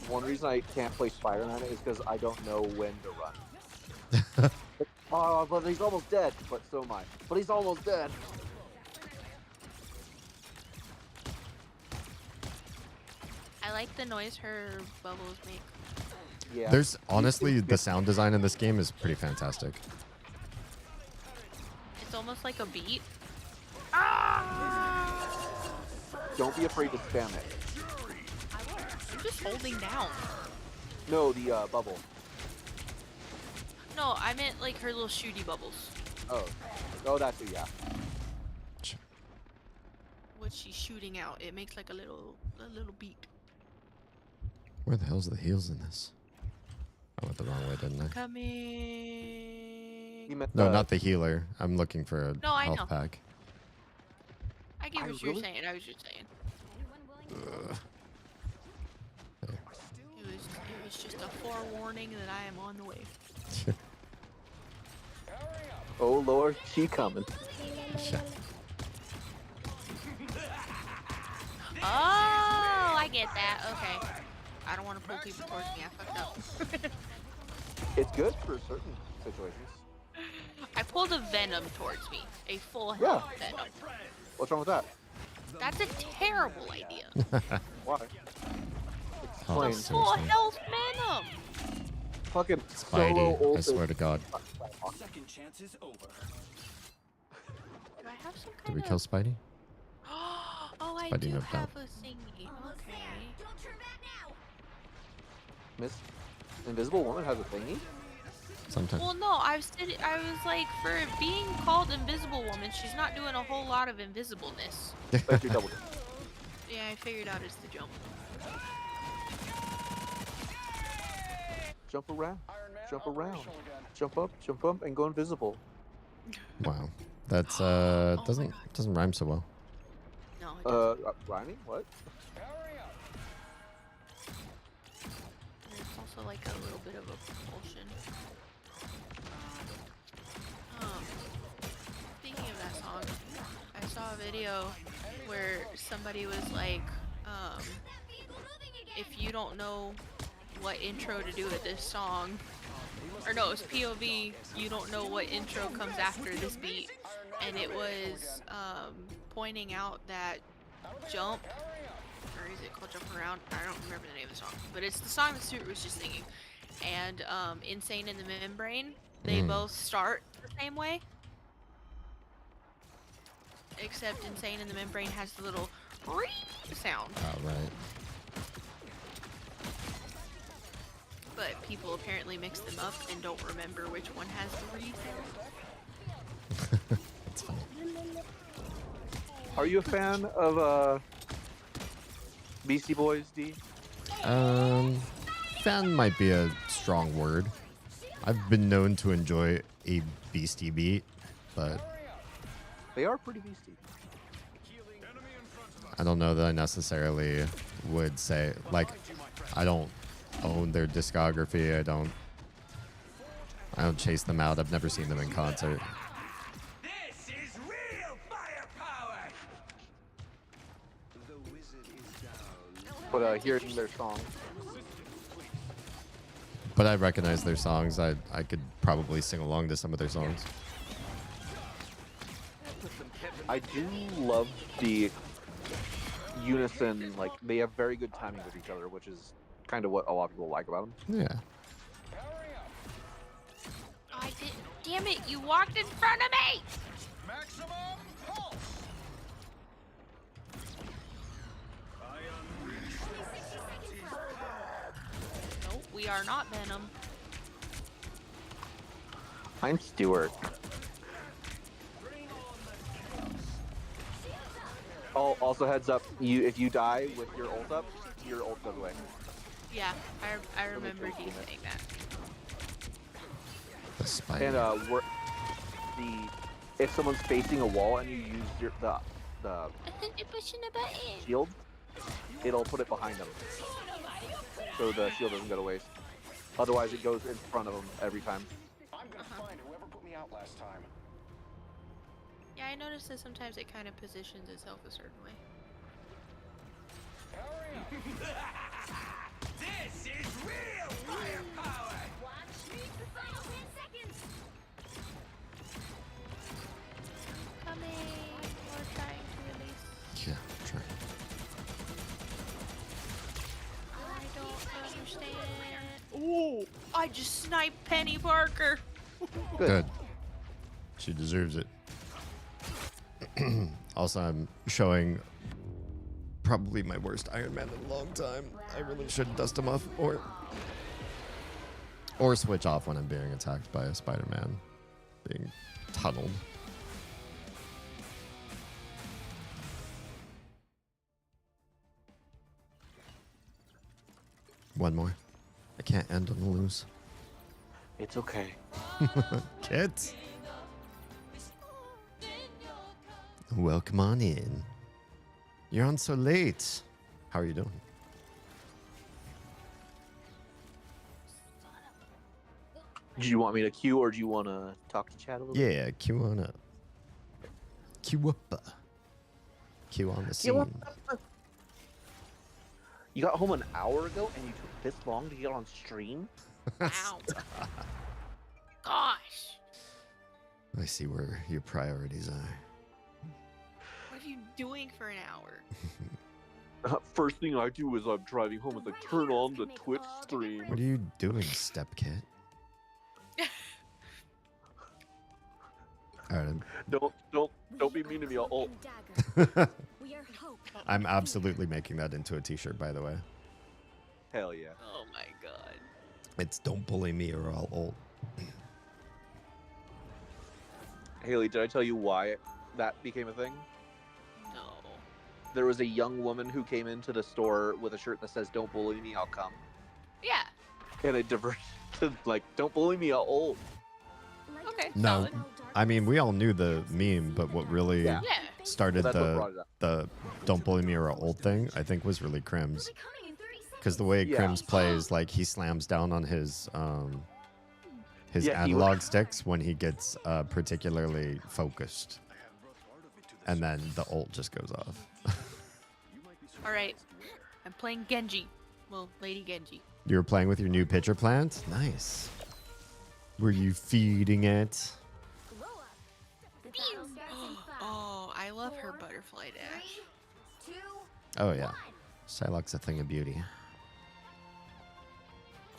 One reason I can't play Spider-Man is because I don't know when to run. Oh, but he's almost dead. But so am I. But he's almost dead. I like the noise her bubbles make. Yeah. There's honestly the sound design in this game is pretty fantastic. It's almost like a beat. Don't be afraid to spam it. I'm just holding down. No, the bubble. No, I meant like her little shooty bubbles. Oh, that's it. Yeah. What she's shooting out, it makes like a little beat. Where the hell's the heels in this? I went the wrong way, didn't I? Coming. You meant No, not the healer. I'm looking for a No, I health know. pack. I get I what you're really- saying. I was just saying. It was just a forewarning that I am on the way. Oh Lord, she coming. Oh, I get that. Okay. I don't want to pull people towards me. I fucked up. It's good for certain situations. I pulled a venom towards me. A full health venom. What's wrong with that? That's a terrible idea. Why? Oh, Explain. Full seriously. health venom. Fucking solo Spidey, I ult swear is- to God. Second chance is over. Do I have some Did kind we of... kill Spidey? Oh, I Spidey do noped have out. a thingy. Okay. Don't turn back now. Miss Invisible Woman has a thingy? Sometimes. Well, no, I was like, for being called Invisible Woman, she's not doing a whole lot of invisibleness. Like you double. Yeah, I figured out it's the jump. Jump around. Jump around. Jump up, and go invisible. Wow. That's doesn't rhyme so well. No, it doesn't. Rhyming? What? There's also like a little bit of a propulsion. Speaking of that song, I saw a video where somebody was like, if you don't know what intro to do with this song, or no, it's POV, you don't know what intro comes after this beat, and it was pointing out that Jump, or is it called Jump Around? I don't remember the name of the song, but it's the song that Stuart was just singing, and Insane in the Membrane, they both start the same way, except Insane in the Membrane has the little sound. Oh, right. But people apparently mix them up and don't remember which one has the re sound. That's funny. Are you a fan of Beastie Boys, D? Fan might be a strong word. I've been known to enjoy a beastie beat, but They are pretty beastie. I don't know that I necessarily would say, like, I don't own their discography. I don't chase them out. I've never seen them in concert. This is real firepower. The wizard is down. But hearing their song, But I recognize their songs. I could probably sing along to some of their songs. I do love the unison, like they have very good timing with each other, which is kind of what a lot of people like about them. Yeah. I didn't. Damn it! You walked in front of me. Maximum pulse. Nope, we are not Venom. I'm Stuart. Oh, also heads up, if you die with your ult up, your ult goes away. Yeah, I remember you saying that. The spider. And if someone's facing a wall and you use the You're pushing a button. shield, it'll put it behind them, so the shield doesn't go to waste. Otherwise, it goes in front of them every time. I'm gonna find whoever put me out last time. Yeah, I noticed that sometimes it kind of positions itself a certain way. This is real firepower. Watch me for the final 10 seconds. Coming. We're trying to release. Yeah, sure. I don't understand. Ooh! I just sniped Penny Parker. Good. She deserves it. Also, I'm showing probably my worst Iron Man in a long time. I really should dust him off or switch off when I'm being attacked by a Spider-Man being tunneled. One more. I can't end on the lose. It's okay. Kit. Welcome on in. You're on so late. How are you doing? Do you want me to queue or do you want to talk to chat a little bit? Yeah, queue on up. Queue up. Queue on the scene. You got home an hour ago and you took this long to get on stream? Wow. Gosh. I see where your priorities are. What are you doing for an hour? First thing I do is I'm driving home is I turn on the Twitch stream. What are you doing, step kid? All right. Don't be mean to me. I'll ult. I'm absolutely making that into a t-shirt, by the way. Hell yeah. Oh my god. It's don't bully me or I'll ult. Haley, did I tell you why that became a thing? No. There was a young woman who came into the store with a shirt that says "Don't bully me, I'll come." Yeah. And it diverted to like, "Don't bully me, I'll ult." Okay. No, solid. I mean we all knew the meme, but what really Yeah. started Well, that's what brought it up. the "Don't bully me or I'll ult" thing, I think, was really Crims. Because the way Yeah. Crims plays, like he slams down on his Yeah, he analog sticks when he gets particularly focused, and then the ult just goes off. All right. I'm playing Genji. Well, Lady Genji. You were playing with your new pitcher plant? Nice. Were you feeding it? Oh, I love her butterfly dash. Oh yeah. Psylocke's a thing of beauty.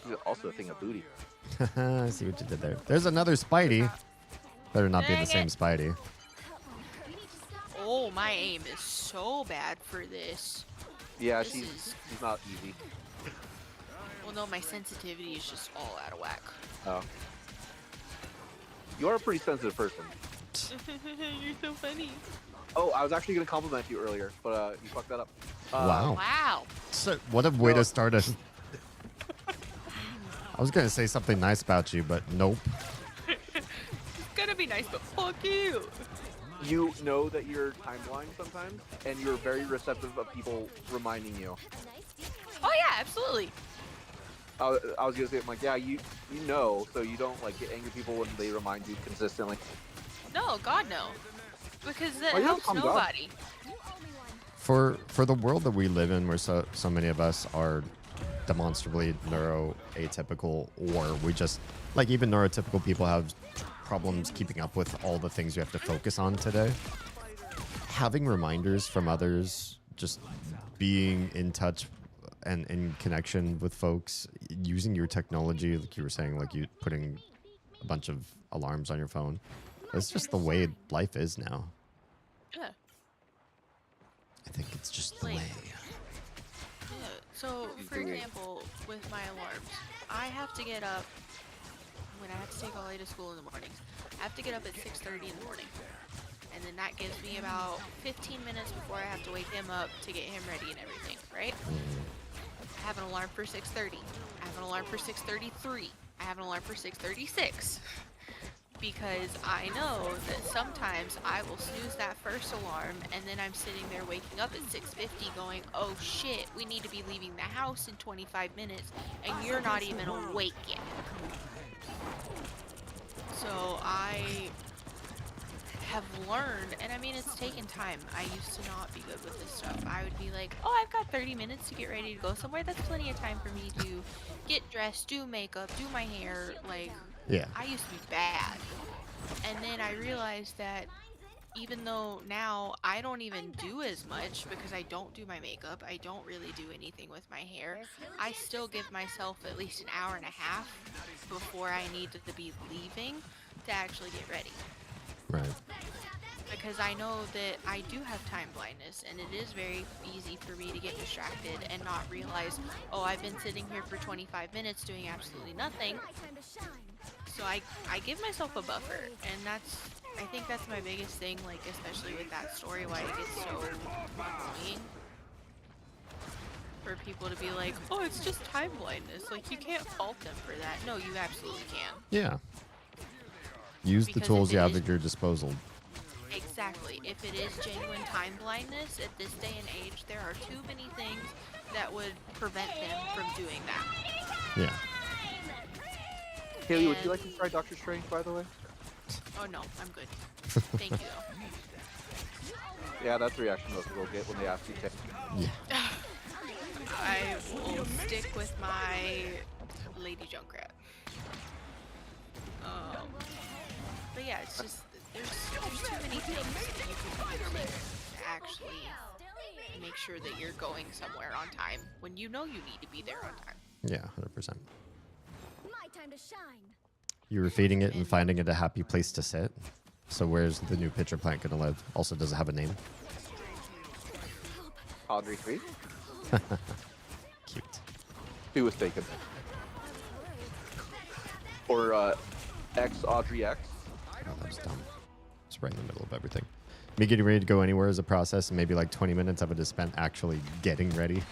She's also a thing of booty. I see what you did there. There's another Spidey. Better not be the Dang same it. Spidey. Oh, my aim is so bad for this. Yeah, This she's is- not easy. Well, no, my sensitivity is just all out of whack. Oh. You are a pretty sensitive person. You're so funny. Oh, I was actually going to compliment you earlier, but you fucked that up. Wow. Wow. So, what a way No. to start a... I was going to say something nice about you, but nope. It's gonna be nice, but fuck you. You know that you're time blind sometimes, and you're very receptive of people reminding you. Oh yeah, absolutely. I was gonna say, I'm like, yeah, you know, so you don't like get angry at people when they remind you consistently. No, God no. Because that Oh, you have helps to calm down. nobody. For the world that we live in, where so many of us are demonstrably neuroatypical, or we just, like, even neurotypical people have problems keeping up with all the things you have to focus on today. Having reminders from others, just being in touch and in connection with folks, using your technology, like you were saying, like you putting a bunch of alarms on your phone. It's just the way life is now. Yeah. I think it's just the Like- way. Yeah. So, for example, with my alarms, I have to get up when I have to take Ollie to school in the mornings. I have to get up at 6:30 in the morning. And then that gives me about 15 minutes before I have to wake him up to get him ready and everything, right? I have an alarm for 6:30. I have an alarm for 6:33. I have an alarm for 6:36. Because I know that sometimes I will snooze that first alarm and then I'm sitting there waking up at 6:50 going, oh shit, we need to be leaving the house in 25 minutes and you're not even awake yet. So I have learned, and I mean it's taken time. I used to not be good with this stuff. I would be like, oh, I've got 30 minutes to get ready to go somewhere. That's plenty of time for me to get dressed, do makeup, do my hair. Like, Yeah. I used to be bad. And then I realized that even though now I don't even do as much because I don't do my makeup, I don't really do anything with my hair, I still give myself at least an hour and a half before I need to be leaving to actually get ready. Right. Because I know that I do have time blindness and it is very easy for me to get distracted and not realize, oh, I've been sitting here for 25 minutes doing absolutely nothing. So I give myself a buffer, and I think that's my biggest thing, like especially with that story, why it gets so annoying. for people to be like, oh, it's just time blindness. Like, you can't fault them for that. No, you absolutely can. Yeah. Use the Because tools if you it have is- at your disposal. Exactly. If it is genuine time blindness at this day and age, there are too many things that would prevent them from doing that. Yeah. Haley, would you like to try Doctor Strange, by the way? Oh no, I'm good. Thank you though. Yeah, that's the reaction most people get when they ask you to. Yeah. I will stick with my Lady Junkrat. But yeah, it's just there's too many things that you can do to actually make sure that you're going somewhere on time when you know you need to be there on time. Yeah, 100%. My time to shine. You were feeding it and finding it a happy place to sit. So where's the new pitcher plant going to live? Also, does it have a name? Audrey 3? Cute. He was taken. Or X Audrey X. Oh, that was dumb. It's right in the middle of everything. Me getting ready to go anywhere is a process, and maybe like 20 minutes of it is spent actually getting ready.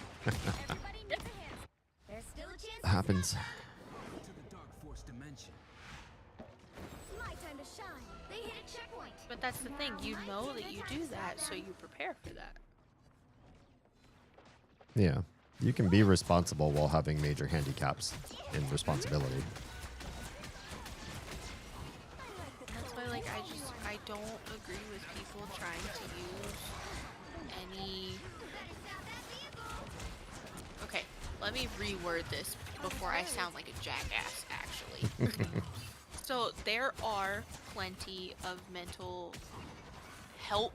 Happens. My time to shine. They hit a checkpoint. But that's the thing, you know that you do that, so you prepare for that. Yeah. You can be responsible while having major handicaps in responsibility. That's why, like, I don't agree with people trying to use any... Okay, let me reword this before I sound like a jackass, actually. So, there are plenty of mental health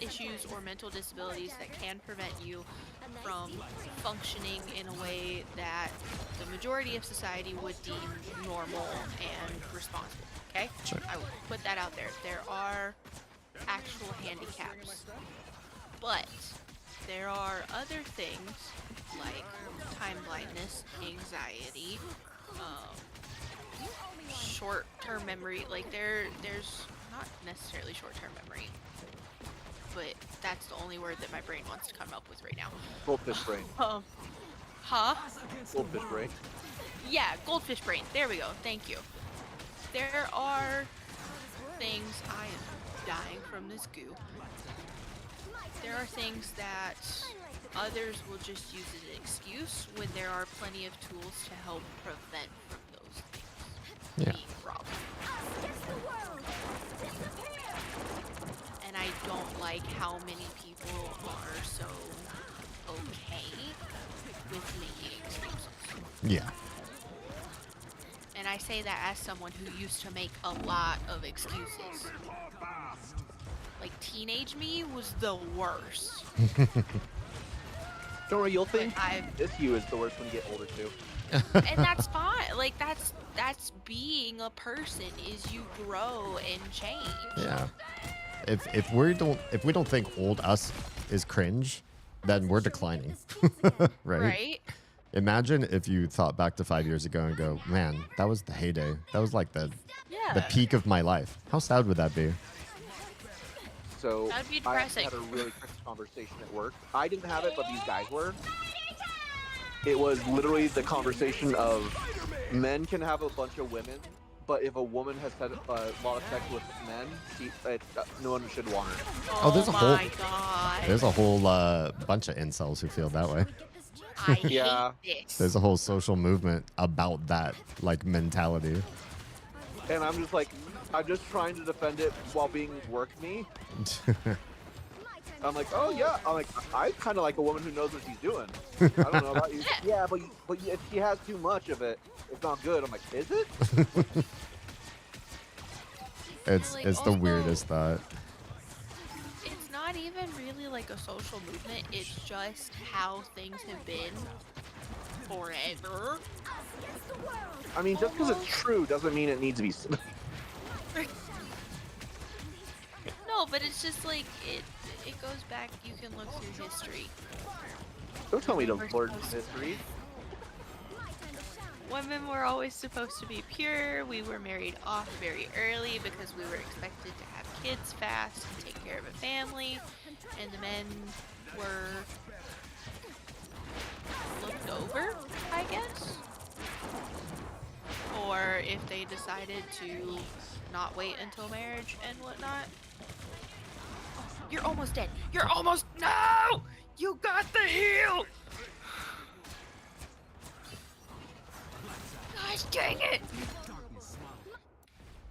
issues or mental disabilities that can prevent you from functioning in a way that the majority of society would deem normal and responsible. Okay? Sure. I will put that out there. There are actual handicaps. But there are other things like time blindness, anxiety, short-term memory. Like there's not necessarily short-term memory, but that's the only word that my brain wants to come up with right now. Goldfish brain. Huh? Goldfish brain. Yeah, goldfish brain. There we go. Thank you. There are things, I am dying from this goo. There are things that others will just use as an excuse when there are plenty of tools to help prevent from those things being a problem. And I don't like how many people are so okay with making excuses. Yeah. And I say that as someone who used to make a lot of excuses. Like, teenage me was the worst. Don't worry, you'll think I've- this you is the worst when you get older too. And that's fine. Like, that's being a person, is you grow and change. Yeah. If we don't think old us is cringe, then we're declining. Right? Imagine if you thought back to 5 years ago and go, man, that was the heyday. That was like the peak of my life. How sad would that be? So That'd be I depressing. had a really quick conversation at work. I didn't have it, but these guys were. It was literally the conversation of men can have a bunch of women, but if a woman has had a lot of sex with men, no one should want her. Oh, there's a God. whole bunch of incels who feel that way. I Yeah. hate this. There's a whole social movement about that like mentality. And I'm just like, I'm just trying to defend it while being work me. I'm like, oh yeah. I'm like, I kind of like a woman who knows what she's doing. I don't know about you. Yeah, but if she has too much of it, it's not good. I'm like, is it? It's Like, the also- weirdest thought. It's not even really like a social movement. It's just how things have been forever. I mean, just because it's true doesn't mean it needs to be. No, but it's just like it goes back. You can look through history. Don't tell me to We're learn supposed to- history. Women were always supposed to be pure. We were married off very early because we were expected to have kids fast and take care of a family. And the men were looked over, I guess. Or if they decided to not wait until marriage and whatnot. Oh, you're almost dead. You're almost. No! You got the heal! Gosh dang it!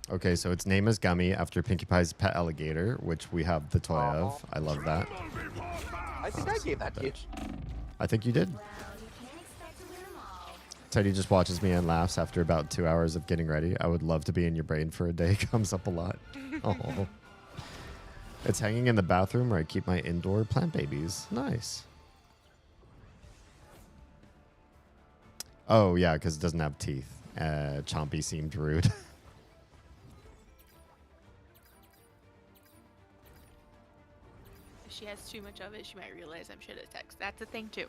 Okay, so its name is Gummy after Pinkie Pie's pet alligator, which we have the toy of. I love that. I think I gave that to you. I think you did. Teddy just watches me and laughs after about 2 hours of getting ready. I would love to be in your brain for a day. Comes up a lot. Oh. It's hanging in the bathroom where I keep my indoor plant babies. Nice. Oh, yeah, because it doesn't have teeth. Chompy seemed rude. If she has too much of it, she might realize I'm shit at text. That's a thing too.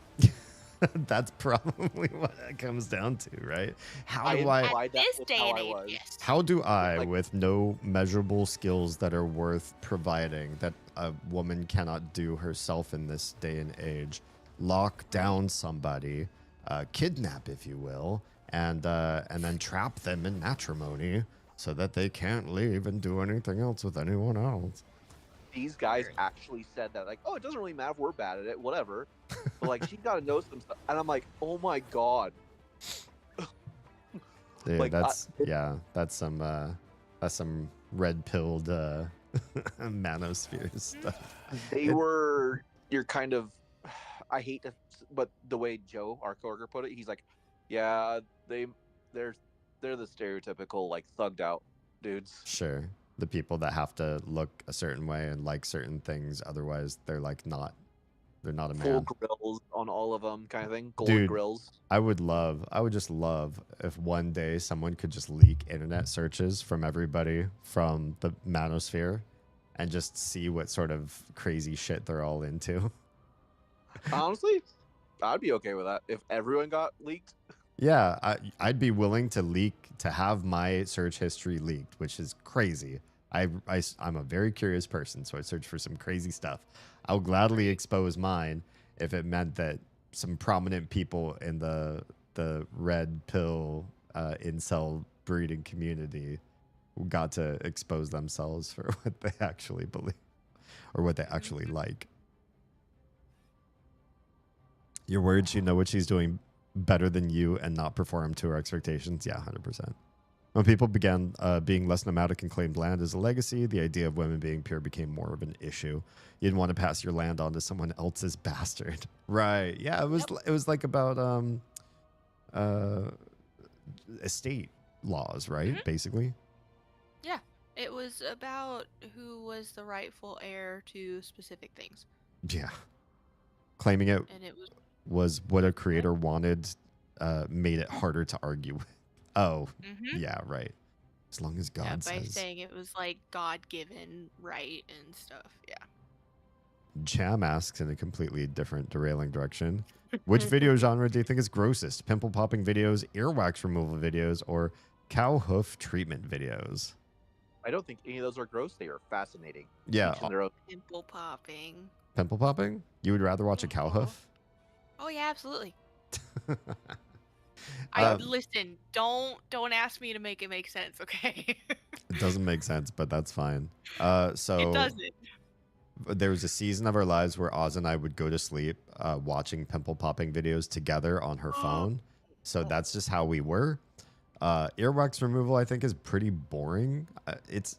That's probably what it comes down to, right? How do At this day and age, yes. How do I, with no measurable skills that are worth providing, that a woman cannot do herself in this day and age, lock down somebody, kidnap, if you will, and then trap them in matrimony so that they can't leave and do anything else with anyone else? These guys actually said that, like, oh, it doesn't really matter if we're bad at it, whatever. But like, she got to know some stuff, and I'm like, oh my god. Dude, like, that's some red pilled manosphere stuff. They were your kind of, I hate to, but the way Joe, our coworker, put it, he's like, yeah, they're the stereotypical like thugged out dudes. Sure. The people that have to look a certain way and like certain things, otherwise they're like not a man. Full grills on all of them, kind of thing. Gold Dude, grills. I would just love if one day someone could just leak internet searches from everybody from the manosphere and just see what sort of crazy shit they're all into. Honestly, I'd be okay with that if everyone got leaked. Yeah, I'd be willing to have my search history leaked, which is crazy. I'm a very curious person, so I search for some crazy stuff. I'll gladly expose mine if it meant that some prominent people in the red pill incel breeding community got to expose themselves for what they actually believe or what they actually like. You're worried she know what she's doing better than you and not perform to her expectations? Yeah, 100%. When people began being less nomadic and claimed land as a legacy, the idea of women being pure became more of an issue. You didn't want to pass your land on to someone else's bastard. Right. Yeah, it was like about estate laws, right? Mm-hmm. Basically. Yeah. It was about who was the rightful heir to specific things. Yeah. Claiming it was what a creator wanted made it harder to argue with. Oh, yeah, right. As long as God says. By saying it was like God-given right and stuff, yeah. Cham asks in a completely different derailing direction. Which video genre do you think is grossest? Pimple popping videos, earwax removal videos, or cow hoof treatment videos? I don't think any of those are gross. They are fascinating. Yeah. Pimple popping. Pimple popping? You would rather watch a cow hoof? Oh yeah, absolutely. Listen, don't ask me to make it make sense, okay? It doesn't make sense, but that's fine. So it doesn't. There was a season of our lives where Oz and I would go to sleep watching pimple popping videos together on her phone. So that's just how we were. Earwax removal, I think, is pretty boring. It's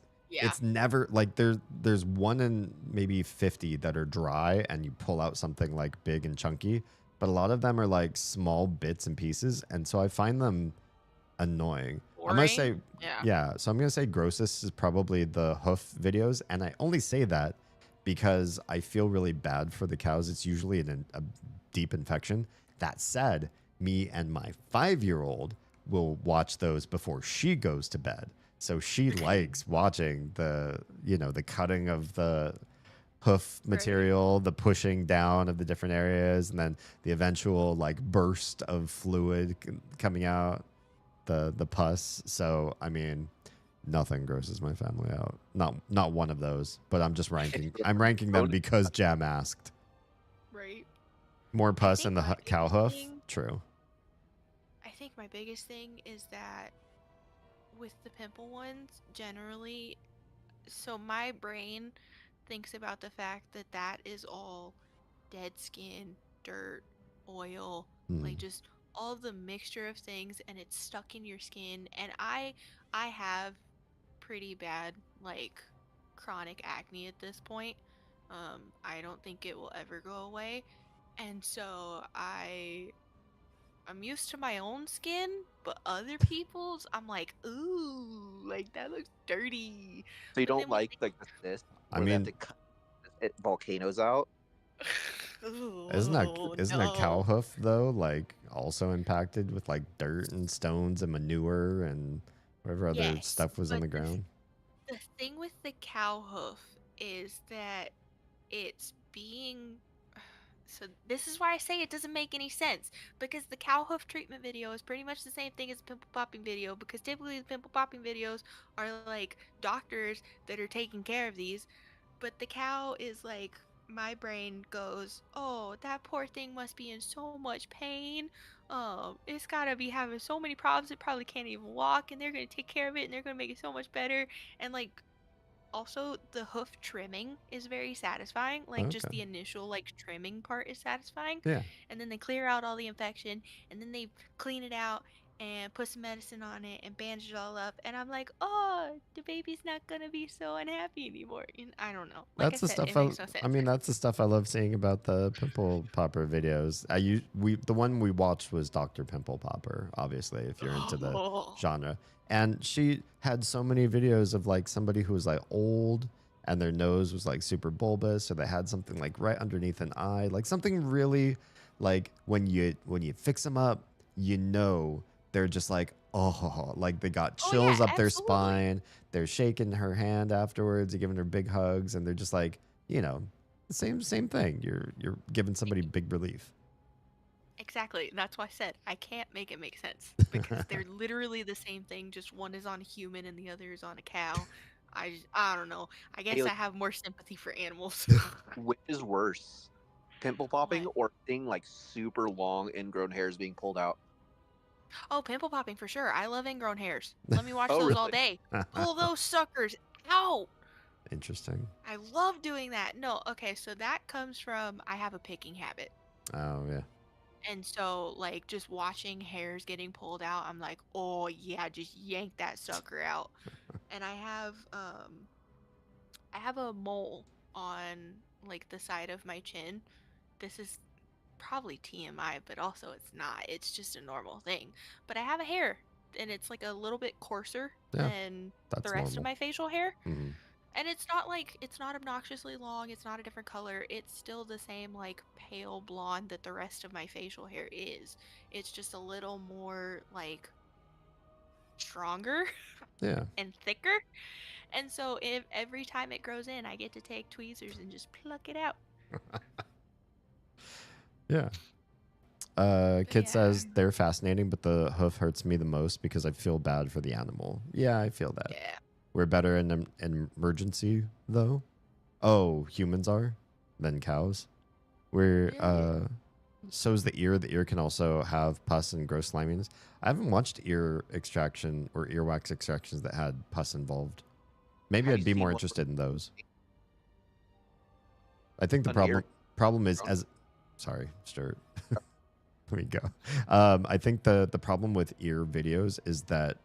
never like there's one in maybe 50 that are dry and you pull out something like big and chunky, but a lot of them are like small bits and pieces, and so I find them annoying. Boring? I'm gonna say so I'm gonna say grossest is probably the hoof videos, and I only say that because I feel really bad for the cows. It's usually a deep infection. That said, me and my 5-year-old will watch those before she goes to bed. So she likes watching the cutting of the hoof material, the pushing down of the different areas, and then the eventual like burst of fluid coming out, the pus. So, I mean, nothing grosses my family out. Not one of those, but I'm just ranking. I'm ranking them because Jam asked. More pus think in the my cow biggest hoof. thing- True. I think my biggest thing is that with the pimple ones, generally, so my brain thinks about the fact that that is all dead skin, dirt, oil, like just all the mixture of things, and it's stuck in your skin. And I have pretty bad like chronic acne at this point. I don't think it will ever go away. And so I'm used to my own skin, but other people's, I'm like, ooh, like that looks dirty. So you But don't then with like the cyst I where they have mean, to cut volcanoes out? isn't a cow no. hoof though like also impacted with like dirt and stones and manure and whatever other Yes, stuff was on but the ground? the thing with the cow hoof is that it's being so this is why I say it doesn't make any sense, because the cow hoof treatment video is pretty much the same thing as the pimple popping video, because typically the pimple popping videos are like doctors that are taking care of these, but the cow is like, my brain goes, oh, that poor thing must be in so much pain. It's gotta be having so many problems, it probably can't even walk, and they're gonna take care of it and they're gonna make it so much better. And like, also the hoof trimming is very satisfying, like just Okay. the initial like trimming part is satisfying. Yeah. And then they clear out all the infection, and then they clean it out and put some medicine on it and bandage it all up, and I'm like, oh, the baby's not gonna be so unhappy anymore. And I don't know, like I That's the said, it stuff makes no I sense. mean, that's the stuff I love seeing about the pimple popper videos. The one we watched was Dr. Pimple Popper, obviously, if you're into the genre. And she had so many videos of like somebody who was like old and their nose was like super bulbous, or they had something like right underneath an eye, like something really like when you fix them up, you know, they're just like, oh, like they got Oh chills yeah, up their absolutely. spine. They're shaking her hand afterwards, and giving her big hugs, and they're just like, you know, the same thing. You're giving somebody big relief. Exactly. That's why I said I can't make it make sense, because they're literally the same thing, just one is on a human and the other is on a cow. I don't know. I guess I have more sympathy for animals. Which is worse, pimple popping What? or seeing like super long ingrown hairs being pulled out? Oh, pimple popping for sure. I love ingrown hairs. Let me watch Oh, those all really? day. Pull those suckers out. Interesting. I love doing that. No, okay, so that comes from I have a picking habit. Oh yeah. And so, like, just watching hairs getting pulled out, I'm like, oh yeah, just yank that sucker out. And I have a mole on like the side of my chin. This is probably TMI, but also it's not. It's just a normal thing. But I have a hair, and it's like a little bit coarser Yeah, than that's the rest of normal. my facial hair. Mhm. And it's not like, it's not obnoxiously long, it's not a different color. It's still the same like pale blonde that the rest of my facial hair is. It's just a little more like stronger Yeah. and thicker. And so if every time it grows in, I get to take tweezers and just pluck it out. Yeah. Kid says they're fascinating, but the hoof hurts me the most because I feel bad for the animal. Yeah, I feel that. Yeah. We're better in an emergency though. Oh, humans are than cows. We're so is the ear. The ear can also have pus and gross sliminess. I haven't watched ear extraction or earwax extractions that had pus involved. Maybe Have I'd you be seen more one interested in those. I think the An ear? problem is as sorry, Stuart. Let me go. I think the problem with ear videos is that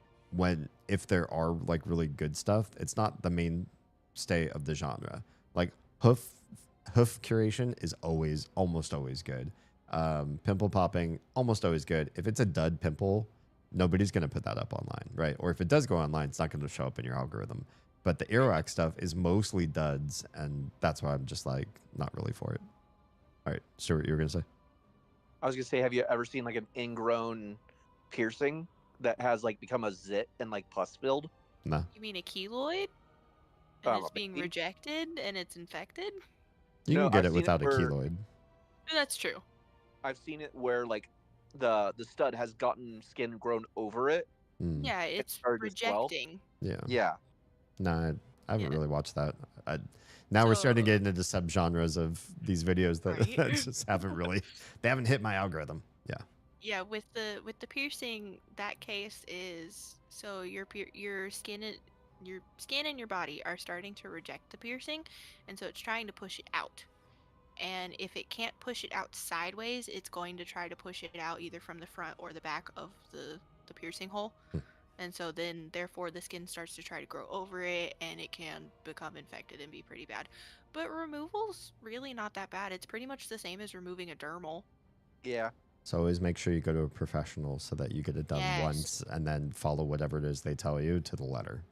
if there are like really good stuff, it's not the mainstay of the genre. Like hoof curation is almost always good. Pimple popping, almost always good. If it's a dud pimple, nobody's gonna put that up online, right? Or if it does go online, it's not gonna show up in your algorithm. But the earwax stuff is mostly duds, and that's why I'm just like not really for it. All right, Stuart, you were gonna say? I was gonna say, have you ever seen like an ingrown piercing that has like become a zit and like pus filled? No. You mean a keloid? And it's being rejected and it's infected? You No, can get I've it seen without a where- keloid. That's true. I've seen it where like the stud has gotten skin grown over it. Mm. Yeah, it's started to swell. rejecting. Yeah. Yeah. Nah, I haven't really watched that. Now we're starting to So- get into subgenres of these videos that, Right. that just they haven't hit my algorithm. Yeah. Yeah, with the piercing, that case is so your skin and your body are starting to reject the piercing, and so it's trying to push it out. And if it can't push it out sideways, it's going to try to push it out either from the front or the back of the piercing hole. And so then, therefore, the skin starts to try to grow over it, and it can become infected and be pretty bad. But removal's really not that bad. It's pretty much the same as removing a dermal. Yeah. So always make sure you go to a professional so that you get it done Yes. once and then follow whatever it is they tell you to the letter.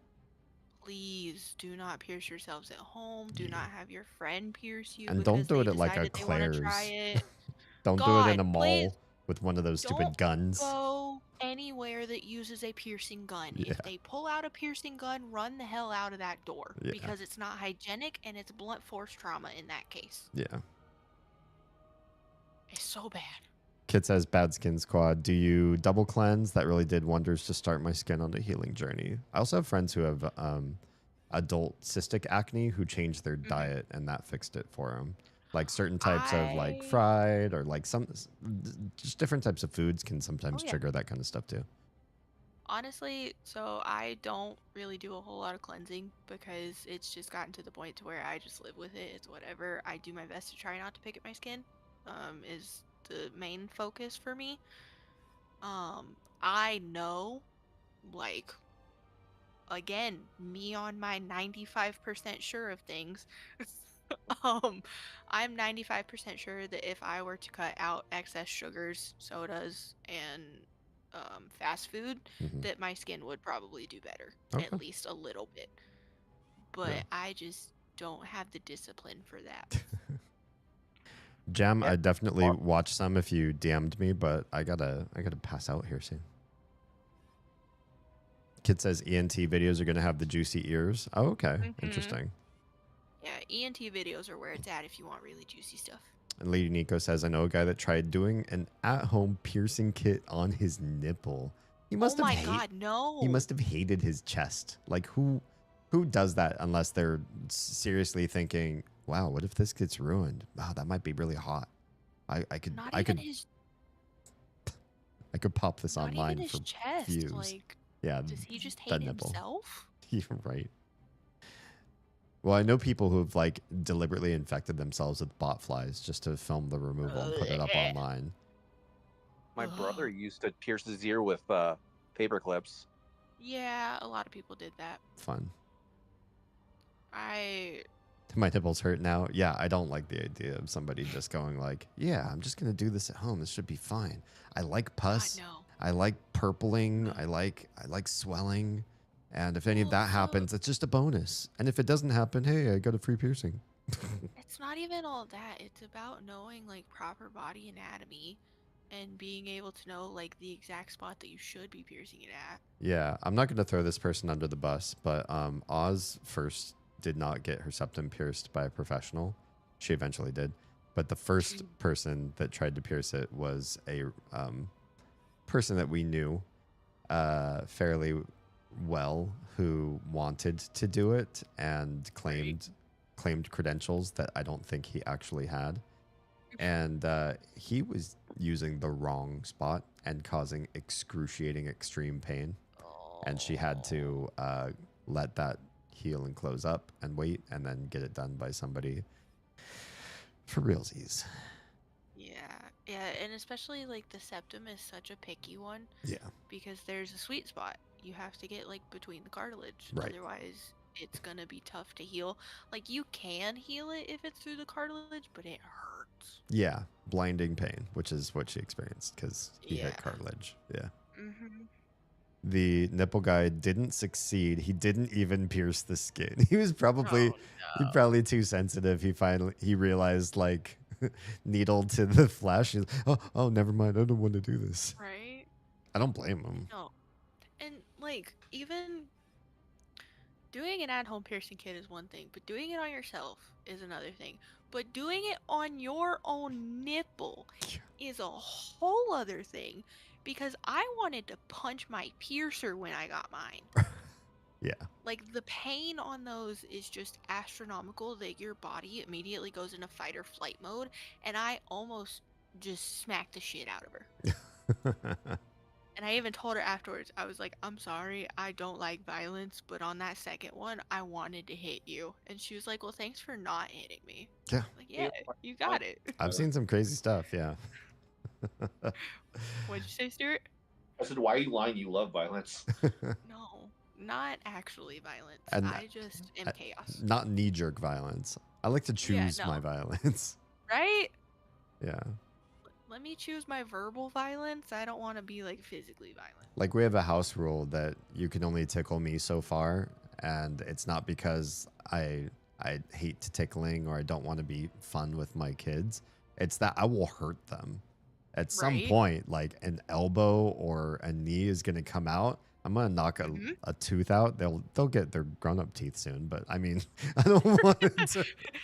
Please do not pierce yourselves at home. Do not have your friend pierce you. And don't because do they it at like a decided they wanna try Claire's. it. Don't do it in a God, mall please with one of those stupid don't guns. go anywhere that uses a piercing gun. Yeah. If they pull out a piercing gun, run the hell out of that door Yeah. because it's not hygienic and it's blunt force trauma in that case. Yeah. It's so bad. Kit says, Bad Skin Squad, do you double cleanse? That really did wonders to start my skin on a healing journey. I also have friends who have adult cystic acne who changed their diet and that fixed it for them. Like certain types of like fried or like just different types of foods can sometimes trigger that kind of stuff too. Honestly, so I don't really do a whole lot of cleansing because it's just gotten to the point to where I just live with it. It's whatever. I do my best to try not to pick at my skin. Is the main focus for me. I know, like, again, me on my 95% sure of things. I'm 95% sure that if I were to cut out excess sugars, sodas, and fast food, that my skin would probably do better, at least a little bit. But I just don't have the discipline for that. Jam, I definitely watch some if you DM'd me, but I gotta pass out here soon. Kid says ENT videos are gonna have the juicy ears. Oh, okay, interesting. Yeah, ENT videos are where it's at if you want really juicy stuff. And Lady Nico says, I know a guy that tried doing an at-home piercing kit on his nipple. He must God, no. He must have hated his chest. Like who does that unless they're seriously thinking, wow, what if this gets ruined? Wow, that might be really hot. I could pop this Not online even his for chest. views. Like, Yeah, does he just the hate nipple. himself? You're right. Well, I know people who've like deliberately infected themselves with bot flies just to film the removal and put it up online. My brother used to pierce his ear with paper clips. Yeah, a lot of people did that. Fun. I My nipples hurt now. Yeah, I don't like the idea of somebody just going like, yeah, I'm just going to do this at home. This should be fine. I like pus. I like purpling. I like swelling. And if any of that happens, it's just a bonus. And if it doesn't happen, hey, I got a free piercing. It's not even all that. It's about knowing like proper body anatomy and being able to know like the exact spot that you should be piercing it at. Yeah, I'm not going to throw this person under the bus, but Oz first did not get her septum pierced by a professional. She eventually did. But the first person that tried to pierce it was a person that we knew fairly well who wanted to do it and claimed credentials that I don't think he actually had. And he was using the wrong spot and causing excruciating extreme pain. And she had to let that heal and close up and wait and then get it done by somebody for realsies. Yeah, and especially like the septum is such a picky one. Yeah. Because there's a sweet spot. You have to get like between the cartilage. Right. Otherwise, it's gonna be tough to heal. Like you can heal it if it's through the cartilage, but it hurts. Yeah, blinding pain, which is what she experienced because he hit cartilage. Yeah. The nipple guy didn't succeed. He didn't even pierce the skin. He was probably too sensitive. He realized like needle to the flesh. He's, oh, never mind. I don't want to do this. Right. I don't blame him. No. And like even doing an at-home piercing kit is one thing, but doing it on yourself is another thing. But doing it on your own nipple is a whole other thing because I wanted to punch my piercer when I got mine. Yeah. Like, the pain on those is just astronomical that your body immediately goes into fight or flight mode, and I almost just smacked the shit out of her. And I even told her afterwards, I was like, I'm sorry, I don't like violence, but on that second one, I wanted to hit you. And she was like, well, thanks for not hitting me. Yeah. Like, yeah, you got it. I've seen some crazy stuff. Yeah. What'd you say, Stuart? I said, why are you lying? You love violence. No, not actually violence. And I just am chaos. Not knee-jerk violence. I like to choose no. my violence. Right? Yeah. Let me choose my verbal violence. I don't want to be like physically violent. Like we have a house rule that you can only tickle me so far, and it's not because I hate tickling or I don't want to be fun with my kids. It's that I will hurt them. At some point, like an elbow or a knee is going to come out. I'm going to knock a tooth out. They'll get their grown-up teeth soon, but I mean, I don't want to...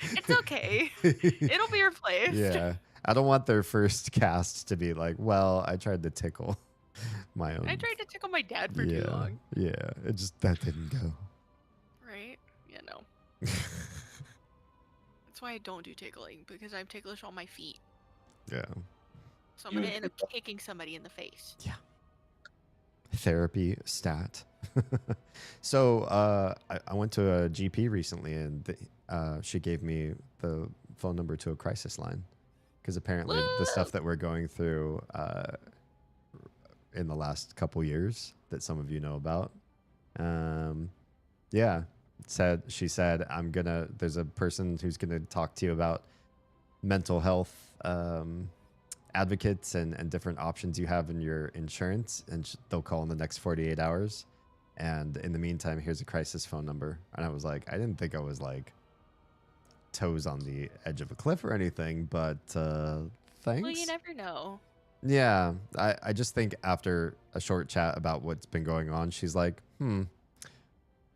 It's okay. It'll be replaced. Yeah. I don't want their first cast to be like, well, I tried to tickle my own. I tried to tickle my dad for too long. Yeah. It just, that didn't go. Right? Yeah, no. That's why I don't do tickling, because I'm ticklish on my feet. Yeah. So I'm going to end up kicking somebody in the face. Yeah. Therapy stat. So I went to a GP recently, and she gave me the phone number to a crisis line. Because apparently the stuff that we're going through in the last couple years that some of you know about. Yeah. She said, there's a person who's going to talk to you about mental health advocates and different options you have in your insurance. And they'll call in the next 48 hours. And in the meantime, here's a crisis phone number. And I was like, I didn't think I was like toes on the edge of a cliff or anything, but thanks. Well, you never know. Yeah, I just think after a short chat about what's been going on, she's like,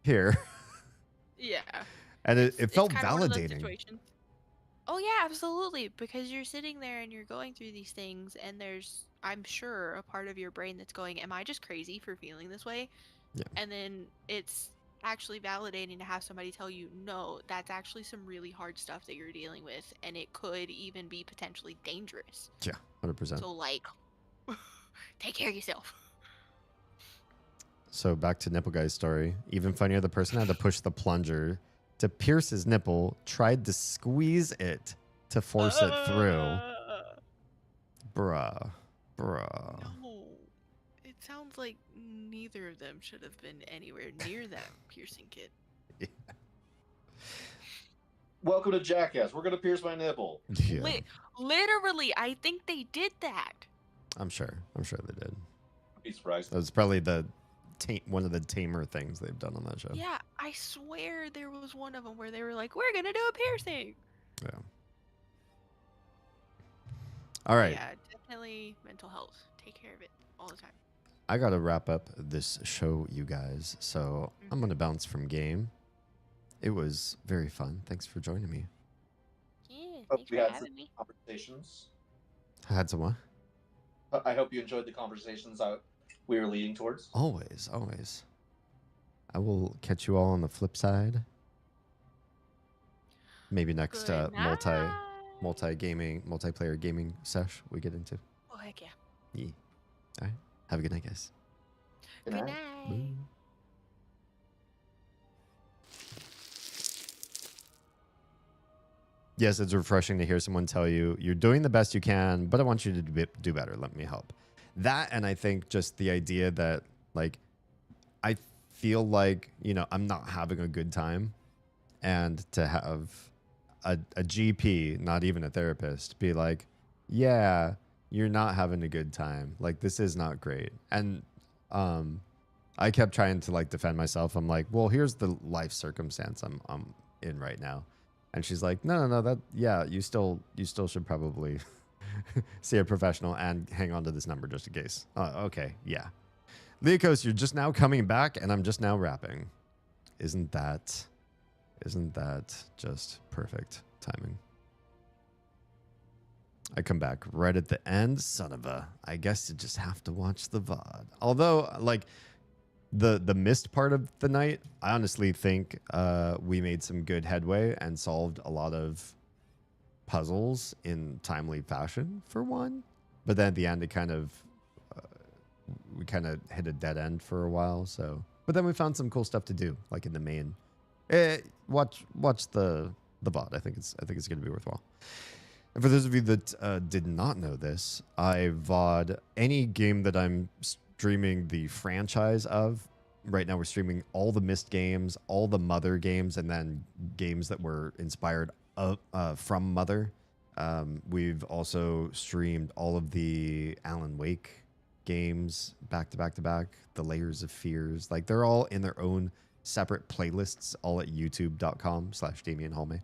here. Yeah. And it felt validating. Oh yeah, absolutely, because you're sitting there and you're going through these things, and there's, I'm sure, a part of your brain that's going, am I just crazy for feeling this way? Yeah. And then it's actually validating to have somebody tell you, no, that's actually some really hard stuff that you're dealing with, and it could even be potentially dangerous. Yeah, 100%. So like, take care of yourself. So back to Nipple Guy's story. Even funnier, the person had to push the plunger to pierce his nipple, tried to squeeze it to force it through. Bruh. No, it sounds like neither of them should have been anywhere near that piercing kit. Yeah. Welcome to Jackass. We're gonna pierce my nipple. Yeah. Literally, I think they did that. I'm sure they did. Be surprised. That was probably one of the tamer things they've done on that show. Yeah, I swear there was one of them where they were like, we're gonna do a piercing. Yeah. All right. Yeah, definitely mental health. Take care of it all the time. I got to wrap up this show, you guys. So I'm going to bounce from game. It was very fun. Thanks for joining me. Yeah, Hope thanks we for had having some me. conversations. Had some what? I hope you enjoyed the conversations we were leading towards. Always. I will catch you all on the flip side. Maybe next Good night. multiplayer gaming sesh we get into. Oh, heck yeah. Yeah. All right. Have a good night, guys. Good night. Bye. Yes, it's refreshing to hear someone tell you, you're doing the best you can, but I want you to do better. Let me help. That, and I think just the idea that, like, I feel like, I'm not having a good time, and to have a GP, not even a therapist, be like, yeah, you're not having a good time. Like, this is not great. And I kept trying to, like, defend myself. I'm like, well, here's the life circumstance I'm in right now. And she's like, no, you still should probably see a professional and hang on to this number just in case. Okay, yeah. Leokos, you're just now coming back, and I'm just now rapping. Isn't that just perfect timing? I come back right at the end. Son of a, I guess you just have to watch the VOD. Although, like, the missed part of the night, I honestly think we made some good headway and solved a lot of puzzles in timely fashion for one. But then at the end, it kind of we kind of hit a dead end for a while. So, but then we found some cool stuff to do, like in the main. Watch the VOD. I think it's going to be worthwhile. And for those of you that did not know this, I VOD any game that I'm streaming the franchise of. Right now we're streaming all the Myst games, all the Mother games, and then games that were inspired from Mother. We've also streamed all of the Alan Wake games back to back to back, the Layers of Fears. Like, they're all in their own separate playlists, all at youtube.com/DamienHalme.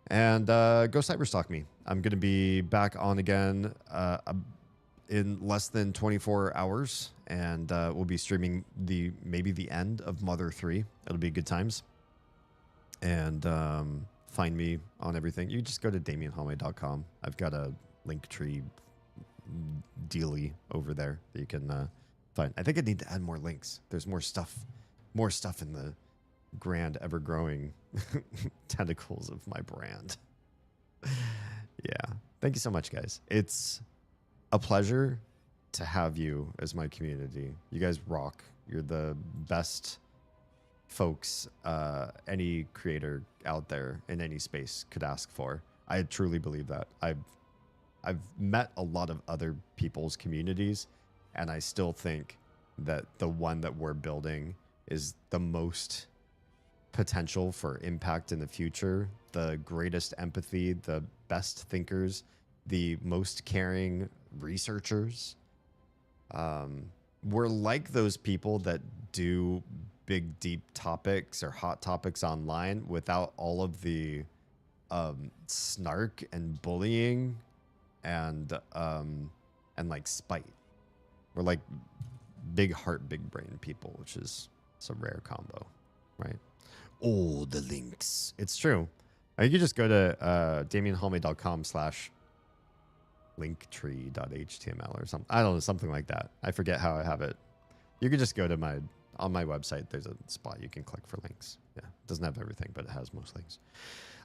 And go cyberstalk me. I'm going to be back on again in less than 24 hours, and we'll be streaming maybe the end of Mother 3. It'll be good times. And find me on everything. You just go to DamienHalme.com. I've got a Linktree dealy over there that you can find. I think I need to add more links. There's more stuff in the grand, ever-growing tentacles of my brand. Yeah. Thank you so much, guys. It's a pleasure to have you as my community. You guys rock. You're the best folks any creator out there in any space could ask for. I truly believe that. I've met a lot of other people's communities, and I still think that the one that we're building is the most potential for impact in the future, the greatest empathy, the best thinkers, the most caring researchers. We're like those people that do big, deep topics or hot topics online without all of the snark and bullying and like spite. We're like big heart, big brain people, which is a rare combo, right? Oh, the links. It's true. You can just go to DamienHalme.com/linktree.html or something. I don't know, something like that. I forget how I have it. You can just go to on my website. There's a spot you can click for links. Yeah, it doesn't have everything, but it has most links.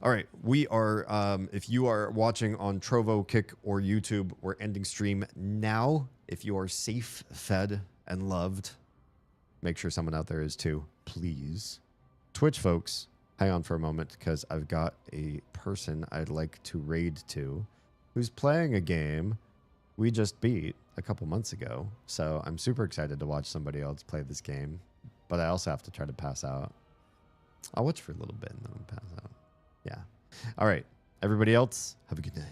All right, we are, if you are watching on Trovo, Kick, or YouTube, we're ending stream now. If you are safe, fed, and loved, make sure someone out there is too, please. Twitch folks, hang on for a moment, because I've got a person I'd like to raid to who's playing a game we just beat a couple months ago. So I'm super excited to watch somebody else play this game, but I also have to try to pass out. I'll watch for a little bit and then pass out. Yeah. All right. Everybody else, have a good night.